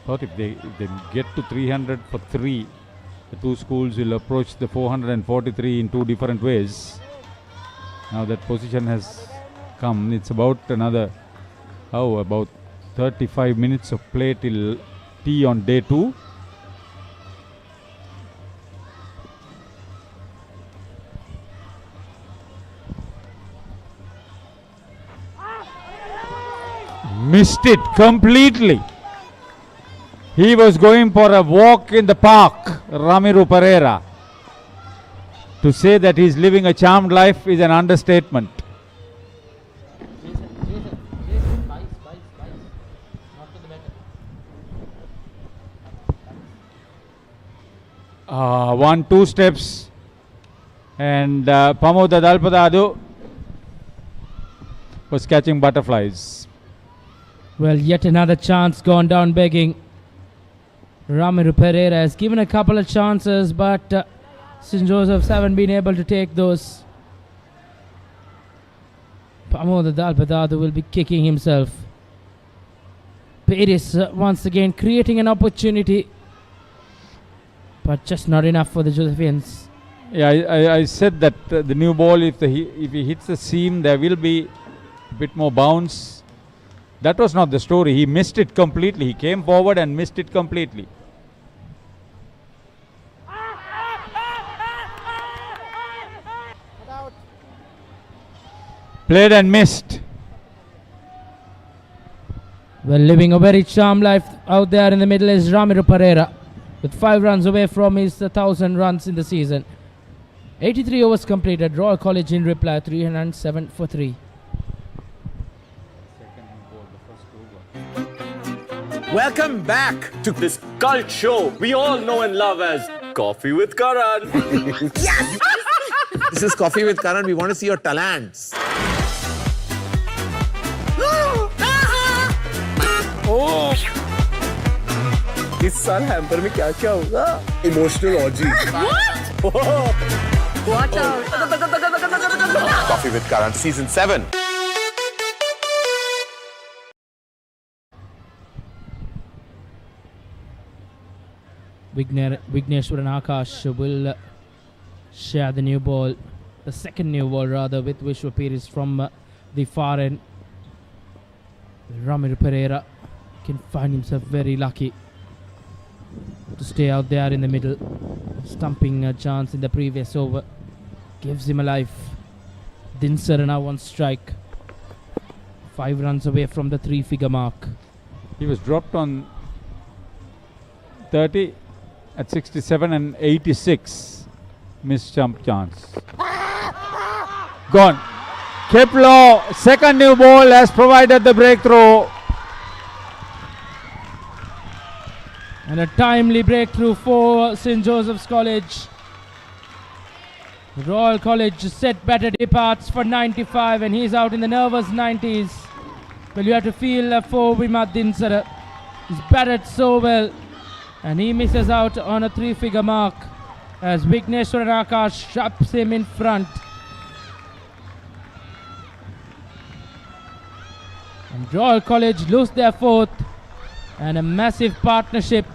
Thought if they get to 300 for 3, the two schools will approach the 443 in two different ways. Now that position has come. It's about another, about 35 minutes of play till tea on day 2. Missed it completely. He was going for a walk in the park, Ramiro Pereira. To say that he's living a charmed life is an understatement. One, two steps, and Pamoda Dalpadadu was catching butterflies. Well, yet another chance gone down begging. Ramiro Pereira has given a couple of chances, but St. Joseph's haven't been able to take those. Pamoda Dalpadadu will be kicking himself. Paris once again creating an opportunity, but just not enough for the Josephians. Yeah, I said that the new ball, if he hits the seam, there will be a bit more bounce. That was not the story. He missed it completely. He came forward and missed it completely. Played and missed. Well, living a very charmed life out there in the middle is Ramiro Pereira, with 5 runs away from his 1,000 runs in the season. 83 overs completed. Royal College in reply, 307 for 3. Welcome back to this cult show we all know and love as Coffee with Karan. Yes! This is Coffee with Karan. We want to see your talents. Oh! इस साल hamper में क्या क्या होगा? Emotional orgy. What? Watch out. Coffee with Karan Season 7. Vigneshwar and Akash will share the new ball, the second new ball rather, with Vishwa Piris from the far end. Ramiro Pereira can find himself very lucky to stay out there in the middle. Stumping a chance in the previous over gives him a life. Dinsara now on strike. 5 runs away from the 3-figure mark. He was dropped on 30 at 67 and 86. Missed jump chance. Gone. Keplo, second new ball, has provided the breakthrough. And a timely breakthrough for St. Joseph's College. Royal College set batter departs for 95 and he's out in the nervous 90s. Well, you have to feel for Vimat Dinsara. He's batted so well and he misses out on a 3-figure mark as Vigneshwar and Akash shoves him in front. And Royal College lose their 4th and a massive partnership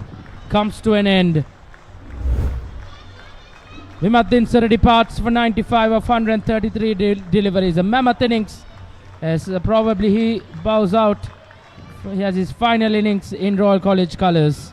comes to an end. Vimat Dinsara departs for 95 of 133 deliveries. A mammoth innings as probably he bows out. He has his final innings in Royal College colours.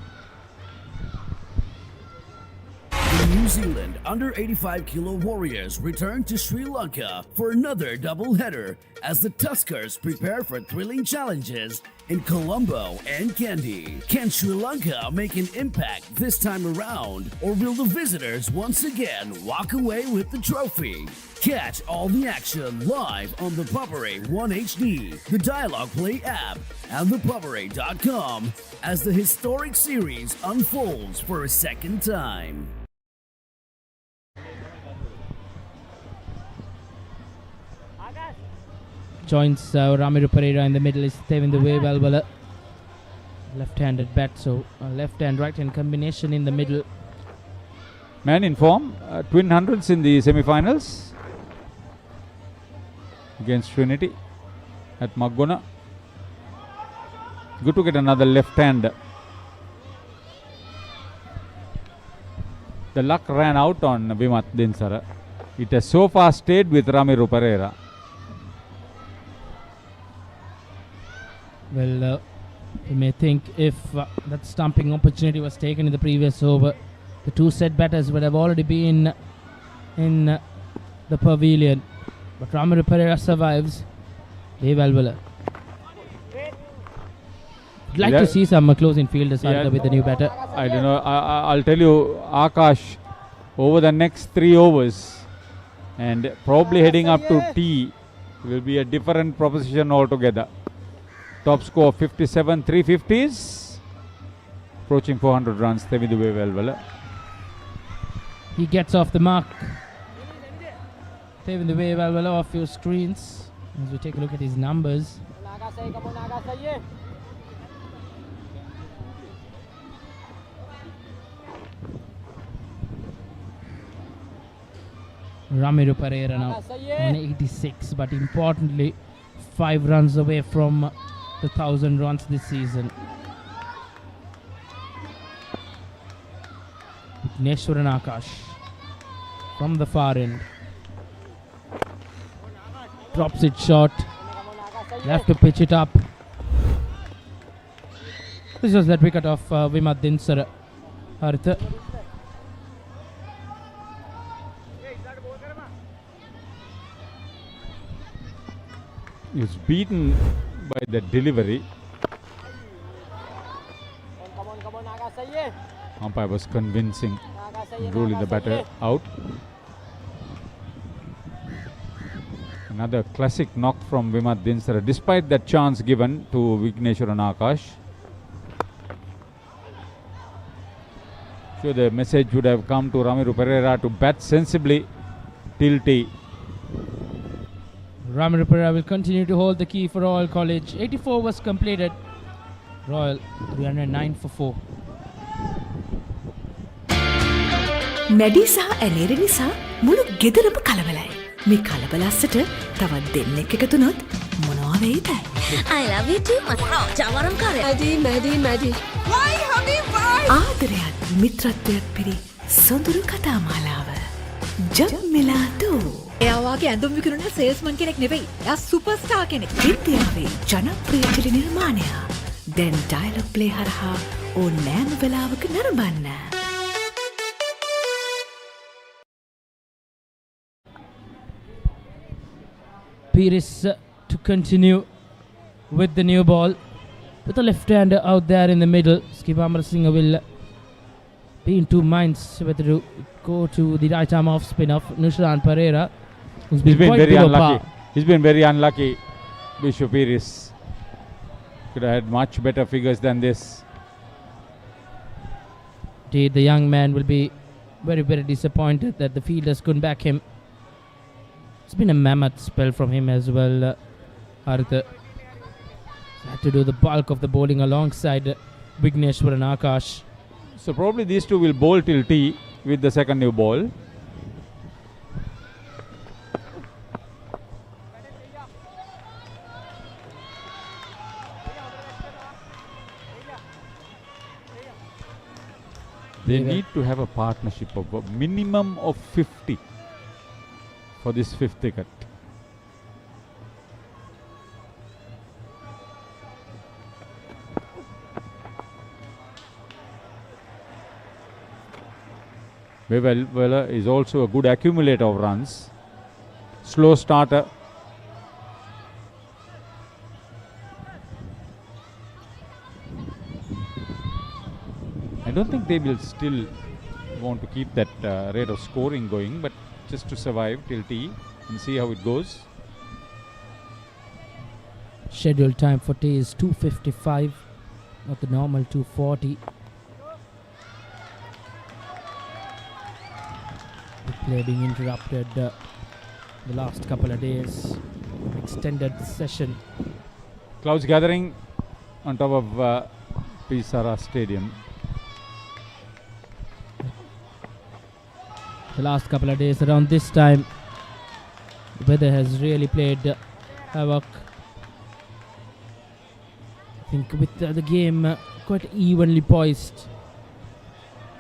The New Zealand under 85 kilo Warriors return to Sri Lanka for another double-header as the Tuskers prepare for thrilling challenges in Colombo and Kandy. Can Sri Lanka make an impact this time around, or will the visitors once again walk away with the trophy? Catch all the action live on the Papare 1 HD, the Dialog Play App, and ThePapare.com as the historic series unfolds for a second time. joins Ramiru Pereira in the middle. Is Devin the way well. Left-handed bat, so left and right hand combination in the middle. Man in form, twin hundreds in the semi-finals against Trinity at Magona. Good to get another left hand. The luck ran out on Vimat Dinsara. It has so far stayed with Ramiru Pereira. Well, you may think if that stumping opportunity was taken in the previous over, the two set batters would have already been in the pavilion. But Ramiru Pereira survives. I'd like to see some closing fielders with the new batter. I don't know. I'll tell you, Akash, over the next 3 overs and probably heading up to tea will be a different proposition altogether. Top score 57, 350s. Approaching 400 runs. He gets off the mark. Devin the way well off your screens. As we take a look at his numbers. Ramiru Pereira now on 86, but importantly 5 runs away from the 1,000 runs this season. Vigneshwaran Akash from the far end. Drops it short. They have to pitch it up. This was that wicket of Vimat Dinsara. Harith. He was beaten by the delivery. Umpire was convincing, ruling the batter out. Another classic knock from Vimat Dinsara, despite that chance given to Vigneshwaran Akash. Sure, the message would have come to Ramiru Pereira to bat sensibly till tea. Ramiru Pereira will continue to hold the key for Royal College. 84 was completed. Royal 309 for 4. මැඩි සහ ඇනේර නිසා මුළු ගෙදරම කලබලයි. මේ කලබලස්සට තවත් දෙන්නෙක් එකතුනොත් මොනවා වෙයිද? I love you too. ජවරම් කරේ. මැඩි. Why honey why? ආදරයත් මිත්‍රත්වයත් පිරි සොඳුරු කතා මාලාව. ජම්මිලාතෝ. එයා වාගේ ඇඳුම් විකුණන සේල්ස්මන් කෙනෙක් නෙවෙයි. එයා සුපර්ස්ටාර් කෙනෙක්. විද්‍යාවේ ජනප්‍රිය ටෙලි නිර්මාණයක්. දැන් ඩයලොග් ප්ලේ හරහා ඕනෑම වෙලාවක නරඹන්න. Pires to continue with the new ball. With the left-hander out there in the middle. Skip Amarasinghe will be in 2 minds whether to go to the right arm off spin of Nusran Pereira, who's been quite very below unlucky. par. He's been very unlucky, Bishu Pires. Could have had much better figures than this. Indeed, the young man will be very, very disappointed that the fielders couldn't back him. It's been a mammoth spell from him as well, Arthur. Had to do the bulk of the bowling alongside Vigneshwaran Akash. So probably these two will bowl till tea with the second new ball. They need to have a partnership of a minimum of 50 for this 5th wicket. Weller is also a good accumulator of runs. Slow starter. I don't think they will still want to keep that rate of scoring going, but just to survive till tea and see how it goes. Scheduled time for tea is 2:55, not the normal 2:40. The play being interrupted the last couple of days. extended session. Clouds gathering on top of Sara Stadium. The last couple of days around this time, the weather has really played havoc. I think with the game quite evenly poised,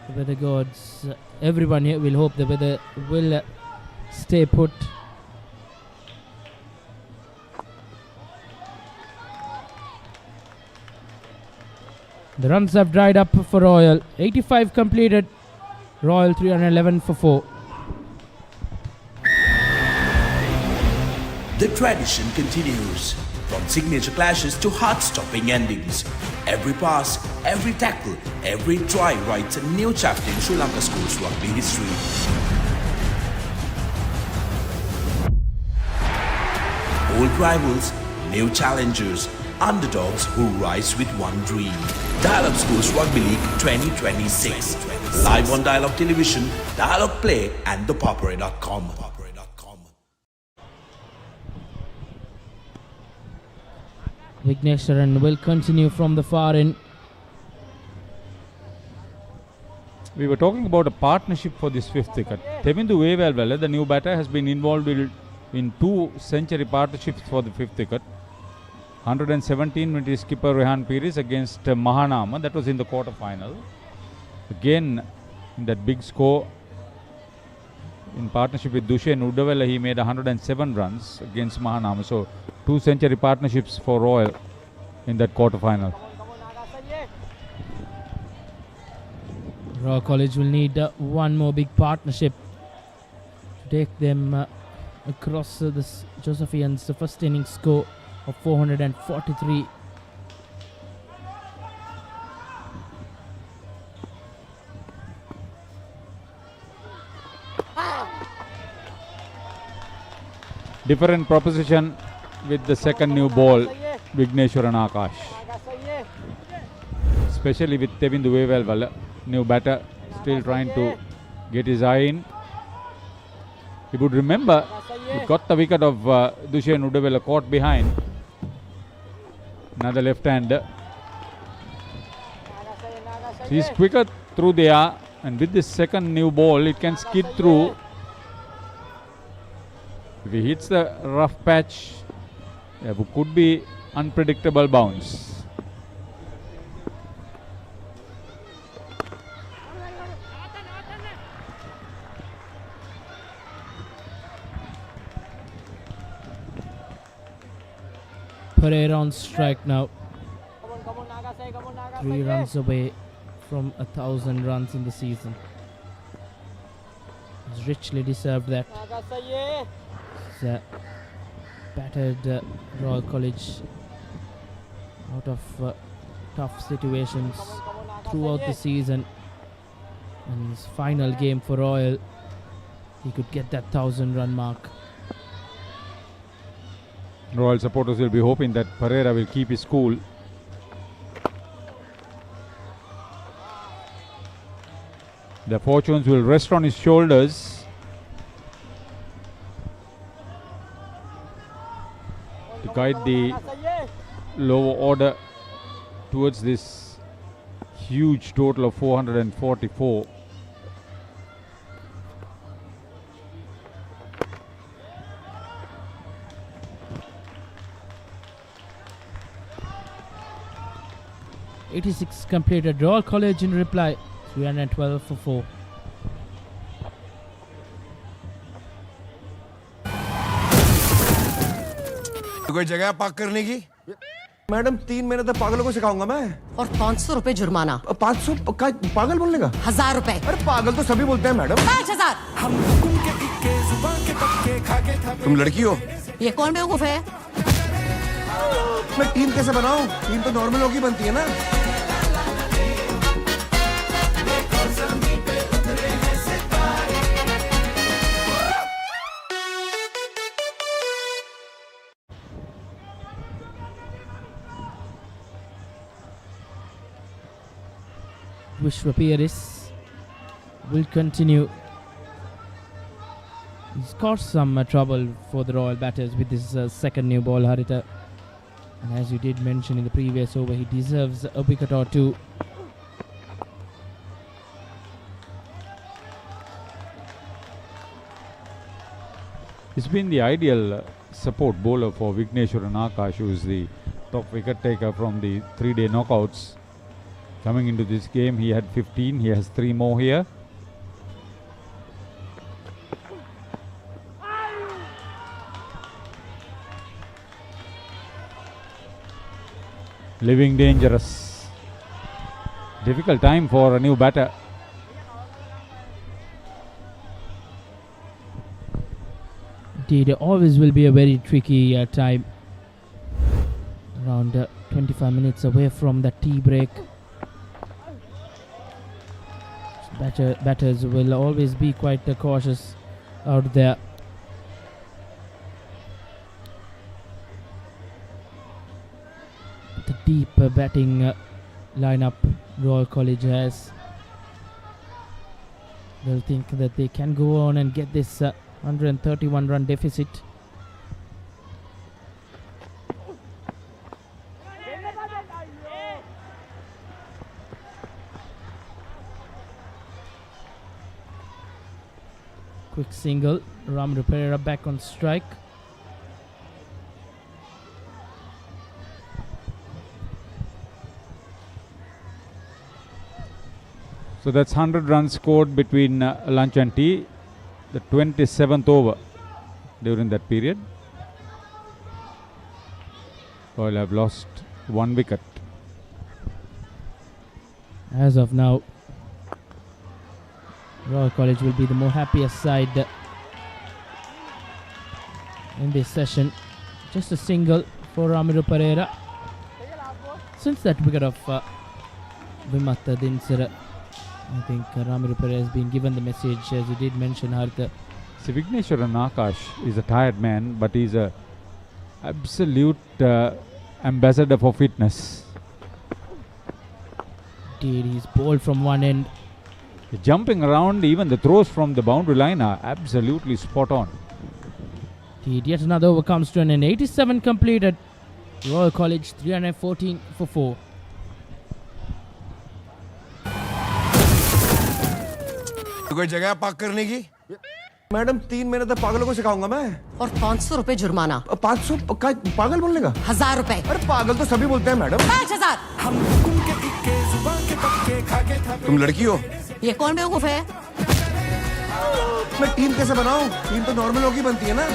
the weather gods, everyone here will hope the weather will stay put. The runs have dried up for Royal. 85 completed. Royal 311 for 4. The tradition continues. From signature clashes to heart-stopping endings. Every pass, every tackle, every try writes a new chapter in Sri Lanka schools rugby history. Old rivals, new challengers, underdogs who rise with one dream. Dialog Schools Rugby League 2026. Live on Dialog Television, Dialog Play and ThePapare.com. Vigneshwaran will continue from the far end. We were talking about a partnership for this fifth wicket. Tevindu Wevalwala, the new batter, has been involved in 2 century partnerships for the fifth wicket. 117 with his skipper Rehan Pires against Maradana. That was in the quarter final. Again, in that big score, in partnership with Dushen Udavella, he made 107 runs against Maradana. So 2 century partnerships for Royal in that quarter final. Royal College will need one more big partnership to take them across the Josephians. The first innings score of 443. Different proposition with the second new ball, Vigneshwaran Akash. Especially with Tevindu Wevalwala, new batter, still trying to get his eye in. He would remember, he got the wicket of Dushen Udavella caught behind. Another left-hander. He's quicker through there, and with this second new ball, it can skid through. If he hits the rough patch, there could be unpredictable bounce. Papare on strike now. 3 runs away from 1,000 runs in the season. He's richly deserved that. He's battered Royal College out of tough situations throughout the season. And his final game for Royal, he could get that 1,000-run mark. Royal supporters will be hoping that Pereira will keep his cool. The fortunes will rest on his shoulders. To guide the lower order towards this huge total of 444. '86 completed. Royal College in reply, 312 for 4. कोई जगह park करने की? Madam 3 महीने तक पागलों को सिखाऊंगा मैं। और 500 रुपए जुर्माना। 500 पागल बोलने का? 1000 रुपए। अरे पागल तो सभी बोलते हैं मैडम। 5000। तुम लड़की हो? ये कौन बेवकूफ है? मैं टीम कैसे बनाऊं? टीम तो नॉर्मल होगी बनती है ना। Vishwa Pieris will continue. He's caused some trouble for the Royal batters with this second new ball, Harita. And as you did mention in the previous over, he deserves a wicket or two. He's been the ideal support bowler for Vigneswaran Akash, who is the top wicket taker from the 3-day knockouts. Coming into this game, he had 15. He has 3 more here. Living dangerous. Difficult time for a new batter. Indeed, always will be a very tricky time. Around 25 minutes away from the tea break. Batters will always be quite cautious out there. The deep batting lineup Royal College has. They'll think that they can go on and get this 131 run deficit. Quick single, Ramiro Pereira back on strike. So that's 100 runs scored between lunch and tea, the 27th over during that period. Royal have lost 1 wicket. As of now, Royal College will be the more happiest side in this session. Just a single for Ramiro Pereira. Since that wicket of Vimatta Dinsara, I think Ramiro Pereira has been given the message, as you did mention, Harita. See, Vigneswaran Akash is a tired man, but he's a absolute ambassador for fitness. Indeed, he's bowled from one end. The jumping around, even the throws from the boundary line are absolutely spot on. Indeed, yet another over comes to an 87 completed. Royal College 314 for 4. कोई जगह park करने की? Madam 3 महीने तक पागलों को सिखाऊंगा मैं। और 500 रुपए जुर्माना। 500 पागल बोलने का? 1000 रुपए। अरे पागल तो सभी बोलते हैं मैडम। 5000। तुम लड़की हो? ये कौन बेवकूफ है? मैं टीम कैसे बनाऊं? टीम तो नॉर्मल होगी बनती है ना।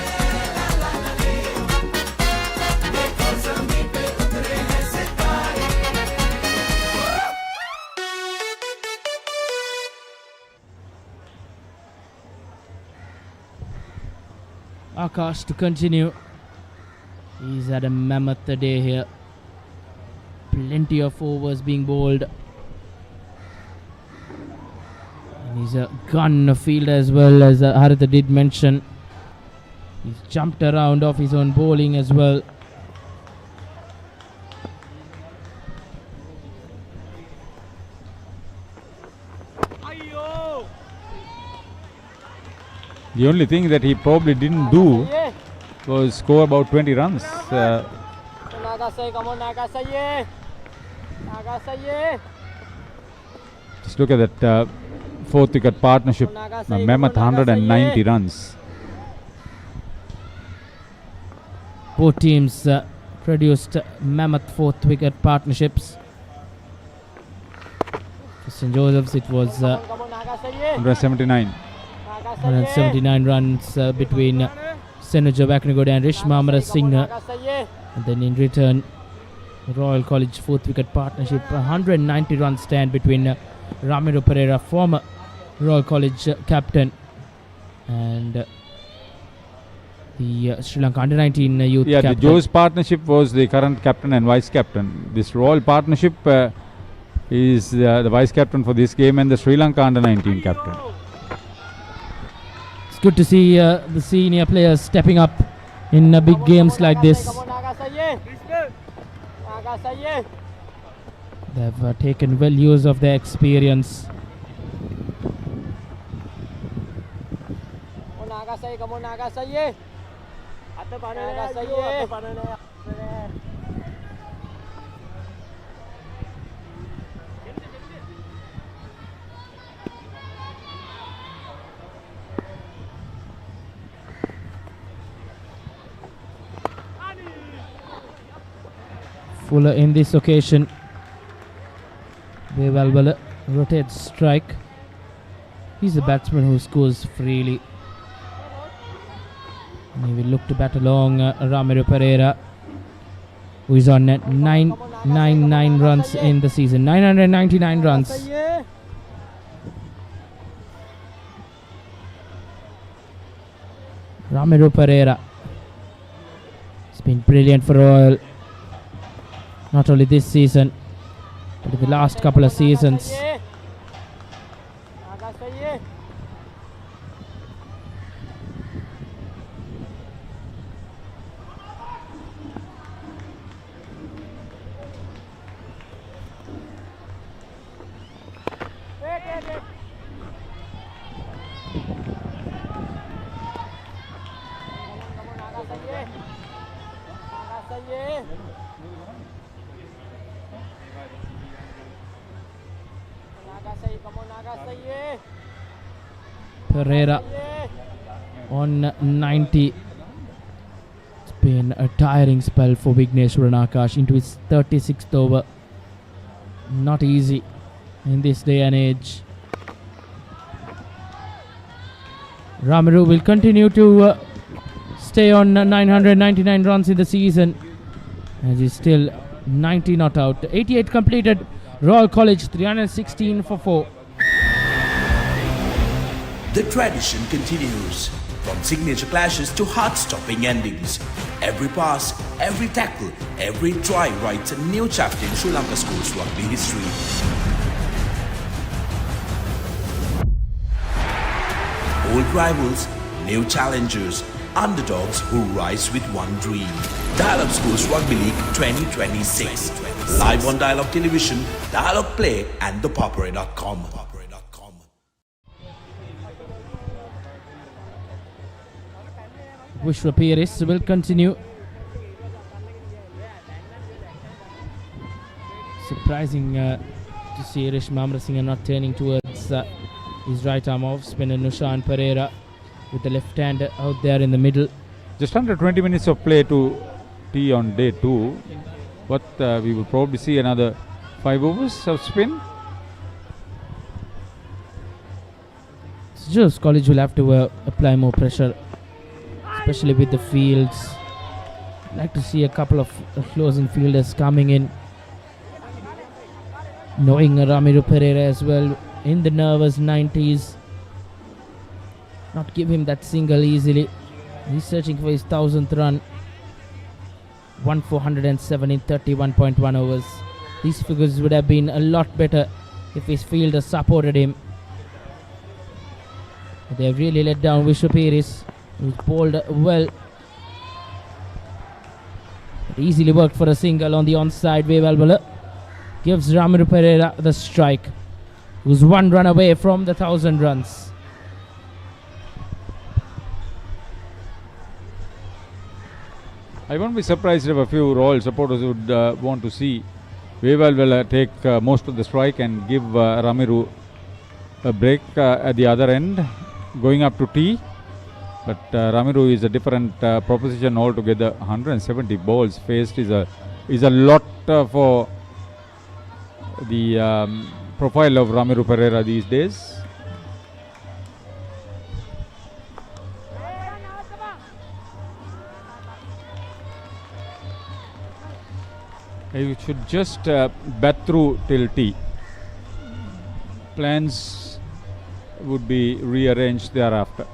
Akash to continue. He's had a mammoth day here. Plenty of overs being bowled. And he's a gun field as well, as Harita did mention. He's jumped around off his own bowling as well. The only thing that he probably didn't do was score about 20 runs. Just look at that 4th wicket partnership. Mammoth 190 runs. Both teams produced mammoth 4th wicket partnerships. For St. Joseph's it was 179. 179 runs between Senuja Vaknagode and Rishma Amara Singh. And then in return, Royal College 4th wicket partnership, 190 run stand between Ramiro Pereira, former Royal College captain, and the Sri Lanka under-19 youth captain. The Joe's partnership was the current captain and vice captain. This Royal partnership is the vice captain for this game and the Sri Lanka under-19 captain. It's good to see the senior players stepping up in big games like this. They've taken well use of their experience. Fuller in this occasion. Vevalvala rotates strike. He's a batsman who scores freely. And he will look to bat along Ramiro Pereira, who is on 999 runs in the season. 999 runs. Ramiro Pereira. It's been brilliant for Royal. Not only this season, but in the last couple of seasons. Pereira on 90. It's been a tiring spell for Vigneshwaran Akash into his 36th over. Not easy in this day and age. Ramiro will continue to stay on 999 runs in the season, as he's still 90 not out. 88 completed. Royal College 316 for 4. The tradition continues. From signature clashes to heart-stopping endings. Every pass, every tackle, every try writes a new chapter in Sri Lanka schools rugby history. Old rivals, new challengers, underdogs who rise with one dream. Dialog Schools Rugby League 2026. Live on Dialog Television, Dialog Play and ThePapare.com. Vishwa Piris will continue. Surprising to see Irish Mamrasinghe not turning towards his right arm off spinner Nushan Pereira with the left hand out there in the middle. Just under 20 minutes of play to tee on day 2. But we will probably see another 5 overs of spin. Just College will have to apply more pressure, especially with the fields. I'd like to see a couple of closing fielders coming in, knowing Ramiro Pereira as well in the nervous 90s. Not give him that single easily. He's searching for his 1000th run. 1,407 in 31.1 overs. These figures would have been a lot better if his fielder supported him. They have really let down Vishwa Piris, who's bowled well. It easily worked for a single on the onside. Vevalvala gives Ramiro Pereira the strike, who's 1 run away from the 1000 runs. I won't be surprised if a few Royal supporters would want to see Vevalvala take most of the strike and give Ramiro a break at the other end, going up to tee. But Ramiro is a different proposition altogether. 170 balls faced is a lot for the profile of Ramiro Pereira these days. You should just bat through till tee. Plans would be rearranged thereafter.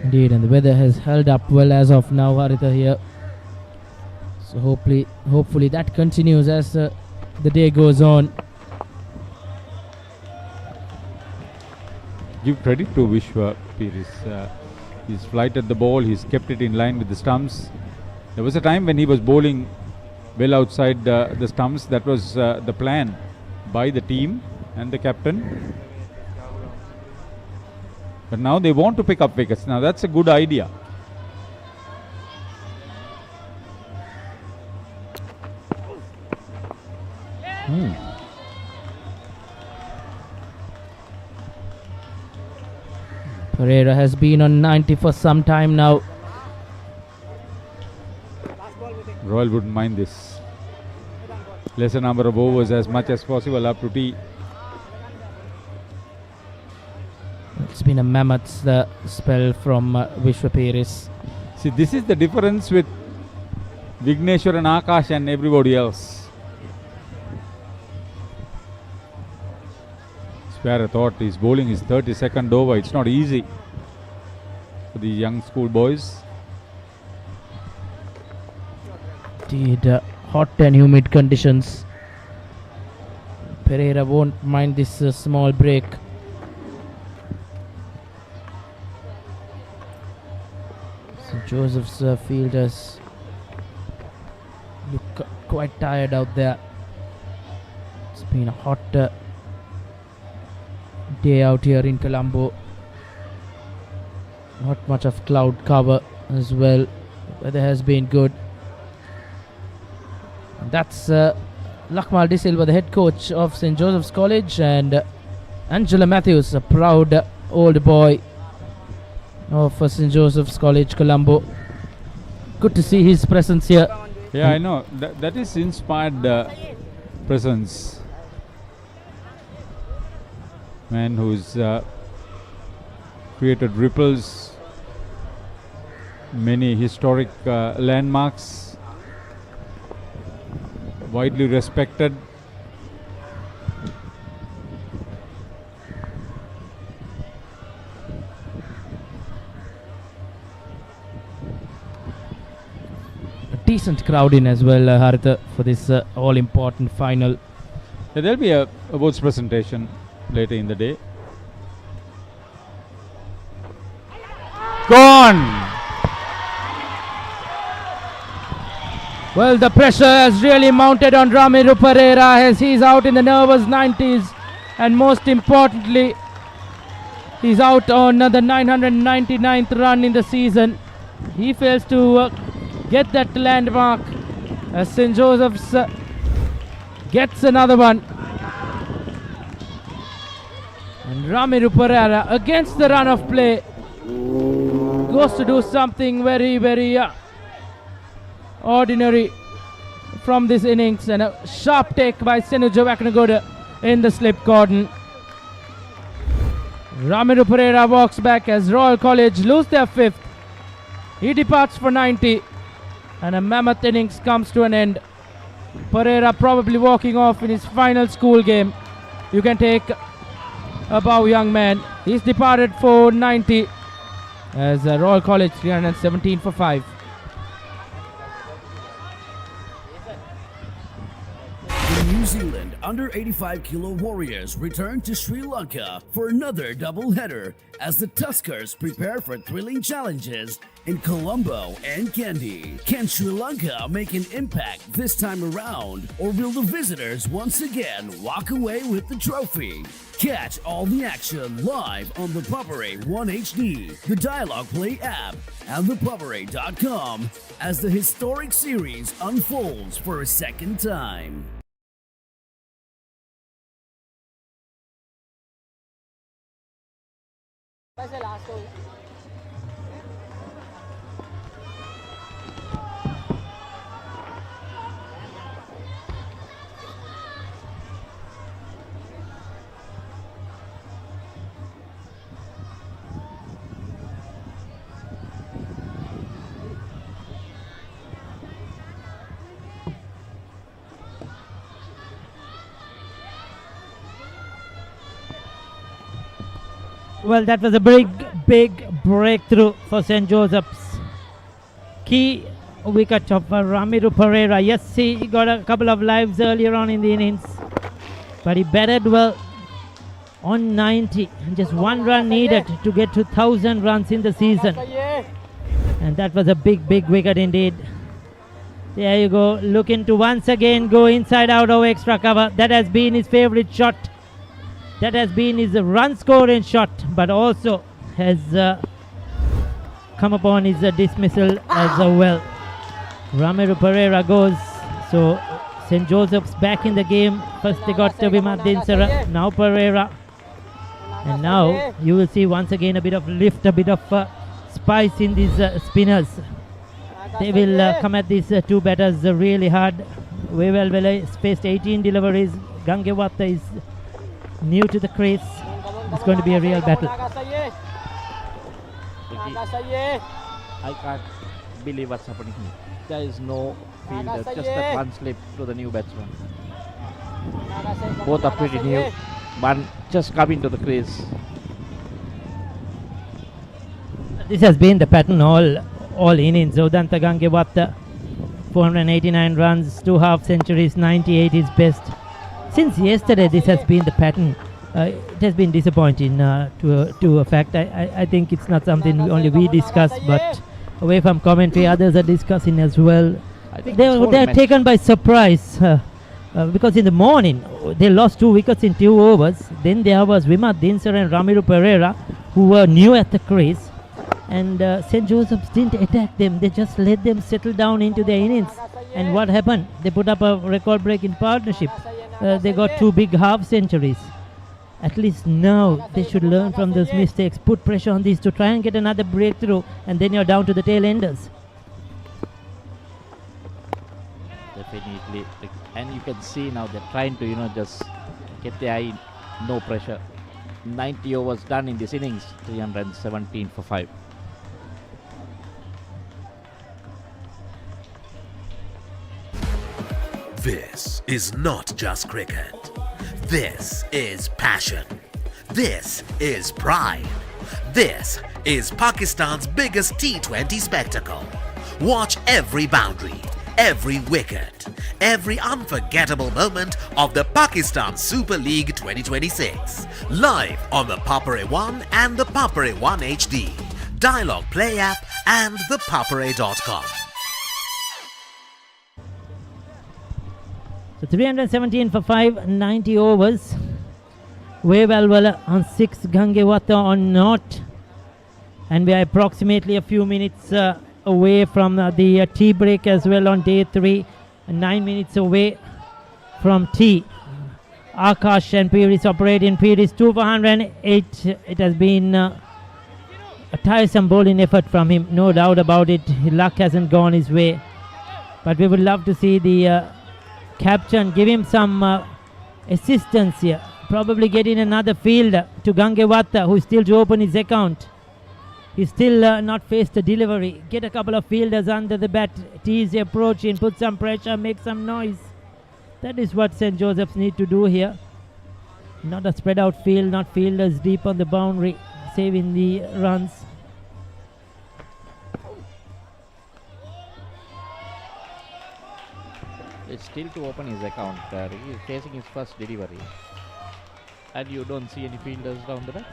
Indeed, and the weather has held up well as of now, Haritha here. So hopefully that continues as the day goes on. Give credit to Vishwa Piris. He's flighted the ball, he's kept it in line with the stumps. There was a time when he was bowling well outside the stumps. That was the plan by the team and the captain. But now they want to pick up wickets. Now that's a good idea. Pereira has been on 90 for some time now. Royal wouldn't mind this. Lesser number of overs as much as possible up to tea. It's been a mammoth spell from Vishwaparis. See, this is the difference with Vigneshwar and Akash and everybody else. Sara thought he's bowling his 32nd over. It's not easy for these young school boys. Indeed, hot and humid conditions. Pereira won't mind this small break. St. Joseph's fielders look quite tired out there. It's been a hot day out here in Colombo. Not much of cloud cover as well. Weather has been good. And that's Lakmal De Silva, the head coach of St. Joseph's College, and Angela Matthews, a proud old boy of St. Joseph's College, Colombo. Good to see his presence here. Yeah, I know. That is inspired presence. Man who's created ripples, many historic landmarks, widely respected. A decent crowd in as well, Haritha, for this all-important final. Yeah, there'll be a awards presentation later in the day. Gone! Well, the pressure has really mounted on Ramiro Pereira as he's out in the nervous 90s, and most importantly, he's out on the 999th run in the season. He fails to get that landmark as St. Joseph's gets another one. And Ramiro Pereira, against the run of play, goes to do something very, very ordinary from this innings, and a sharp take by Senuja Wakanagoda in the slip cordon. Ramiro Pereira walks back as Royal College lose their fifth. He departs for 90, and a mammoth innings comes to an end. Pereira probably walking off in his final school game. You can take a bow, young man. He's departed for 90 as Royal College 317 for 5. The New Zealand under 85 kilo Warriors return to Sri Lanka for another double-header as the Tuskers prepare for thrilling challenges in Colombo and Kandy. Can Sri Lanka make an impact this time around, or will the visitors once again walk away with the trophy? Catch all the action live on the Papare 1 HD, the Dialog Play App, and thepapare.com as the historic series unfolds for a second time. Well, that was a big breakthrough for St. Joseph's. Key wicket of Ramiro Pereira. Yes, he got a couple of lives earlier on in the innings, but he batted well on 90. Just one run needed to get to 1,000 runs in the season. And that was a big wicket indeed. There you go, looking to once again go inside out of extra cover. That has been his favorite shot. That has been his run scoring shot, but also has come upon his dismissal as well. Ramiro Pereira goes. So St. Joseph's back in the game. First they got Vimadin Sara, now Pereira. And now you will see once again a bit of lift, a bit of spice in these spinners. They will come at these two batters really hard. Wevelvele faced 18 deliveries. Gangewata is new to the crease. It's going to be a real battle. I can't believe what's happening here. There is no fielder, just that one slip to the new batsman. Both are pretty new. One just coming to the crease. This has been the pattern all innings. Udanta Gangewata, 489 runs, 2 half centuries, 98 is best. Since yesterday, this has been the pattern. It has been disappointing to a fact. I think it's not something only we discuss, but away from commentary, others are discussing as well. They are taken by surprise because in the morning they lost 2 wickets in 2 overs. Then there was Vimad Dinsar and Ramiro Pereira, who were new at the crease. And St. Joseph's didn't attack them. They just let them settle down into their innings. And what happened? They put up a record-breaking partnership. They got 2 big half centuries. At least now they should learn from those mistakes. Put pressure on these to try and get another breakthrough. And then you're down to the tail enders. Definitely. And you can see now they're trying to, just get the eye, no pressure. 90 overs done in this innings. 317 for 5. This is not just cricket. This is passion. This is pride. This is Pakistan's biggest T20 spectacle. Watch every boundary, every wicket, every unforgettable moment of the Pakistan Super League 2026. Live on the Papare 1 and the Papare 1 HD, Dialog Play App and thepapare.com. So 317 for 5, 90 overs. Wevelvele on 6, Gangewata on naught. And we are approximately a few minutes away from the tea break as well on day 3. 9 minutes away from tea. Akash and Peiris operating. Peiris 2 for 108. It has been a tiresome bowling effort from him, no doubt about it. Luck hasn't gone his way. But we would love to see the capture and give him some assistance here. Probably getting another field to Gangewata, who is still to open his account. He's still not faced a delivery. Get a couple of fielders under the bat. Tease the approach in, put some pressure, make some noise. That is what St. Joseph's need to do here. Not a spread out field, not fielders deep on the boundary, saving the runs. It's still to open his account. He is facing his first delivery. And you don't see any fielders down the back.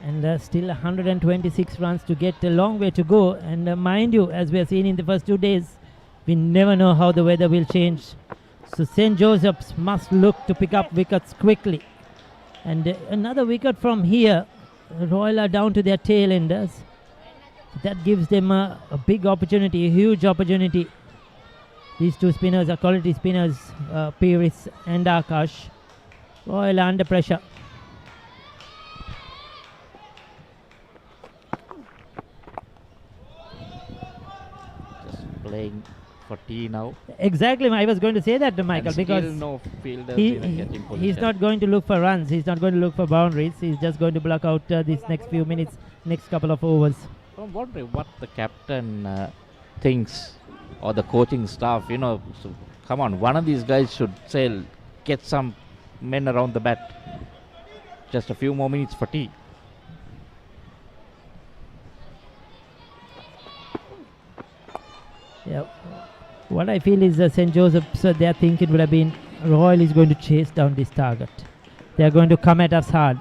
And still 126 runs to get, a long way to go. And mind you, as we have seen in the first 2 days, we never know how the weather will change. So St. Joseph's must look to pick up wickets quickly. And another wicket from here. Royal are down to their tail enders. That gives them a big opportunity, a huge opportunity. These 2 spinners are quality spinners, Peiris and Akash. Royal are under pressure. Just playing for tea now. Exactly, I was going to say that to Michael, and because no fielders he's not going to look for runs, he's not going to look for boundaries, he's just going to block out these next few minutes, next couple of overs. I'm wondering what the captain thinks, or the coaching staff, so come on, one of these guys should say, get some men around the bat. Just a few more minutes for tea. Yeah, what I feel is St. Joseph's, their thinking would have been, Royal is going to chase down this target. They are going to come at us hard.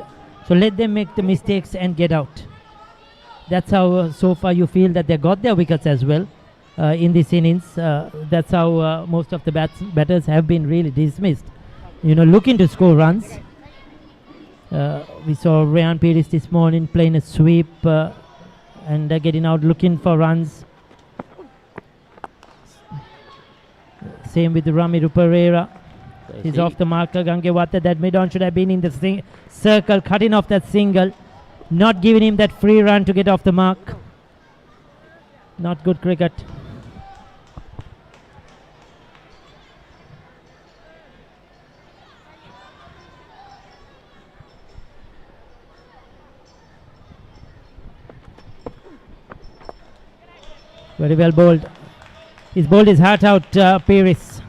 So let them make the mistakes and get out. That's how so far you feel that they got their wickets as well. In this innings, that's how most of the batters have been really dismissed. Looking to score runs. We saw Ryan Pires this morning playing a sweep and getting out looking for runs. Same with Ramiru Pereira. He's off the marker. Gangewatha, that mid-on should have been in the circle, cutting off that single. Not giving him that free run to get off the mark. Not good cricket. Very well bowled. He's bowled his heart out, Pires.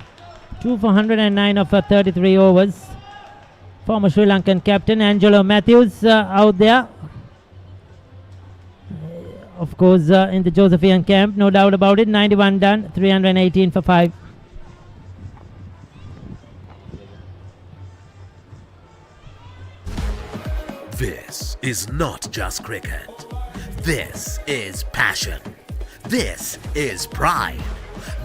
2 for 109 of 33 overs. Former Sri Lankan captain Angelo Matthews out there. Of course, in the Josephian camp, no doubt about it. 91 done, 318 for 5. This is not just cricket. This is passion. This is pride.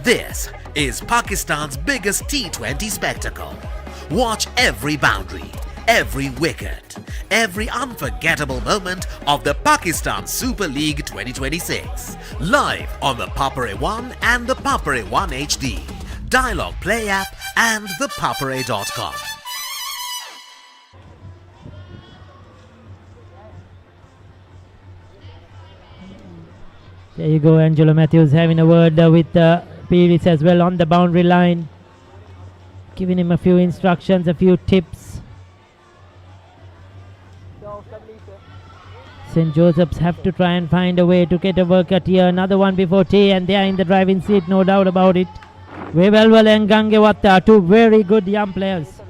This is Pakistan's biggest T20 spectacle. Watch every boundary, every wicket, every unforgettable moment of the Pakistan Super League 2026. Live on the Papare 1 and the Papare 1 HD, Dialog Play App and thepapare.com. There you go, Angelo Matthews having a word with Pires as well on the boundary line. Giving him a few instructions, a few tips. St. Joseph's have to try and find a way to get a workout here. Another one before tea, and they are in the driving seat, no doubt about it. Wevelwala and Gangewatha, two very good young players.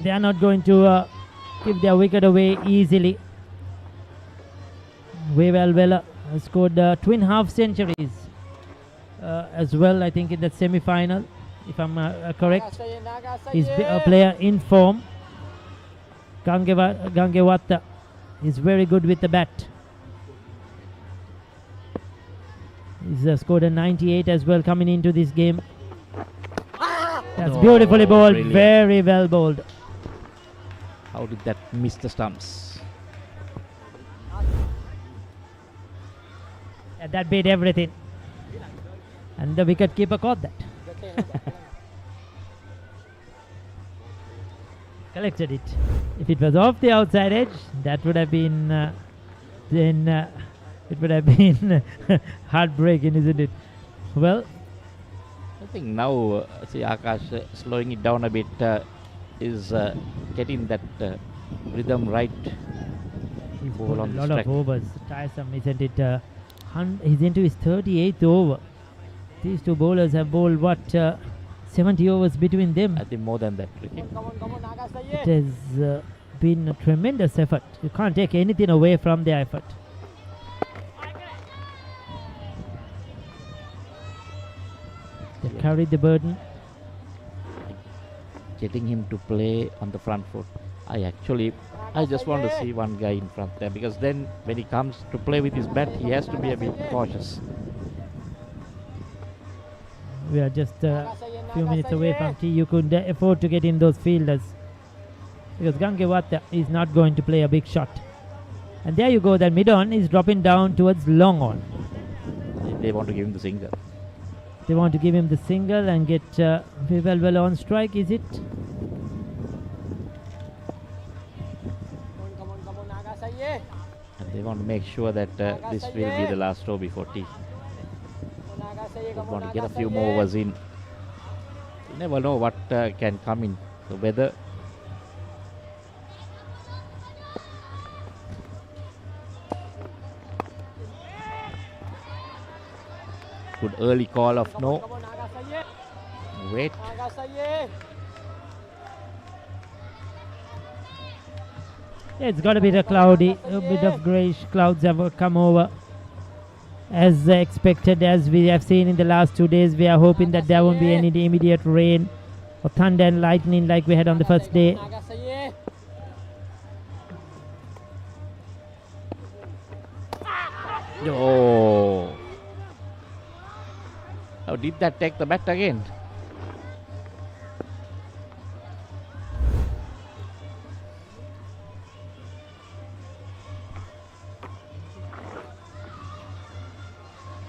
They are not going to give their wicket away easily. Wevelwala scored twin half centuries as well, I think, in the semi-final, if I'm correct. He's a player in form. Gangewatha is very good with the bat. He's scored a 98 as well coming into this game. That's beautifully bowled, brilliant. very well bowled. How did that miss the stumps? And that beat everything. And the wicket keeper caught that. Collected it. If it was off the outside edge, that would have been it would have been heartbreaking, isn't it? Well, I think now, see, Akash slowing it down a bit is getting that rhythm right. he's Ball bowled a on the lot strike. of overs. Tiresome, isn't it? He's into his 38th over. These two bowlers have bowled what, 70 overs between them. I think more than that, Ricky. It has been a tremendous effort. You can't take anything away from their effort. They carried the burden. Getting him to play on the front foot. I just want to see one guy in front there, because then when he comes to play with his bat, he has to be a bit cautious. We are just a few minutes away from tea. You could afford to get in those fielders, because Gangewatha is not going to play a big shot. And there you go, that mid-on is dropping down towards long on. They want to give him the single. They want to give him the single and get well on strike, is it? And they want to make sure that this will be the last over before tea. They want to get a few more overs in. You never know what can come in. The weather. Good early call of no. Wait. Yeah, it's got a bit of cloudy, a bit of greyish clouds have come over. As expected, as we have seen in the last 2 days, we are hoping that there won't be any immediate rain or thunder and lightning like we had on the first day. Oh. How did that take the bat again?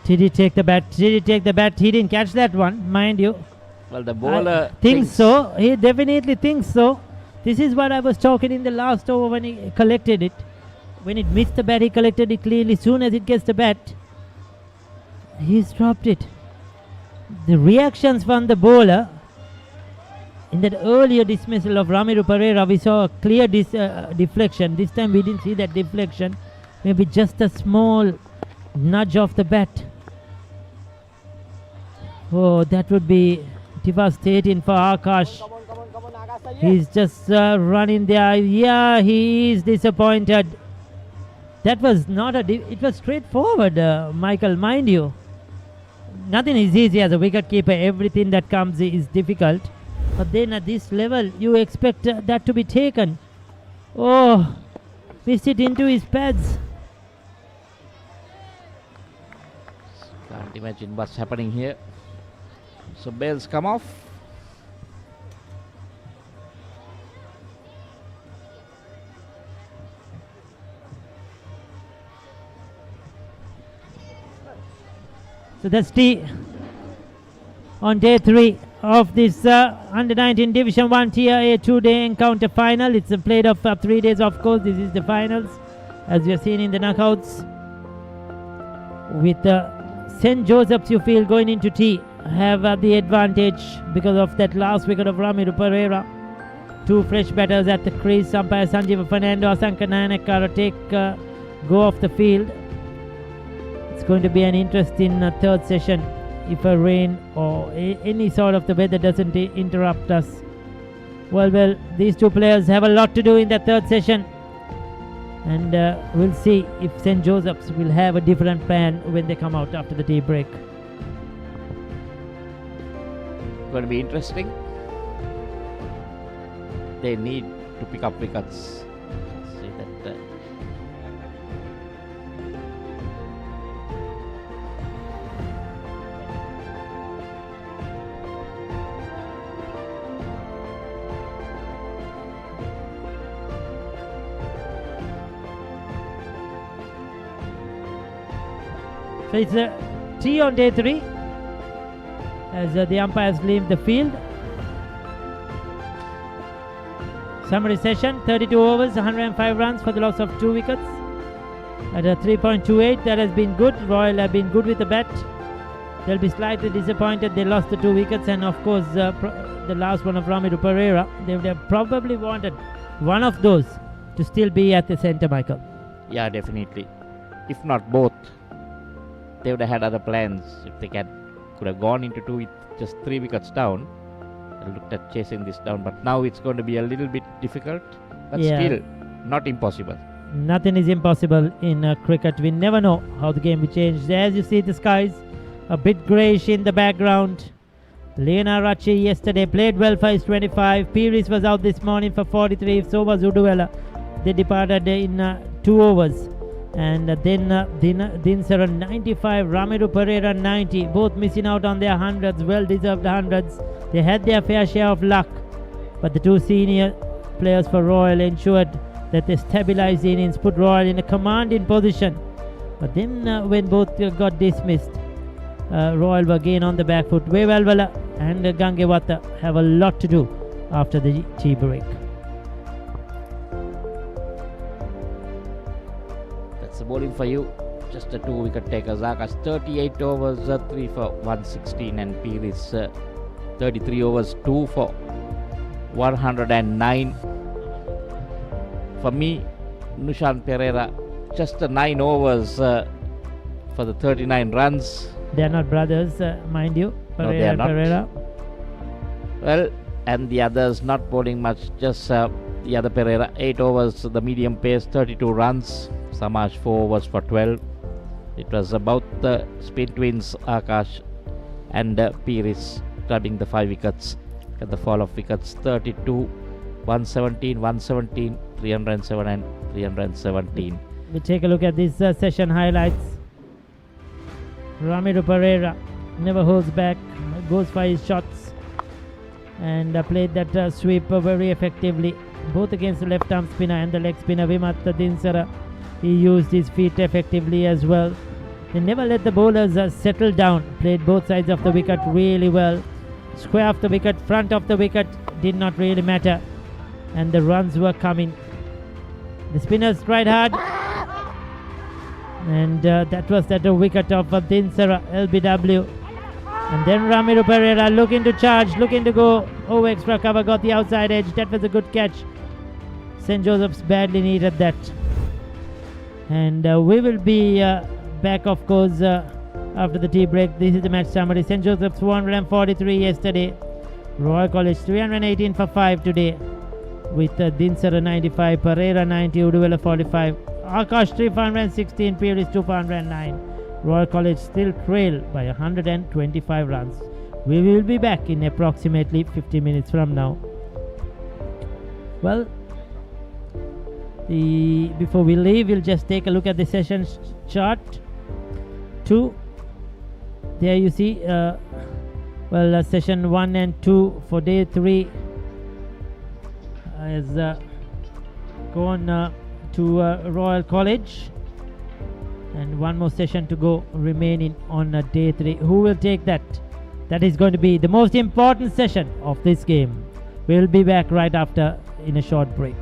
Did he take the bat? Did he take the bat? He didn't catch that one, mind you. Well, the bowler thinks so. He definitely thinks so. This is what I was talking in the last over when he collected it. When it missed the bat, he collected it clearly. Soon as it gets the bat, he's dropped it. The reactions from the bowler in that earlier dismissal of Ramiru Pereira, we saw a clear deflection. This time we didn't see that deflection. Maybe just a small nudge off the bat. Oh, that would be devastating for Akash. He's just running there. Yeah, he is disappointed. That was not it was straightforward, Michael, mind you. Nothing is easy as a wicketkeeper. Everything that comes is difficult. But then at this level, you expect that to be taken. Oh, missed it into his pads. Can't imagine what's happening here. So bails come off. So that's T on day 3 of this Under-19 Division 1 Tier A 2-day encounter final. It's played of 3 days, of course. This is the finals, as we have seen in the knockouts. With St. Joseph's, you feel, going into T, have the advantage because of that last wicket of Ramiru Pereira. 2 fresh batters at the crease. Umpire Sanjeeva Fernando, Asanka Nayanakara take go off the field. It's going to be an interesting third session if a rain or any sort of the weather doesn't interrupt us. Well, these 2 players have a lot to do in the third session, and we'll see if St. Joseph's will have a different plan when they come out after the tea break. Going to be interesting. They need to pick up wickets. See that. So it's a T on day 3 as the umpires leave the field. Summary session, 32 overs, 105 runs for the loss of 2 wickets. At a 3.28, that has been good. Royal have been good with the bat. They'll be slightly disappointed they lost the 2 wickets, and of course the last one of Ramiru Pereira. They would have probably wanted one of those to still be at the centre, Michael. Yeah, definitely. If not both, they would have had other plans. If they could have gone into 2 with just 3 wickets down, they looked at chasing this down. But now it's going to be a little bit difficult, but still not impossible. Nothing is impossible in cricket. We never know how the game will change. As you see the skies, a bit greyish in the background. Lena Rachi yesterday played well for his 25. Pires was out this morning for 43. So was Uduwela. They departed in 2 overs. And then Dinsara 95, Ramiru Pereira 90, both missing out on their hundreds, well-deserved hundreds. They had their fair share of luck, but the 2 senior players for Royal ensured that they stabilized the innings, put Royal in a commanding position. But then when both got dismissed, Royal were again on the back foot. Wevalwala and Gangewata have a lot to do after the tea break. Bowling for you, just a 2 wicket taker. Akash 38 overs, 3 for 116, and Pires 33 overs, 2 for 109. For me, Nushan Pereira, just 9 overs for the 39 runs. They are not brothers, mind you. Pereira, no, they are not. Pereira. Well, and the others not bowling much, just the other Pereira, 8 overs, the medium pace, 32 runs. Samaj 4 overs for 12. It was about the spin twins Akash and Pires grabbing the 5 wickets. At the fall of wickets, 32, 117, 117, 307 and 317. We take a look at these session highlights. Ramiru Pereira never holds back, goes for his shots, and played that sweep very effectively, both against the left arm spinner and the leg spinner Vimat Dinsara. He used his feet effectively as well. They never let the bowlers settle down. Played both sides of the wicket really well. Square of the wicket, front of the wicket did not really matter. And the runs were coming. The spinners tried hard. And that was that wicket of Sara, LBW. And then Ramiro Pereira looking to charge, looking to go over extra cover, got the outside edge. That was a good catch. St. Joseph's badly needed that. And we will be back, of course, after the tea break. This is the match summary. St. Joseph's 443 yesterday. Royal College 318 for 5 today. With Sara 95, Pereira 90, Uduvela 45. Akash 3 for 116, Pieris 2 for 109. Royal College still trail by 125 runs. We will be back in approximately 50 minutes from now. Well, before we leave, we'll just take a look at the session chart. 2. There you see, session 1 and 2 for day 3 has gone to Royal College, and one more session to go remaining on day 3. Who will take that? That is going to be the most important session of this game. We'll be back right after in a short break.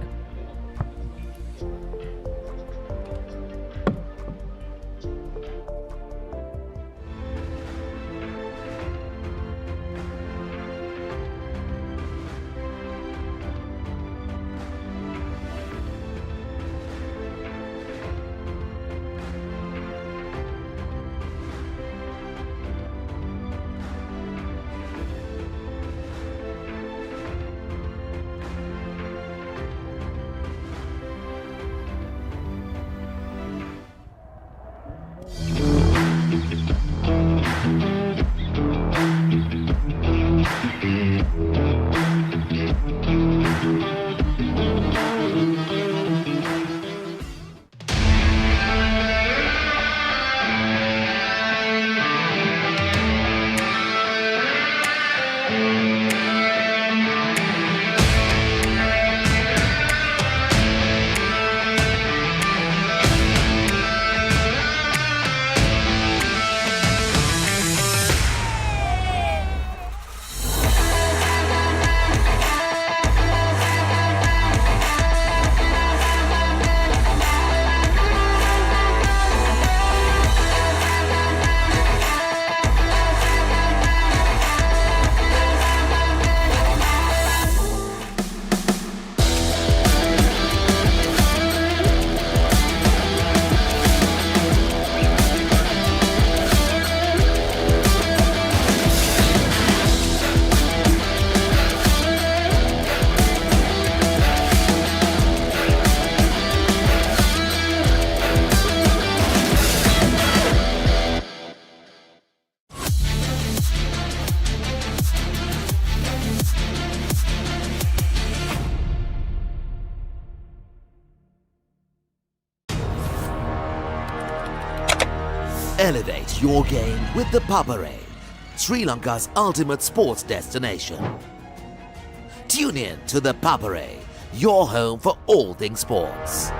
Elevate your game with the Papare, Sri Lanka's ultimate sports destination. Tune in to the Papare, your home for all things sports.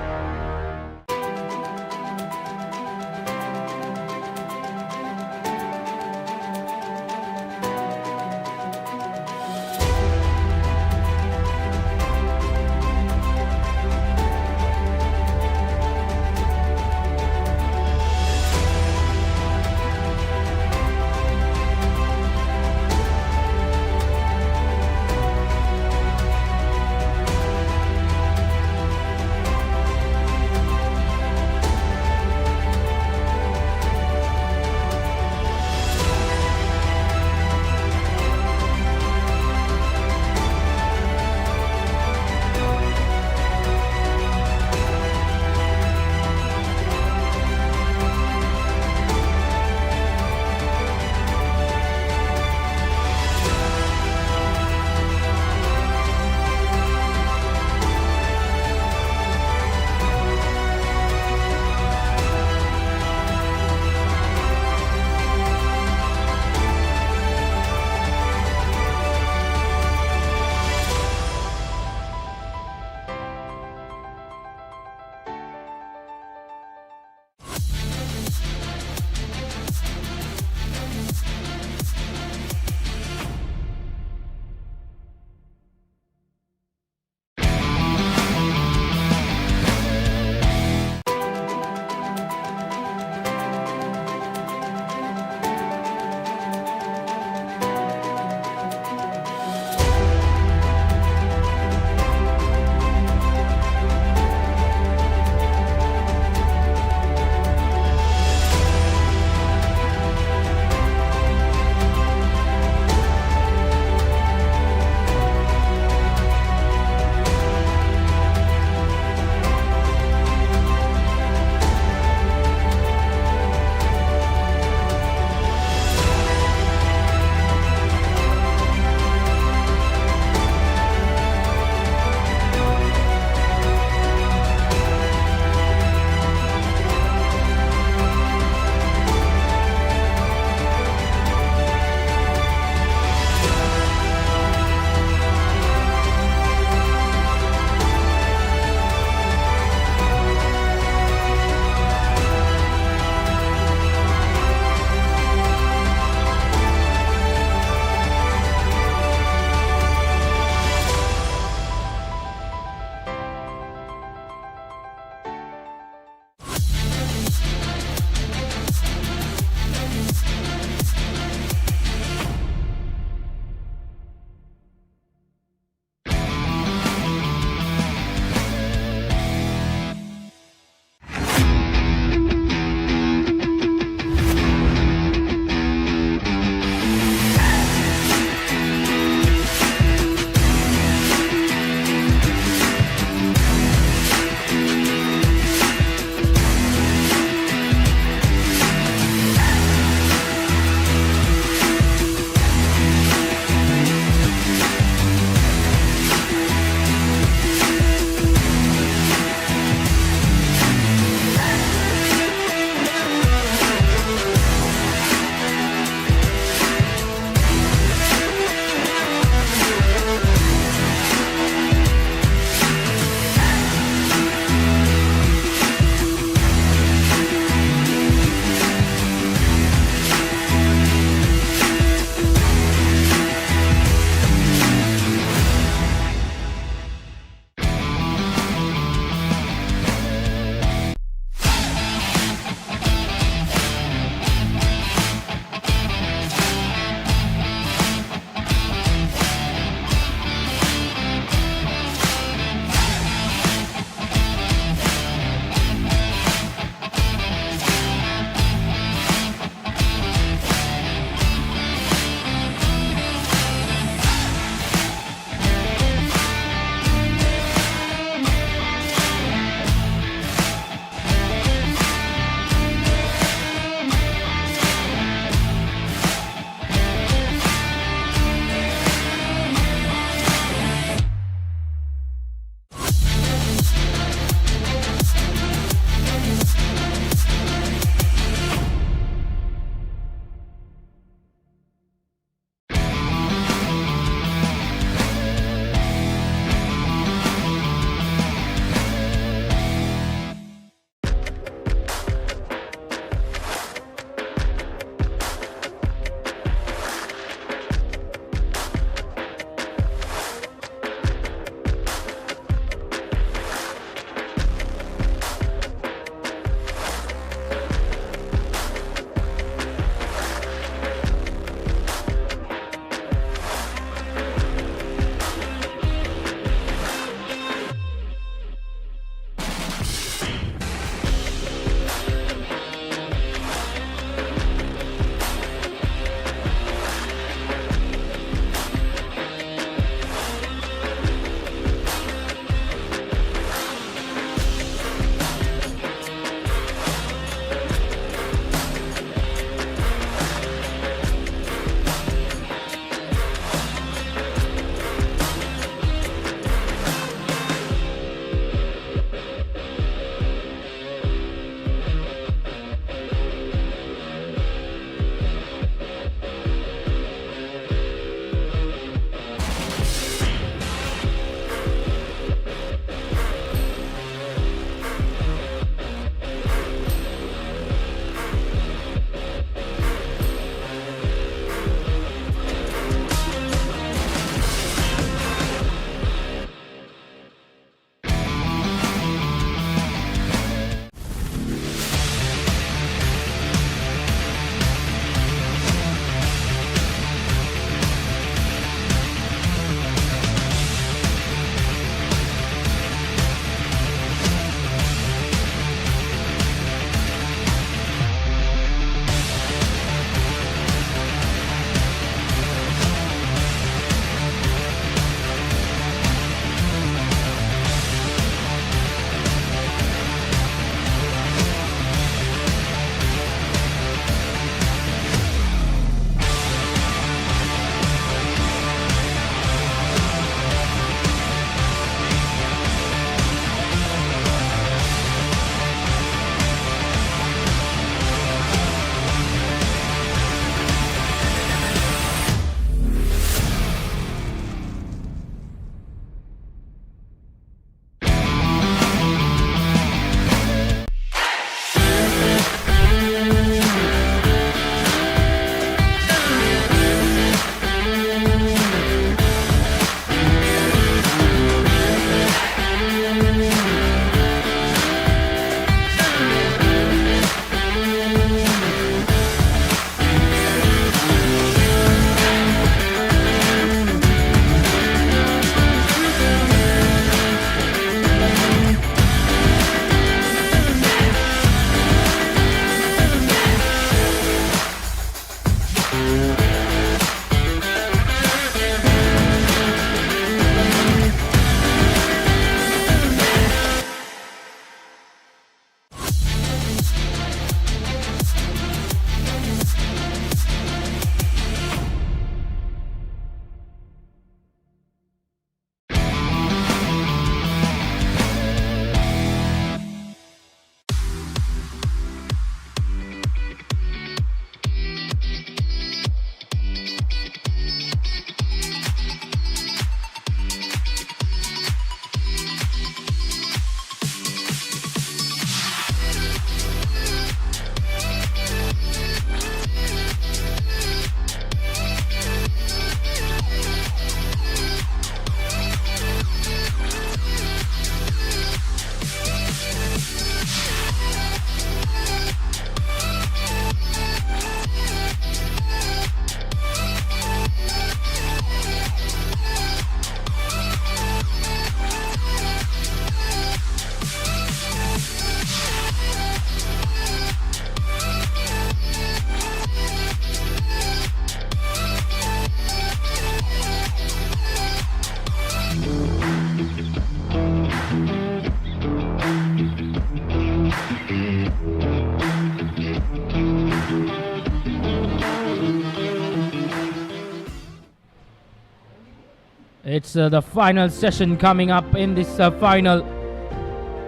It's the final session coming up in this final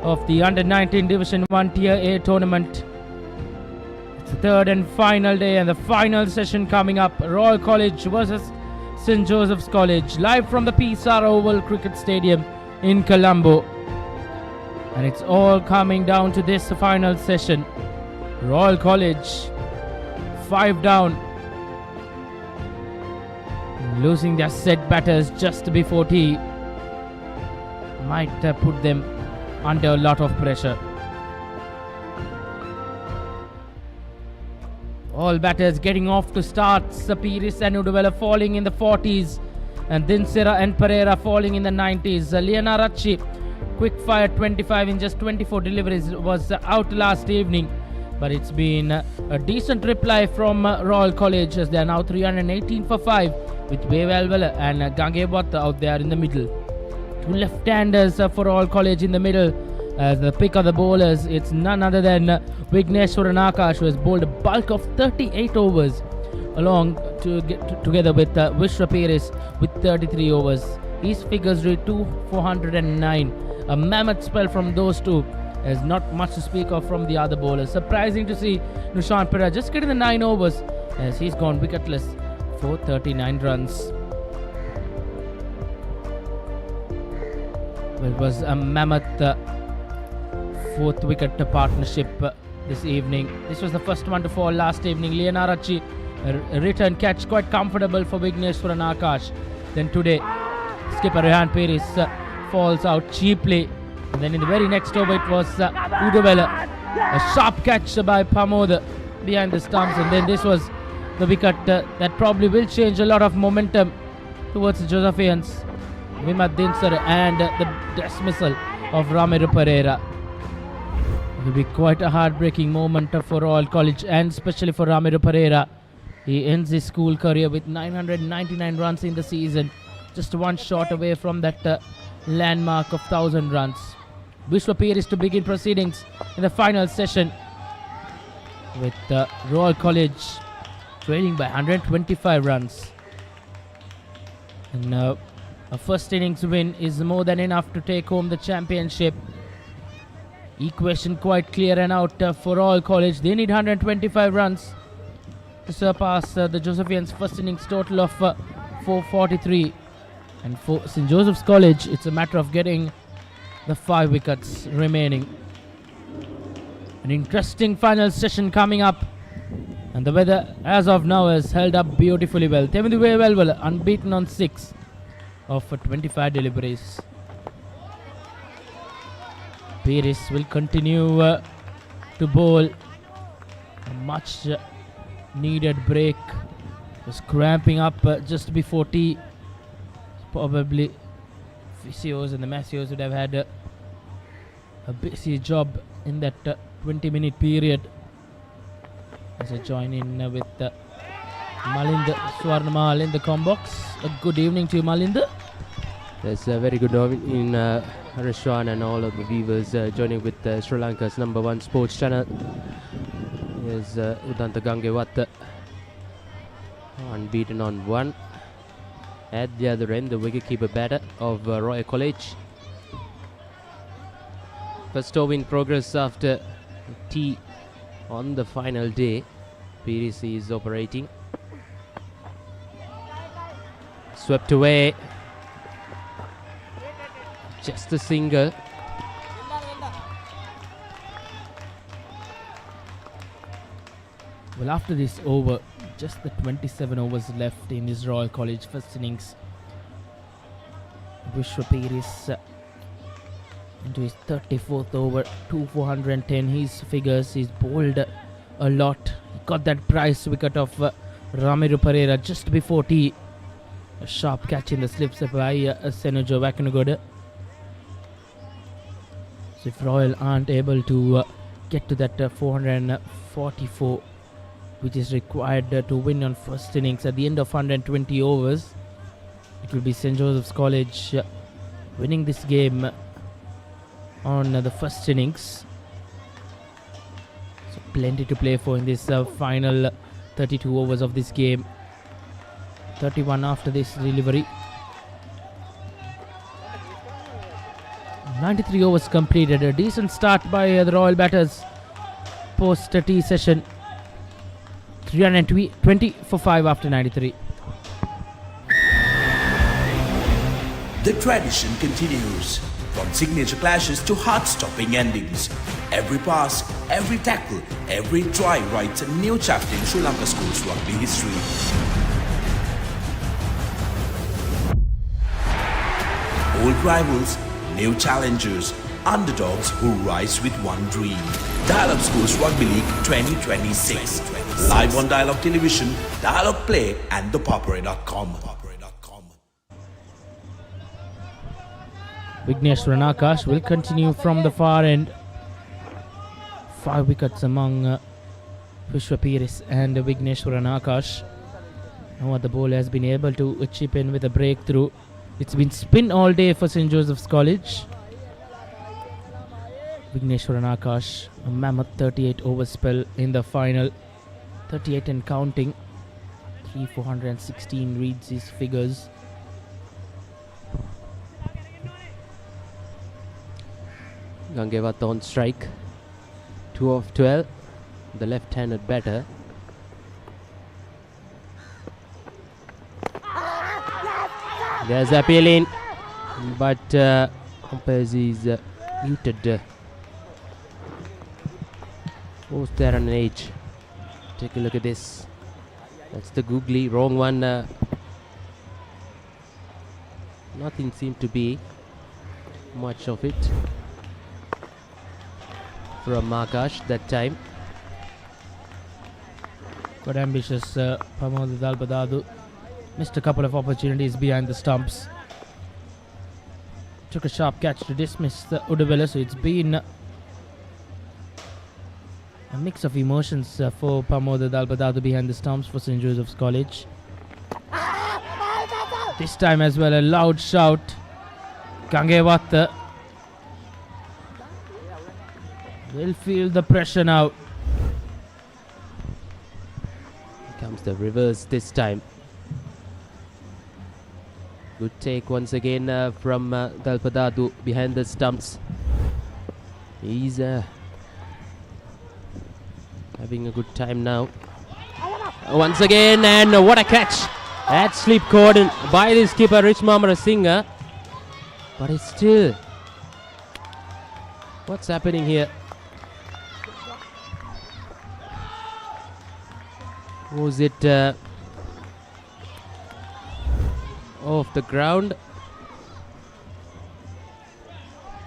of the Under-19 Division 1 Tier A tournament. It's the third and final day and the final session coming up. Royal College versus St. Joseph's College, live from the Sara Oval Cricket Stadium in Colombo. And it's all coming down to this final session. Royal College 5 down, losing their set batters just before tea might put them under a lot of pressure. All batters getting off to start. Sapiris and Uduvela falling in the 40s, and then Sara and Pereira falling in the 90s. Lianarachi, quick fire 25 in just 24 deliveries, was out last evening, but it's been a decent reply from Royal College as they are now 318 for 5 with Bevalwala and Gangewat out there in the middle. Two left-handers for Royal College in the middle. The pick of the bowlers, it's none other than Vigneshwaran Akash, who has bowled a bulk of 38 overs along together with Vishwa Paris with 33 overs. His figures read 409. A mammoth spell from those two. There's not much to speak of from the other bowlers. Surprising to see Nushan Pereira just getting the 9 overs as he's gone wicketless for 39 runs. Well, it was a mammoth fourth wicket partnership this evening. This was the first one to fall last evening. Lianarachi, a return catch quite comfortable for Vigneshwaran Akash. Then today, skipper Rehan Paris falls out cheaply. And then in the very next over it was Uduvela. A sharp catch by Pamod behind the stumps, and then this was the wicket that probably will change a lot of momentum towards the Josephians. Vimat Dinsar and the dismissal of Ramiro Pereira. It will be quite a heartbreaking moment for Royal College and especially for Ramiro Pereira. He ends his school career with 999 runs in the season, just one shot away from that landmark of 1000 runs. Vishwa Paris to begin proceedings in the final session with Royal College trailing by 125 runs. And a first innings win is more than enough to take home the championship. Equation quite clear and out for Royal College. They need 125 runs to surpass the Josephians' first innings total of 443. And for St. Joseph's College, it's a matter of getting the 5 wickets remaining. An interesting final session coming up, and the weather as of now has held up beautifully well. Temindu Vevalwala unbeaten on 6 of 25 deliveries. Paris will continue to bowl. A much needed break. Was cramping up just before tea. Probably physios and the massios would have had a busy job in that 20-minute period. As I join in with Malinda Swarnamal in the combox. A good evening to you, Malinda. Yes, a very good evening, Rishwan and all of the viewers joining with Sri Lanka's #1 sports channel. Here's Udanta Gangewat unbeaten on 1. At the other end, the wicketkeeper batter of Royal College. First over in progress after tea on the final day. PDC is operating. Swept away. Just a single. Well, after this over, just the 27 overs left in his Royal College first innings. Vishwa Paris into his 34th over, 410. His figures, he's bowled a lot. He got that prize wicket of Ramiro Pereira just before tea. A sharp catch in the slips by Senujo Vakanugoda. So if Royal aren't able to get to that 444, which is required to win on first innings at the end of 120 overs, it will be St. Joseph's College winning this game on the first innings. So plenty to play for in this final 32 overs of this game. 31 after this delivery. 93 overs completed. A decent start by the Royal batters post tea session. 320 for 5 after 93. The tradition continues. From signature clashes to heart-stopping endings. Every pass, every tackle, every try writes a new chapter in Sri Lanka schools rugby history. Old rivals, new challengers, underdogs who rise with one dream. Dialog Schools Rugby League 2026. Live on Dialog Television, Dialog Play and ThePapare.com. Vigneshwaran Akash will continue from the far end. 5 wickets among Vishwa Piris and Vigneshwaran Akash. Now the bowler has been able to chip in with a breakthrough. It's been spin all day for St. Joseph's College. Vigneshwaran Akash, a mammoth 38 over spell in the final. 38 and counting. 416 reads his figures. Gangevat on strike. 2 of 12. The left-handed batter. There's appeal in, but umpires is muted. Who's there on an edge? Take a look at this. That's the googly, wrong one. Nothing seemed to be much of it from Akash that time. Quite ambitious Pramod Dalbadadu. Missed a couple of opportunities behind the stumps. Took a sharp catch to dismiss the Udavella, so it's been a mix of emotions for Pramod Dalbadadu behind the stumps for St. Joseph's College. This time as well, a loud shout. Gangevat will feel the pressure now. Here comes the reverse this time. Good take once again from Dalpadadu behind the stumps. He's having a good time now. Once again, and what a catch! That slip caught by the skipper Richmamara Singh. But it's still. What's happening here? Was it off the ground?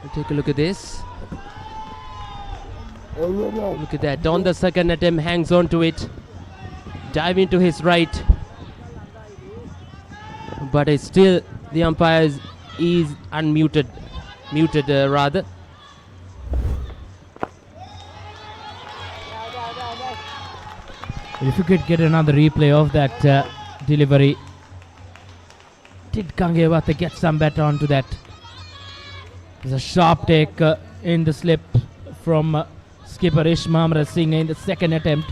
We'll take a look at this. Look at that. On the second attempt, hangs on to it. Dive into his right. But it's still, the umpire is unmuted. Muted rather. If you could get another replay of that delivery. Did Gangevat get some better onto that? There's a sharp take in the slip from skipper Ishmamra Singh in the second attempt.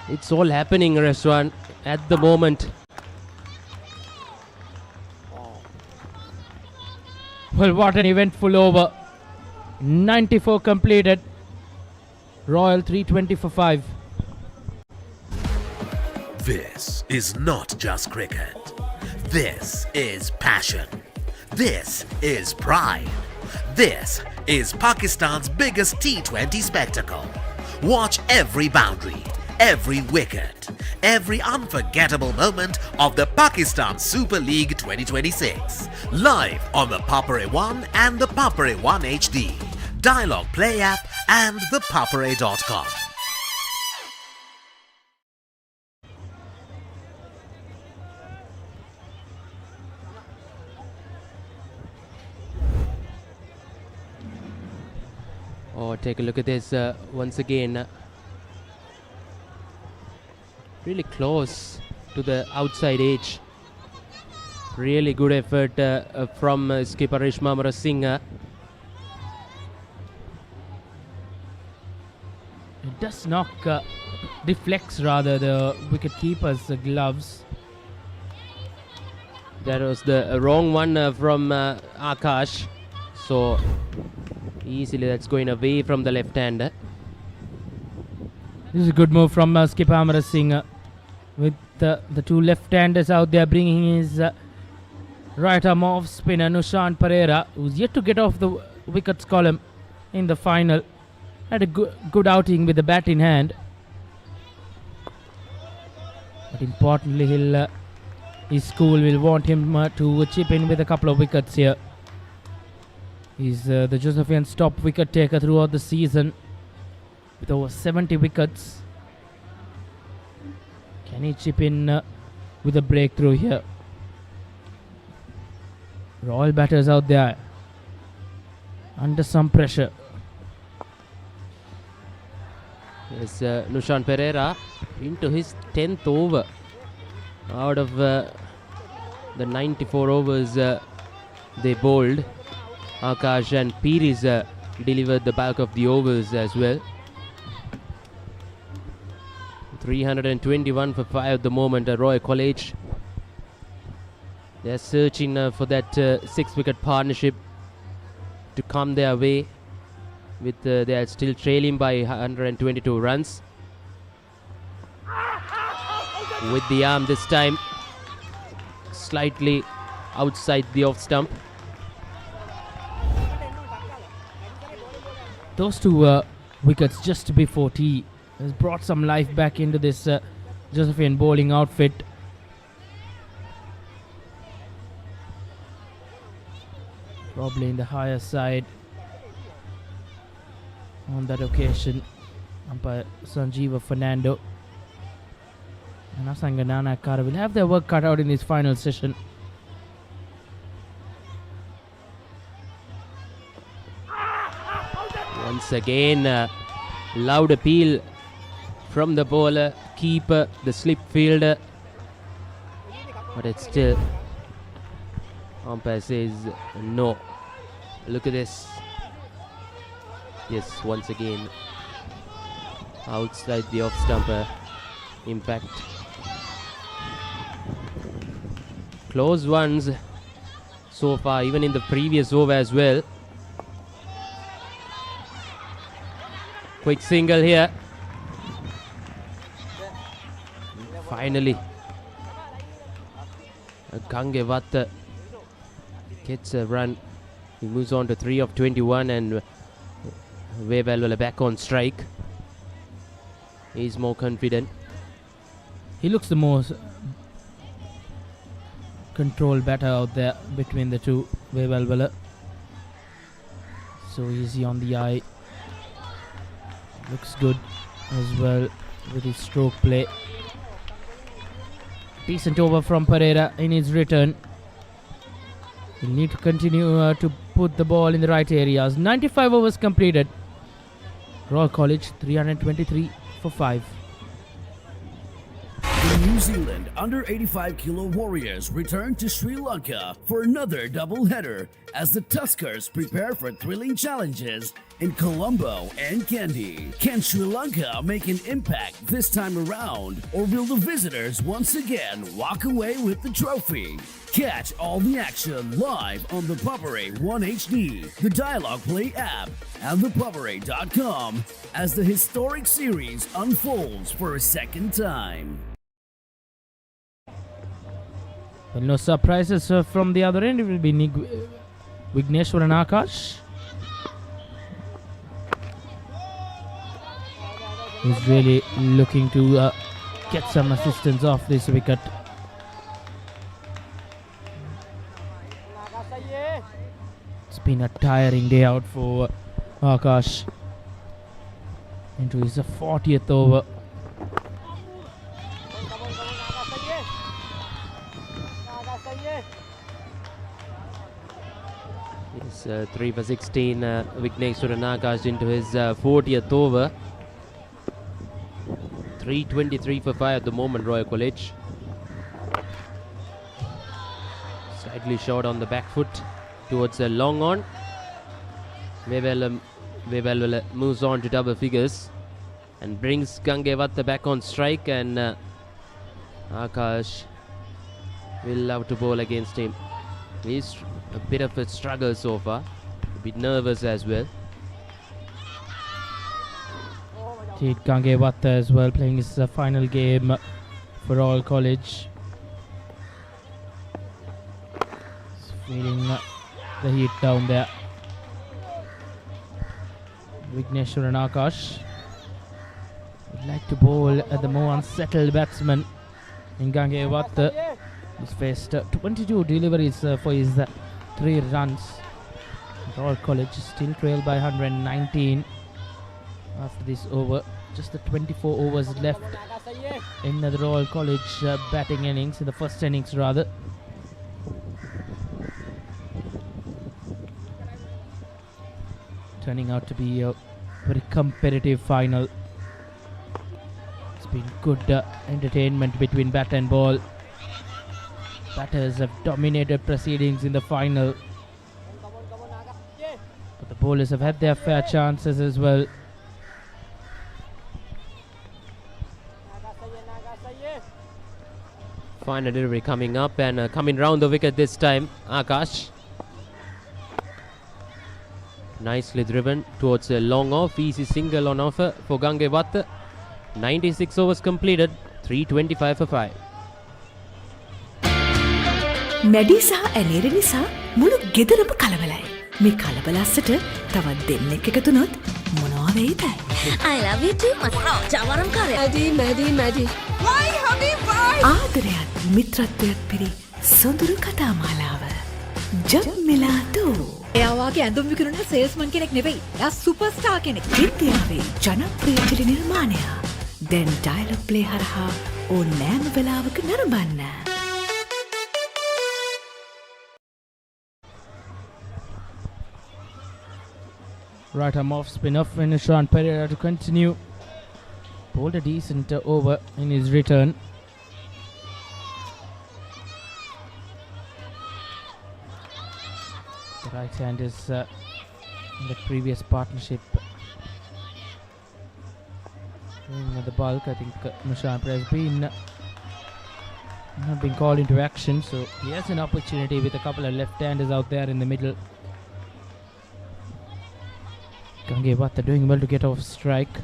It's all happening, Reshwan, at the moment. Well, what an eventful over. 94 completed. Royal 320 for 5. This is not just cricket. This is passion. This is pride. This is Pakistan's biggest T20 spectacle. Watch every boundary, every wicket, every unforgettable moment of the Pakistan Super League 2026. Live on the Papare 1 and the Papare 1 HD, Dialog Play App and ThePapare.com. Oh, take a look at this once again. Really close to the outside edge. Really good effort from skipper Ishmamara Singh. It does knock, deflects rather the wicket keeper's gloves. That was the wrong one from Akash. So easily that's going away from the left-hander. This is a good move from skipper Amara Singh with the two left-handers out there bringing his right arm off spinner Nushan Pereira, who's yet to get off the wickets column in the final. Had a good outing with the bat in hand. But importantly, his school will want him to chip in with a couple of wickets here. He's the Josephian's top wicket taker throughout the season with over 70 wickets. Can he chip in with a breakthrough here? Royal batters out there under some pressure. Yes, Nushan Pereira into his 10th over out of the 94 overs they bowled. Akash and Piris delivered the bulk of the overs as well. 321 for 5 at the moment at Royal College. They're searching for that 6-wicket partnership to come their way. With they are still trailing by 122 runs. With the arm this time, slightly outside the off stump. Those two wickets just before tea has brought some life back into this Josephian bowling outfit. Probably in the higher side on that occasion. Umpire Sanjeeva Fernando and Asanganana Kara will have their work cut out in this final session. Once again, loud appeal from the bowler, keeper, the slip fielder. But it's still, umpire says no. Look at this. Yes, once again, outside the off stumper impact. Close ones so far, even in the previous over as well. Quick single here. Finally, Gangevatta gets a run. He moves on to 3 of 21 and Wevalwala back on strike. He's more confident. He looks the most control batter out there between the two. Wevalwala. So easy on the eye. Looks good as well with his stroke play. Decent over from Pereira in his return. He'll need to continue to put the ball in the right areas. 95 overs completed. Royal College 323 for 5. The New Zealand under 85 kilo Warriors return to Sri Lanka for another doubleheader as the Tuskers prepare for thrilling challenges in Colombo and Kandy. Can Sri Lanka make an impact this time around, or will the visitors once again walk away with the trophy? Catch all the action live on the Papare 1 HD, the Dialog Play App, and ThePapare.com as the historic series unfolds for a second time. Well, no surprises from the other end. It will be Vigneshwar and Akash. He's really looking to get some assistance off this wicket. It's been a tiring day out for Akash. Into his 40th over. Yes, 3 for 16, Vigneshwar and Akash into his 40th over. 323 for 5 at the moment, Royal College. Slightly short on the back foot towards a long on. Wevalwala moves on to double figures and brings Gangevatta back on strike, and Akash will love to bowl against him. He's a bit of a struggle so far, a bit nervous as well. Gangewatta as well, playing his final game for Royal College. He's feeling the heat down there. Vigneshwar and Akash would like to bowl at the more unsettled batsman in Gangewatta. He's faced 22 deliveries for his 3 runs. Royal College is still trailed by 119 after this over. Just the 24 overs left in the Royal College batting innings, in the first innings rather. Turning out to be a very competitive final. It's been good entertainment between bat and ball. Batters have dominated proceedings in the final, but the bowlers have had their fair chances as well. Final delivery coming up and coming round the wicket this time. Akash. Nicely driven towards a long off. Easy single on offer for Gangewatta. 96 overs completed. 325 for 5. මැඩි සහ ඇනේර නිසා මුළු ගෙදරම කලබලයි. මේ කලබලස්සට තවත් දෙන්නෙක් එකතුනොත් මොනවා වෙයිද? I love you too. ජවරම්කාරය. මැඩි. Why honey why? ආදරයත් මිත්‍රත්වයත් පිරි සොඳුරු කතා මාලාව. ජම්මිලාතු. එයා වාගේ ඇඳුම් විකුණන සේල්ස්මන් කෙනෙක් නෙවෙයි. එයා සුපර්ස්ටාර් කෙනෙක්. ඉන්දියාවේ ජනප්‍රිය ටෙලි නිර්මාණයක්. දැන් ඩයලොග් ප්ලේ හරහා ඕනෑම වෙලාවක නරඹන්න. Right arm off spin off and Nishan Pereira to continue. Bowled a decent over in his return. The right hand is in the previous partnership. In the bulk, I think Nishan Pereira has been not been called into action, so he has an opportunity with a couple of left-handers out there in the middle. Gangewatta doing well to get off strike.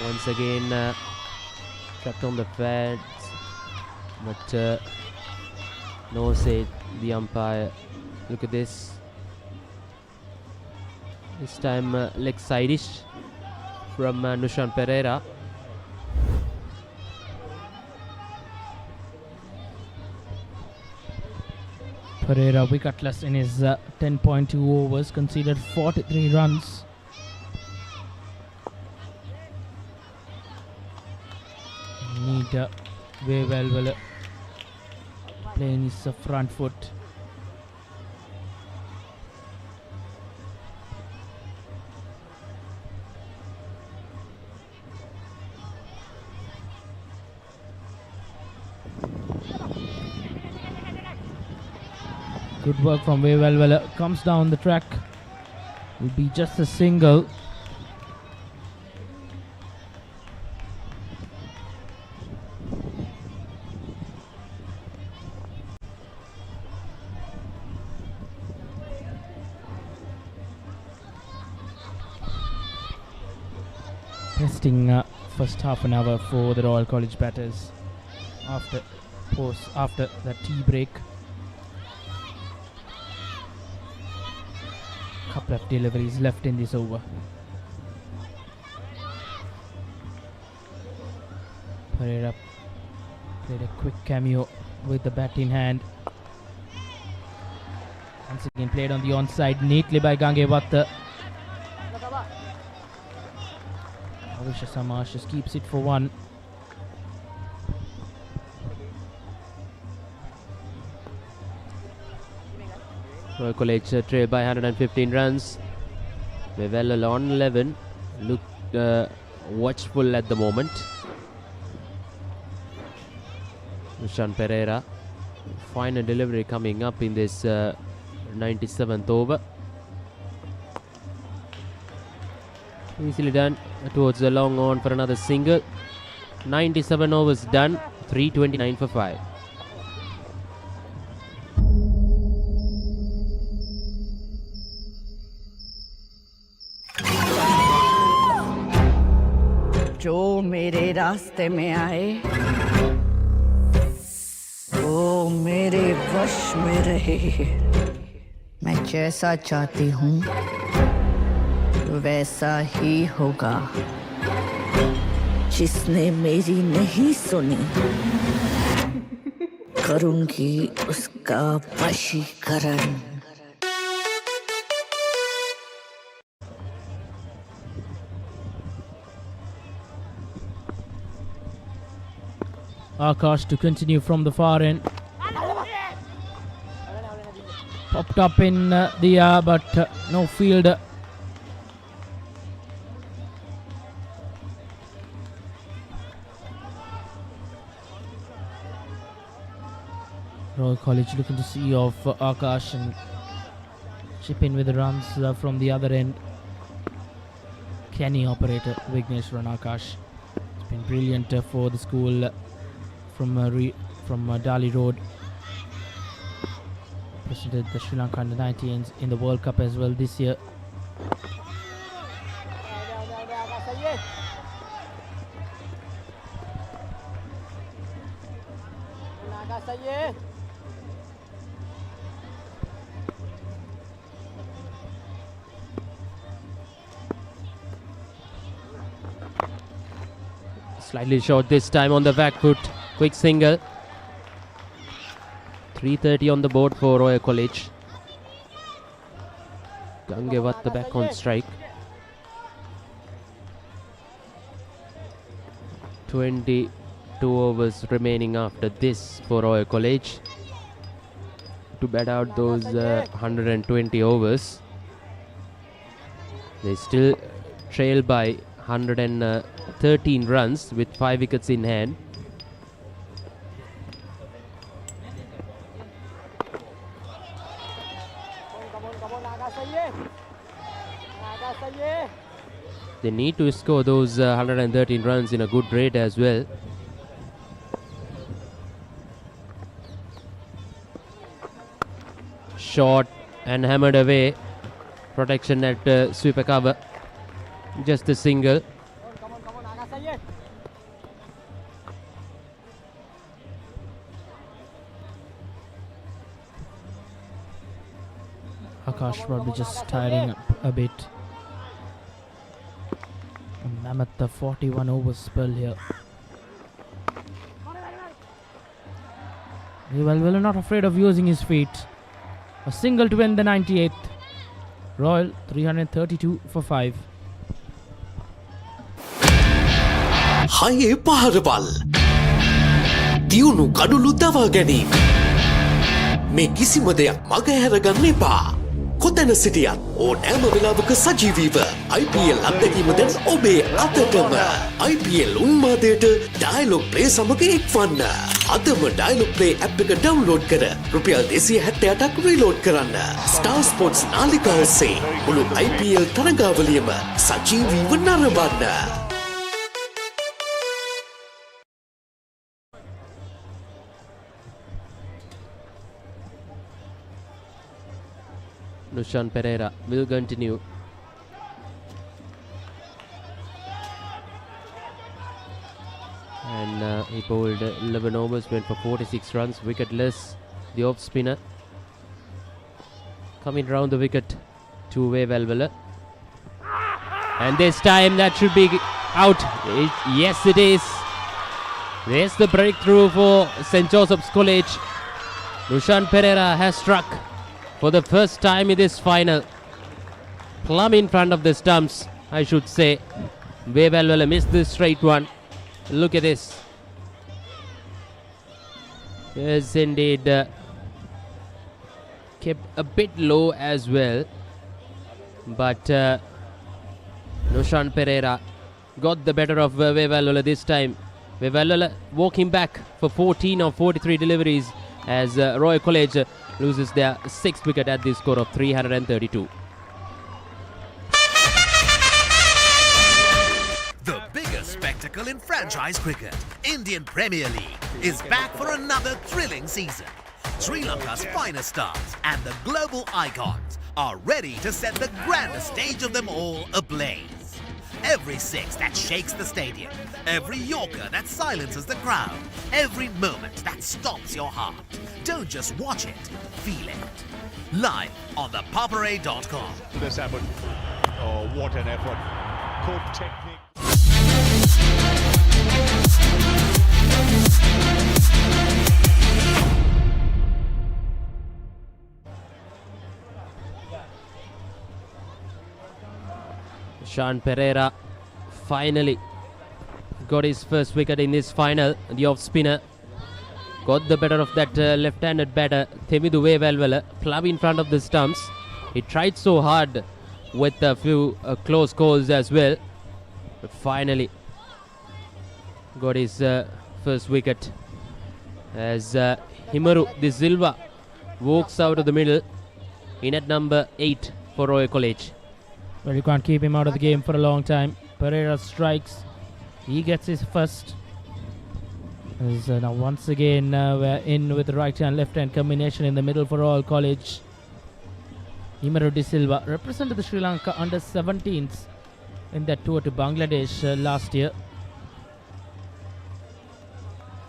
Once again trapped on the pads, but no say the umpire. Look at this. This time leg side-ish from Nishan Pereira. Pereira wicketless in his 10.2 overs, conceded 43 runs. Need very well playing his front foot. Good work from Wewelwala. Comes down the track. Will be just a single. Testing first half an hour for the Royal College batters after that tea break. Couple of deliveries left in this over. Pereira played a quick cameo with the bat in hand. Once again played on the onside neatly by Gangewatta. Avisha Samash just keeps it for 1. Royal College trail by 115 runs. Wewelwala on 11. Look watchful at the moment. Nushan Pereira. Final delivery coming up in this 97th over. Easily done towards the long on for another single. 97 overs done. 329 for 5. जो मेरे रास्ते में आए वो मेरे वश में रहे। मैं जैसा चाहती हूँ वैसा ही होगा। जिसने मेरी नहीं सुनी करूँगी उसका वशीकरण। Akash to continue from the far end. Popped up in the air, but no field. Royal College looking to see off Akash and chip in with the runs from the other end. Kenny operator Vignesh and Akash. It's been brilliant for the school from Dali Road. Presented the Sri Lanka under-19s in the World Cup as well this year. Slightly short this time on the back foot. Quick single. 330 on the board for Royal College. Gangevat the back on strike. 22 overs remaining after this for Royal College to bat out those 120 overs. They still trail by 113 runs with 5 wickets in hand. They need to score those 113 runs in a good rate as well. Shot and hammered away. Protection at sweeper cover. Just a single. Akash probably just tiring up a bit. Mammoth the 41 over spell here. Well, not afraid of using his feet. A single to win the 98th. Royal 332 for 5. Haye paharwal. Diyunu kadulu dawa ganeem. Me kisima deyak maga haraganne epa. කොතැන සිටියත් ඕනෑම වෙලාවක සජීවීව IPL අත්දැකීම දැන් ඔබේ අතටම IPL උන්මාදයට Dialog Play සමග එක්වන්න. අදම Dialog Play App එක download කර රුපියල් 270ක් රීලෝඩ් කරන්න. Star Sports නාලිකා ඔස්සේ මුළු IPL තරගාවලියම සජීවීව නරඹන්න. Nushan Pereira will continue. And he bowled 11 overs, went for 46 runs, wicketless. The off spinner coming round the wicket, two-way Velvela. And this time that should be out. Yes, it is. There's the breakthrough for St. Joseph's College. Nushan Pereira has struck for the first time in this final. Plumb in front of the stumps, I should say. Velvela missed this straight one. Look at this. Yes, indeed. Kept a bit low as well. But Nushan Pereira got the better of Velvela this time. Vevella walking back for 14 of 43 deliveries as Royal College loses their 6th wicket at the score of 332. The biggest spectacle in franchise cricket, Indian Premier League, is back for another thrilling season. Sri Lanka's finest stars and the global icons are ready to set the grandest stage of them all ablaze. Every six that shakes the stadium, every yorker that silences the crowd, every moment that stops your heart. Don't just watch it, feel it. Live on ThePapare.com. This happened. Oh, what an effort. Good technique. Sean Pereira finally got his first wicket in this final. The off spinner got the better of that left-handed batter Themidu Vevalwala, plumb in front of the stumps. He tried so hard with a few close calls as well, but finally got his first wicket as Himaru De Silva walks out of the middle in at number 8 for Royal College. Well, you can't keep him out of the game for a long time. Pereira strikes. He gets his first. As, now once again we're in with the right hand left hand combination in the middle for Royal College. Himaru De Silva represented the Sri Lanka under 17s in that tour to Bangladesh last year.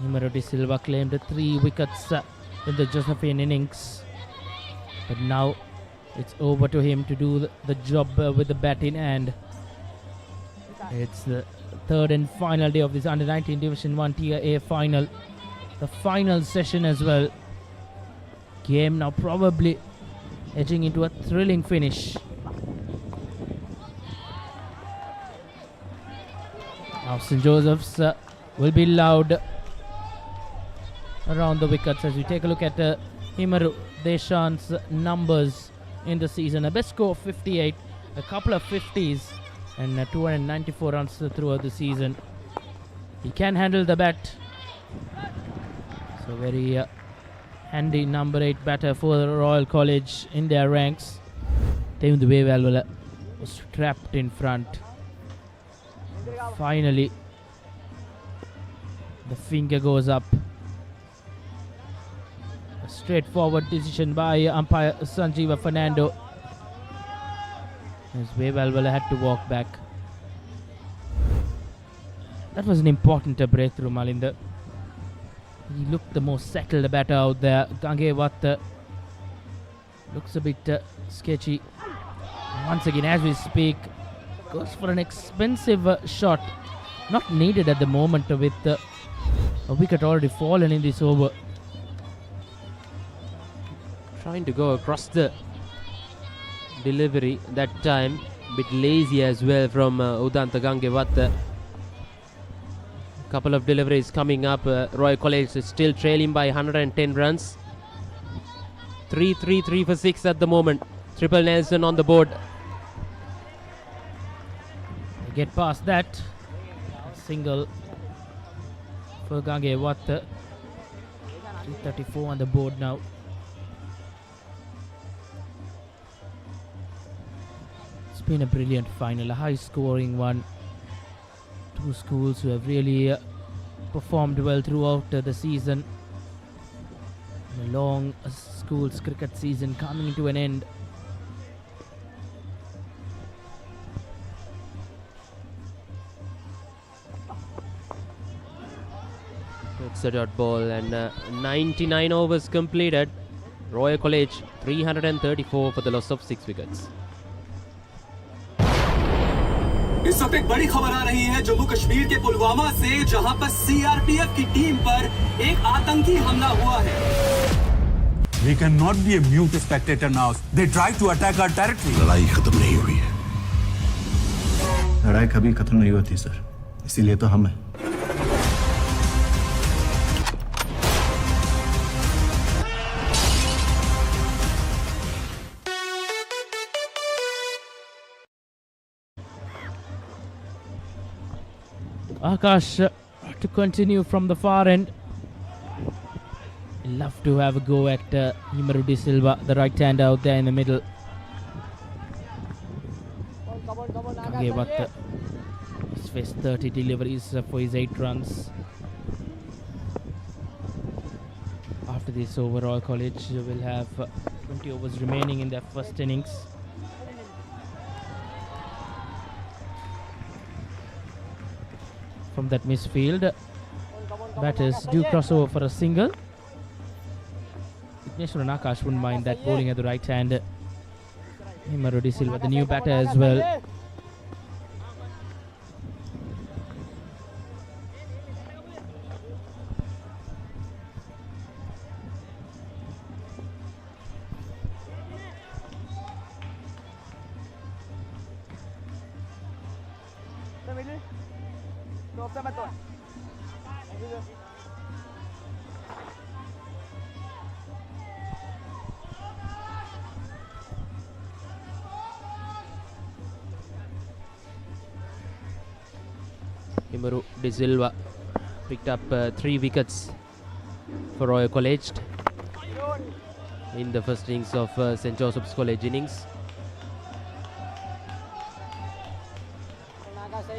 Himaru De Silva claimed 3 wickets in the Josephine innings, but now it's over to him to do the job with the bat in hand. It's the third and final day of this Under-19 Division 1 Tier A final. The final session as well. Game now probably edging into a thrilling finish. Now St. Joseph's will be loud around the wickets as we take a look at Himaru Deshan's numbers in the season. A best score of 58, a couple of 50s, and 294 runs throughout the season. He can handle the bat. So very handy number 8 batter for the Royal College in their ranks. Themidu Vevalwala was trapped in front. Finally, the finger goes up. A straightforward decision by umpire Sanjeeva Fernando, as Vevalwala had to walk back. That was an important breakthrough, Malinda. He looked the most settled batter out there. Gangevat looks a bit sketchy. Once again, as we speak, goes for an expensive shot. Not needed at the moment with a wicket already fallen in this over. Trying to go across the delivery that time. Bit lazy as well from Udanta Gangevat. Couple of deliveries coming up. Royal College is still trailing by 110 runs. 3 for 6 at the moment. Triple Nelson on the board. They get past that. Single for Gangevat. 334 on the board now. It's been a brilliant final, a high scoring one. Two schools who have really performed well throughout the season. A long schools cricket season coming to an end. It's a dot ball and 99 overs completed. Royal College 334 for the loss of 6 wickets. इस वक्त एक बड़ी खबर आ रही है जम्मू कश्मीर के पुलवामा से, जहां पर सीआरपीएफ की टीम पर एक आतंकी हमला हुआ है. We cannot be a mute spectator now. They try to attack our territory. लड़ाई खत्म नहीं हुई है. लड़ाई कभी खत्म नहीं होती सर, इसीलिए तो हम हैं. Akash to continue from the far end. Love to have a go at Himaru De Silva, the right hand out there in the middle. Kagewata has faced 30 deliveries for his 8 runs. After this, overall College will have 20 overs remaining in their first innings. From that misfield, batters do cross over for a single. Vigneshwaran Akash wouldn't mind that, bowling at the right hand. Himaru De Silva, the new batter as well. Himaru De Silva picked up 3 wickets for Royal College in the first innings of St. Joseph's College innings.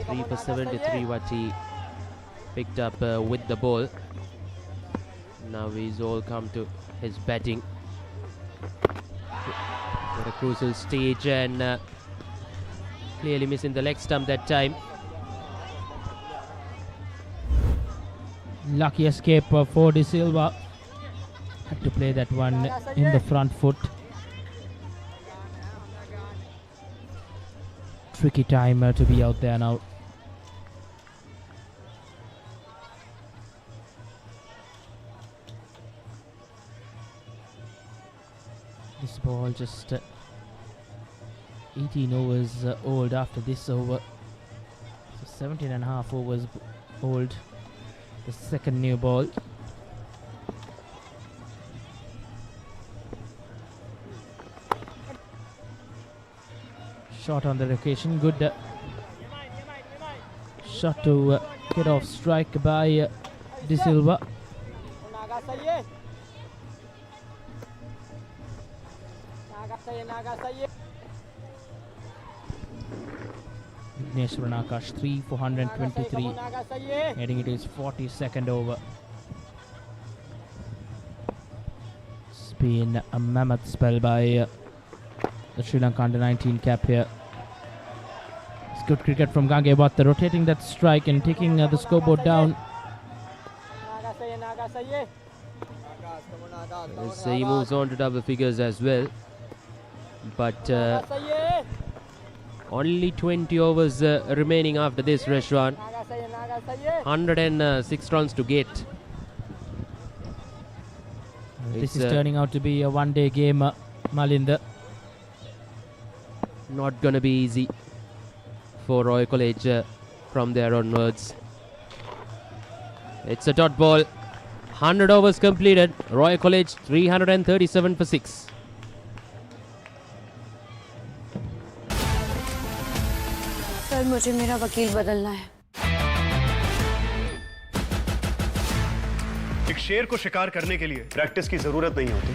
3 for 73 what he picked up with the ball. Now he's all come to his batting at a crucial stage and clearly missing the leg stump that time. Lucky escape for De Silva. Had to play that one in the front foot. Tricky time to be out there now. This ball just 18 overs old after this over. So 17 and a half overs old. The second new ball. Shot on the occasion. Good shot to get off strike by De Silva. Vigneshwaran Akash 3 for 123, heading it is 42nd over. It's been a mammoth spell by the Sri Lanka under-19 cap here. It's good cricket from Kagewata, rotating that strike and taking the scoreboard down. As he moves on to double figures as well, but only 20 overs remaining after this, Reshwan. 106 runs to get. This is turning out to be a one-day game, Malinda. Not gonna be easy for Royal College from there onwards. It's a dot ball. 100 overs completed. Royal College 337 for 6. Sir मुझे मेरा वकील बदलना है। एक शेर को शिकार करने के लिए प्रैक्टिस की जरूरत नहीं होती।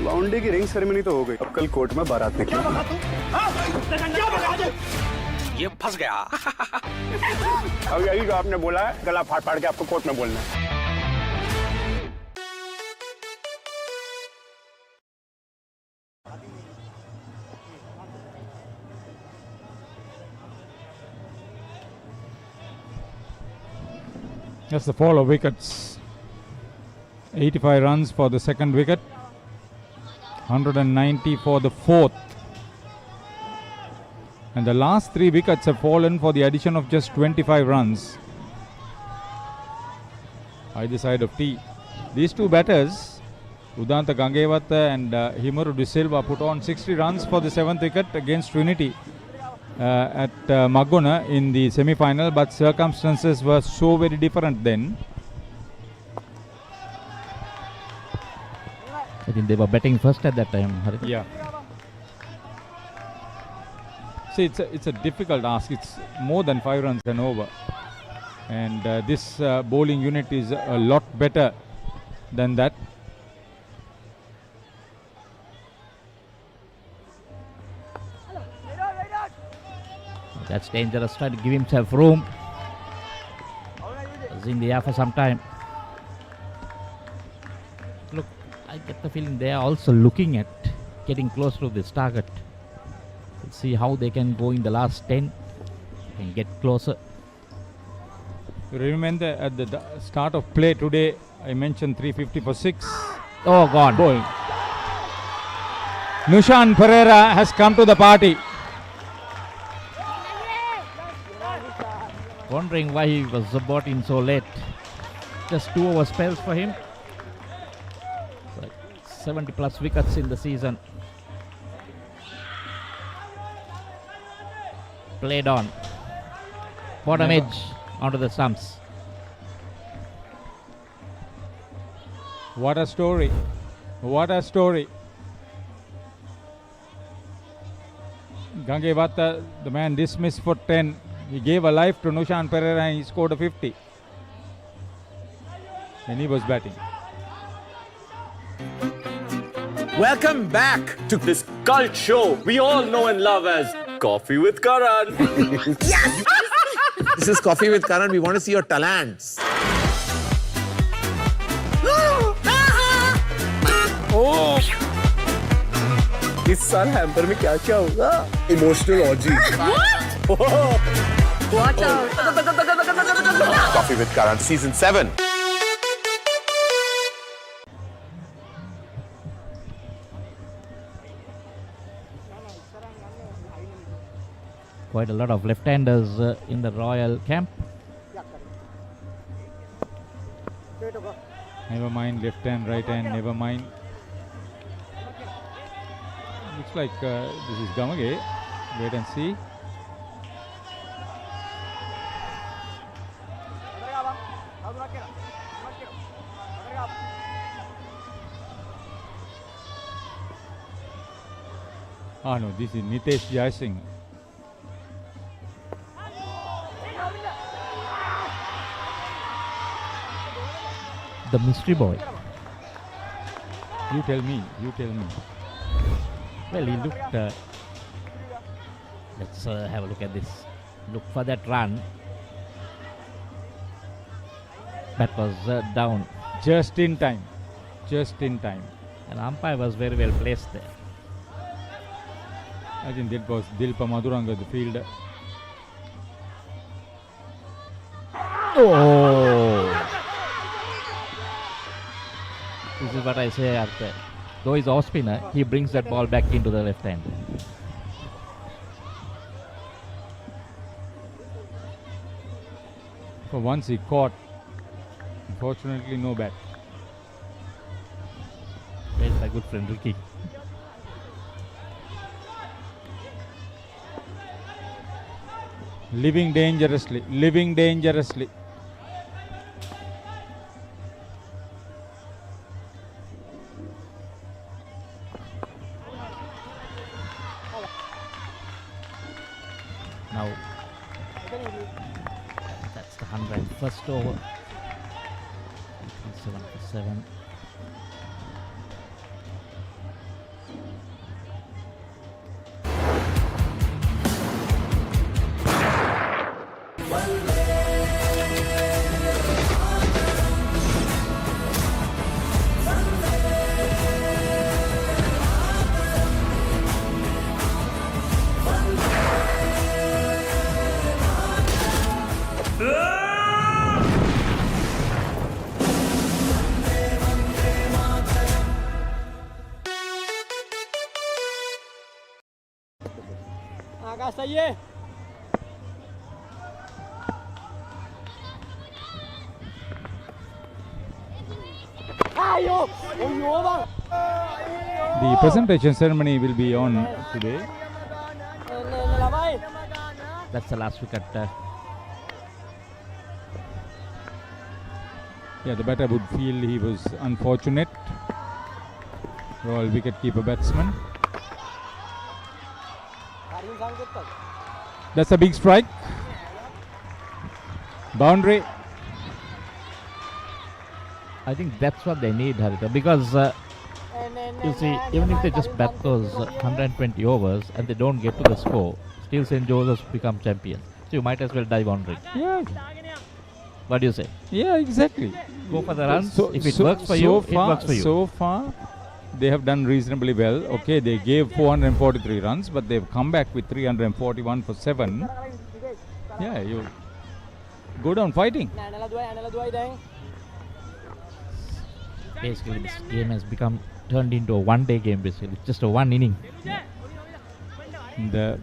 लॉन्डे की रिंग सेरेमनी तो हो गई, अब कल कोर्ट में बारात निकली। ये फंस गया। अब यही जो आपने बोला है, गला फाड़ फाड़ के आपको कोर्ट में बोलना है। That's the fall of wickets. 85 runs for the second wicket, 190 for the fourth. And the last 3 wickets have fallen for the addition of just 25 runs. Either side of T. These two batters, Udanta Kagewata and Himaru De Silva, put on 60 runs for the 7th wicket against Trinity at Magona in the semi-final, but circumstances were so very different then. I think they were betting first at that time. Yeah. See, it's a difficult ask. It's more than 5 runs an over. And this bowling unit is a lot better than that. That's dangerous. Trying to give himself room. He's in the air for some time. Look, I get the feeling they are also looking at getting close to this target. Let's see how they can go in the last 10 and get closer. Remember at the start of play today, I mentioned 350 for 6. Oh, gone. Ball. Nushan Pereira has come to the party. Wondering why he was brought in so late. Just 2 over spells for him. It's like 70 plus wickets in the season. Played on. Bottom edge onto the stumps. What a story. What a story. Gangevata, the man dismissed for 10. He gave a life to Nushan Pereira and he scored a 50. And he was batting. Welcome back to this cult show we all know and love as Coffee with Karan. Yes! This is Coffee with Karan. We want to see your talents. Oh! इस साल hamper में क्या क्या होगा? Emotional orgy. Watch out! Coffee with Karan, season 7. Quite a lot of left-handers in the Royal camp. Never mind, left hand, right hand, never mind. Looks like this is Gamage. Wait and see. Ah no, this is Nitesh Jaisingh. The mystery boy. You tell me, you tell me. Well, he looked... let's have a look at this. Look for that run. That was down. Just in time. Just in time. And umpire was very well placed there. I think that was Dilpa Maduranga, the fielder. Oh! This is what I say, Arthur. Though he's off spinner, he brings that ball back into the left hand. For once he caught. Unfortunately, no bat. Where's my good friend Ricky? Living dangerously. Living dangerously. Now, that's the 101st over. 7 for 7. सही है The presentation ceremony will be on today. That's the last wicket. Yeah, the batter would feel he was unfortunate. Royal wicket-keeper batsman. That's a big strike. Boundary. I think that's what they need, Harita, because you see, even if they just bat those 120 overs and they don't get to the score, still St. Joseph's become champions. So you might as well die boundary. Yeah. What do you say? Yeah, exactly. Go for the runs. If it works for you, it works for you. So far, they have done reasonably well. Okay, they gave 443 runs, but they've come back with 341 for 7. Yeah, you go down fighting. Basically, this game has turned into a one-day game. Basically, it's just a one inning. The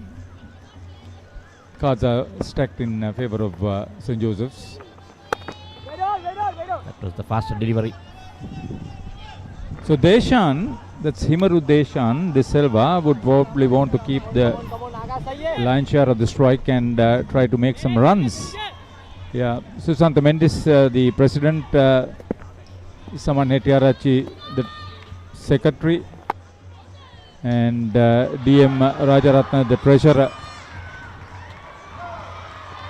cards are stacked in favor of St. Joseph's. That was the faster delivery. So Deshan, that's Himaru Deshan De Silva, would probably want to keep the line share of the strike and try to make some runs. Yeah, Susanta Mendis, the president, Saman Hetiarachi, the secretary, and DM Rajaratna, the treasurer,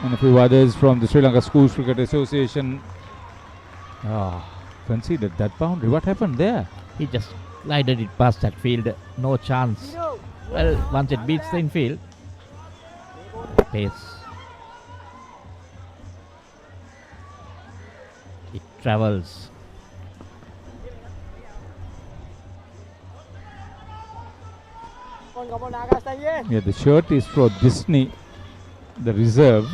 and a few others from the Sri Lanka Schools Cricket Association. Conceded that boundary. What happened there? He just glided it past that field. No chance. Well, once it beats the infield, pace. It travels. Yeah, the shirt is for Disney, the reserve.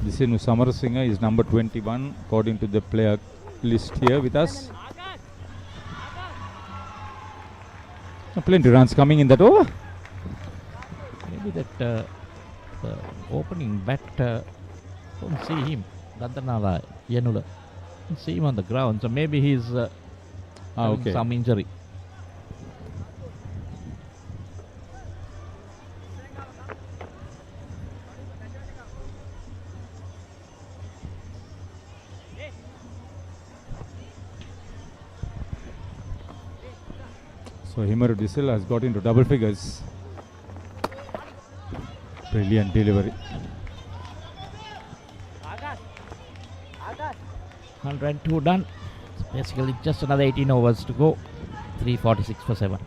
Disinu Samarasinghe is number 21 according to the player list here with us. Plenty runs coming in that over. Maybe that the opening bat, don't see him. Rantanala Yenula. Don't see him on the ground. So maybe he's having some injury. So Himaru Disil has got into double figures. Brilliant delivery. 102 done. It's basically just another 18 overs to go. 346 for 7.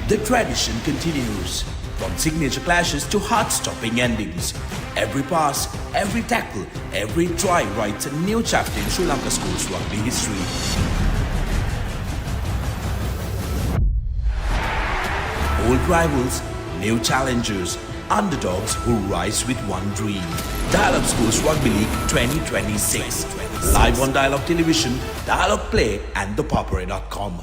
The tradition continues. From signature clashes to heart-stopping endings. Every pass, every tackle, every try writes a new chapter in Sri Lanka Schools rugby history. Old rivals, new challengers, underdogs who rise with one dream. Dialog Schools Rugby League 2026. Live on Dialog Television, Dialog Play and ThePapare.com.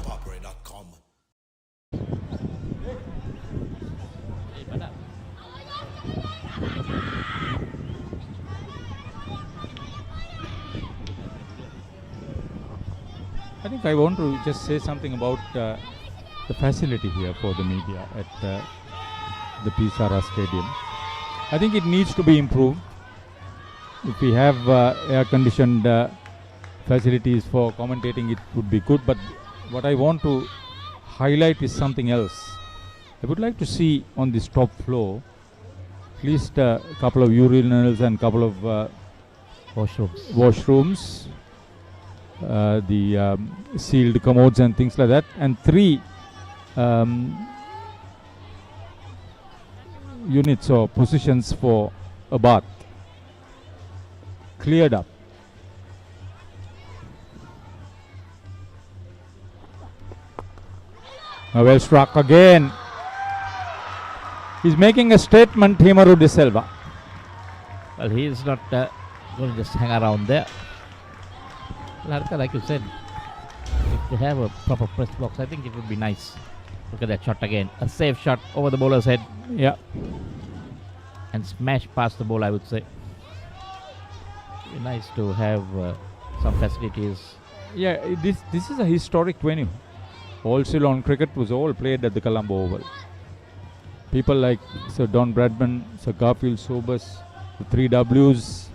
I think I want to just say something about the facility here for the media at the Sara Stadium. I think it needs to be improved. If we have air-conditioned facilities for commentating, it would be good. But what I want to highlight is something else. I would like to see on this top floor at least a couple of urinals and couple of washrooms. The sealed commodes and things like that, and 3 units or positions for a bath cleared up. Well struck again. He's making a statement, Himaru De Silva. Well, he is not going to just hang around there. Like you said, if they have a proper press box, I think it would be nice. Look at that shot again. A safe shot over the bowler's head. Yeah. And smash past the ball, I would say. Be nice to have some facilities. Yeah, this is a historic venue. All Ceylon cricket was all played at the Colombo Oval. People like Sir Don Bradman, Sir Garfield Sobers, the 3 Ws,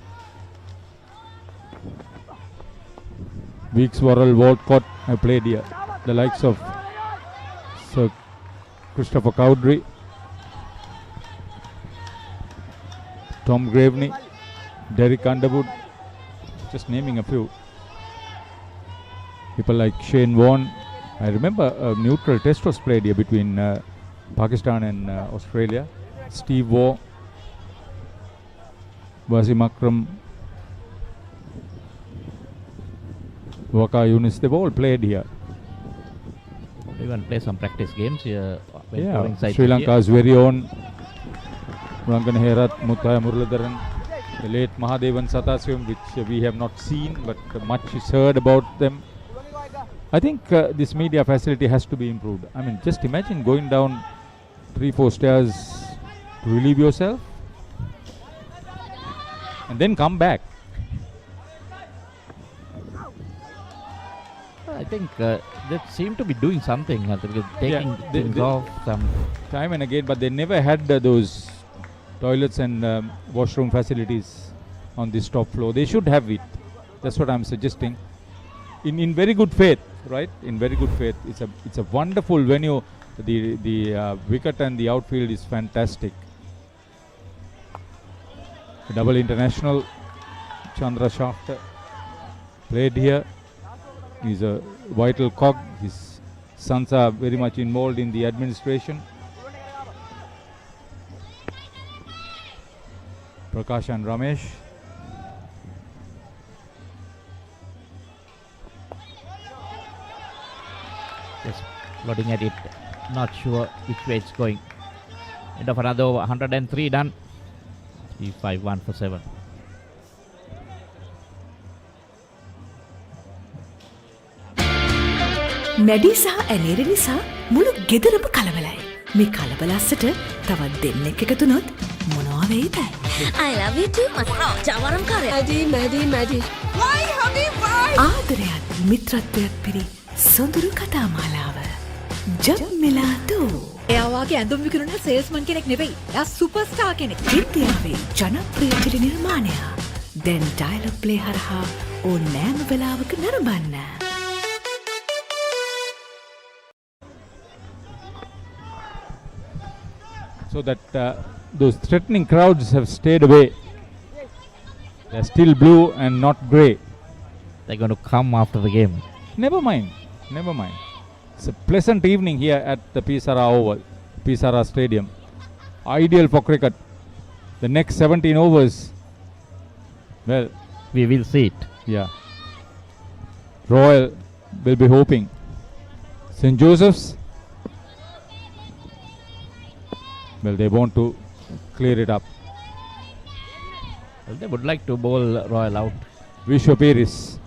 Weeks Worrell Walcott have played here. The likes of Sir Christopher Cowdrey, Tom Graveney, Derek Underwood, just naming a few. People like Shane Warne. I remember a neutral test was played here between Pakistan and Australia. Steve Waugh, Wasim Akram, Waka Yunus, they've all played here. Even play some practice games here. Yeah, Sri Lanka's very own Rangan Herat, Muthaya Muralidharan, the late Mahadevan Sathasivam, which we have not seen, but much is heard about them. I think this media facility has to be improved. I mean, just imagine going down 3-4 stairs to relieve yourself and then come back. I think they seem to be doing something, taking things off some time and again, but they never had those toilets and washroom facilities on this top floor. They should have it. That's what I'm suggesting. In very good faith, right? In very good faith. It's a wonderful venue. The wicket and the outfield is fantastic. A double international, Chandra Shaft played here. He's a vital cog. His sons are very much involved in the administration. Prakash and Ramesh. Just looking at it, not sure which way it's going. End of another over, 103 done. 3-5-1 for 7. මැඩි සහ ඇනේර නිසා මුළු ගෙදරම කලබලයි. මේ කලබලස්සට තවත් දෙන්නෙක් එකතුනොත් මොනවා වෙයිද? I love you too much. ජවරම් කාරය. මැඩි. Why honey why? ආදරයත් මිත්‍රත්වයක් පිරි සොඳුරු කතා මාලාව. ජබ් මිලාදෝ. එයා වාගේ ඇඳුම් විකුණන සේල්ස්මන් කෙනෙක් නෙවෙයි. එයා සුපර්ස්ටාර් කෙනෙක්. ඉන්දියාවේ ජනප්‍රිය ටෙලි නිර්මාණයක්. දැන් ඩයලොග් ප්ලේ හරහා ඕනෑම වෙලාවක නරඹන්න. So that those threatening crowds have stayed away. They're still blue and not grey. They're going to come after the game. Never mind. It's a pleasant evening here at the Sara Oval, Sara Stadium. Ideal for cricket. The next 17 overs, well, we will see it. Yeah. Royal will be hoping. St. Joseph's, well, they want to clear it up. Well, they would like to bowl Royal out. Vishwa Peris.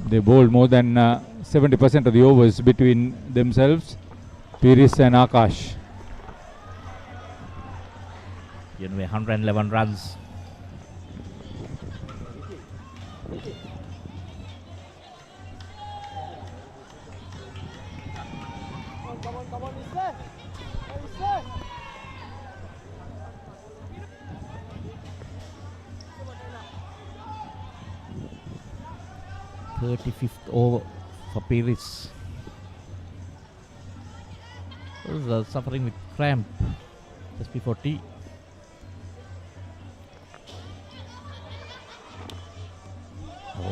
They bowled more than 70% of the overs between themselves. Peris and Akash. 111 runs. .35th over for Peris. Was suffering with cramp just before tea.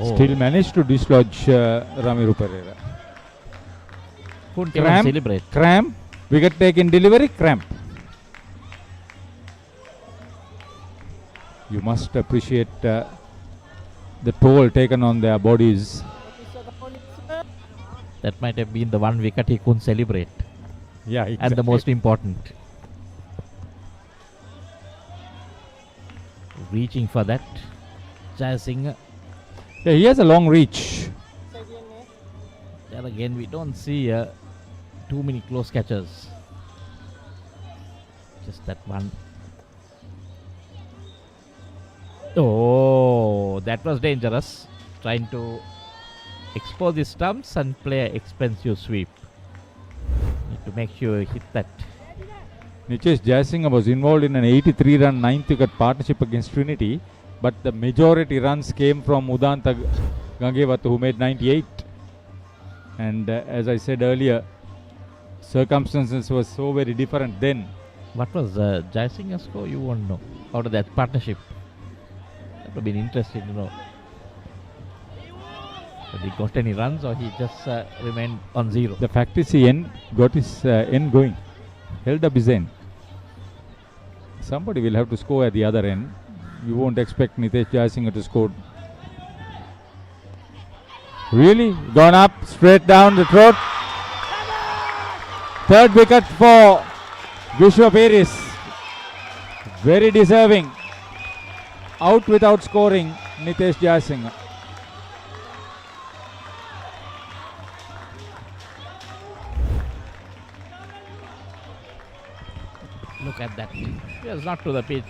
Still managed to dislodge Ramiru Pereira. Couldn't even celebrate. Cramp, wicket take in delivery, cramp. You must appreciate the toll taken on their bodies. That might have been the one wicket he couldn't celebrate. Yeah, exactly. And the most important. Reaching for that. Jai Singh. Yeah, he has a long reach. There again, we don't see too many close catches. Just that one. Oh, that was dangerous. Trying to expose the stumps and play an expensive sweep. It to make sure he hit that. Nitesh Jayasinghe was involved in an 83-run 9th wicket partnership against Trinity, but the majority runs came from Udanta Gangewathu, who made 98. And as I said earlier, circumstances were so very different then. What was Jayasinghe's score? You won't know. Out of that partnership. That would have been interesting to know. Did he got any runs or he just remained on 0? The fact is he got his end going. Held up his end. Somebody will have to score at the other end. You won't expect Nitesh Jayasinghe to score. Really? Gone up, straight down the throat. Third wicket for Vishwa Paris. Very deserving. Out without scoring, Nitesh Jayasinghe. Look at that. He was not to the pitch,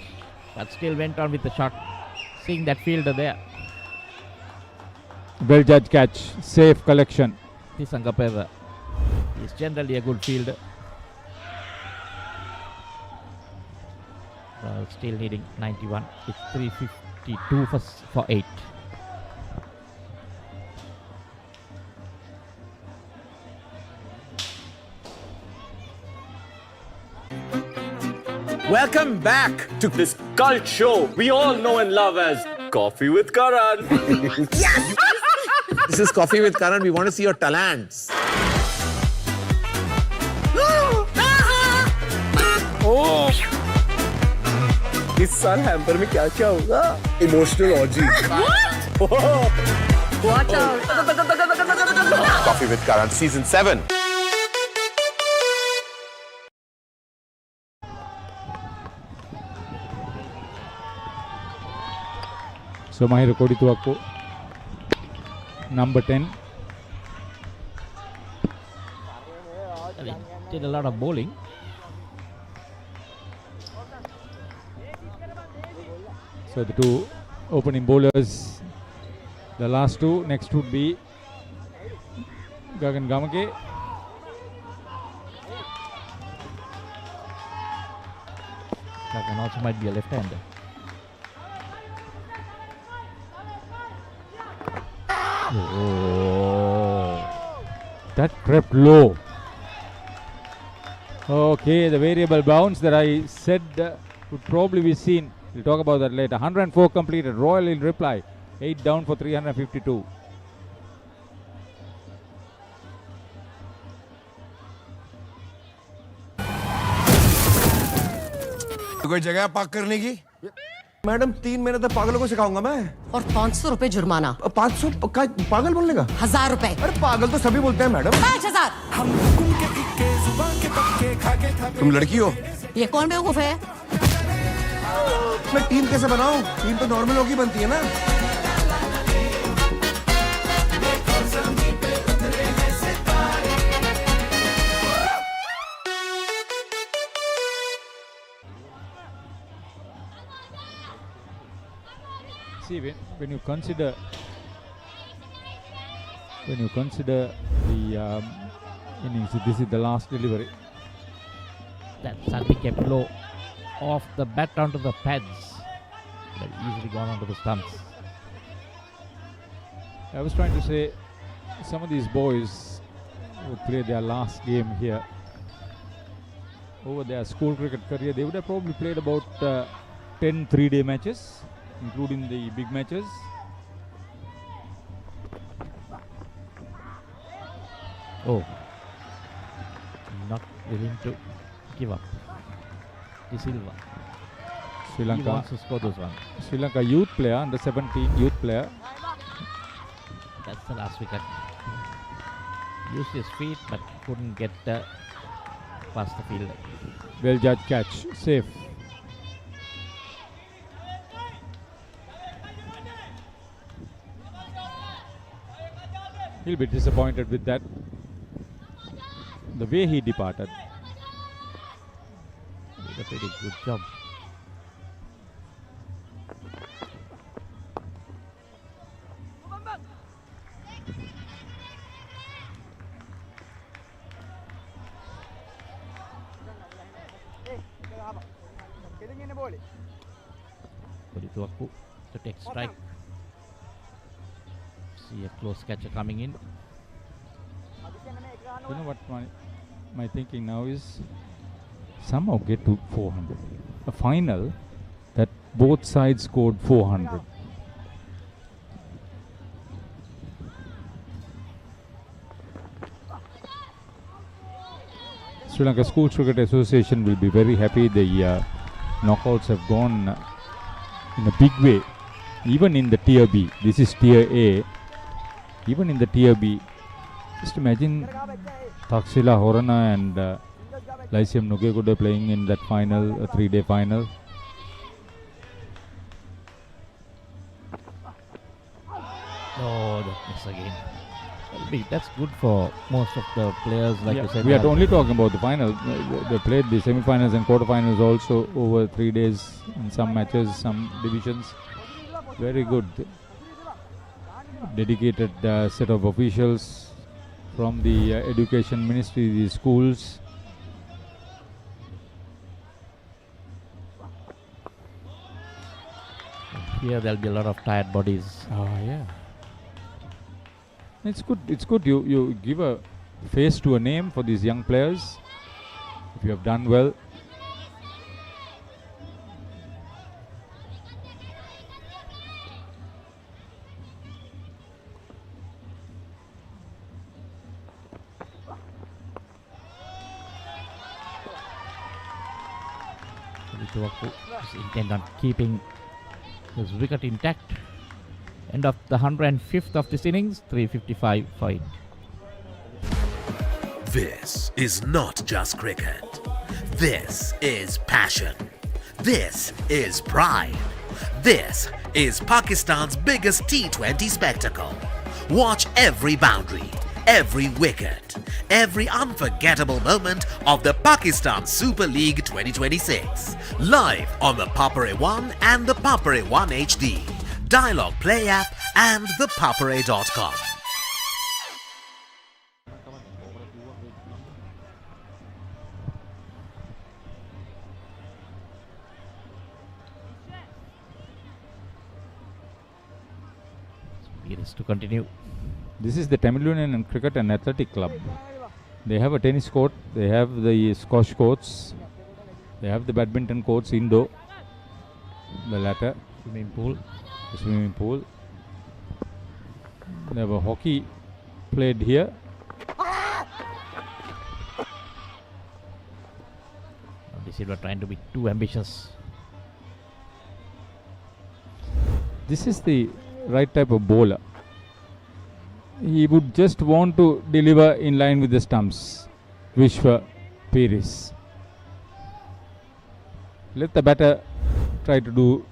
but still went on with the shot. Seeing that fielder there. Well judged catch. Safe collection. ThePapare is generally a good fielder. Still needing 91. It's 352 for 8. Welcome back to this cult show we all know and love as Coffee with Karan. Yes! This is Coffee with Karan. We want to see your talents. Oh! इस साल hamper में क्या क्या होगा? Emotional orgy. Watch out! Coffee with Karan, Season 7. So Mahir Kodituakko, number 10. Did a lot of bowling. So the two opening bowlers, the last two, next would be Gagan Gamage. Gagan also might be a left-hander. Oh, that crept low. Okay, the variable bounce that I said would probably be seen. We'll talk about that later. 104 completed. Royal in reply. 8 down for 352. कोई जगह park करने की? Madam 3 महीने तक पागलों को सिखाऊंगा मैं। और 500 रुपए जुर्माना। 500 पागल बोलने का? 1000 रुपए। अरे पागल तो सभी बोलते हैं मैडम। 5000। तुम लड़की हो? ये कौन बेवकूफ है? मैं टीम कैसे बनाऊं? टीम तो नॉर्मल लोग ही बनती है ना। See, when you consider the innings, this is the last delivery. That Sandy kept low off the bat onto the pads, but easily gone onto the stumps. I was trying to say, some of these boys who played their last game here over their school cricket career, they would have probably played about 10 3-day matches, including the big matches. Oh, not willing to give up. De Silva. Sri He Lanka wants to score those ones. Sri Lanka youth player, under 17 youth player. That's the last wicket. Used his feet but couldn't get past the fielder. Well judged catch, safe. He'll be disappointed with that. The way he departed. Did a pretty good job. Kodituaku to take strike. See a close catcher coming in. You know what my thinking now is? Somehow get to 400. A final that both sides scored 400. Sri Lanka School Cricket Association will be very happy. The knockouts have gone in a big way. Even in the Tier B, this is Tier A. Even in the Tier B, just imagine Taxila Horana and Lyceum Nugegude playing in that final, a 3-day final. Oh, that miss again. That's good for most of the players, like you said. We are only talking about the final. They played the semi-finals and quarter-finals also over 3 days in some matches, some divisions. Very good. Dedicated set of officials from the Education Ministry, the schools. Here there'll be a lot of tired bodies. Oh, yeah. It's good. It's good. You give a face to a name for these young players. If you have done well. Is intent on keeping his wicket intact. End of the 105th of this innings, 355 for it. This is not just cricket. This is passion. This is pride. This is Pakistan's biggest T20 spectacle. Watch every boundary, every wicket, every unforgettable moment of the Pakistan Super League 2026. Live on the Papare 1 and the Papare 1 HD. Dialog Play App and ThePapare.com. It is to continue. This is the Tamil Union Cricket and Athletic Club. They have a tennis court, they have the squash courts, they have the badminton courts, indoor, the latter. Swimming pool. The swimming pool. They have a hockey played here. De Silva trying to be too ambitious. This is the right type of bowler. He would just want to deliver in line with the stumps. Vishwa Piris. Let the batter try to do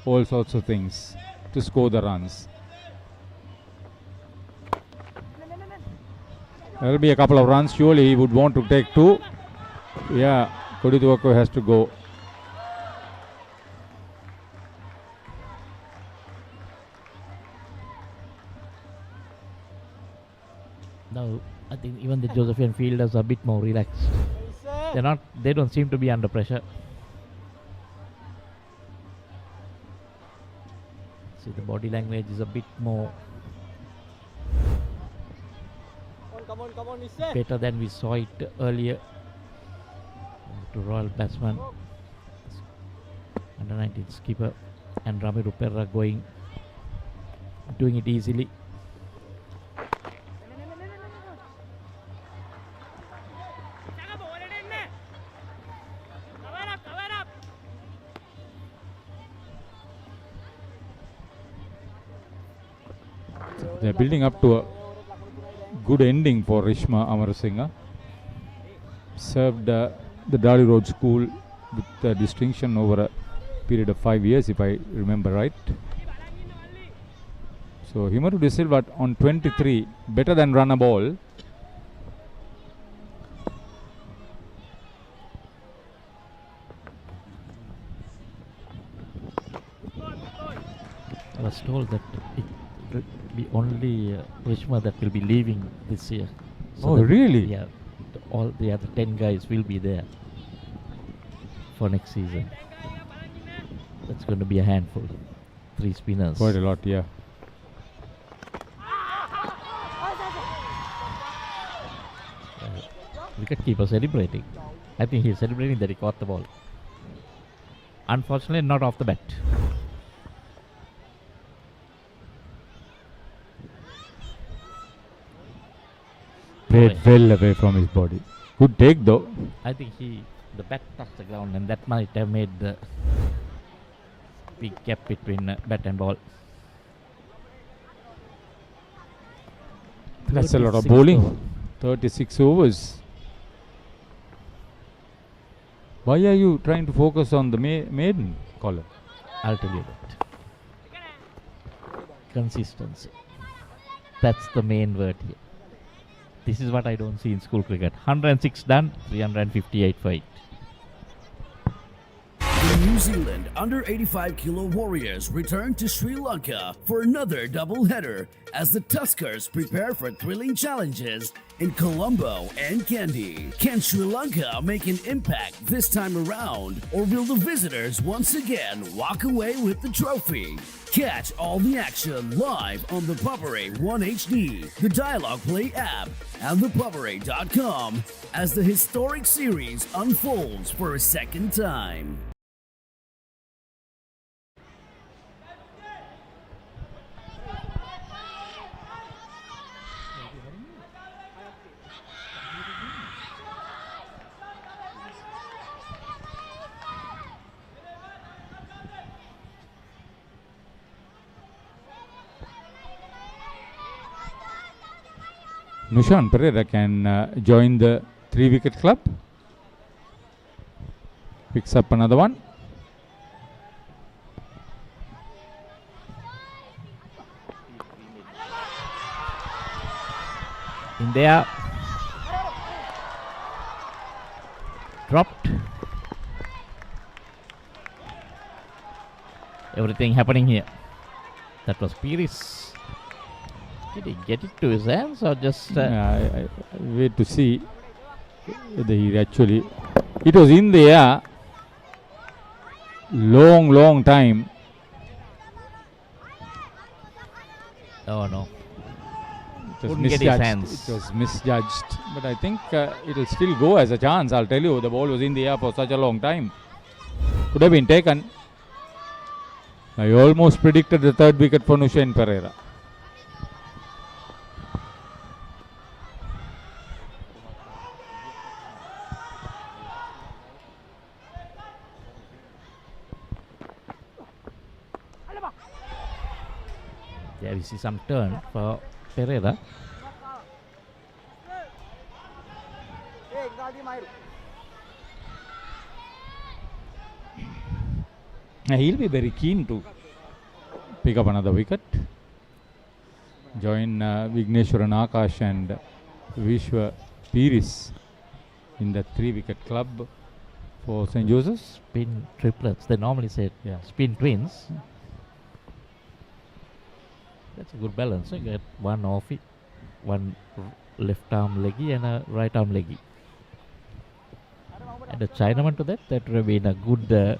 all sorts of things to score the runs. There will be a couple of runs. Surely he would want to take 2. Yeah, Kodituaku has to go. Now, I think even the Josephian fielders are a bit more relaxed. They don't seem to be under pressure. See, the body language is a bit more better than we saw it earlier. To Royal batsman, under 19 skipper, and Rami Ruperra doing it easily. They're building up to a good ending for Rishma Amarasinghe. Served the Dali Road School with distinction over a period of 5 years, if I remember right. So Himaru De Silva on 23, better than run a ball. I was told that it will be only Rishma that will be leaving this year. So oh, really? Yeah, all the other 10 guys will be there for next season. It's going to be a handful. 3 spinners. Quite a lot, yeah. Wicketkeeper celebrating. I think he's celebrating that he caught the ball. Unfortunately, not off the bat. Played well away from his body. Good take though. I think the bat touched the ground, and that might have made the big gap between bat and ball. That's a lot of bowling. 36 overs. Why are you trying to focus on the maiden, Colin? I'll tell you that. Consistency. That's the main word here. This is what I don't see in school cricket. 106 done, 358 for 8. The New Zealand under 85 kilo Warriors return to Sri Lanka for another double-header as the Tuskers prepare for thrilling challenges in Colombo and Kandy. Can Sri Lanka make an impact this time around, or will the visitors once again walk away with the trophy? Catch all the action live on the Papare 1 HD, the Dialog Play App, and thepapare.com as the historic series unfolds for a second time. Nushan Pereira can join the 3-wicket club. Picks up another one. In there. Dropped. Everything happening here. That was Pires. Did he get it to his hands or just... I wait to see whether he actually... It was in the air. Long time. Oh no. It was Couldn't get his misjudged. hands. It was misjudged. But I think it will still go as a chance. I'll tell you, the ball was in the air for such a long time. Could have been taken. I almost predicted the 3rd wicket for Nushan Pereira. There we see some turn for Pereira. He'll be very keen to pick up another wicket. Join Vigneshwaran Akash and Vishwa Pires in the 3-wicket club for St. Joseph's. Spin triplets. They normally say spin twins. That's a good balance. You get one off it, one left arm leggy and a right arm leggy. And a Chinaman to that would have been a good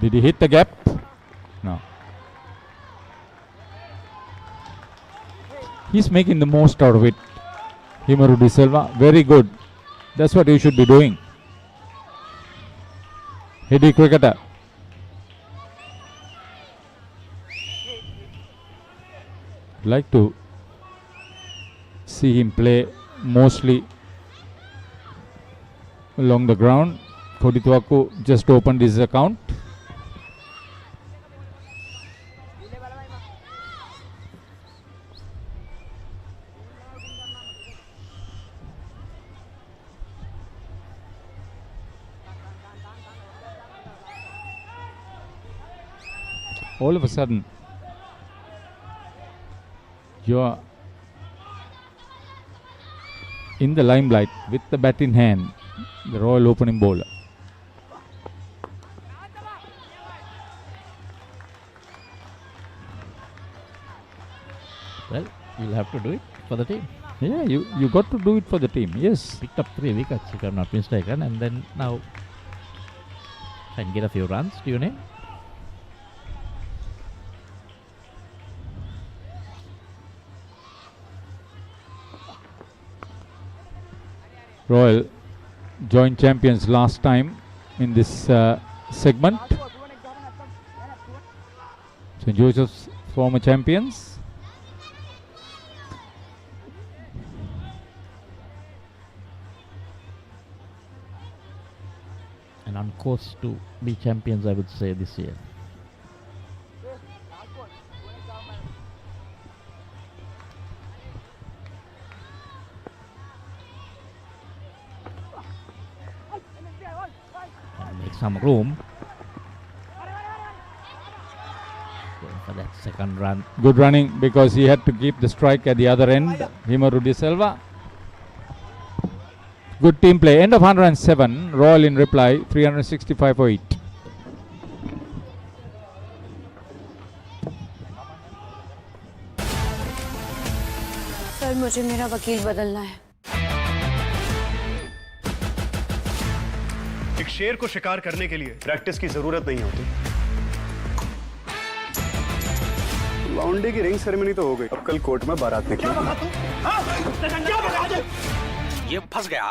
Did he hit the gap? No. He's making the most out of it. Himaru De Silva, very good. That's what you should be doing. Heady cricketer. Like to see him play mostly along the ground. Kodituaku just opened his account. All of a sudden, you're in the limelight with the bat in hand, the Royal opening bowler. Well, you'll have to do it for the team. Yeah, you got to do it for the team. Yes. Picked up 3 wickets, if I'm not mistaken, and then now try and get a few runs. Tune in. Royal joint champions last time in this segment. St. Joseph's former champions. And on course to be champions, I would say, this year. And make some room. Going for that second run. Good running because he had to keep the strike at the other end. Himaru De Silva. Good team play. End of 107. Royal in reply. 365 for 8. Sir मुझे मेरा वकील बदलना है। एक शेर को शिकार करने के लिए प्रैक्टिस की जरूरत नहीं होती। लॉन्डे की रिंग सेरेमनी तो हो गई, अब कल कोर्ट में बारात निकली। ये फंस गया।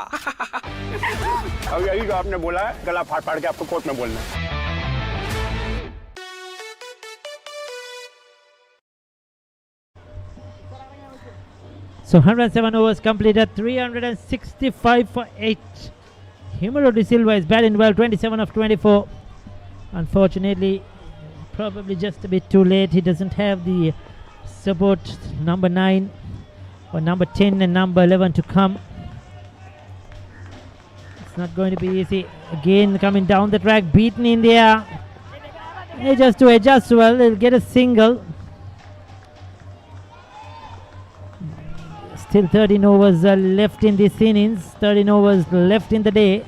अब यही जो आपने बोला है, गला फाड़ फाड़ के आपको कोर्ट में बोलना है। So 107 overs completed, 365 for 8. Himaru De Silva is batting well, 27 of 24. Unfortunately, probably just a bit too late. He doesn't have the support number 9 or number 10 and number 11 to come. It's not going to be easy. Again coming down the track, beaten in the air. He just to adjust well, he'll get a single. Still 13 overs left in this innings, 13 overs left in the day.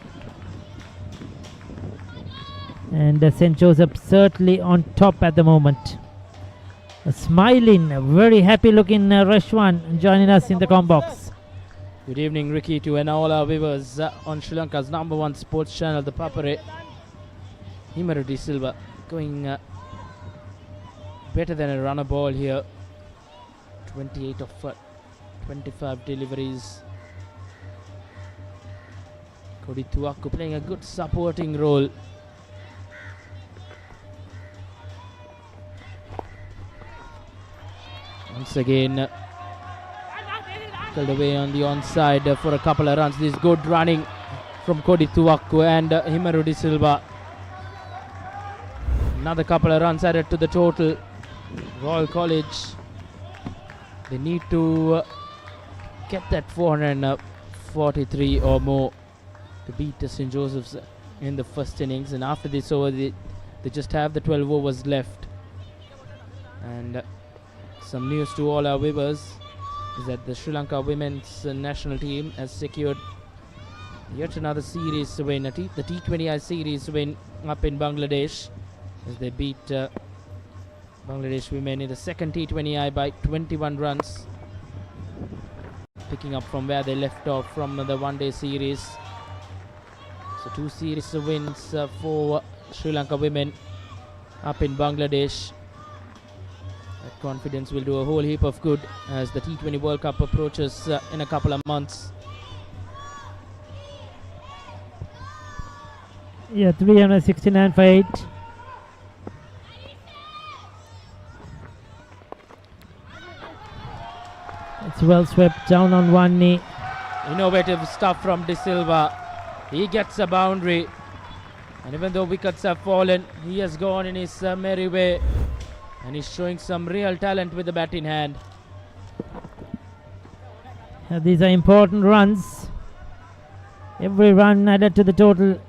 And St. Joseph certainly on top at the moment. A smiling, very happy looking Reshwan joining us in the com box. Good evening, Ricky, to all our viewers on Sri Lanka's #1 sports channel, ThePapare. Himaru De Silva going better than a runner ball here. 28 of 25 deliveries. Kodi Tuaku playing a good supporting role. Once again, called away on the onside for a couple of runs. This is good running from Kodi Tuaku and Himaru De Silva. Another couple of runs added to the total. Royal College, they need to get that 443 or more to beat the St. Joseph's in the first innings, and after this over they just have the 12 overs left. And some news to all our viewers is that the Sri Lanka women's national team has secured yet another series win, the T20I series win up in Bangladesh, as they beat Bangladesh women in the second T20I by 21 runs, picking up from where they left off from the one-day series. So 2 series wins for Sri Lanka women up in Bangladesh. That confidence will do a whole heap of good as the T20 World Cup approaches in a couple of months. Yeah, 369 for 8. It's well swept down on one knee. Innovative stuff from De Silva. He gets a boundary, and even though wickets have fallen, he has gone in his merry way, and he's showing some real talent with the bat in hand. These are important runs. Every run added to the total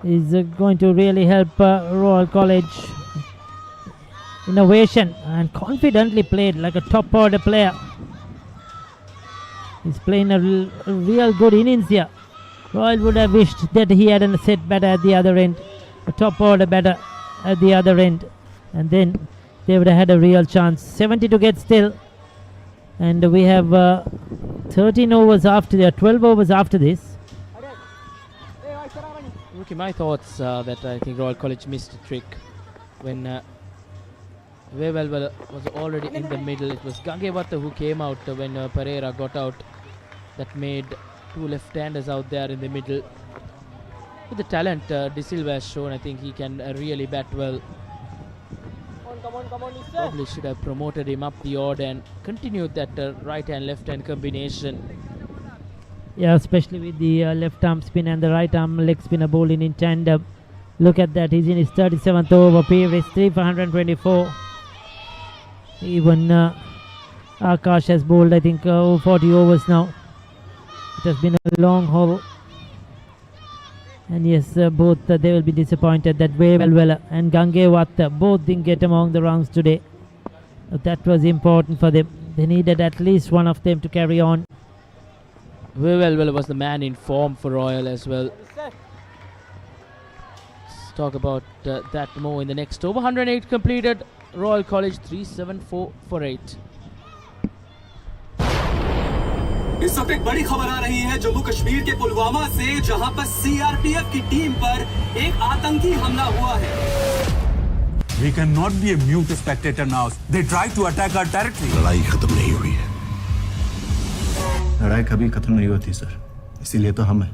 is going to really help Royal College. Innovation and confidently played like a top order player. He's playing a real good innings here. Royal would have wished that he had a set better at the other end, a top order better at the other end, and then they would have had a real chance. 70 to get still. And we have 13 overs after 12 overs after this. Okay, my thoughts that I think Royal College missed a trick when Wewell was already in the middle. It was Gangewata who came out when Pereira got out. That made two left-handers out there in the middle. With the talent De Silva has shown, I think he can really bat well. Probably should have promoted him up the order and continued that right hand left hand combination. Yeah, especially with the left arm spin and the right arm leg spinner bowling in tandem. Look at that, he's in his 37th over. Pace 3 for 124. Even Akash has bowled, I think, 40 overs now. It has been a long haul. And yes, both they will be disappointed that Wewell and Gangewata both didn't get among the rounds today. That was important for them. They needed at least one of them to carry on. Wewell was the man in form for Royal as well. Let's talk about that more in the next over. 108 completed. Royal College 374 for 8. इस वक्त एक बड़ी खबर आ रही है जम्मू कश्मीर के पुलवामा से, जहां पर सीआरपीएफ की टीम पर एक आतंकी हमला हुआ है. We cannot be a mute spectator now. They try to attack our territory. लड़ाई खत्म नहीं हुई है. लड़ाई कभी खत्म नहीं होती सर, इसीलिए तो हम हैं.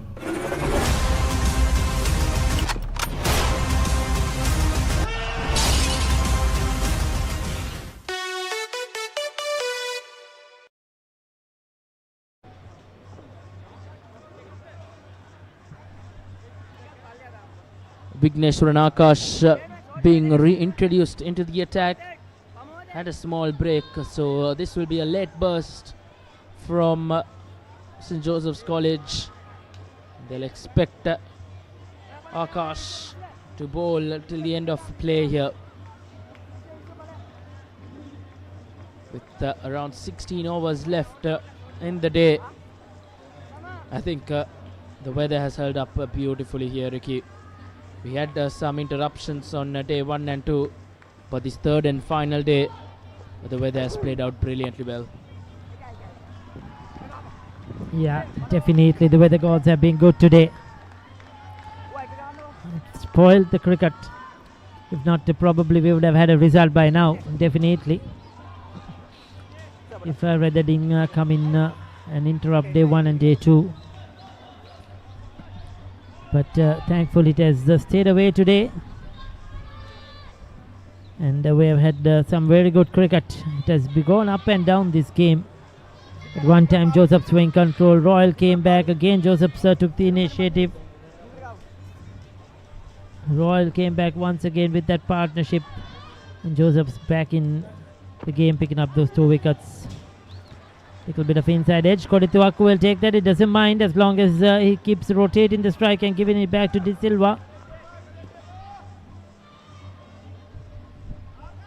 Vigneshwaran Akash being reintroduced into the attack. Had a small break, so this will be a late burst from St. Joseph's College. They'll expect Akash to bowl till the end of play here. With around 16 overs left in the day. I think the weather has held up beautifully here, Ricky. We had some interruptions on day 1 and 2, but this third and final day, the weather has played out brilliantly well. Yeah, definitely the weather gods have been good today. It spoiled the cricket. If not, probably we would have had a result by now, definitely. If weather didn't come in and interrupt day 1 and day 2. But thankfully it has stayed away today. And we have had some very good cricket. It has gone up and down this game. At one time Josephs were in control. Royal came back again. Josephs took the initiative. Royal came back once again with that partnership. And Josephs back in the game, picking up those 2 wickets. Little bit of inside edge. Kodituaku will take that. It doesn't mind as long as he keeps rotating the strike and giving it back to De Silva.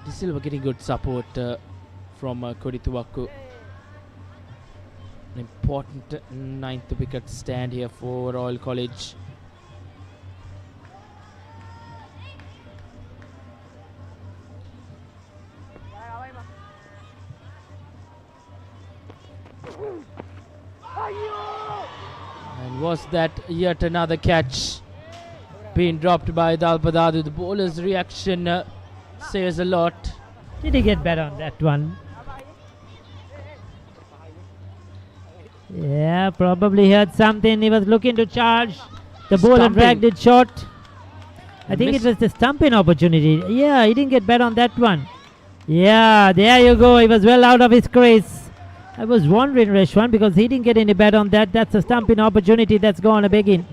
De Silva getting good support from Kodituaku. An important 9th wicket stand here for Royal College. And was that yet another catch being dropped by Dalpadadu? The bowler's reaction says a lot. Did he get better on that one? Yeah, probably heard something. He was looking to charge. The bowler dragged it short. I think it was the stumping opportunity. Yeah, he didn't get better on that one. Yeah, there you go. He was well out of his crease. I was wondering, Reshwan, because he didn't get any bet on that. That's a stumping opportunity that's gone a begging.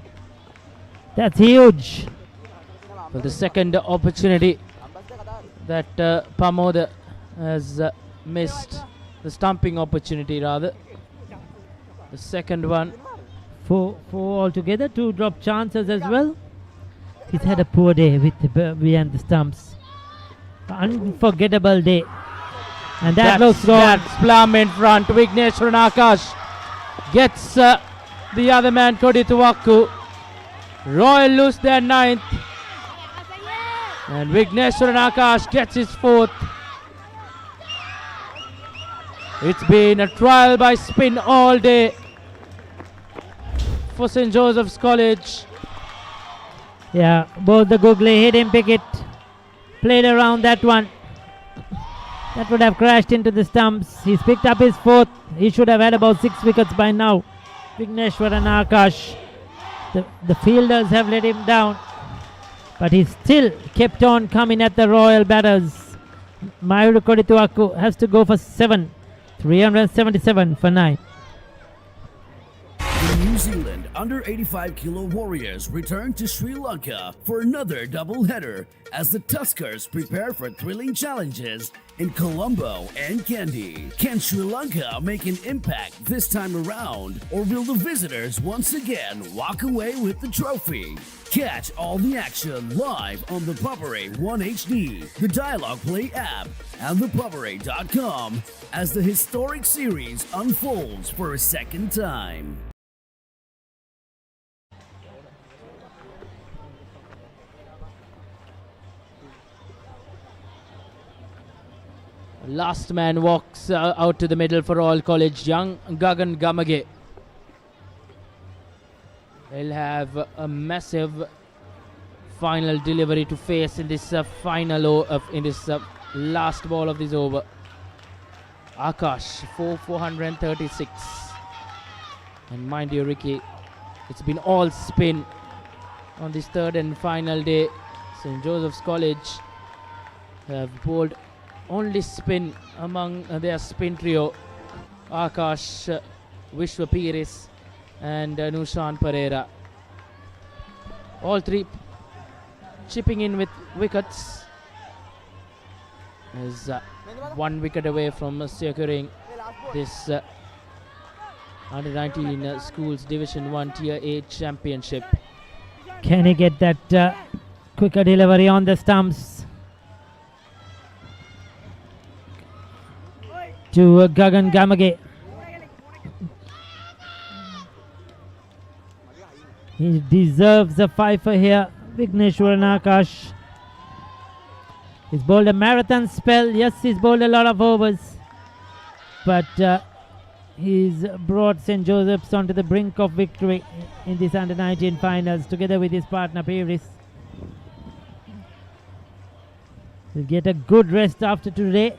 That's huge. Well, the second opportunity that Pamod has missed, the stumping opportunity rather. The second one. Four altogether, 2 drop chances as well. He's had a poor day with behind the stumps. Unforgettable day. And that looks gone. That's plumb in front. Vigneshwaran Akash gets the other man, Kodituaku. Royal lose their 9th. And Vigneshwaran Akash gets his 4th. It's been a trial by spin all day for St. Joseph's College. Yeah, both the googly hit him, picket. Played around that one. That would have crashed into the stumps. He's picked up his fourth. He should have had about 6 wickets by now. Vigneshwar and Akash. The fielders have let him down. But he still kept on coming at the Royal batters. Mayuru Kodituaku has to go for 7. 377 for 9. The New Zealand under 85 kilo Warriors return to Sri Lanka for another double-header as the Tuskers prepare for thrilling challenges in Colombo and Kandy. Can Sri Lanka make an impact this time around, or will the visitors once again walk away with the trophy? Catch all the action live on the Papare 1 HD, the Dialog Play App, and thepapare.com as the historic series unfolds for a second time. Last man walks out to the middle for Royal College, young Gagan Gamage. He'll have a massive final delivery to face in this last ball of this over. Akash 436, and mind you, Ricky, it's been all spin on this third and final day. St. Joseph's College have bowled only spin among their spin trio: Akash, Vishwa Piris and Nushan Pereira. All three chipping in with wickets. Is 1 wicket away from securing this under 19 schools Division 1 Tier A championship. Can he get that quicker delivery on the stumps to Gagan Gamage? He deserves a 5 for here. Vigneshwar and Akash. He's bowled a marathon spell. Yes, he's bowled a lot of overs, but he's brought St. Joseph's onto the brink of victory in this under-19 finals together with his partner Piris. He'll get a good rest after today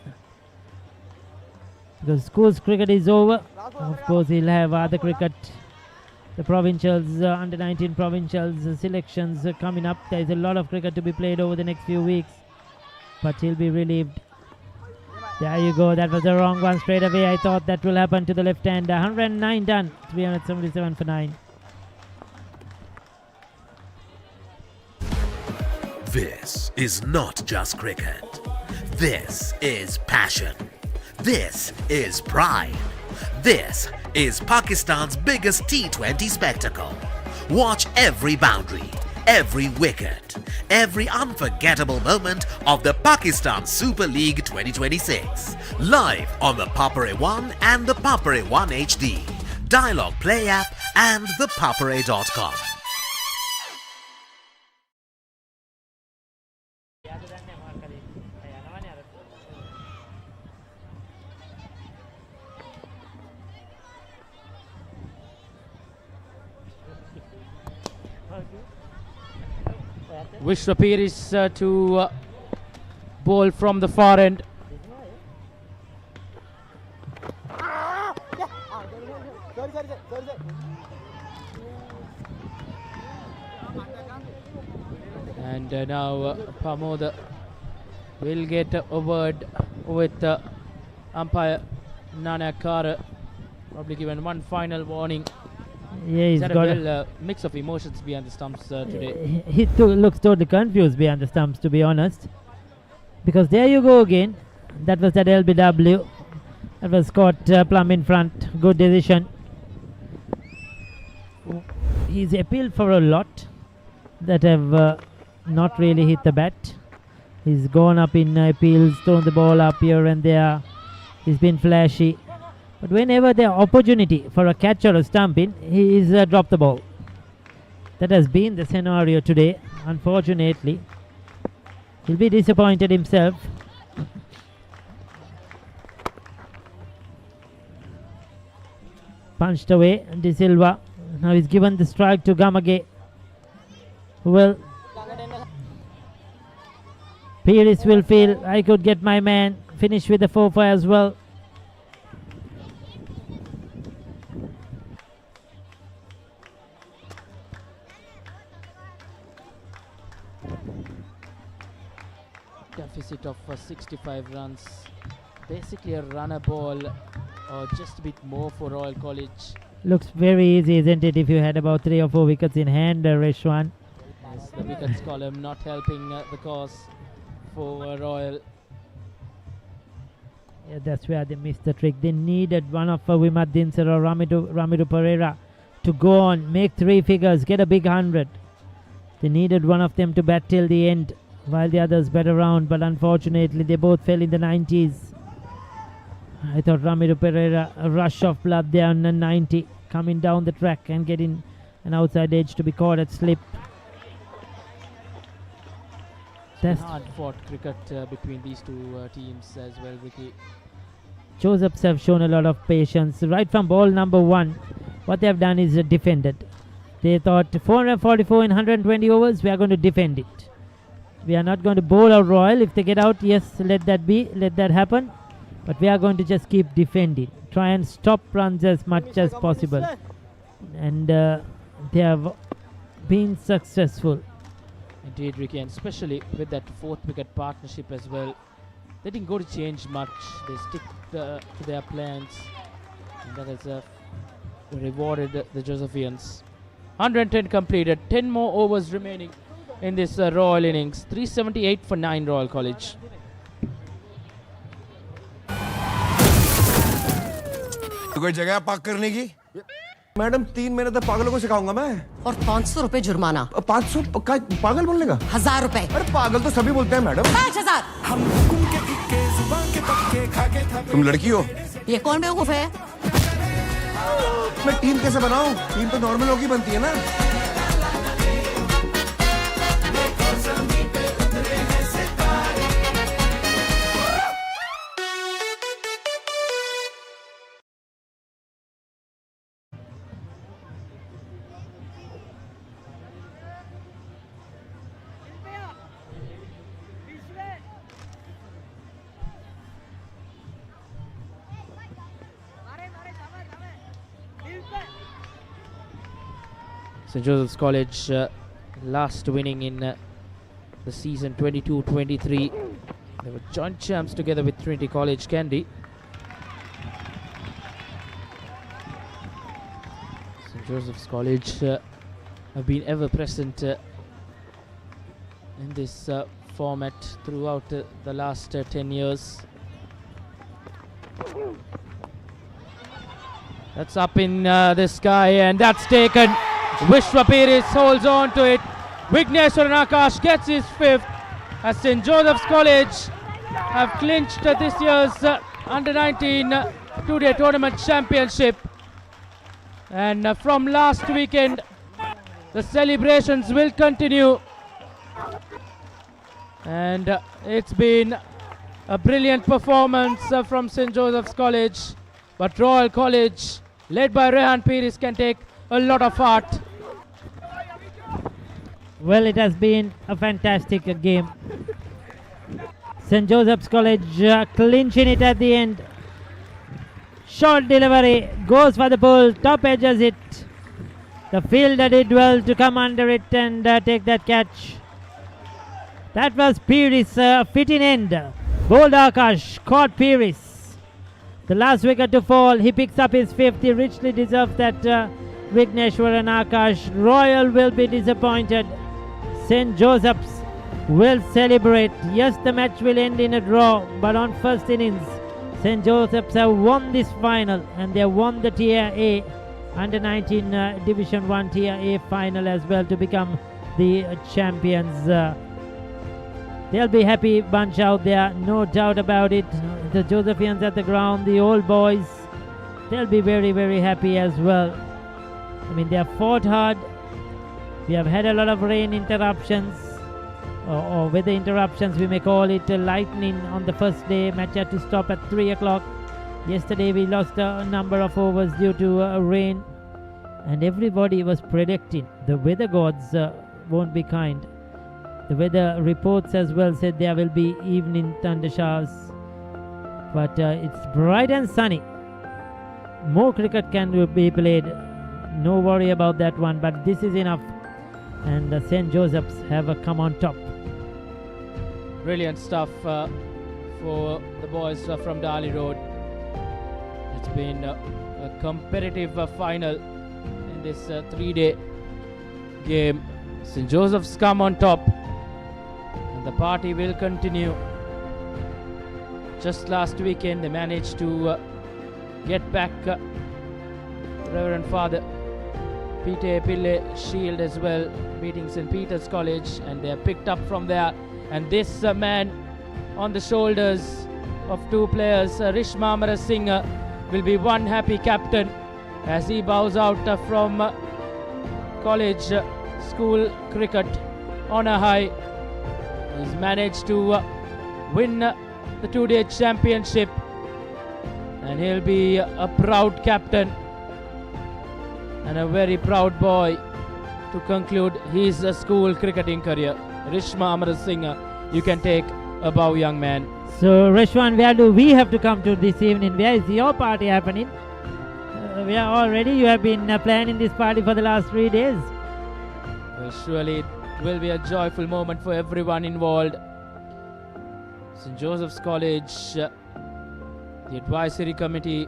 because schools cricket is over. Of course, he'll have other cricket. The provincials, under-19 provincials selections coming up. There's a lot of cricket to be played over the next few weeks, but he'll be relieved. There you go. That was the wrong one straight away. I thought that will happen to the left-hander. 109 done. 377 for 9. This is not just cricket. This is passion. This is pride. This is Pakistan's biggest T20 spectacle. Watch every boundary, every wicket, every unforgettable moment of the Pakistan Super League 2026. Live on the Papare 1 and the Papare 1 HD, Dialog Play App and thepapare.com. Vishwa Piris to bowl from the far end. And now Pamod will get a word with umpire Nana Kara, probably given one final warning. Yeah, he's got got a mix of emotions behind the stumps today. He looks totally confused behind the stumps, to be honest. Because there you go again. That was that LBW. That was caught plumb in front. Good decision. He's appealed for a lot that have not really hit the bat. He's gone up in appeals, thrown the ball up here and there. He's been flashy. But whenever there are opportunity for a catch or a stump in, he is dropped the ball. That has been the scenario today, unfortunately. He'll be disappointed himself. punched away. De Silva now he's given the strike to Gamage. Well, Pires will feel I could get my man. Finish with the 4-4 as well. Deficit of 65 runs. Basically a runner ball or just a bit more for Royal College. Looks very easy, isn't it, if you had about 3 or 4 wickets in hand, Reshwan? Yes, the wickets column not helping the cause for Royal. Yeah, that's where they missed the trick. They needed one of Wimad Dinsar or Ramidu Pereira to go on, make 3 figures, get a big 100. They needed one of them to bat till the end while the others bat around, but unfortunately they both fell in the 90s. I thought Ramidu Pereira, a rush of blood there on the 90, coming down the track and getting an outside edge to be caught at slip. That's hard fought cricket between these two teams as well, Ricky. Josephs have shown a lot of patience. Right from ball number 1, what they have done is defended. They thought 444 in 120 overs, we are going to defend it. We are not going to bowl out Royal. If they get out, yes, let that be, let that happen. But we are going to just keep defending. Try and stop runs as much as possible. And they have been successful. Indeed, Ricky, and especially with that 4th wicket partnership as well. They didn't go to change much. They stick to their plans. And that has rewarded the Josephians. 110 completed. 10 more overs remaining in this Royal innings. 378 for 9 Royal College. कोई जगह park करने की? Madam 3 महीने तक पागलों को सिखाऊंगा मैं। और 500 रुपए जुर्माना। 500 पागल बोलने का? 1000 रुपए। अरे पागल तो सभी बोलते हैं मैडम। 5000। तुम लड़की हो? ये कौन बेवकूफ है? मैं टीम कैसे बनाऊं? टीम तो नॉर्मल लोग ही बनती है ना। St. Joseph's College last winning in the season 22-23. They were joint champs together with Trinity College Kandy. St. Joseph's College have been ever present in this format throughout the last 10 years. That's up in the sky and that's taken. Vishwa Pires holds on to it. Vigneshwaran Akash gets his 5th as St. Joseph's College have clinched this year's Under-19 two-day tournament championship. And from last weekend, the celebrations will continue. And it's been a brilliant performance from St. Joseph's College. But Royal College, led by Rehan Pires, can take a lot of heart. Well, it has been a fantastic game. St. Joseph's College clinching it at the end. Short delivery, goes for the pull, top edges it. The fielder did well to come under it and take that catch. That was Pires' fitting end. Bowled Akash, caught Pires. The last wicket to fall, he picks up his 5th. He richly deserves that. Vigneshwaran Akash. Royal will be disappointed. St. Joseph's will celebrate. Yes, the match will end in a draw, but on first innings, St. Joseph's have won this final and they have won the Tier A Under-19 Division 1 Tier A final as well to become the champions. They'll be happy bunch out there, no doubt about it. The Josephians at the ground, the old boys, they'll be very, very happy as well. I mean, they have fought hard. We have had a lot of rain interruptions, or weather interruptions, we may call it lightning on the first day. Match had to stop at 3 o'clock. Yesterday we lost a number of overs due to rain, and everybody was predicting the weather gods won't be kind. The weather reports as well said there will be evening thunder showers, but it's bright and sunny. More cricket can be played, no worry about that one, but this is enough, and St. Joseph's have come on top. Brilliant stuff for the boys from Dali Road. It's been a competitive final in this 3-day game. St. Joseph's come on top, and the party will continue. Just last weekend they managed to get back Reverend Father Peter Pille Shield as well, beating St. Peter's College, and they are picked up from there. And this man on the shoulders of two players, Rishma Amara Singh, will be one happy captain as he bows out from college school cricket on a high. He's managed to win the 2-day championship, and he'll be a proud captain and a very proud boy to conclude his school cricketing career. Rishma Amara Singh, you can take a bow, young man. So Rishwan, where do we have to come to this evening? Where is your party happening? We are all ready. You have been planning this party for the last 3 days. Well, surely it will be a joyful moment for everyone involved. St. Joseph's College, the advisory committee,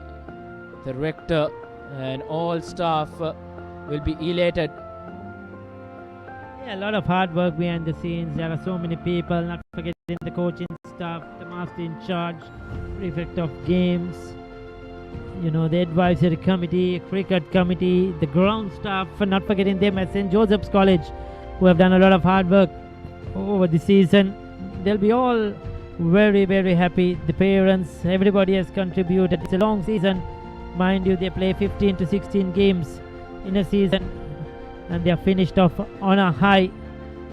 the rector and all staff will be elated. Yeah, a lot of hard work behind the scenes. There are so many people, not forgetting the coaching staff, the master in charge, prefect of games, the advisory committee, cricket committee, the ground staff, not forgetting them at St. Joseph's College, who have done a lot of hard work over the season. They'll be all very, very happy. The parents, everybody has contributed. It's a long season. Mind you, they play 15 to 16 games in a season, and they are finished off on a high.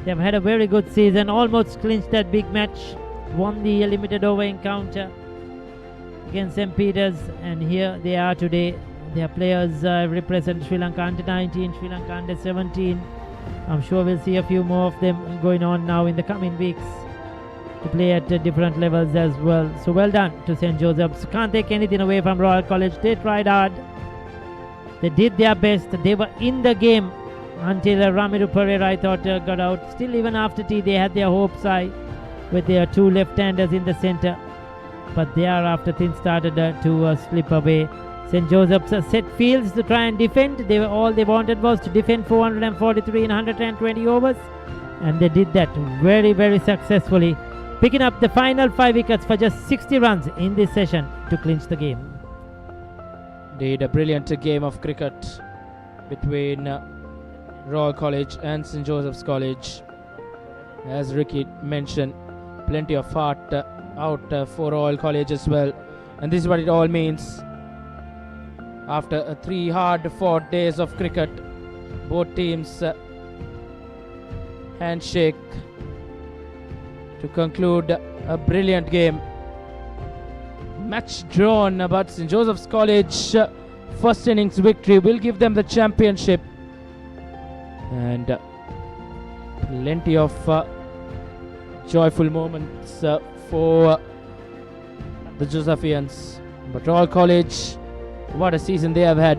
They've had a very good season, almost clinched that big match, won the limited over encounter against St. Peter's, and here they are today. Their players represent Sri Lanka under 19, Sri Lanka under 17. I'm sure we'll see a few more of them going on now in the coming weeks to play at different levels as well. So well done to St. Joseph's. Can't take anything away from Royal College. They tried hard. They did their best. They were in the game until Ramiru Pereira, I thought, got out. Still, even after tea, they had their hopes high with their two left-handers in the center. But thereafter, things started to slip away. St. Joseph's set fields to try and defend. All they wanted was to defend 443 in 120 overs. And they did that very, very successfully, picking up the final 5 wickets for just 60 runs in this session to clinch the game. Indeed, a brilliant game of cricket between Royal College and St. Joseph's College. As Ricky mentioned, plenty of heart out for Royal College as well. And this is what it all means. After 3 hard-fought days of cricket, both teams handshake to conclude a brilliant game. Match drawn, but St. Joseph's College first innings victory will give them the championship, and plenty of joyful moments for the Josephians. But Royal College, what a season they have had,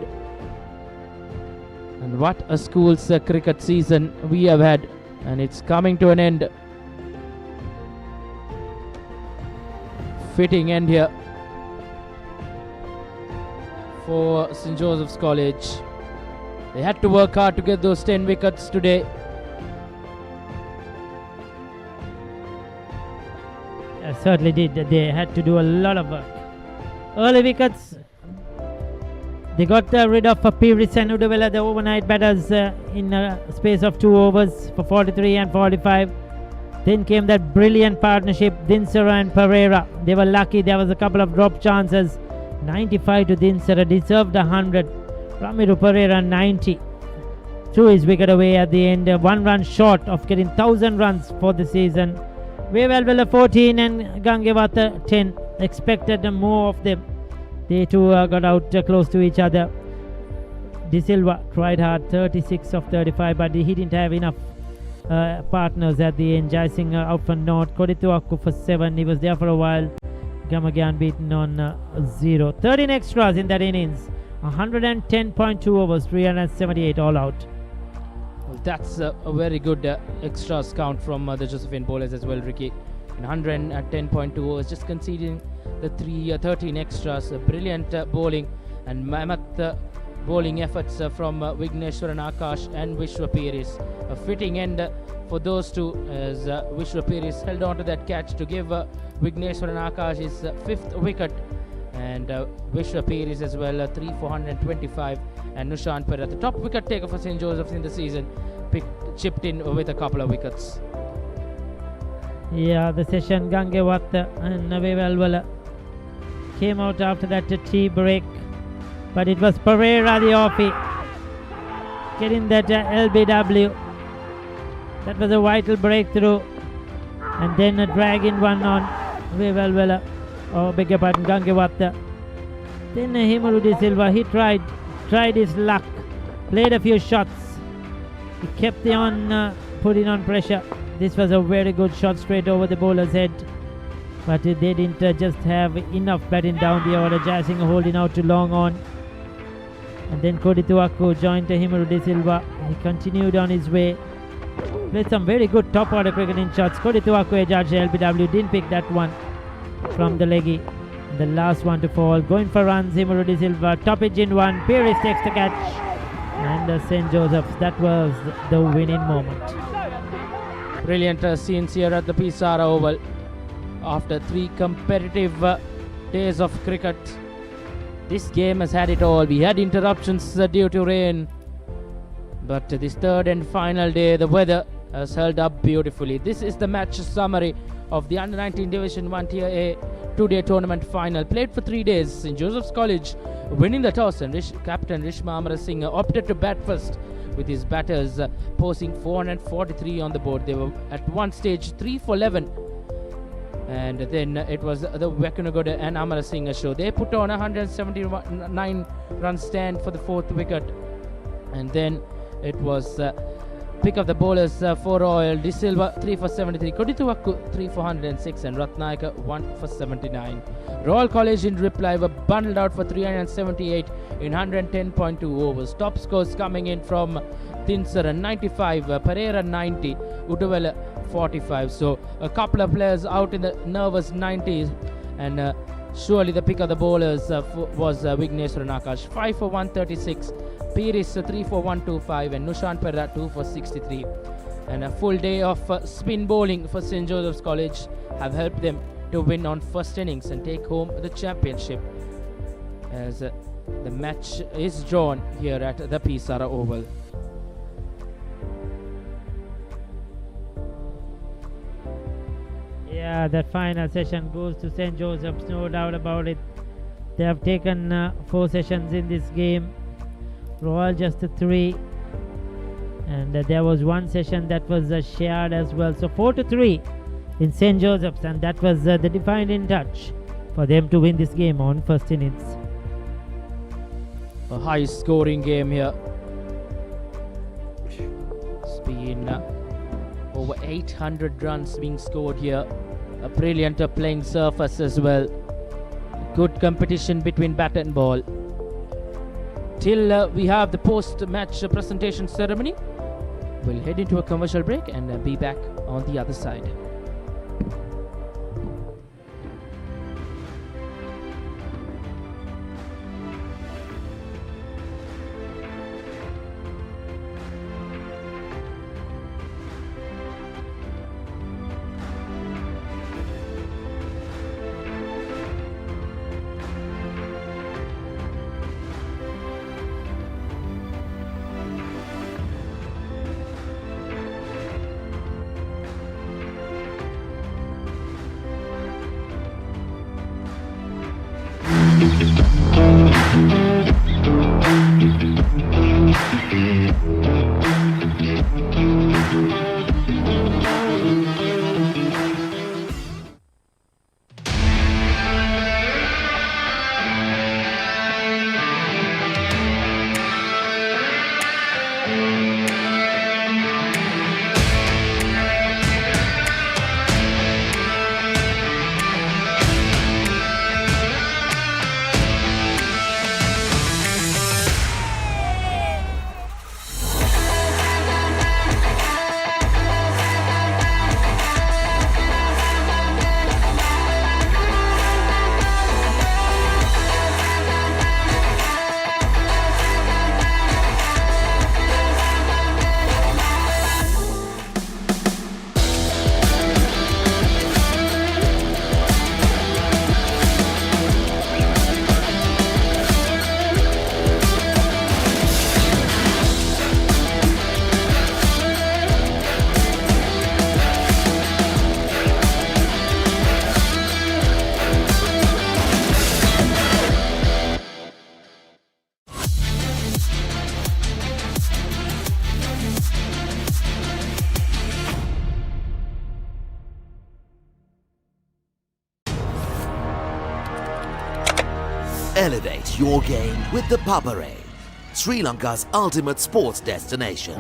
and what a school's cricket season we have had, and it's coming to an end. Fitting end here for St. Joseph's College. They had to work hard to get those 10 wickets today. Certainly did. They had to do a lot of work. Early wickets. They got rid of Pivris and Udavela, the overnight batters, in a space of 2 overs for 43 and 45. Then came that brilliant partnership, Dinsara and Pereira. They were lucky. There was a couple of drop chances. 95 to Dinsara, deserved 100. Ramiru Pereira 90. Threw his wicket away at the end. 1 run short of getting 1,000 runs for the season. Wewalwala 14 and Gangewatha 10. Expected more of them. They two got out close to each other. De Silva tried hard, 36 of 35, but he didn't have enough partners at the end. Jai Singh out for naught. Kodituaku for 7. He was there for a while. Gamagyan beaten on 0. 13 extras in that innings. 110.2 overs, 378 all out. Well, that's a very good extras count from the Josephine bowlers as well, Ricky. 110.2 overs, just conceding the 13 extras. Brilliant bowling and mammoth bowling efforts from Vigneshwar and Akash and Vishwa Piris. A fitting end for those two as Vishwa Piris held on to that catch to give Vigneshwar and Akash his 5th wicket, and Vishwa Piris as well 3 for 125, and Nushan Perera, the top wicket taker for St. Joseph's in the season, chipped in with a couple of wickets. Yeah, the session Gangewat and Navevalwala came out after that tea break, but it was Pereira the offie getting that LBW. That was a vital breakthrough, and then a drag in one on Navevalwala, beg your pardon, Gangewat. Then Himaru De Silva, he tried his luck, played a few shots, he kept on putting on pressure. This was a very good shot straight over the bowler's head, but they didn't just have enough batting down the order. Jai Singh holding out too long on, and then Kodituaku joined Himaru De Silva. He continued on his way, played some very good top order cricketing shots. Kodituaku judged LBW, didn't pick that one from the leggy. The last one to fall, going for runs, Himaru De Silva, top edge in one, Piris takes the catch, and St. Joseph's, that was the winning moment. Brilliant scenes here at the Sara Oval after 3 competitive days of cricket. This game has had it all. We had interruptions due to rain, but this third and final day the weather has held up beautifully. This is the match summary of the Under-19 Division 1 Tier A 2-day tournament final, played for 3 days. St. Joseph's College winning the toss, and Captain Rishma Amara Singh opted to bat first, with his batters posing 443 on the board. They were at one stage 3 for 11, and then it was the Wekunagoda and Amara Singh show. They put on a 179 run stand for the 4th wicket, and then it was pick of the bowlers for Royal. De Silva 3 for 73, Kodituaku 3 for 106, and Ratnayaka 1 for 79. Royal College in reply were bundled out for 378 in 110.2 overs. Top scores coming in from Tinsara 95, Pereira 90, Uduvela 45. So a couple of players out in the nervous 90s, and surely the pick of the bowlers was Vigneshwar and Akash. 5 for 136, Piris 3 for 125, and Nushan Perera 2 for 63. And a full day of spin bowling for St. Joseph's College have helped them to win on first innings and take home the championship, as the match is drawn here at the Sara Oval. Yeah, that final session goes to St. Joseph's, no doubt about it. They have taken 4 sessions in this game, Royal just 3, and there was one session that was shared as well. So 4-3 in St. Joseph's, and that was the defining touch for them to win this game on first innings. A high scoring game here. It's been over 800 runs being scored here. A brilliant playing surface as well. Good competition between bat and ball. Till we have the post-match presentation ceremony, we'll head into a commercial break and be back on the other side. Elevate your game with the Papare, Sri Lanka's ultimate sports destination.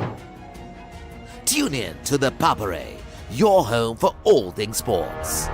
Tune in to the Papare, your home for all things sports.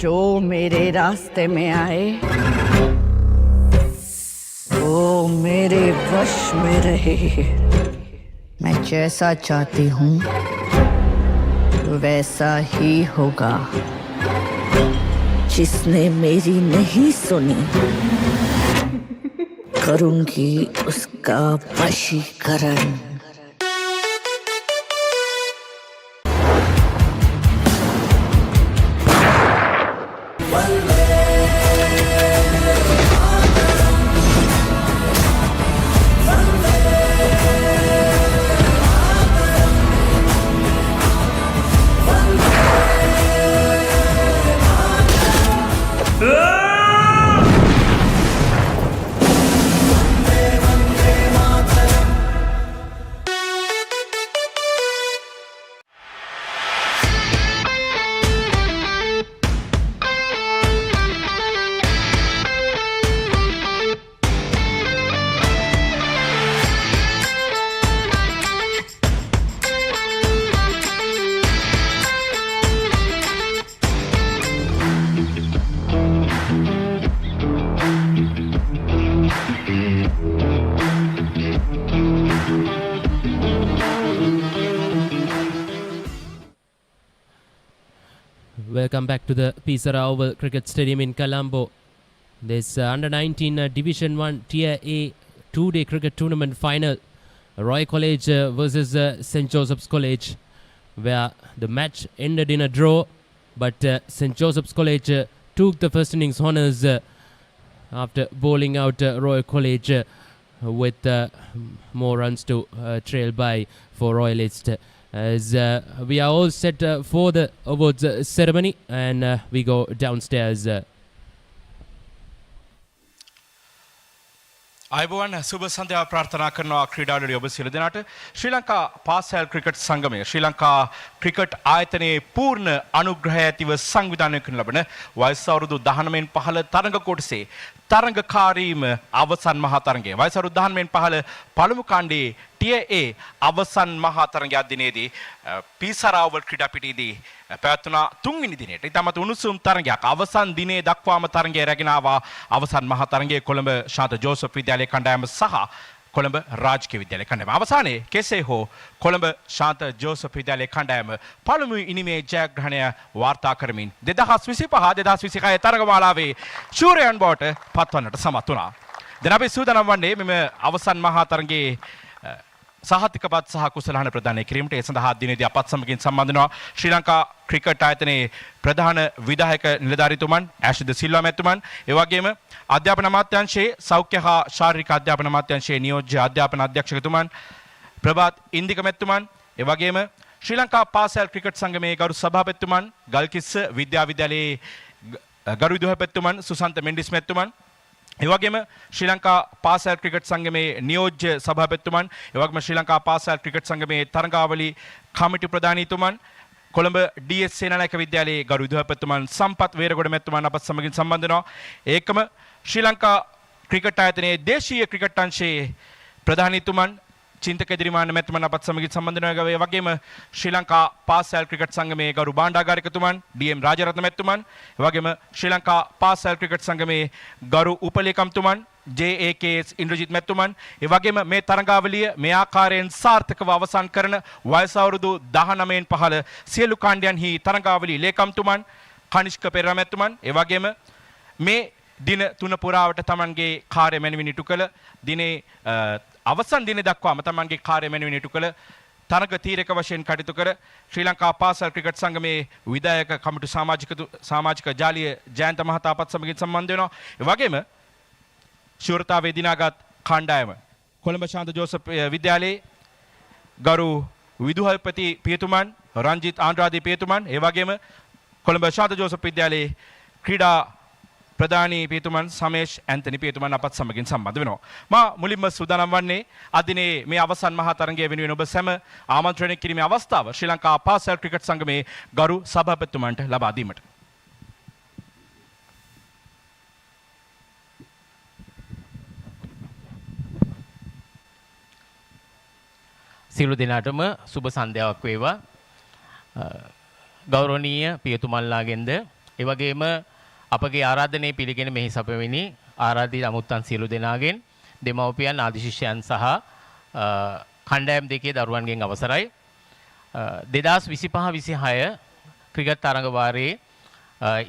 जो मेरे रास्ते में आए वो मेरे वश में रहे। मैं जैसा चाहती हूँ वैसा ही होगा। जिसने मेरी नहीं सुनी करूंगी उसका वशीकरण। Welcome back to the Sara Oval Cricket Stadium in Colombo. This under-19 Division 1 Tier A two-day cricket tournament final. Royal College versus St. Joseph's College, where the match ended in a draw, but St. Joseph's College took the first innings honours after bowling out Royal College with more runs to trail by for Royalists. As we are all set for the awards ceremony, and we go downstairs. අයිබෝවන් සුබ සන්ධ්‍යාව ප්‍රාර්ථනා කරනවා ක්‍රීඩාලුවෝ ඔබ සියලු දෙනාට. ශ්‍රී ලංකා පාසල් cricket සංගමය ශ්‍රී Lanka cricket ආයතනයේ පූර්ණ අනුග්‍රහය ඇතිව සංවිධානය කරන ලබන වයස අවුරුදු 19න් පහළ තරඟ කොටසේ තරඟකාරීම අවසන් මහා තරඟය. වයස අවුරුදු 19න් පහළ පළමු කාණ්ඩයේ TA අවසන් මහා තරඟයක් දිනේදී Sara Oval ක්‍රීඩා පිටියේදී පැවැත්වුණා තුන්වෙනි දිනේට. ඉතාමත් උණුසුම් තරඟයක්. අවසන් දිනේ දක්වාම තරඟය රැගෙන ආවා. අවසන් මහා තරඟයේ කොළඹ ශාන්ත ජෝසප් විද්‍යාලයේ කණ්ඩායම සහ කොළඹ රාජකීය විද්‍යාලයේ කණ්ඩායම. අවසානයේ කෙසේ හෝ කොළඹ ශාන්ත ජෝසප් විද්‍යාලයේ කණ්ඩායම පළමු ඉනිමේ ජයග්‍රහණය වාර්තා කරමින් 2025-2026 තරඟමාලාවේ ශූරයන් බවට පත්වන්නට සමත් වුණා. දැන් අපි සූදානම් වන්නේ මෙම අවසන් මහා තරඟයේ සහතිකපත් සහ කුසලහන ප්‍රදානය කිරීමට. ඒ සඳහා දිනේදී අපත් සමගින් සම්බන්ධ වෙනවා ශ්‍රී ලංකා ක්‍රිකට් ආයතනයේ ප්‍රධාන විධායක නිලධාරීතුමන් ඇෂ් ද සිල්වා මැතිතුමන්, ඒ වගේම අධ්‍යාපන අමාත්‍යාංශයේ සෞඛ්‍ය හා ශාරීරික අධ්‍යාපන අමාත්‍යාංශයේ නියෝජ්‍ය අධ්‍යාපන අධ්‍යක්ෂකතුමන් ප්‍රභාත් ඉන්දික මැතිතුමන්, ඒ වගේම ශ්‍රී ලංකා පාසල් ක්‍රිකට් සංගමයේ ගරු සභාපතිතුමන්, ගල්කිස්ස විද්‍යාලයේ ගරු විදුහල්පතිතුමන් සුසන්ත මෙන්ඩිස් මැතිතුමන්, ඒ වගේම ශ්‍රී ලංකා පාසල් ක්‍රිකට් සංගමේ නියෝජ්‍ය සභාපතිතුමන්, ඒ වගේම ශ්‍රී ලංකා පාසල් ක්‍රිකට් සංගමේ තරඟාවලි කමිටු ප්‍රධානීතුමන්, කොළඹ DS සේනානායක විද්‍යාලයේ ගරු විදුහල්පතිතුමන් සම්පත් වේරගොඩ මැතිතුමන් අපත් සමගින් සම්බන්ධ වෙනවා. ඒකම ශ්‍රී ලංකා ක්‍රිකට් ආයතනයේ දේශීය ක්‍රිකට් අංශයේ ප්‍රධානීතුමන් චින්තක දිරිමාන මැතිතුමන් අපත් සමගින් සම්බන්ධ වෙනවා. ඒ වගේම ශ්‍රී ලංකා පාසල් ක්‍රිකට් සංගමේ ගරු භාණ්ඩාගාරිකතුමන් DM රාජරත්න මැතිතුමන්, ඒ වගේම ශ්‍රී ලංකා පාසල් ක්‍රිකට් සංගමේ ගරු උපලේකම්තුමන් JAKS ඉන්ද්‍රජිත් මැතිතුමන්, ඒ වගේම මේ තරඟාවලිය මේ ආකාරයෙන් සාර්ථකව අවසන් කරන වයස අවුරුදු 19න් පහළ සියලු කාණ්ඩයන්හි තරඟාවලි ලේකම්තුමන් කනිෂ්ක පෙරේරා මැතිතුමන්, ඒ වගේම මේ දින තුන පුරාවට තමන්ගේ කාර්ය මැනවින් ඉටු කළ දිනේ අවසන් දිනේ දක්වාම තමන්ගේ කාර්ය මැනවින් ඉටු කළ තරඟ තීරක වශයෙන් කටයුතු කර ශ්‍රී ලංකා පාසල් ක්‍රිකට් සංගමේ විධායක කමිටු සමාජික ජාලිය ජයන්ත මහතා අපත් සමගින් සම්බන්ධ වෙනවා. ඒ වගේම ශූරතාවේ දිනාගත් කණ්ඩායම කොළඹ ශාන්ත ජෝසප් විද්‍යාලයේ ගරු විදුහල්පති පියතුමන් රංජිත් ආන්ද්‍රාදී පියතුමන්, ඒ වගේම කොළඹ ශාන්ත ජෝසප් විද්‍යාලයේ ක්‍රීඩා ප්‍රධානී පියතුමන් සමේෂ් ඇන්තනි පියතුමන් අපත් සමගින් සම්බන්ධ වෙනවා. මා මුලින්ම සූදානම් වන්නේ අදිනේ මේ අවසන් මහා තරඟය වෙනුවෙන් ඔබ සැම ආමන්ත්‍රණය කිරීමේ අවස්ථාව ශ්‍රී ලංකා පාසල් ක්‍රිකට් සංගමේ ගරු සභාපතිතුමන්ට ලබා දීමට. සියලු දෙනාටම සුබ සන්ධ්‍යාවක් වේවා. ගෞරවනීය පියතුමන්ලාගෙන්ද ඒ වගේම අපගේ ආරාධනය පිළිගෙන මෙහි සැපෙමිනි ආරාධිත අමුත්තන් සියලු දෙනාගෙන් දෙමව්පියන් ආදි ශිෂ්‍යයන් සහ කණ්ඩායම් දෙකේ දරුවන්ගෙන් අවසරයි. 2025-26 ක්‍රිකට් තරඟ වාරයේ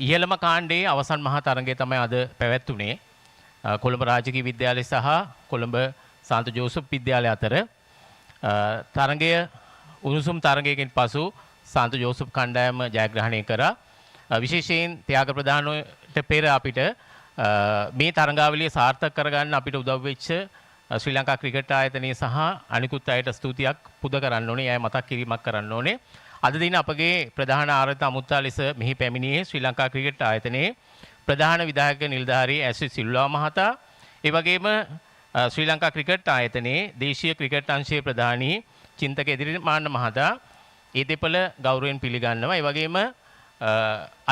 ඉහළම කාණ්ඩයේ අවසන් මහා තරඟය තමයි අද පැවැත්වුණේ. කොළඹ රාජකීය විද්‍යාලය සහ කොළඹ සාන්ත ජෝසප් විද්‍යාලය අතර තරඟය උණුසුම් තරඟයකින් පසු සාන්ත ජෝසප් කණ්ඩායම ජයග්‍රහණය කරා. විශේෂයෙන් ත්‍යාග ප්‍රදානයට පෙර අපිට මේ තරඟාවලිය සාර්ථක කරගන්න අපිට උදව් වෙච්ච ශ්‍රී ලංකා ක්‍රිකට් ආයතනය සහ අනිකුත් අයට ස්තුතියක් පුද කරන්න ඕනේ. එය මතක් කිරීමක් කරන්න ඕනේ. අද දින අපගේ ප්‍රධාන ආරාධිත අමුත්තා ලෙස මෙහි පැමිණියේ ශ්‍රී ලංකා ක්‍රිකට් ආයතනයේ ප්‍රධාන විධායක නිලධාරී ඇස්.වී. සිල්වා මහතා. ඒ වගේම ශ්‍රී ලංකා ක්‍රිකට් ආයතනයේ දේශීය ක්‍රිකට් අංශයේ ප්‍රධානී චින්තක එදිරිමාන්න මහතා ඒ දෙපළ ගෞරවයෙන් පිළිගන්නවා. ඒ වගේම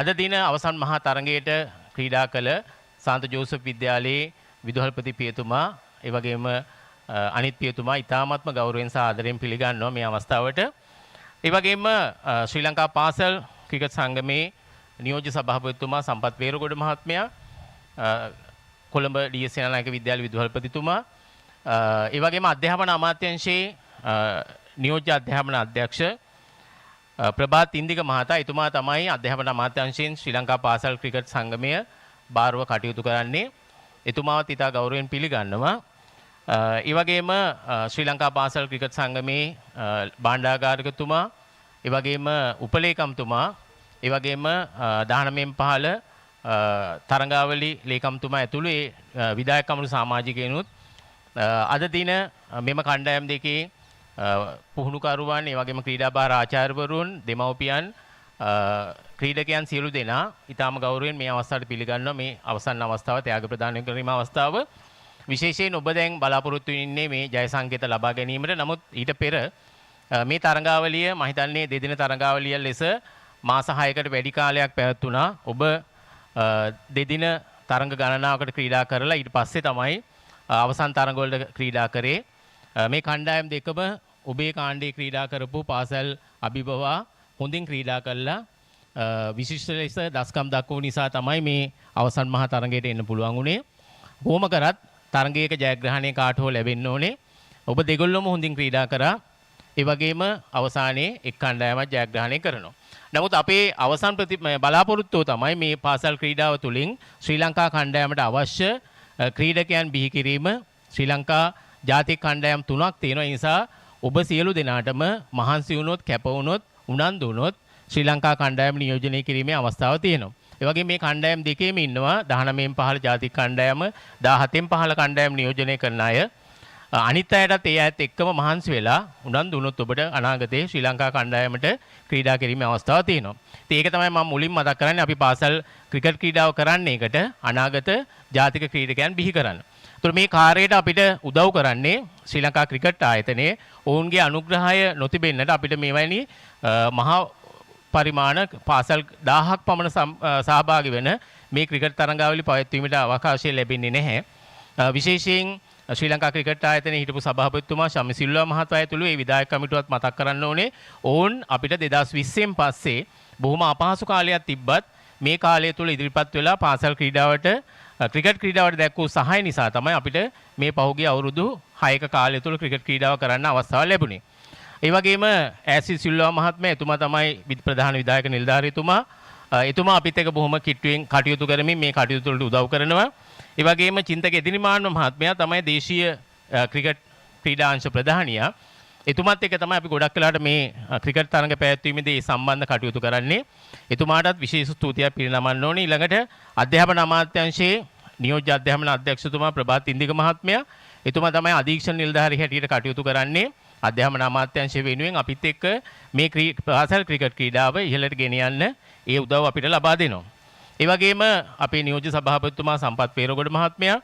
අද දින අවසන් මහා තරඟයට ක්‍රීඩා කළ සාන්ත ජෝසප් විද්‍යාලයේ විදුහල්පති පියතුමා ඒ වගේම අනිත් පියතුමා ඉතාමත්ම ගෞරවයෙන් සහ ආදරයෙන් පිළිගන්නවා මේ අවස්ථාවට. ඒ වගේම ශ්‍රී ලංකා පාසල් ක්‍රිකට් සංගමේ නියෝජ්‍ය සභාපතිතුමා සම්පත් වේරගොඩ මහත්මයා, කොළඹ ඩී.එස්. සේනානායක විද්‍යාලයේ විදුහල්පතිතුමා, ඒ වගේම අධ්‍යාපන අමාත්‍යාංශයේ නියෝජ්‍ය අධ්‍යාපන අධ්‍යක්ෂ ප්‍රභාත් ඉන්දික මහතා. එතුමා තමයි අධ්‍යාපන අමාත්‍යාංශයෙන් ශ්‍රී ලංකා පාසල් ක්‍රිකට් සංගමය බාරව කටයුතු කරන්නේ. එතුමාවත් ඉතා ගෞරවයෙන් පිළිගන්නවා. ඒ වගේම ශ්‍රී ලංකා පාසල් ක්‍රිකට් සංගමේ භාණ්ඩාගාරිකතුමා, ඒ වගේම උපලේකම්තුමා, ඒ වගේම 19 15 තරඟාවලි ලේකම්තුමා ඇතුළු ඒ විධායක කමිටු සමාජිකයනුත් අද දින මෙම කණ්ඩායම් දෙකේ පුහුණුකරුවන්, ඒ වගේම ක්‍රීඩා භාර ආචාර්යවරුන්, දෙමව්පියන්, ක්‍රීඩකයන් සියලු දෙනා ඊටාම ගෞරවයෙන් මේ අවස්ථාවට පිළිගන්නවා. මේ අවසන් අවස්ථාව ත්‍යාග ප්‍රදානය කිරීම අවස්ථාව. විශේෂයෙන් ඔබ දැන් බලාපොරොත්තු වෙන්නේ මේ ජය සංකේත ලබා ගැනීමට. නමුත් ඊට පෙර මේ තරඟාවලිය මම හිතන්නේ දෙදින තරඟාවලිය ලෙස මාස 6කට වැඩි කාලයක් පැවැත්වුණා. ඔබ දෙදින තරඟ ගණනාවකට ක්‍රීඩා කරලා ඊට පස්සේ තමයි අවසන් තරඟ වලට ක්‍රීඩා කරේ. මේ කණ්ඩායම් දෙකම ඔබේ කාණ්ඩේ ක්‍රීඩා කරපු පාසල් අභිබවා හොඳින් ක්‍රීඩා කළා. විශිෂ්ට ලෙස දස්කම් දක්වපු නිසා තමයි මේ අවසන් මහා තරඟයට එන්න පුළුවන් වුණේ. කොහොම කරත් තරඟයක ජයග්‍රහණය කාට හෝ ලැබෙන්න ඕනේ. ඔබ දෙගොල්ලොම හොඳින් ක්‍රීඩා කරා. ඒ වගේම අවසානයේ එක් කණ්ඩායමක් ජයග්‍රහණය කරනවා. නමුත් අපේ අවසන් බලාපොරොත්තුව තමයි මේ පාසල් ක්‍රීඩාව තුළින් ශ්‍රී ලංකා කණ්ඩායමට අවශ්‍ය ක්‍රීඩකයන් බිහි කිරීම. ශ්‍රී ලංකා ජාතික කණ්ඩායම් 3ක් තියෙනවා. ඒ නිසා ඔබ සියලු දෙනාටම මහන්සි වුණොත්, කැප වුණොත්, උනන්දු වුණොත් ශ්‍රී ලංකා කණ්ඩායම නියෝජනය කිරීමේ අවස්ථාව තියෙනවා. ඒ වගේම මේ කණ්ඩායම් දෙකේම ඉන්නවා 19න් 15 ජාතික කණ්ඩායම, 17න් 15 කණ්ඩායම් නියෝජනය කරන අය. අනිත් අයටත් ඒ අයත් එක්කම මහන්සි වෙලා උනන්දු වුණොත් ඔබට අනාගතයේ ශ්‍රී ලංකා කණ්ඩායමට ක්‍රීඩා කිරීමේ අවස්ථාව තියෙනවා. ඉතින් ඒක තමයි මම මුලින් මතක් කරන්නේ. අපි පාසල් ක්‍රිකට් ක්‍රීඩාව කරන්නේ එකට අනාගත ජාතික ක්‍රීඩකයන් බිහි කරන්න. ඒතර මේ කාර්යයට අපිට උදව් කරන්නේ ශ්‍රී ලංකා ක්‍රිකට් ආයතනයේ ඔවුන්ගේ අනුග්‍රහය නොතිබෙන්නට අපිට මේවැනි මහා පරිමාණ පාසල් 1000ක් පමණ සහභාගී වෙන මේ ක්‍රිකට් තරඟාවලි පවත්වීමට අවකාශය ලැබෙන්නේ නැහැ. විශේෂයෙන් ශ්‍රී ලංකා ක්‍රිකට් ආයතනයේ හිටපු සභාපතිතුමා ශමි සිල්වා මහතා ඇතුළු ඒ විධායක කමිටුවත් මතක් කරන්න ඕනේ. ඔවුන් අපිට 2020න් පස්සේ බොහොම අපහසු කාලයක් තිබ්බත් මේ කාලය තුල ඉදිරිපත් වෙලා පාසල් ක්‍රීඩාවට ක්‍රිකට් ක්‍රීඩාවට දැක්වූ සහාය නිසා තමයි අපිට මේ පහුගිය අවුරුදු 6ක කාලය තුල ක්‍රිකට් ක්‍රීඩාව කරන්න අවස්ථාව ලැබුණේ. ඒ වගේම ඇස්.වී. සිල්වා මහත්මයා එතුමා තමයි ප්‍රධාන විධායක නිලධාරීතුමා. එතුමා අපිත් එක්ක බොහොම කිට්ටුවෙන් කටයුතු කරමින් මේ කටයුතු වලට උදව් කරනවා. ඒ වගේම චින්තක එදිරිමාන්න මහත්මයා තමයි දේශීය ක්‍රිකට් ක්‍රීඩාංශ ප්‍රධානියා. එතුමාත් එක්ක තමයි අපි ගොඩක් වෙලාට මේ ක්‍රිකට් තරඟ පැවැත්වීමේදී සම්බන්ධ කටයුතු කරන්නේ. එතුමාටත් විශේෂ ස්තුතියක් පිරිනමන්න ඕනේ. ඊළඟට අධ්‍යාපන අමාත්‍යාංශයේ නියෝජ්‍ය අධ්‍යාපන අධ්‍යක්ෂතුමා ප්‍රභාත් ඉන්දික මහත්මයා. එතුමා තමයි අධීක්ෂණ නිලධාරී හැටියට කටයුතු කරන්නේ. අධ්‍යාපන අමාත්‍යාංශය වෙනුවෙන් අපිත් එක්ක මේ පාසල් ක්‍රිකට් ක්‍රීඩාව ඉහළට ගෙන යන්න ඒ උදව් අපිට ලබා දෙනවා. ඒ වගේම අපේ නියෝජ්‍ය සභාපතිතුමා සම්පත් වේරගොඩ මහත්මයා,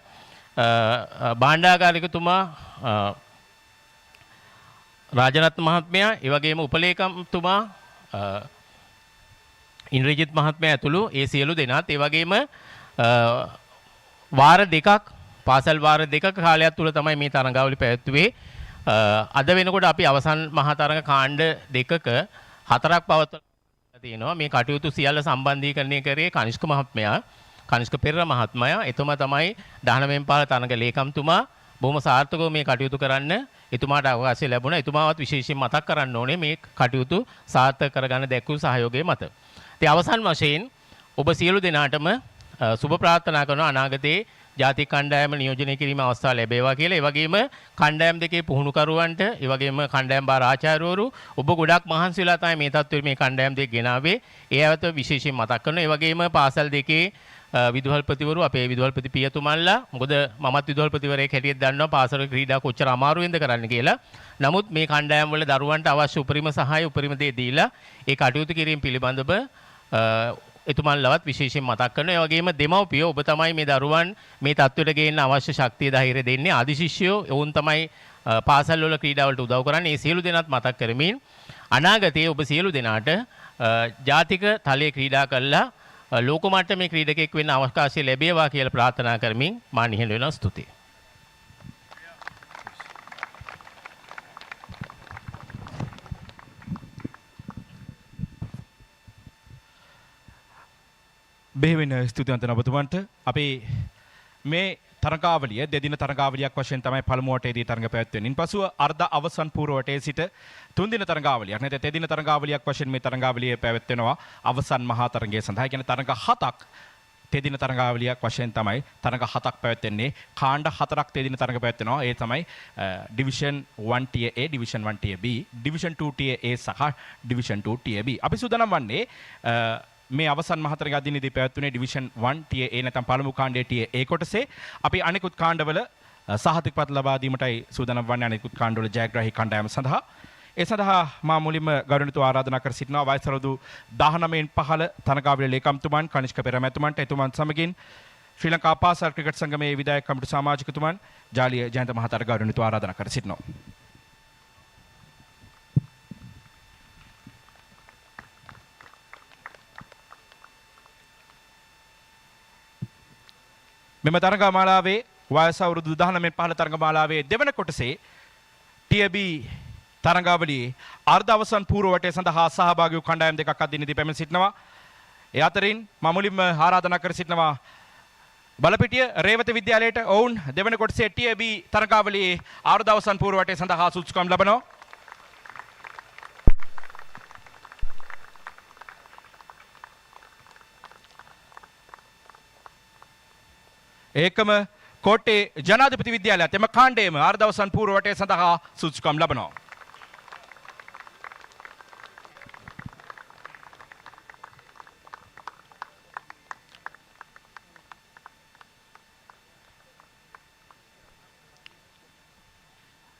භාණ්ඩාගාරිකතුමා රාජරත්න මහත්මයා, ඒ වගේම උපලේකම්තුමා ඉන්ද්‍රජිත් මහත්මයා ඇතුළු ඒ සියලු දෙනාත් ඒ වගේම වාර දෙකක් පාසල් වාර දෙකක කාලයක් තුල තමයි මේ තරඟාවලි පැවැත්වුවේ. අද වෙනකොට අපි අවසන් මහා තරඟ කාණ්ඩ දෙකක 4ක් පවත්වලා තියෙනවා මේ කටයුතු සියල්ල සම්බන්ධීකරණය කරේ කනිෂ්ක මහත්මයා කනිෂ්ක පෙරේරා මහත්මයා එතුමා තමයි 19 පාර තරඟ ලේකම්තුමා බොහොම සාර්ථකව මේ කටයුතු කරන්න එතුමාට අවකාශය ලැබුණා. එතුමාවත් විශේෂයෙන් මතක් කරන්න ඕනේ මේ කටයුතු සාර්ථක කරගන්න දැක්වූ සහයෝගය මත. ඉතින් අවසන් වශයෙන් ඔබ සියලු දෙනාටම සුබ ප්‍රාර්ථනා කරන අනාගතයේ ජාතික කණ්ඩායම නියෝජනය කිරීම අවස්ථාව ලැබේවා කියලා. ඒ වගේම කණ්ඩායම් දෙකේ පුහුණුකරුවන්ට, ඒ වගේම කණ්ඩායම් භාර ආචාර්යවරු ඔබ ගොඩක් මහන්සි වෙලා තමයි මේ තත්ත්වෙ මේ කණ්ඩායම් දෙක ගෙනාවේ. ඒ අවත විශේෂයෙන් මතක් කරනවා. ඒ වගේම පාසල් දෙකේ විදුහල්පතිවරු අපේ විදුහල්පති පියතුමන්ලා මොකද මමත් විදුහල්පතිවරයෙක් හැටියට දන්නවා පාසල ක්‍රීඩා කොච්චර අමාරුවෙන්ද කරන්න කියලා. නමුත් මේ කණ්ඩායම් වල දරුවන්ට අවශ්‍ය උපරිම සහාය උපරිම දේ දීලා ඒ කටයුතු කිරීම පිළිබඳව එතුමන්ලවත් විශේෂයෙන් මතක් කරනවා. ඒ වගේම දෙමව්පියෝ ඔබ තමයි මේ දරුවන් මේ තත්ත්වයට ගේන්න අවශ්‍ය ශක්තිය ධෛර්යය දෙන්නේ. ආදි ශිෂ්‍යයෝ ඔවුන් තමයි පාසල් වල ක්‍රීඩා වලට උදව් කරන්නේ. මේ සියලු දෙනාත් මතක් කරමින් අනාගතයේ ඔබ සියලු දෙනාට ජාතික තලයේ ක්‍රීඩා කළා ලෝක මට්ටමේ ක්‍රීඩකෙක් වෙන්න අවකාශය ලැබේවා කියලා ප්‍රාර්ථනා කරමින් මා නිහඬ වෙනවා. ස්තුතියි. බෙහෙවින් ස්තුතිවන්ත ඔබතුමන්ට. අපි මේ තරඟාවලිය දෙදින තරඟාවලියක් වශයෙන් තමයි පළමු වටේදී තරඟ පැවැත්වෙන්නේ. ඉන්පසුව අර්ධ අවසන් පූර්ව වටේ සිට තුන් දින තරඟාවලියක් නැත්නම් තෙදින තරඟාවලියක් වශයෙන් මේ තරඟාවලිය පැවැත්වෙනවා අවසන් මහා තරඟය සඳහා. ඒ කියන්නේ තරඟ 7ක් තෙදින තරඟාවලියක් වශයෙන් තමයි තරඟ 7ක් පැවැත්වෙන්නේ. කාණ්ඩ 4ක් තෙදින තරඟ පැවැත්වෙනවා. ඒ තමයි division 1 tier A, division 1 tier B, division 2 tier A සහ ඩිවිෂන් 2 tier B. අපි සූදානම් වන්නේ මේ අවසන් මහතරග අදිනේදී පැවැත්වුණේ ඩිවිෂන් 1 tier A නැත්නම් පළමු කාණ්ඩයේ tier A කොටසේ. අපි අනෙකුත් කාණ්ඩවල සහතිකපත් ලබා දීමටයි සූදානම් වන්නේ අනෙකුත් කාණ්ඩවල ජයග්‍රාහී කණ්ඩායම සඳහා. ඒ සඳහා මා මුලින්ම ගෞරවනීයව ආරාධනා කර සිටිනවා වයස අවුරුදු 19න් පහළ තරඟාවලියේ ලේකම්තුමන් කනිෂ්ක පෙරේරා මැතිතුමන්ට එතුමන් සමගින් ශ්‍රී ලංකා පාසල් ක්‍රිකට් සංගමයේ විධායක කමිටු සමාජිකතුමන් ජාලිය ජයන්ත මහතාට ගෞරවනීයව ආරාධනා කර සිටිනවා. මෙම තරඟමාලාවේ වයස අවුරුදු 19න් පහළ තරඟමාලාවේ දෙවන කොටසේ tier B තරඟාවලියේ අර්ධ අවසන් පූර්ව වටය සඳහා සහභාගී වූ කණ්ඩායම් දෙකක් අදිනේදී පැමිණ සිටිනවා. ඒ අතරින් මම මුලින්ම ආරාධනා කර සිටිනවා බලපිටිය රේවත විද්‍යාලයට ඔවුන් දෙවන කොටසේ tier B තරඟාවලියේ අර්ධ අවසන් පූර්ව වටය සඳහා සුදුසුකම් ලබනවා. ඒකම කොට්ටේ ජනාධිපති විද්‍යාලයත් එම කාණ්ඩයේම අර්ධ අවසන් පූර්ව වටය සඳහා සුදුසුකම් ලබනවා.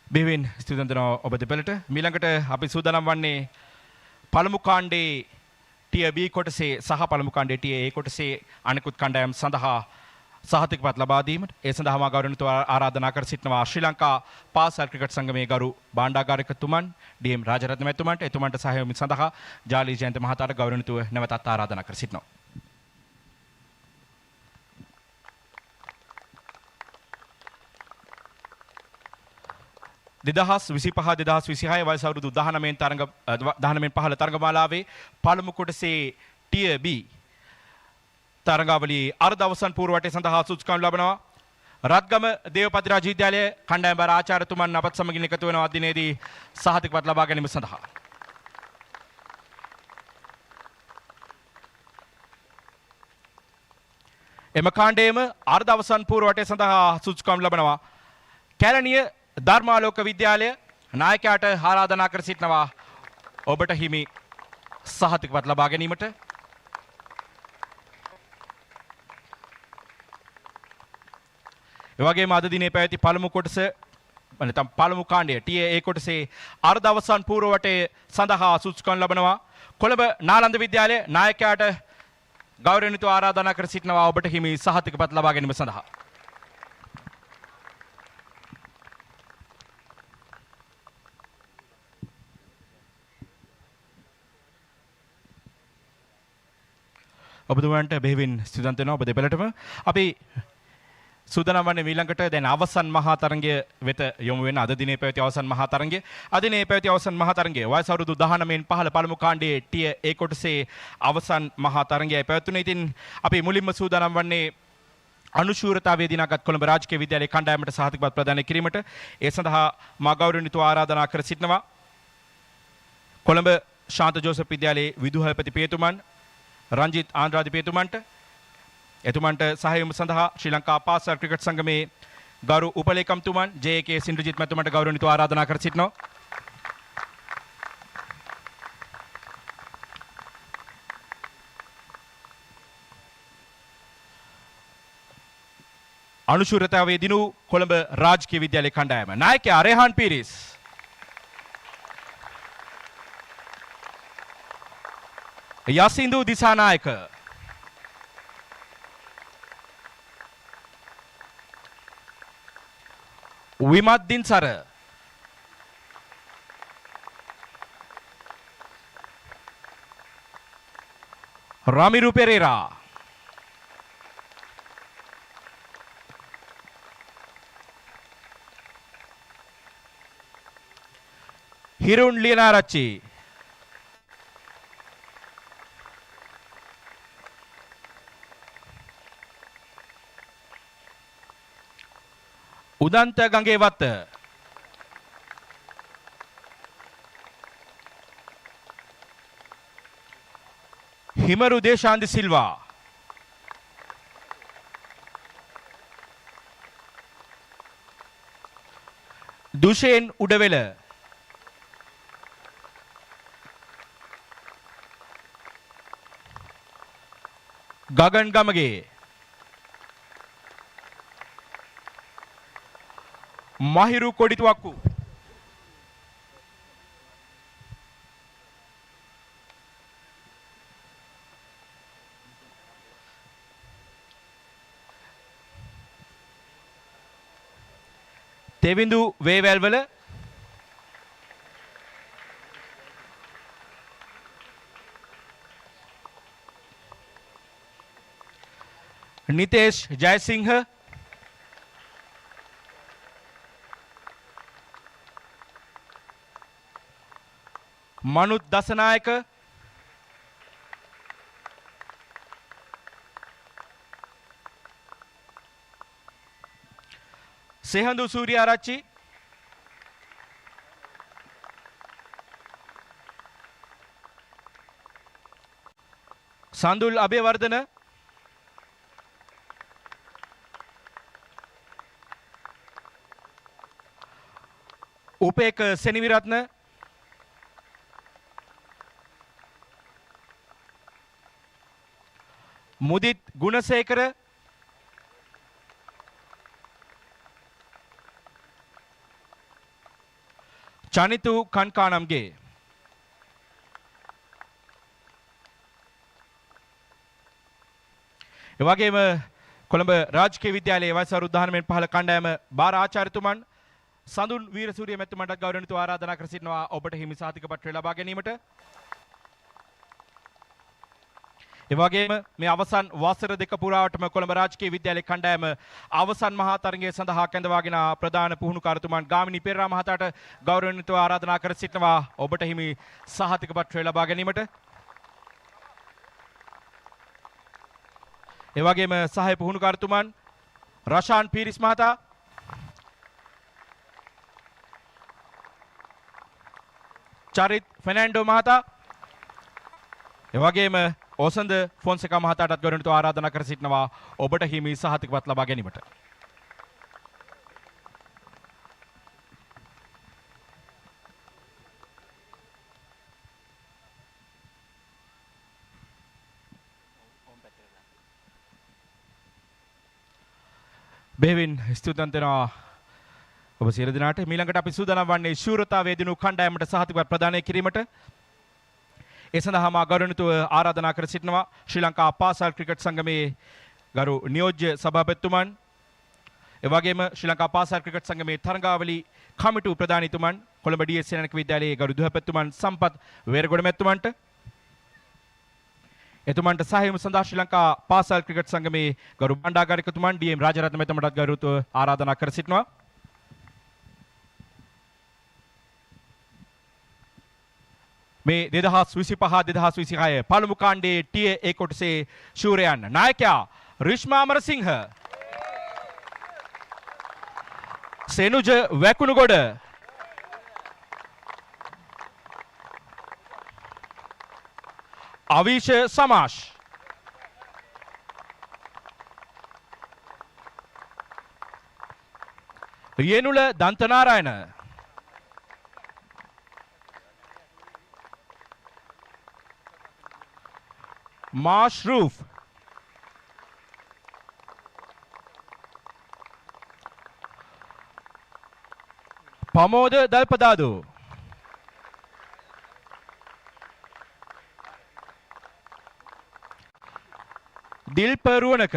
බෙහෙවින් ස්තුතිවන්ත ඔබ දෙපළට. ඊළඟට අපි සූදානම් වන්නේ පළමු කාණ්ඩයේ tier B කොටසේ සහ පළමු කාණ්ඩයේ tier A කොටසේ අනෙකුත් කණ්ඩායම් සඳහා සහතිකපත් ලබා දීමට. ඒ සඳහා මා ගෞරවනීයව ආරාධනා කර සිටිනවා ශ්‍රී ලංකා පාසල් ක්‍රිකට් සංගමයේ ගරු භාණ්ඩාගාරිකතුමන් ඩී.එම්. රාජරත්න මැතිතුමන්ට එතුමන්ට සහයෝගය සඳහා ජාලී ජයන්ත මහතාට ගෞරවනීයව නැවතත් ආරාධනා කර සිටිනවා. දෙදහස් 25 2026 වයස අවුරුදු 19න් පහළ තරඟමාලාවේ පළමු කොටසේ tier B තරඟාවලියේ අර්ධ අවසන් පූර්ව වටේ සඳහා සුදුසුකම් ලබනවා. රත්ගම දේවපති රාජ විද්‍යාලය කණ්ඩායම් භාර ආචාර්යතුමන් අපත් සමගින් එකතු වෙනවා දිනේදී සහතිකපත් ලබා ගැනීම සඳහා. එම කාණ්ඩයේම අර්ධ අවසන් පූර්ව වටේ සඳහා සුදුසුකම් ලබනවා. කැලණිය ධර්මාලෝක විද්‍යාලය නායකයාට ආරාධනා කර සිටිනවා ඔබට හිමි සහතිකපත් ලබා ගැනීමට. එවැගේම අද දිනේ පැවති පළමු කොටස නැත්නම් පළමු කාණ්ඩය tier A කොටසේ අර්ධ අවසන් පූර්ව වටේ සඳහා සුදුසුකම් ලබනවා. කොළඹ නාලන්ද විද්‍යාලයේ නායකයාට ගෞරවනීයව ආරාධනා කර සිටිනවා ඔබට හිමි සහතිකපත් ලබා ගැනීම සඳහා. ඔබතුමන්ට බෙහෙවින් ස්තුතිවන්ත වෙනවා ඔබ දෙපළටම. අපි සූදානම් වන්නේ ඊළඟට දැන් අවසන් මහා තරඟය වෙත යොමු වෙන අද දිනේ පැවති අවසන් මහා තරඟය. අද දිනේ පැවති අවසන් මහා තරඟය වයස අවුරුදු 19න් පහළ පළමු කාණ්ඩයේ ටිය ඒ කොටසේ අවසන් මහා තරඟයයි පැවතුනේ. ඉතින් අපි මුලින්ම සූදානම් වන්නේ අනුශූරතාවයේ දිනාගත් කොළඹ රාජකීය විද්‍යාලයේ කණ්ඩායමට සහතිකපත් ප්‍රදානය කිරීමට. ඒ සඳහා මා ගෞරවනීයව ආරාධනා කර සිටිනවා කොළඹ ශාන්ත ජෝසප් විද්‍යාලයේ විදුහල්පති පියතුමන් රංජිත් ආන්ද්‍රාධිපතිතුමන්ට එතුමන්ට සහයම සඳහා ශ්‍රී ලංකා පාසල් ක්‍රිකට් සංගමේ ගරු උපලේකම්තුමන් ජේ.කේ. සින්දුජිත් මැතිතුමන්ට ගෞරවනීයව ආරාධනා කර සිටිනවා. අනුශූරතාවයේ දිනු කොළඹ රාජකීය විද්‍යාලයේ කණ්ඩායම නායකයා රෙහාන් පීරිස්, යසින්දු දිසානායක, විමද්දින් සර, රාමිරු පෙරේරා, හිරුන් ලියනාරච්චි, උදන්ත ගංගේවත්ත, හිමරු දේශාන්ති සිල්වා, දුෂේන් උඩවෙල, ගගන් ගමගේ, මහිරු කොඩිතුවක්කු, තෙවිඳු වේවැල්වල, නිතේෂ් ජයසිංහ, මනුත් දසනායක, සෙහඳු සූර්යාරච්චි, සඳුල් අබේවර්ධන, උපේක සෙනවිරත්න, මුදිත් ගුණසේකර, චනිතු කන්කානම්ගේ, එවැගේම කොළඹ රාජකීය විද්‍යාලයේ වයස අවුරුදු 19න් පහළ කණ්ඩායම බාර ආචාර්යතුමන් සඳුන් වීරසූරිය මැතිතුමන්ට ගෞරවනීයව ආරාධනා කර සිටිනවා ඔබට හිමි සහතිකපත්‍රය ලබා ගැනීමට. එවැගේම මේ අවසන් වසර දෙක පුරාවටම කොළඹ රාජකීය විද්‍යාලයේ කණ්ඩායම අවසන් මහා තරඟය සඳහා කැඳවාගෙන ප්‍රධාන පුහුණුකාරතුමන් ගාමිණී පෙරේරා මහතාට ගෞරවනීයව ආරාධනා කර සිටිනවා ඔබට හිමි සහතිකපත්‍රය ලබා ගැනීමට. එවැගේම සහාය පුහුණුකාරතුමන් රෂාන් පීරිස් මහතා, චරිත් ෆෙනෑන්ඩෝ මහතා, එවැගේම ඕසන්ද ෆොන්සේකා මහතාටත් ගෞරවනීයව ආරාධනා කර සිටිනවා ඔබට හිමි සහතිකපත් ලබා ගැනීමට. බෙහෙවින් ස්තුතිවන්ත වෙනවා ඔබ සියලු දෙනාට. ඊළඟට අපි සූදානම් වන්නේ ශූරතාවයේ දිනු කණ්ඩායමට සහතිකපත් ප්‍රදානය කිරීමට. ඒ සඳහා මා ගෞරවනීයව ආරාධනා කර සිටිනවා ශ්‍රී ලංකා පාසල් ක්‍රිකට් සංගමේ ගරු නියෝජ්‍ය සභාපතිතුමන්, එවැගේම ශ්‍රී ලංකා පාසල් ක්‍රිකට් සංගමේ තරඟාවලි කමිටු ප්‍රධානීතුමන් කොළඹ ඩී.එස්. සේනානායක විද්‍යාලයේ ගරු දුහපතිතුමන් සම්පත් වේරගොඩ මැතිතුමන්ට, එතුමන්ට සහයම සඳහා ශ්‍රී ලංකා පාසල් ක්‍රිකට් සංගමේ ගරු බණ්ඩාගාරිකතුමන් ඩී.එම්. රාජරත්න මෙතුමටත් ගරුත්ව ආරාධනා කර සිටිනවා. මේ 2025-2026 පළමු කාණ්ඩයේ ටිය ඒ කොටසේ ශූරයන් නායකයා රිෂ්මා අමරසිංහ, සෙනුජ වැකුණුගොඩ, අවිෂ සමාෂ්, රියනුල දන්තනාරායන, මාෂ් රූෆ්, පමෝද දල්පදාදු, දිල්ප රුවනක,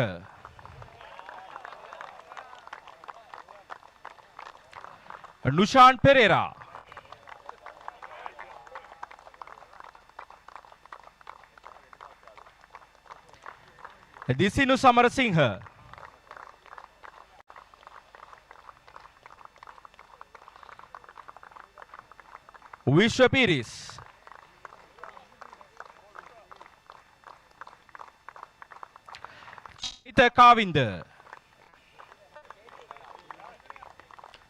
නුෂාන් පෙරේරා, දිසිනු සමරසිංහ, විශ්ව පිරිස්, චිත කාවින්ද,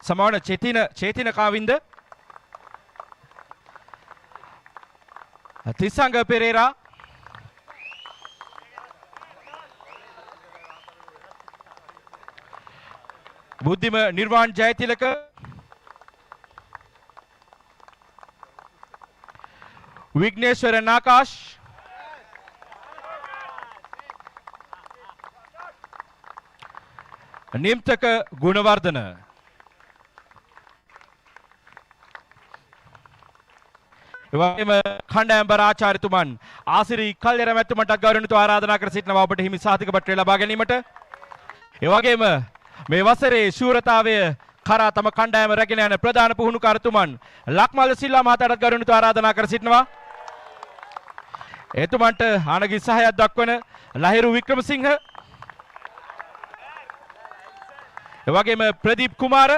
සමාන චේතින කාවින්ද, තිසංග පෙරේරා, බුද්ධිම නිර්වාණ ජයතිලක, විග්නේශ්වර නාකාශ්, නිම්තක ගුණවර්ධන, එවැගේම කණ්ඩායම් බර ආචාර්යතුමන් ආසිරි කල්යර මැතිතුමන්ට ගෞරවණීයව ආරාධනා කර සිටිනවා ඔබට හිමි සහතික පත්‍රය ලබා ගැනීමට. එවැගේම මේ වසරේ ශූරතාවය කරා තම කණ්ඩායම රැගෙන යන ප්‍රධාන පුහුණුකාරතුමන් ලක්මල් සිල්වා මහතාට ගෞරවණීයව ආරාධනා කර සිටිනවා. එතුමන්ට ආනගී සහායක් දක්වන ලහිරු වික්‍රමසිංහ, එවැගේම ප්‍රදීප් කුමාර,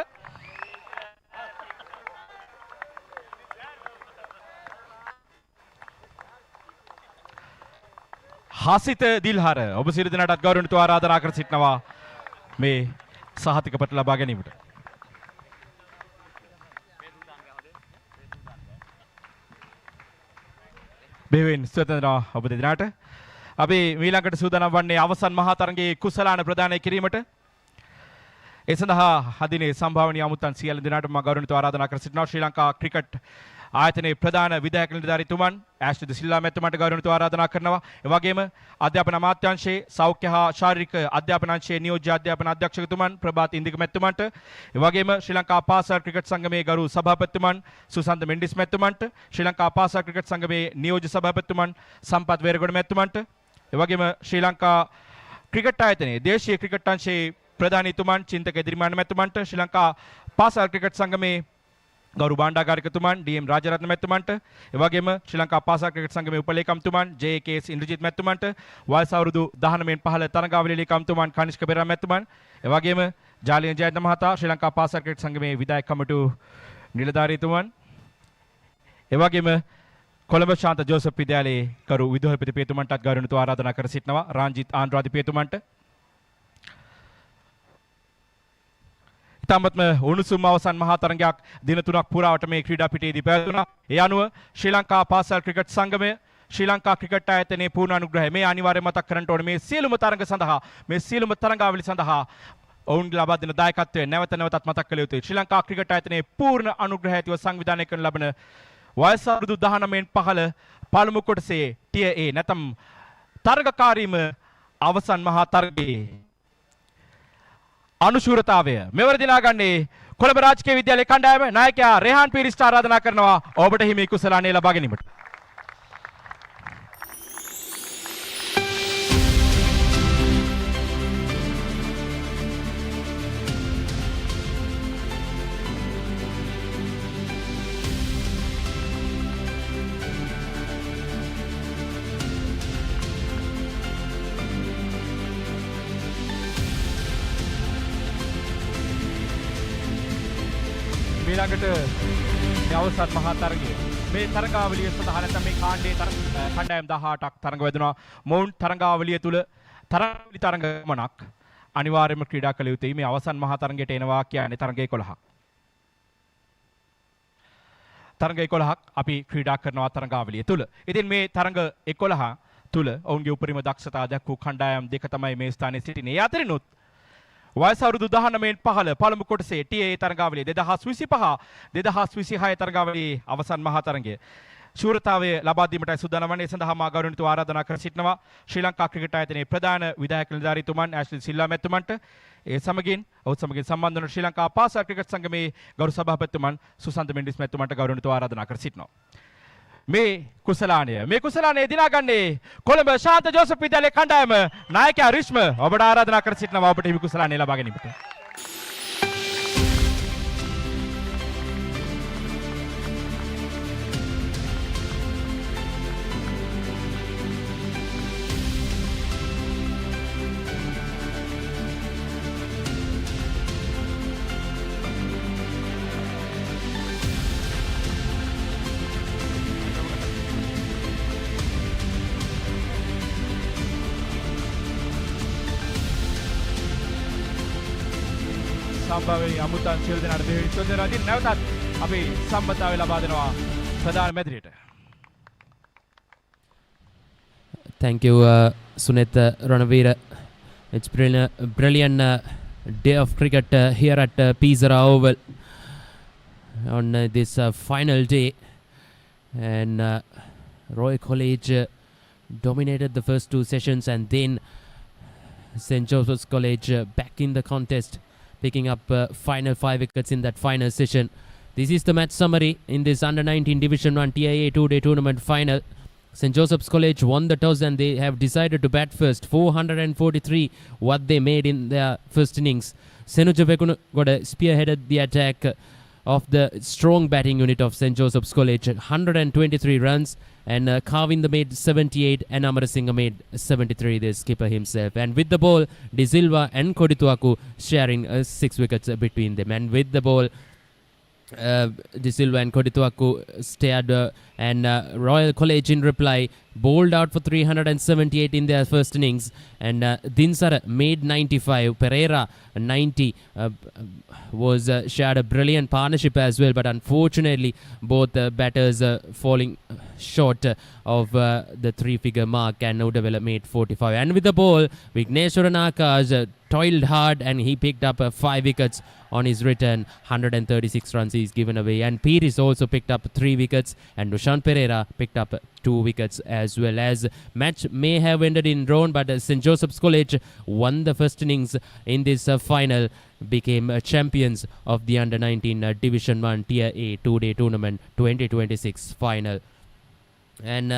හසිත දිල්හර ඔබ සියලු දෙනාටත් ගෞරවණීයව ආරාධනා කර සිටිනවා මේ සහතික පත්‍ර ලබා ගැනීමට. බෙහෙවින් ස්තුතිවන්තනවා ඔබ දෙදෙනාට. අපි ඊළඟට සූදානම් වන්නේ අවසන් මහා තරගයේ කුසලාන ප්‍රදානය කිරීමට. ඒ සඳහා හදිනේ සම්භාවනීය අමුත්තන් සියලු දෙනාටම මම ගෞරවණීයව ආරාධනා කර සිටිනවා. ශ්‍රී ලංකා ක්‍රිකට් ආයතනයේ ප්‍රධාන විධායක නිලධාරීතුමන් ඇෂ්ටි ද සිල්වා මැතිතුමන්ට ගෞරවණීයව ආරාධනා කරනවා. එවැගේම අධ්‍යාපන අමාත්‍යාංශයේ සෞඛ්‍ය හා ශාරීරික අධ්‍යාපන අංශයේ නියෝජ්‍ය අධ්‍යාපන අධ්‍යක්ෂකතුමන් ප්‍රභාත් ඉන්දික මැතිතුමන්ට, එවැගේම ශ්‍රී ලංකා පාසල් ක්‍රිකට් සංගමේ ගරු සභාපතිතුමන් සුසන්ත මෙන්ඩිස් මැතිතුමන්ට, ශ්‍රී ලංකා පාසල් ක්‍රිකට් සංගමේ නියෝජ්‍ය සභාපතිතුමන් සම්පත් වේරගොඩ මැතිතුමන්ට, එවැගේම ශ්‍රී ලංකා ක්‍රිකට් ආයතනයේ දේශීය ක්‍රිකට් අංශයේ ප්‍රධානීතුමන් චින්තක එදිරිමාන මැතිතුමන්ට, ශ්‍රී ලංකා පාසල් ක්‍රිකට් සංගමේ ගරු බණ්ඩාගාරිකතුමන් ඩී.එම්. රාජරත්න මැතිතුමන්ට, එවැගේම ශ්‍රී ලංකා පාසල් ක්‍රිකට් සංගමේ උපලේකම්තුමන් ජේ.කේ.එස්. ඉන්ද්‍රජිත් මැතිතුමන්ට, වයස අවුරුදු 19න් පහළ තරගාවලි ලේකම්තුමන් කනිෂ්ක බෙරා මැතිතුමන්, එවැගේම ජාලියන් ජයන්ත මහතා ශ්‍රී ලංකා පාසල් ක්‍රිකට් සංගමේ විධායක කමිටු නිලධාරීතුමන්, එවැගේම කොළඹ ශාන්ත ජෝසප් විද්‍යාලයේ ගරු විදුහල්පති පියතුමන්ටත් ගෞරවණීයව ආරාධනා කර සිටිනවා. රාන්ජිත් ආන්ද්‍රාදි පියතුමන්ට ඉතාමත්ම උණුසුම් අවසන් මහා තරගයක් දින 3ක් පුරාවට මේ ක්‍රීඩා පිටියේදී පැවැතුණා. ඒ අනුව ශ්‍රී ලංකා පාසල් ක්‍රිකට් සංගමය, ශ්‍රී ලංකා ක්‍රිකට් ආයතනයේ පූර්ණ අනුග්‍රහය මේ අනිවාර්යයෙන් මතක් කරන්න ඕනේ. මේ සියලුම තරඟ සඳහා, මේ සියලුම තරඟාවලි සඳහා ඔවුන් ලබා දෙන දායකත්වය නැවත නැවතත් මතක් කළ යුතුයි. ශ්‍රී ලංකා ක්‍රිකට් ආයතනයේ පූර්ණ අනුග්‍රහය ඇතිව සංවිධානය කරන ලබන වයස අවුරුදු 19න් පහළ පළමු කොටසේ ටිය A නැත්නම් තරගකාරීම අවසන් මහා තරගයේ අනුශූරතාවය මෙවර දිනාගන්නේ කොළඹ රාජකීය විද්‍යාලයේ කණ්ඩායම නායකයා රෙහාන් පීරිස්ට ආරාධනා කරනවා ඔබට හිමි කුසලානේ ලබා ගැනීමට. ඊළඟට මේ අවසන් මහා තරගය මේ තරගාවලිය සඳහා නැත්නම් මේ කාණ්ඩයේ කණ්ඩායම් 18ක් තරඟ වැදුනා. මොවුන් තරගාවලිය තුල තරඟ ගමනක් අනිවාර්යයෙන්ම ක්‍රීඩා කළ යුතුයි. මේ අවසන් මහා තරගයට එනවා කියන්නේ තරඟ 11ක්. තරඟ 11ක් අපි ක්‍රීඩා කරනවා තරගාවලිය තුල. ඉතින් මේ තරඟ 11 තුල ඔවුන්ගේ උපරිම දක්ෂතා දක්වූ කණ්ඩායම් දෙක තමයි මේ ස්ථානයේ සිටින්නේ. ඒ අතරිනුත් වයස අවුරුදු 19න් පහළ පළමු කොටසේ TA තරගාවලිය 2025 2026 තරගාවලියේ අවසන් මහා තරගය ශූරතාවය ලබා දීමටයි සූදානම් වන්නේ. සඳහා මා ගෞරවනීය ආරාධනා කර සිටිනවා ශ්‍රී ලංකා ක්‍රිකට් ආයතනයේ ප්‍රධාන විධායක නිලධාරීතුමන් ඇෂ්ලි සිල්වා මැතිතුමන්ට. ඒ සමගින් ඔහු සමගින් සම්බන්ධ වන ශ්‍රී ලංකා පාසල් ක්‍රිකට් සංගමේ ගෞරව සභාපතිතුමන් සුසන්ත මෙන්ඩිස් මැතිතුමන්ට ගෞරවනීය ආරාධනා කර සිටිනවා. මේ කුසලානය දිනාගන්නේ කොළඹ ශාන්ත ජෝසප් විද්‍යාලයේ කණ්ඩායම නායකයා රිෂ්ම ඔබට ආරාධනා කර සිටිනවා ඔබට හිමි කුසලානය ලබා ගැනීමට. සම්භාවයේ අමුතන් සියලු දෙනාට දෙවි සොදරාදී නැවතත් අපි සම්බන්ධතාවය ලබා දෙනවා ප්‍රධාන මැදිරියට. Thank you, Sunith Ranavira. It's brilliant day of cricket here at Pisara Oval on this final day. And Royal College dominated the first two sessions, and then St. Joseph's College back in the contest, picking up final 5 wickets in that final session. This is the match summary in this under-19 Division 1 TIA 2-day tournament final. St. Joseph's College won the toss and they have decided to bat first. 443 what they made in their first innings. Senuja Vekunagoda spearheaded the attack of the strong batting unit of St. Joseph's College. 123 runs, and Kavinda made 78 and Amarasinghe made 73, the skipper himself. And with the ball, De Silva and Kodituaku sharing 6 wickets between them. And with the ball, De Silva and Kodituaku stared, and Royal College in reply bowled out for 378 in their first innings, and Dinsara made 95, Pereira 90 was shared a brilliant partnership as well, but unfortunately both batters falling short of the 3-figure mark, and Udavela made 45. And with the ball, Vigneshwaran Akash toiled hard and he picked up 5 wickets on his return. 136 runs he's given away, and Piris also picked up 3 wickets, and Dushan Pereira picked up 2 wickets as well. As match may have ended in drawn, but St. Joseph's College won the first innings in this final, became champions of the under-19 Division 1 Tier A 2-day tournament 2026 final. And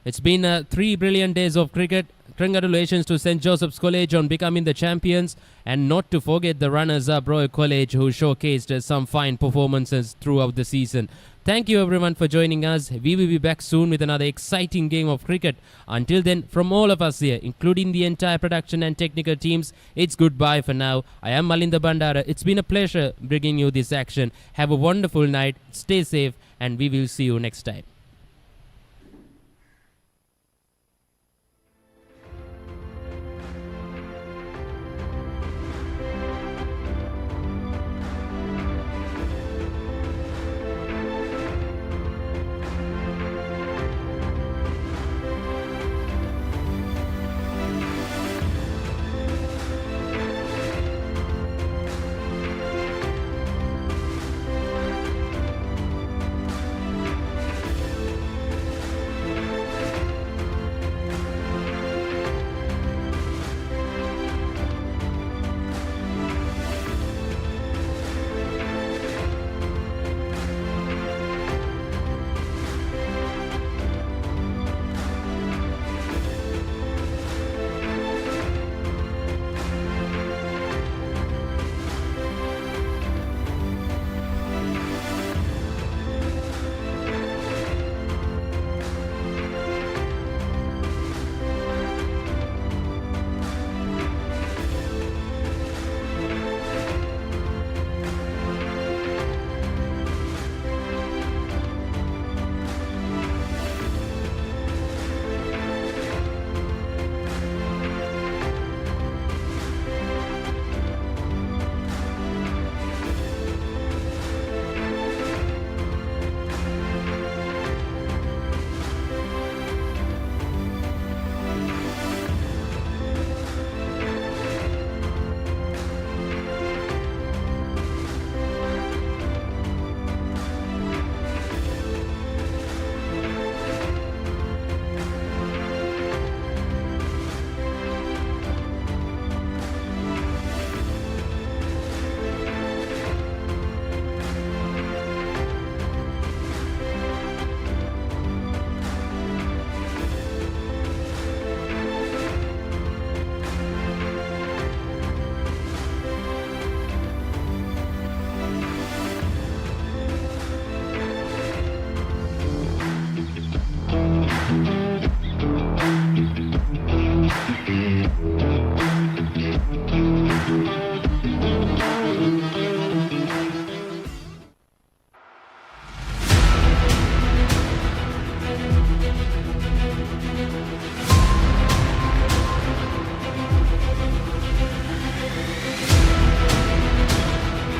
it's been 3 brilliant days of cricket. Congratulations to St. Joseph's College on becoming the champions, and not to forget the runners-up Royal College, who showcased some fine performances throughout the season. Thank you everyone for joining us. We will be back soon with another exciting game of cricket. Until then, from all of us here, including the entire production and technical teams, it's goodbye for now. I am Malinda Bandara. It's been a pleasure bringing you this action. Have a wonderful night, stay safe, and we will see you next time.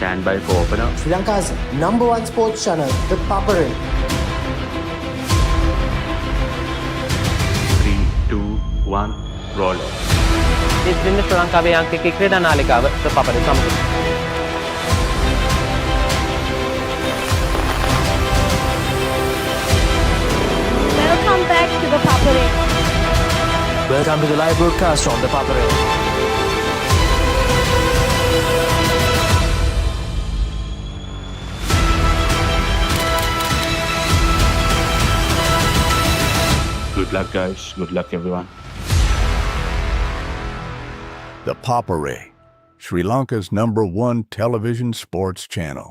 Stand by for opener. Sri Lanka's #1 sports channel, ThePapare. 3, 2, 1, roll. It's been the Sri Lanka අංක ක්‍රීඩා නාලිකාව ThePapare සමග. Welcome back to ThePapare. Welcome to the live broadcast from ThePapare. Good luck, guys. Good luck, everyone. The Papare, Sri Lanka's #1 television sports channel.